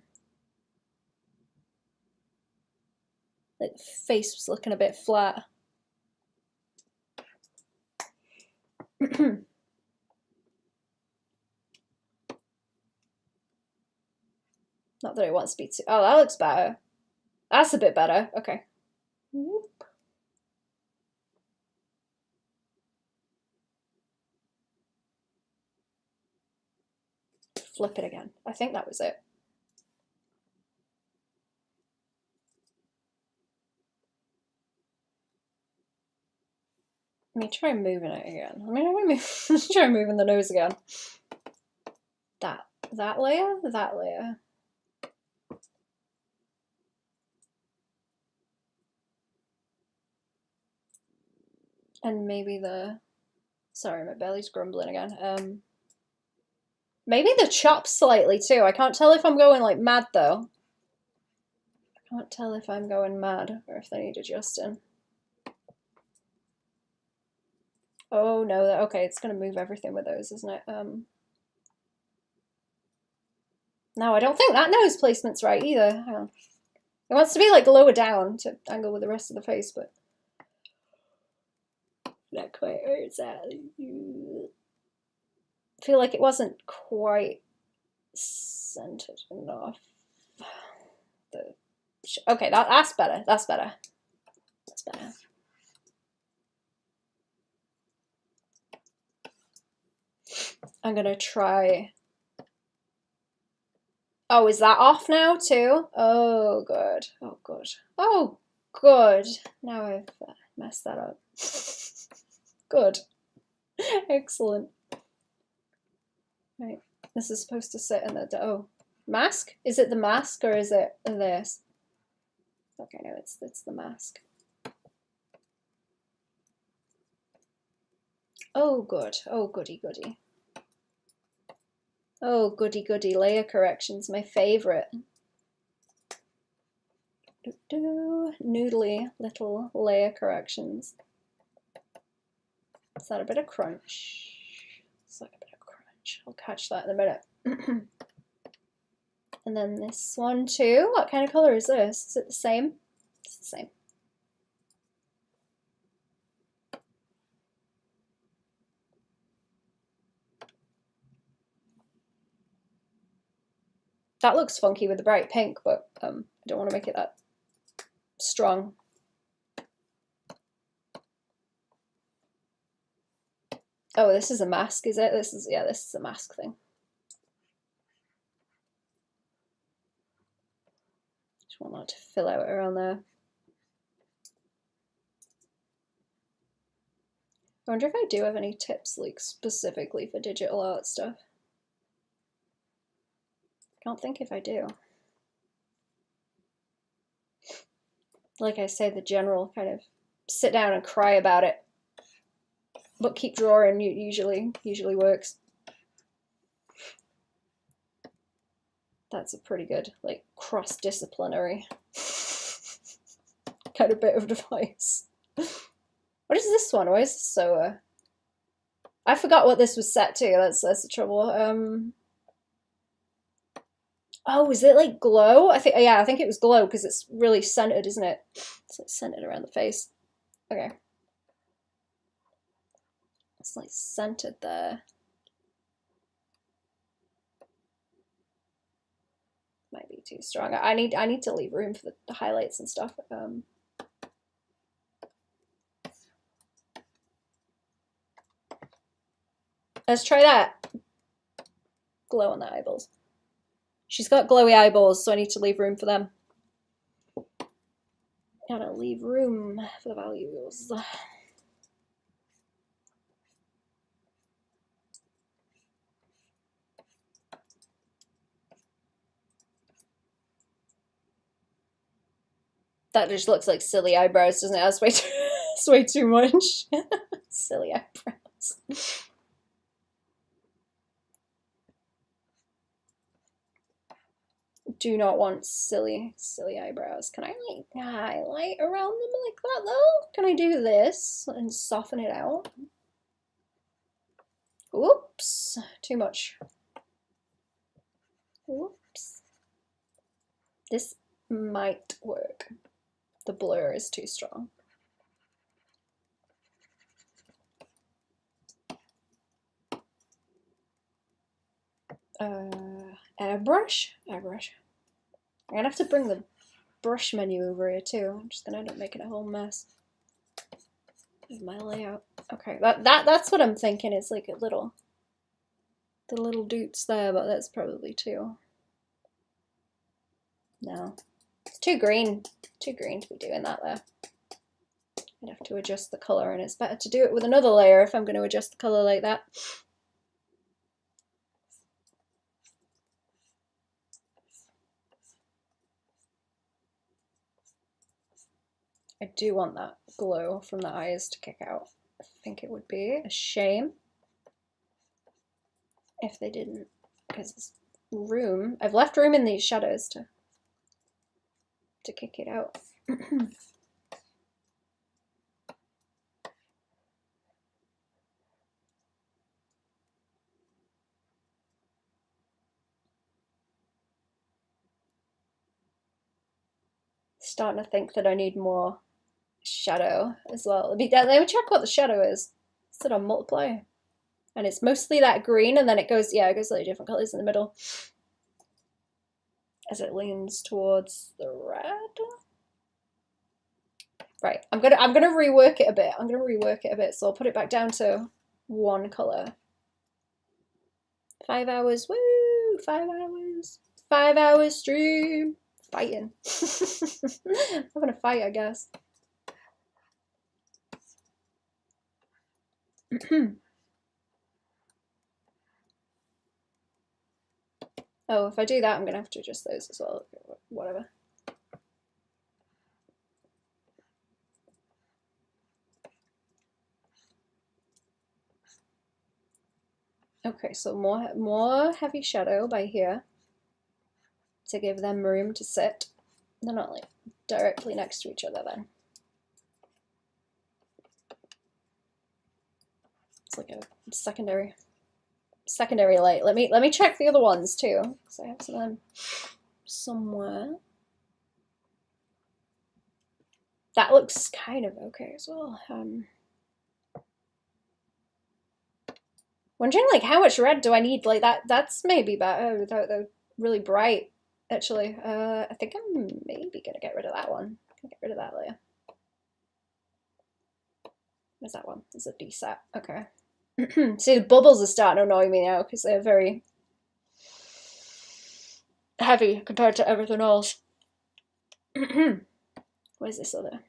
Like the face was looking a bit flat. Not that it wants to be too. Oh, that looks better. That's a bit better. Okay. Whoop. Flip it again. I think that was it. Let me try moving it again. Let's try moving the nose again. That layer, that layer. And maybe the, sorry, my belly's grumbling again. Maybe the chops slightly too. I can't tell if I'm going like mad though. I can't tell if I'm going mad or if they need adjusting. Oh no, okay, it's gonna move everything with those, isn't it? No, I don't think that nose placement's right either. Hang on. It wants to be like lower down to angle with the rest of the face, but not quite where it's at. I feel like it wasn't quite centered enough. Okay, that's better. That's better. That's better. I'm gonna try. Oh, is that off now too? Oh, good. Oh, good. Oh, good. Now I've messed that up. Good. Excellent. Right. This is supposed to sit in the... Oh. Mask? Is it the mask or is it this? Okay, no, it's the mask. Oh, good. Oh, goody goody. Oh, goody goody. Layer corrections, my favorite. Noodly little layer corrections. Is that a bit of crunch? It's like a bit of crunch. I'll catch that in a minute. And then this one too. What kind of color is this? Is it the same? It's the same. That looks funky with the bright pink, but I don't want to make it that strong. Oh, this is a mask, is it? This is a mask thing. Just want that to fill out around there. I wonder if I do have any tips, like, specifically for digital art stuff. I don't think if I do. Like I say, the general kind of sit down and cry about it, but keep drawing usually works. That's a pretty good, like, cross-disciplinary kind of bit of advice. What is this one? Why is this so... I forgot what this was set to. That's the trouble. Oh, is it like glow? I think it was glow because it's really centered, isn't it? It's like centered around the face. Okay. It's like centered there. Might be too strong. I need to leave room for the highlights and stuff. Let's try that. Glow on the eyeballs. She's got glowy eyeballs, so I need to leave room for them. Gotta leave room for the values. That just looks like silly eyebrows, doesn't it? That's way too much. Silly eyebrows. Do not want silly eyebrows. Can I like highlight around them like that though? Can I do this and soften it out? Oops, too much. Whoops. This might work. The blur is too strong. Airbrush? Airbrush. I'm gonna have to bring the brush menu over here too. I'm just gonna end up making a whole mess of my layout. Okay, that's what I'm thinking. It's like the little dupes there, but that's probably too. No, it's too green. Too green to be doing that there. I'd have to adjust the color, and it's better to do it with another layer if I'm going to adjust the color like that. I do want that glow from the eyes to kick out. I think it would be a shame if they didn't, because it's room. I've left room in these shadows to kick it out. Starting to think that I need more shadow as well. Let me check what the shadow is. It's on multiply, and it's mostly that green, and then it goes like different colors in the middle. as it leans towards the red. Right, I'm gonna rework it a bit. So I'll put it back down to one color. 5 hours, woo! 5 hours. 5 hours stream. Fighting. Having a fight, I guess. Oh, if I do that, I'm gonna have to adjust those as well. Whatever. Okay, so more heavy shadow by here to give them room to sit. They're not like directly next to each other then. It's like a secondary light. Let me check the other ones too, because I have some of them somewhere. That looks kind of okay as well. Wondering like how much red do I need? Like that's maybe better without the really bright. Actually, I think I'm maybe gonna get rid of that one. Get rid of that layer. Where's that one? It's a DSAT. Okay. See, the bubbles are starting to annoy me now because they're very heavy compared to everything else. Where's this other?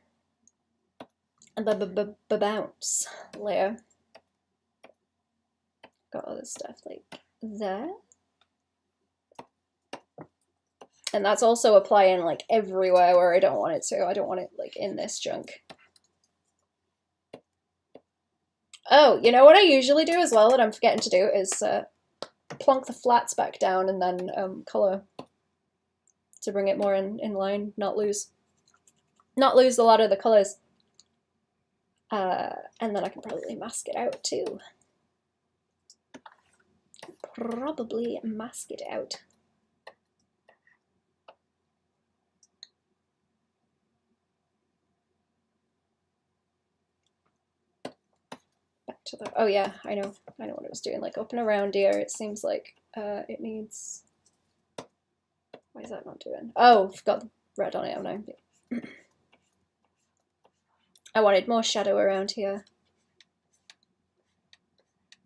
Bounce layer. Got other stuff like there. And that's also applying like everywhere where I don't want it to. I don't want it like in this chunk. Oh, you know what I usually do as well that I'm forgetting to do is plonk the flats back down and then color to bring it more in line, not lose a lot of the colors. And then I can probably mask it out too. Probably mask it out. Back to the, oh yeah, I know what it was doing. Like up and around here, it seems like it needs. Why is that not doing? Oh, I've got the red on it, haven't I? I wanted more shadow around here.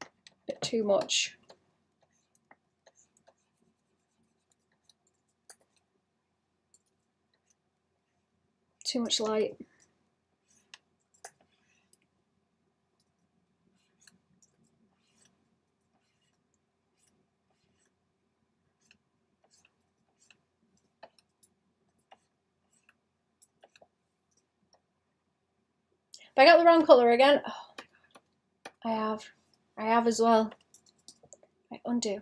A bit too much. Too much light. If I got the wrong color again, oh my god, I have as well. Right, undo.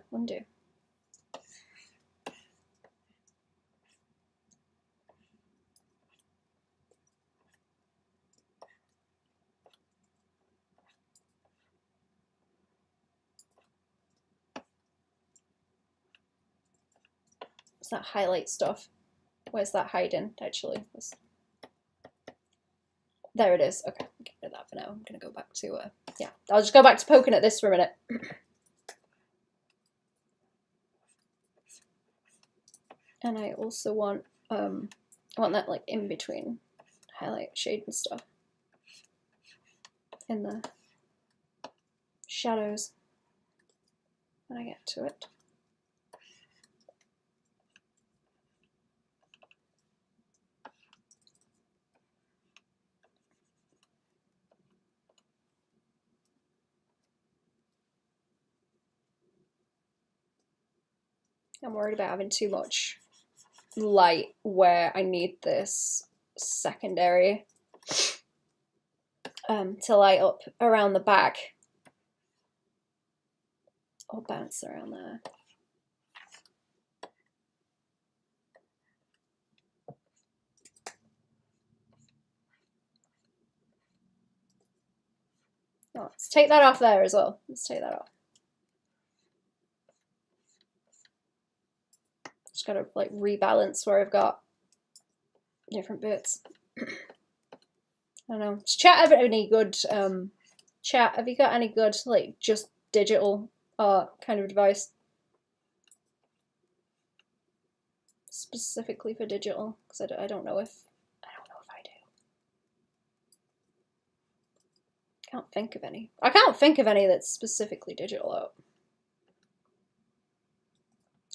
It's that highlight stuff. Where's that hiding, actually? There it is. Okay, I'll get rid of that for now. I'm gonna go back to, yeah, I'll just go back to poking at this for a minute. And I also want, I want that like in between highlight, shade and stuff in the shadows when I get to it. I'm worried about having too much light where I need this secondary to light up around the back or bounce around there. Oh, let's take that off there as well. Let's take that off. Just gotta like rebalance where I've got different bits. I don't know. Does chat have any good chat? Have you got any good like just digital art kind of advice? specifically for digital, because I don't know if I do. Can't think of any. I can't think of any that's specifically digital out.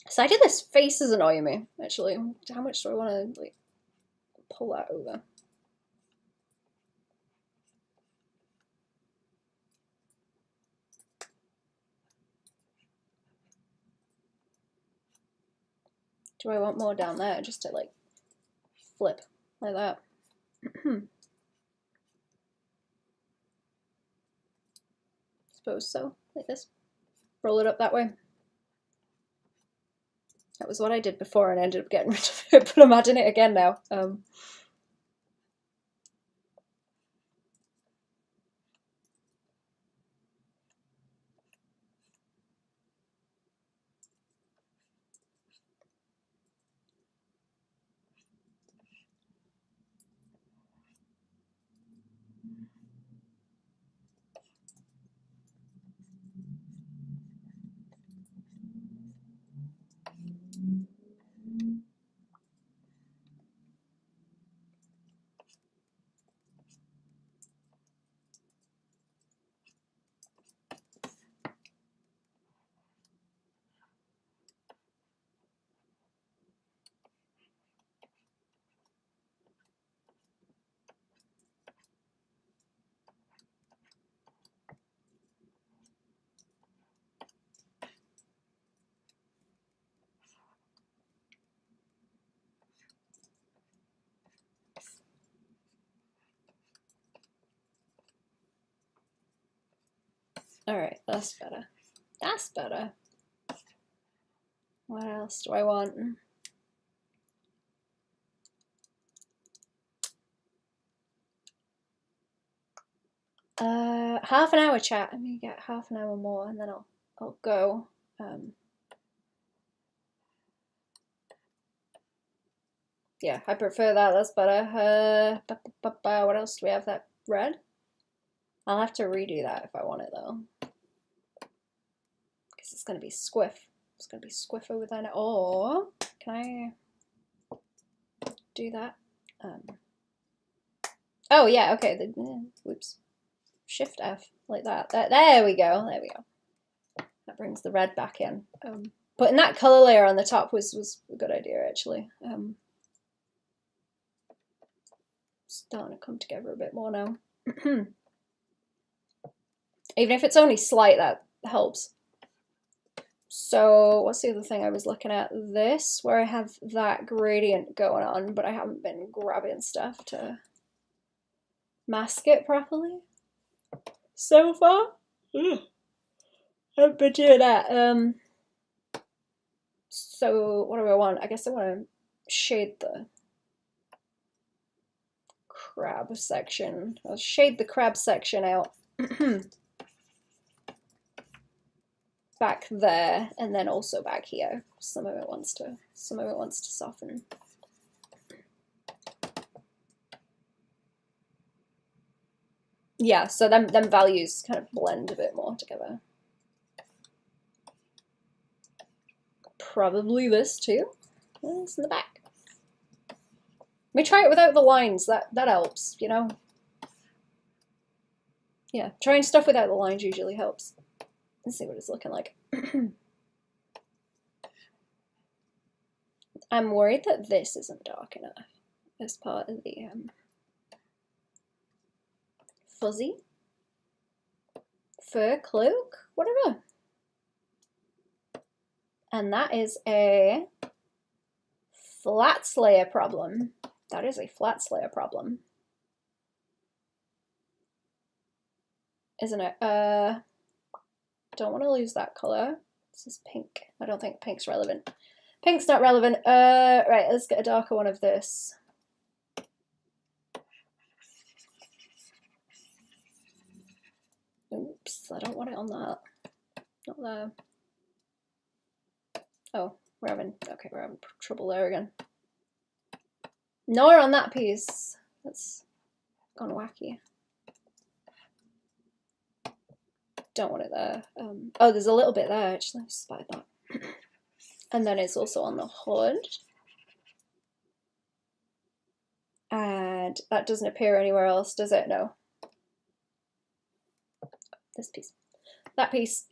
So I did this faces annoy me, actually. How much do I want to like pull that over? Do I want more down there just to like flip like that? Suppose so, like this. Roll it up that way. That was what I did before and I ended up getting rid of it, but I'm adding it again now. Alright, that's better. That's better. What else do I want? Half an hour chat. I'm gonna get half an hour more and then I'll go. Yeah, I prefer that. That's better. What else do we have? That red? I'll have to redo that if I want it though. Because it's going to be squiff. It's going to be squiff over there now. Or, can I do that? Oh yeah, okay. Whoops. Shift F, like that. There we go. There we go. That brings the red back in. Putting that color layer on the top was a good idea actually. Starting to come together a bit more now. Even if it's only slight, that helps. So what's the other thing I was looking at? This, where I have that gradient going on, but I haven't been grabbing stuff to mask it properly so far. I haven't been doing that. So what do I want? I guess I want to shade the crab section. I'll shade the crab section out. Back there and then also back here. Some of it wants to soften. Yeah, so them values kind of blend a bit more together. Probably this too. It's in the back. Let me try it without the lines. That helps, you know. Yeah, trying stuff without the lines usually helps. Let's see what it's looking like. I'm worried that this isn't dark enough as part of the fuzzy fur cloak, whatever. And that is a flat slayer problem. That is a flat slayer problem. Isn't it? Don't want to lose that color. This is pink. I don't think pink's relevant. Pink's not relevant. Right, let's get a darker one of this. Oops, I don't want it on that. Not there. Oh, we're having trouble there again. Nor on that piece. That's gone wacky. Don't want it there. Oh, there's a little bit there actually. I spotted that. And then it's also on the hood. And that doesn't appear anywhere else, does it? No. This piece. That piece.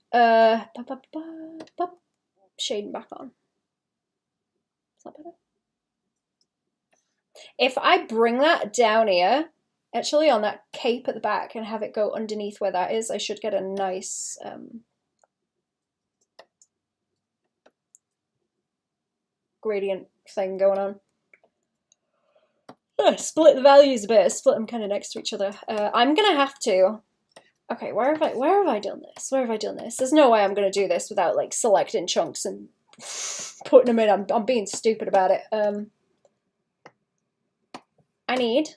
Shading back on. Is that better? If I bring that down here, actually on that cape at the back, and have it go underneath where that is, I should get a nice gradient thing going on. Split the values a bit, split them kind of next to each other. I'm gonna have to. Okay, where have I done this? Where have I done this? There's no way I'm gonna do this without like selecting chunks and putting them in. I'm being stupid about it. I need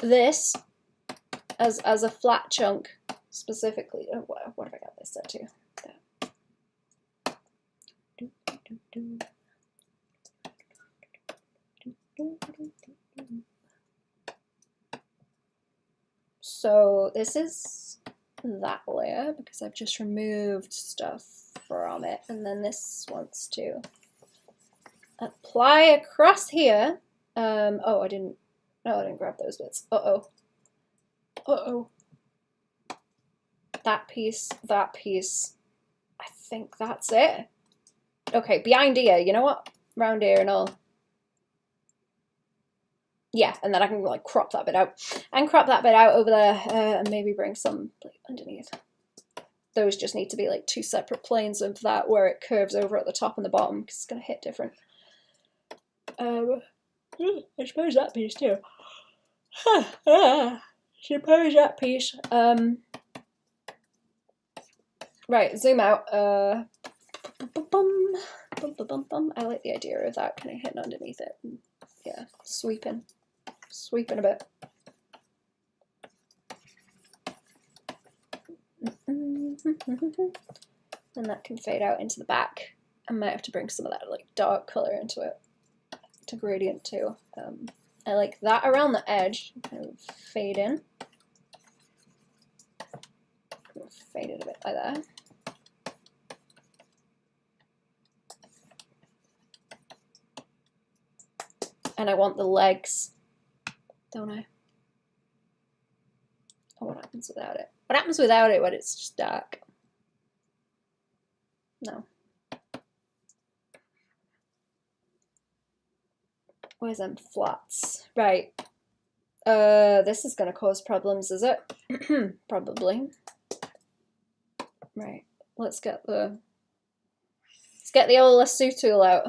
this as a flat chunk specifically. Oh, what have I got this set to? So this is that layer because I've just removed stuff from it, and then this wants to apply across here. Oh, I didn't grab those bits. Uh-oh. That piece. I think that's it. Okay, behind here, you know what? Round here and all. Yeah, and then I can like crop that bit out. And crop that bit out over there and maybe bring some like underneath. Those just need to be like two separate planes of that where it curves over at the top and the bottom because it's going to hit different. I suppose that piece too. Suppose that piece. Right, zoom out. I like the idea of that kind of hitting underneath it. And, yeah, sweeping a bit. And that can fade out into the back. I might have to bring some of that like dark color into it to gradient too. I like that around the edge, kind of fade in. Fade it a bit like that. And I want the legs, don't I? Oh, what happens without it? What happens without it when it's just dark? No. Where's them flats? Right. This is gonna cause problems, is it? Probably. Right. Let's get the old lasso tool out.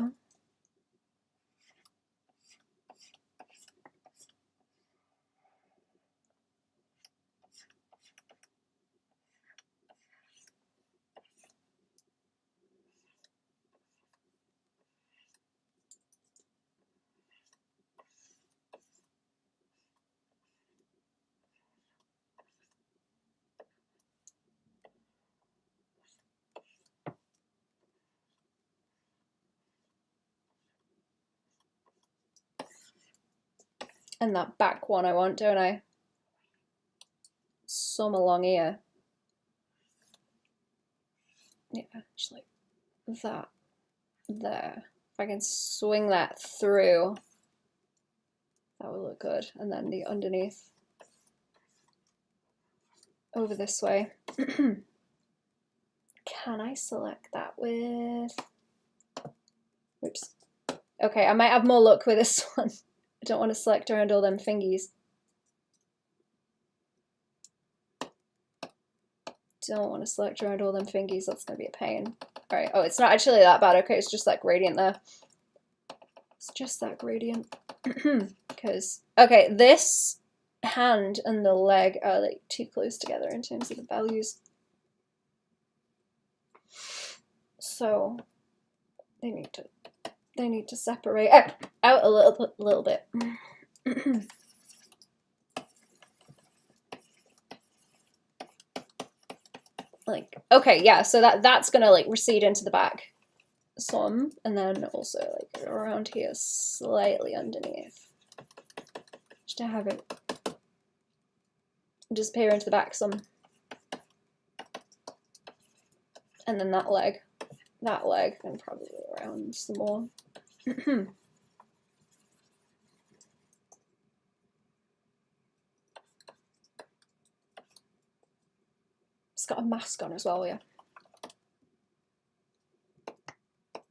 And that back one I want, don't I? Some along here. Yeah, just like that. There. If I can swing that through, that would look good. And then the underneath. Over this way. Can I select that with... Oops. Okay, I might have more luck with this one. I don't want to select around all them fingies. Don't want to select around all them fingies, that's going to be a pain. Alright, oh, it's not actually that bad, okay, it's just that gradient there. It's just that gradient. Because, okay, this hand and the leg are like too close together in terms of the values. So, they need to separate out a little bit. Like, okay, yeah, so that's gonna like recede into the back some, and then also like around here slightly underneath, just to have it disappear into the back some, and then that leg, and probably around some more. It's got a mask on as well, yeah.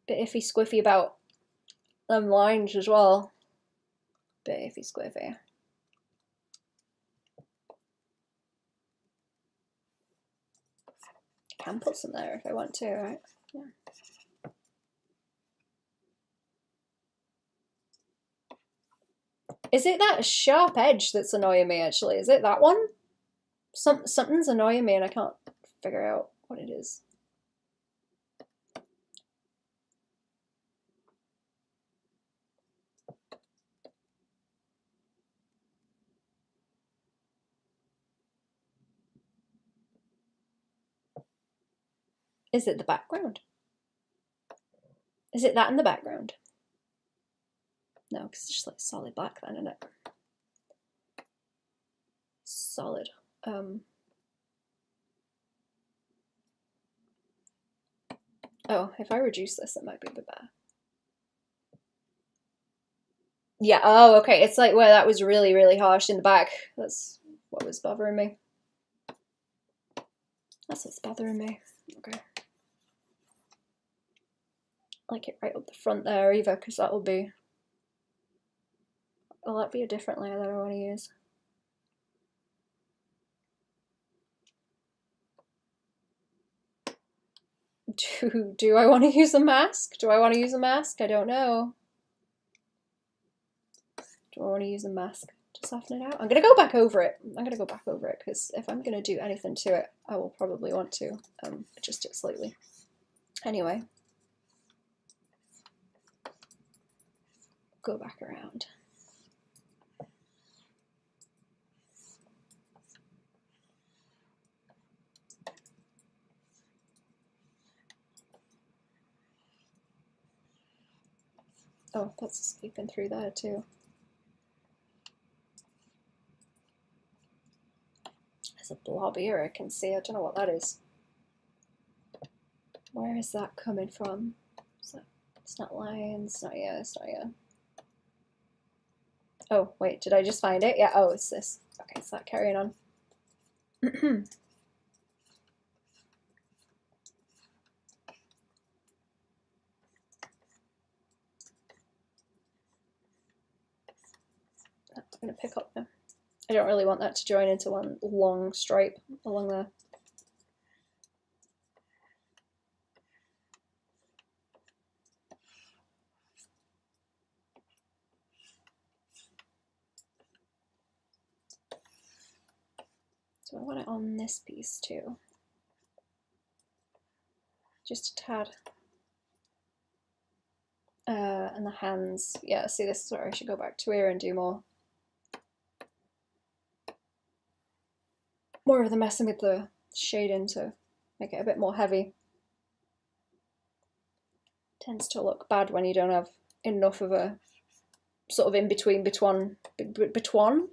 Bit iffy squiffy about them lines as well. Bit iffy squiffy. Can put some there if I want to, right? Yeah. Is it that sharp edge that's annoying me, actually? Is it that one? Something's annoying me and I can't figure out what it is. Is it the background? Is it that in the background? No, because it's just like solid black then, isn't it? Solid. Oh, if I reduce this, it might be a bit better. Yeah, oh, okay. It's like where that was really, really harsh in the back. That's what was bothering me. That's what's bothering me. Okay. Like it right up the front there either, because that will be... Will that be a different layer that I want to use? Do I want to use a mask? Do I want to use a mask? I don't know. Do I want to use a mask to soften it out? I'm going to go back over it. I'm going to go back over it because if I'm going to do anything to it, I will probably want to adjust it slightly. Anyway. Go back around. Oh, that's escaping through there too. There's a blob here I can see. I don't know what that is. Where is that coming from? It's not lines. It's not yeah. It's not yeah. Oh, wait, did I just find it? Yeah, oh, it's this. Okay, it's not carrying on. I'm going to pick up now. I don't really want that to join into one long stripe along there. So I want it on this piece too. Just a tad. And the hands. Yeah, see, this is where I should go back to here and do more of the messing with the shading to make it a bit more heavy. Tends to look bad when you don't have enough of a sort of in between between one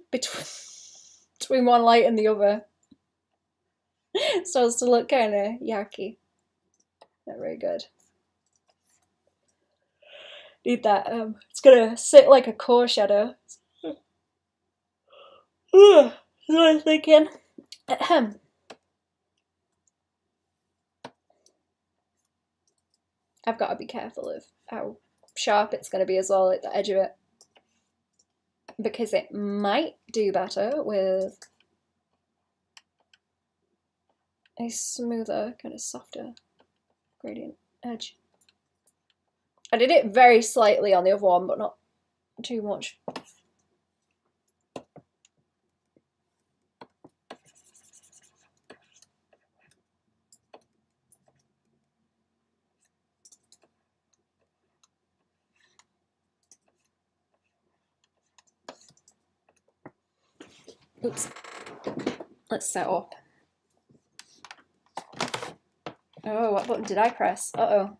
light and the other. Starts to look kind of yucky. Not very good. Need that. It's gonna sit like a core shadow. That's what I'm thinking. I've got to be careful of how sharp it's going to be as well at the edge of it, because it might do better with a smoother, kind of softer gradient edge. I did it very slightly on the other one, but not too much. Oops. Let's set up. Oh, what button did I press? Uh-oh.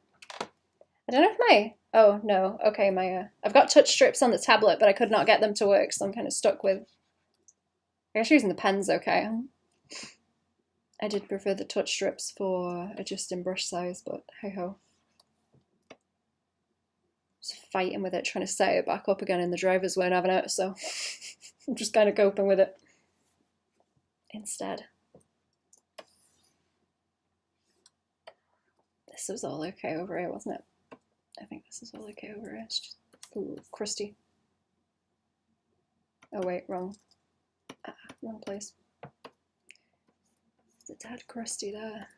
I don't know if my... Oh, no. Okay, my... I've got touch strips on the tablet, but I could not get them to work, so I'm kind of stuck with... I guess using the pen's okay. I did prefer the touch strips for adjusting brush size, but hey-ho. Just fighting with it, trying to set it back up again, and the drivers weren't having it, so I'm just kind of coping with it instead. This was all okay over here, wasn't it? I think this is all okay over here. It's just a little crusty. Oh wait, wrong place. It's a tad crusty there.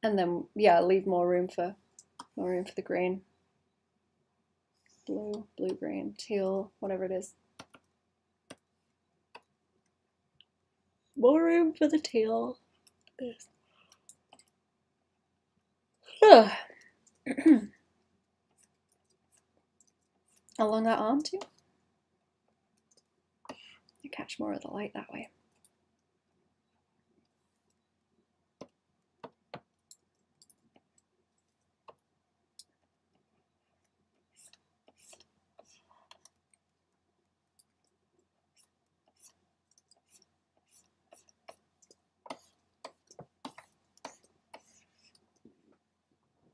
And then, yeah, leave more room for the green. Blue, green, teal, whatever it is. More room for the teal. Along that arm too. You catch more of the light that way.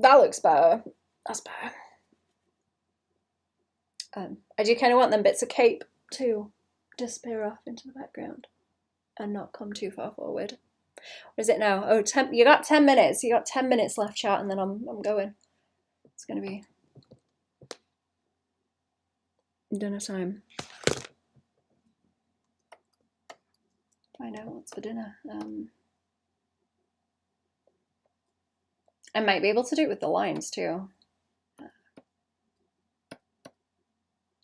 That looks better. That's better. I do kind of want them bits of cape to disappear off into the background and not come too far forward. What is it now? Oh, you got 10 minutes. You got 10 minutes left, chat, and then I'm going. It's gonna be dinner time. Find out what's for dinner. I might be able to do it with the lines too.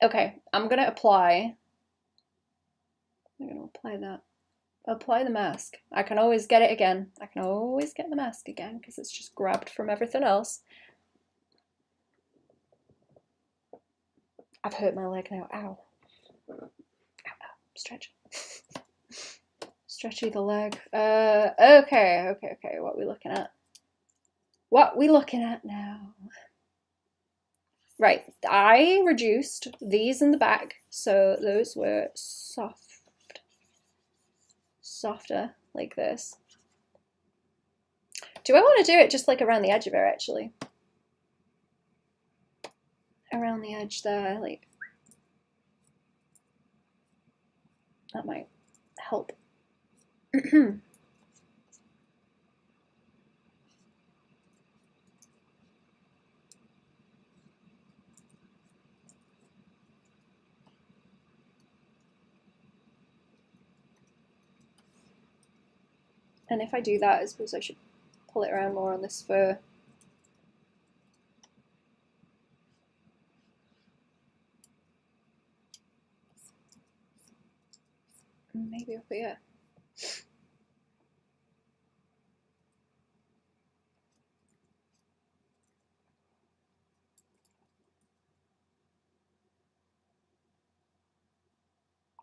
Okay, I'm gonna apply that. Apply the mask. I can always get it again. I can always get the mask again because it's just grabbed from everything else. I've hurt my leg now. Ow. Ow, ow. Stretch. Stretchy the leg. Okay. What are we looking at? What we looking at now? Right, I reduced these in the back, so those were softer, like this. Do I want to do it just like around the edge of it, actually? Around the edge there, like, that might help. And if I do that, I suppose I should pull it around more on this fur. Maybe over here.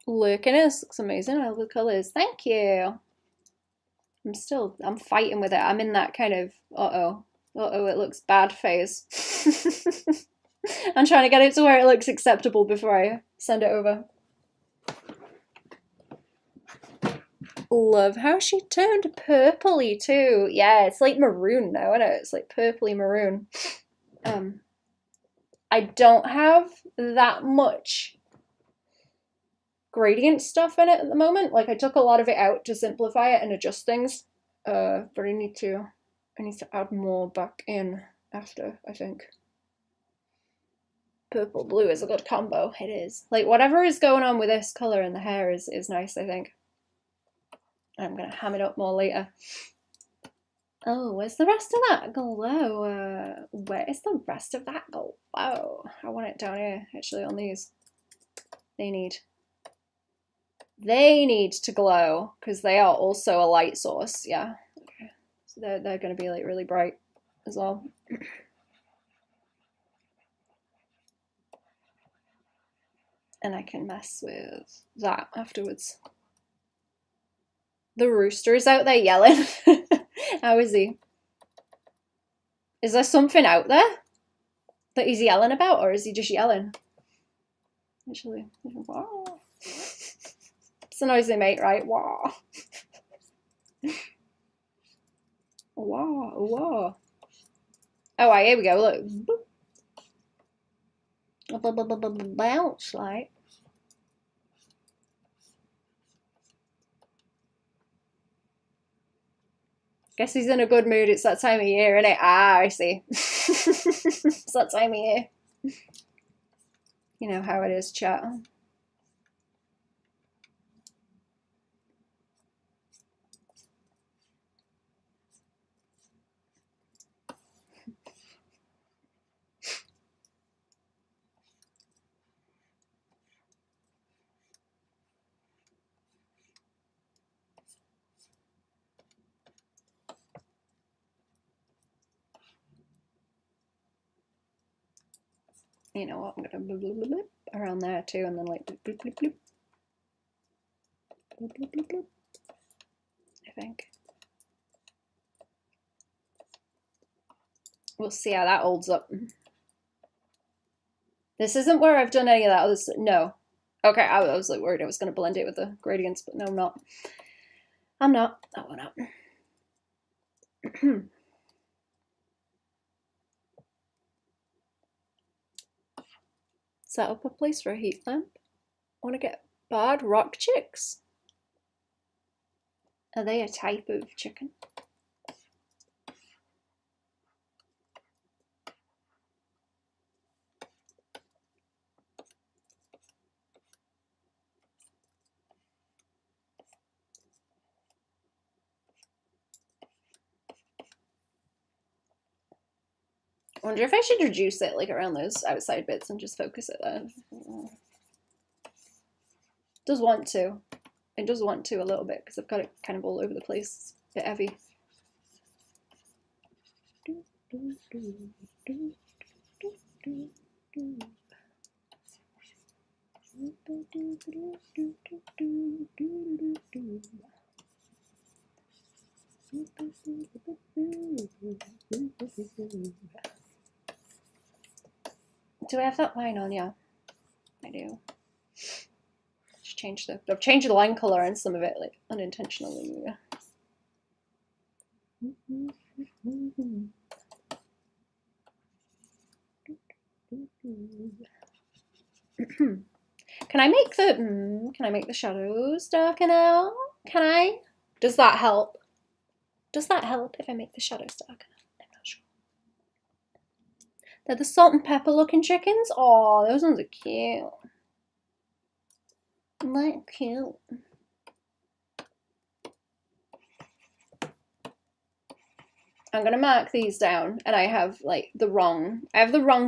Look at this, looks amazing. I love the colours. Thank you. I'm fighting with it. I'm in that kind of it looks bad phase. I'm trying to get it to where it looks acceptable before I send it over. Love how she turned purpley too. Yeah, it's like maroon now, isn't it? It's like purpley maroon. I don't have that much gradient stuff in it at the moment. Like, I took a lot of it out to simplify it and adjust things, but I need to add more back in after, I think. Purple blue is a good combo. It is. Like, whatever is going on with this colour and the hair is nice, I think. I'm gonna ham it up more later. Oh, where's the rest of that glow? Where is the rest of that glow? I want it down here, actually, on these. They need to glow because they are also a light source. Yeah, okay. So they're going to be like really bright as well. And I can mess with that afterwards. The rooster is out there yelling. How is he? Is there something out there that he's yelling about, or is he just yelling? Actually, wow. It's a noise they make, right? Wah. Wah, wah. Oh, here we go, look. Bounce, like. Guess he's in a good mood. It's that time of year, isn't it? Ah, I see. It's that time of year. You know how it is, chat. You know what? I'm gonna bloop, bloop, bloop, bloop around there too, and then like bloop, bloop, bloop, bloop. Bloop, bloop, bloop, bloop. I think. We'll see how that holds up. This isn't where I've done any of that. No. Okay, I was like worried I was gonna blend it with the gradients, but no, I'm not. I'm not. That one up. Set up a place for a heat lamp. Want to get barred rock chicks? Are they a type of chicken? I wonder if I should reduce it like around those outside bits and just focus it there. Does want to. It does want to a little bit because I've got it kind of all over the place. It's a bit heavy. Do I have that line on? Yeah, I do. I've changed the line color on some of it, like unintentionally. Can I make the shadows darker now? Can I? Does that help? Does that help if I make the shadows darker? I'm not sure. They're the salt and pepper looking chickens. Oh, those ones are cute. Like cute. I'm gonna mark these down, and I have like the wrong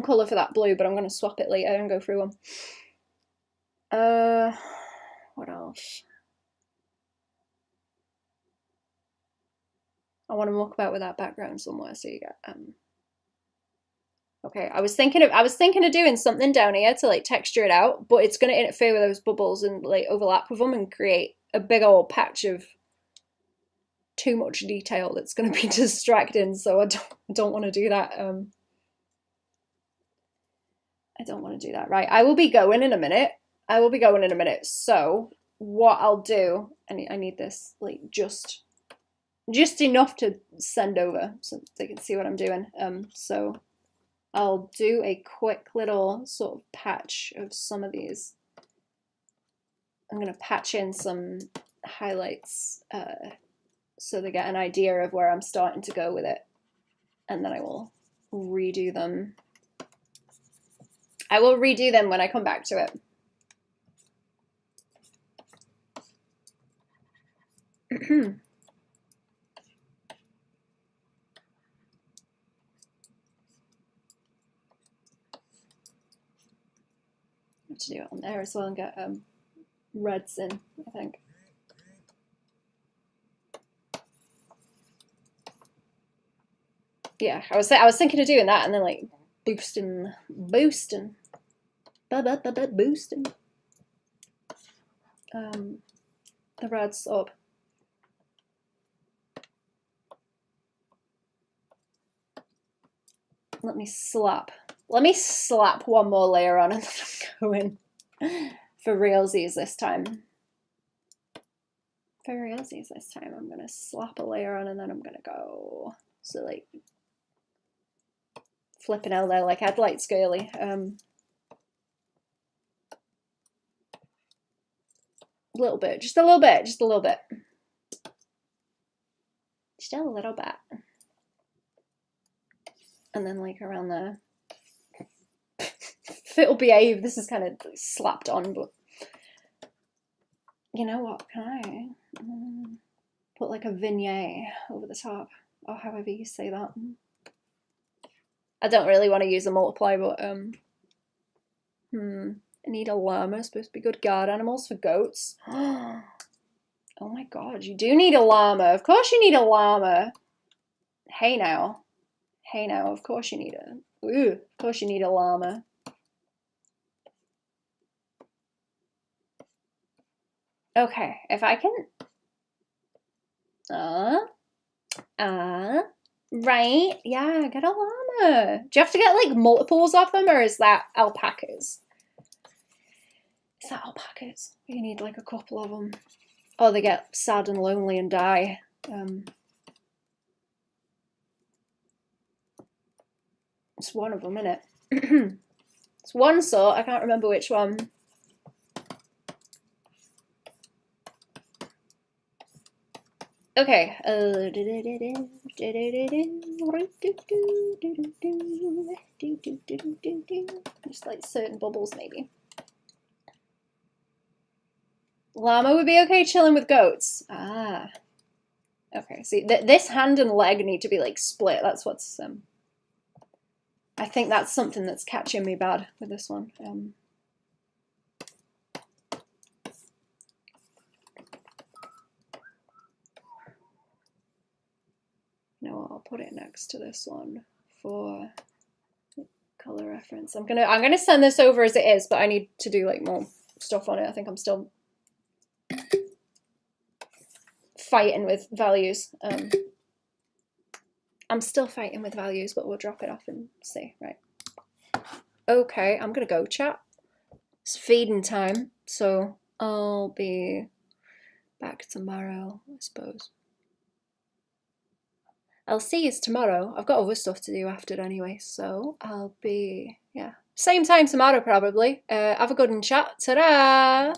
color for that blue, but I'm gonna swap it later and go through them. What else? I want to muck about with that background somewhere, so you get okay, I was thinking of doing something down here to like texture it out, but it's gonna interfere with those bubbles and like overlap with them and create a big old patch of too much detail that's gonna be distracting. So I don't want to do that. I don't want to do that. Right, I will be going in a minute. So what I'll do, I need this like just enough to send over so they can see what I'm doing. So I'll do a quick little sort of patch of some of these. I'm going to patch in some highlights so they get an idea of where I'm starting to go with it. And then I will redo them. I will redo them when I come back to it. To do it on there as well and get reds in, I think. Yeah, I was thinking of doing that and then like boosting the reds up. Let me slap one more layer on and then I'm going for realsies this time. for realsies this time, I'm gonna slap a layer on and then I'm gonna go, so like, flipping out there like I'd like Scaly. A little bit, just a little bit, just a little bit. Just a little bit. And then like around there. If it'll behave, this is kind of slapped on, but you know what, can I put like a vignette over the top, or however you say that. I don't really want to use a multiply, but I need a llama. It's supposed to be good guard animals for goats. Oh my god, you do need a llama. Of course you need a llama. Hey now. Hey now, of course you need a... Ooh, of course you need a llama. Okay, if I can... right, yeah, get a llama. Do you have to get like multiples of them, or is that alpacas? Is that alpacas? You need like a couple of them. Or they get sad and lonely and die. It's one of them, isn't it? It's one sort, I can't remember which one. Okay. Just like certain bubbles, maybe. Llama would be okay chilling with goats. Ah. Okay, see, this hand and leg need to be like split. That's what's I think that's something that's catching me bad with this one. You know what, I'll put it next to this one for color reference. I'm gonna send this over as it is, but I need to do like more stuff on it. I think I'm still fighting with values. I'm still fighting with values, but we'll drop it off and see, right? Okay, I'm gonna go, chat. It's feeding time, so I'll be back tomorrow, I suppose. I'll see you tomorrow. I've got other stuff to do after anyway, so I'll be, yeah. Same time tomorrow, probably. Have a good one, chat. Ta-da!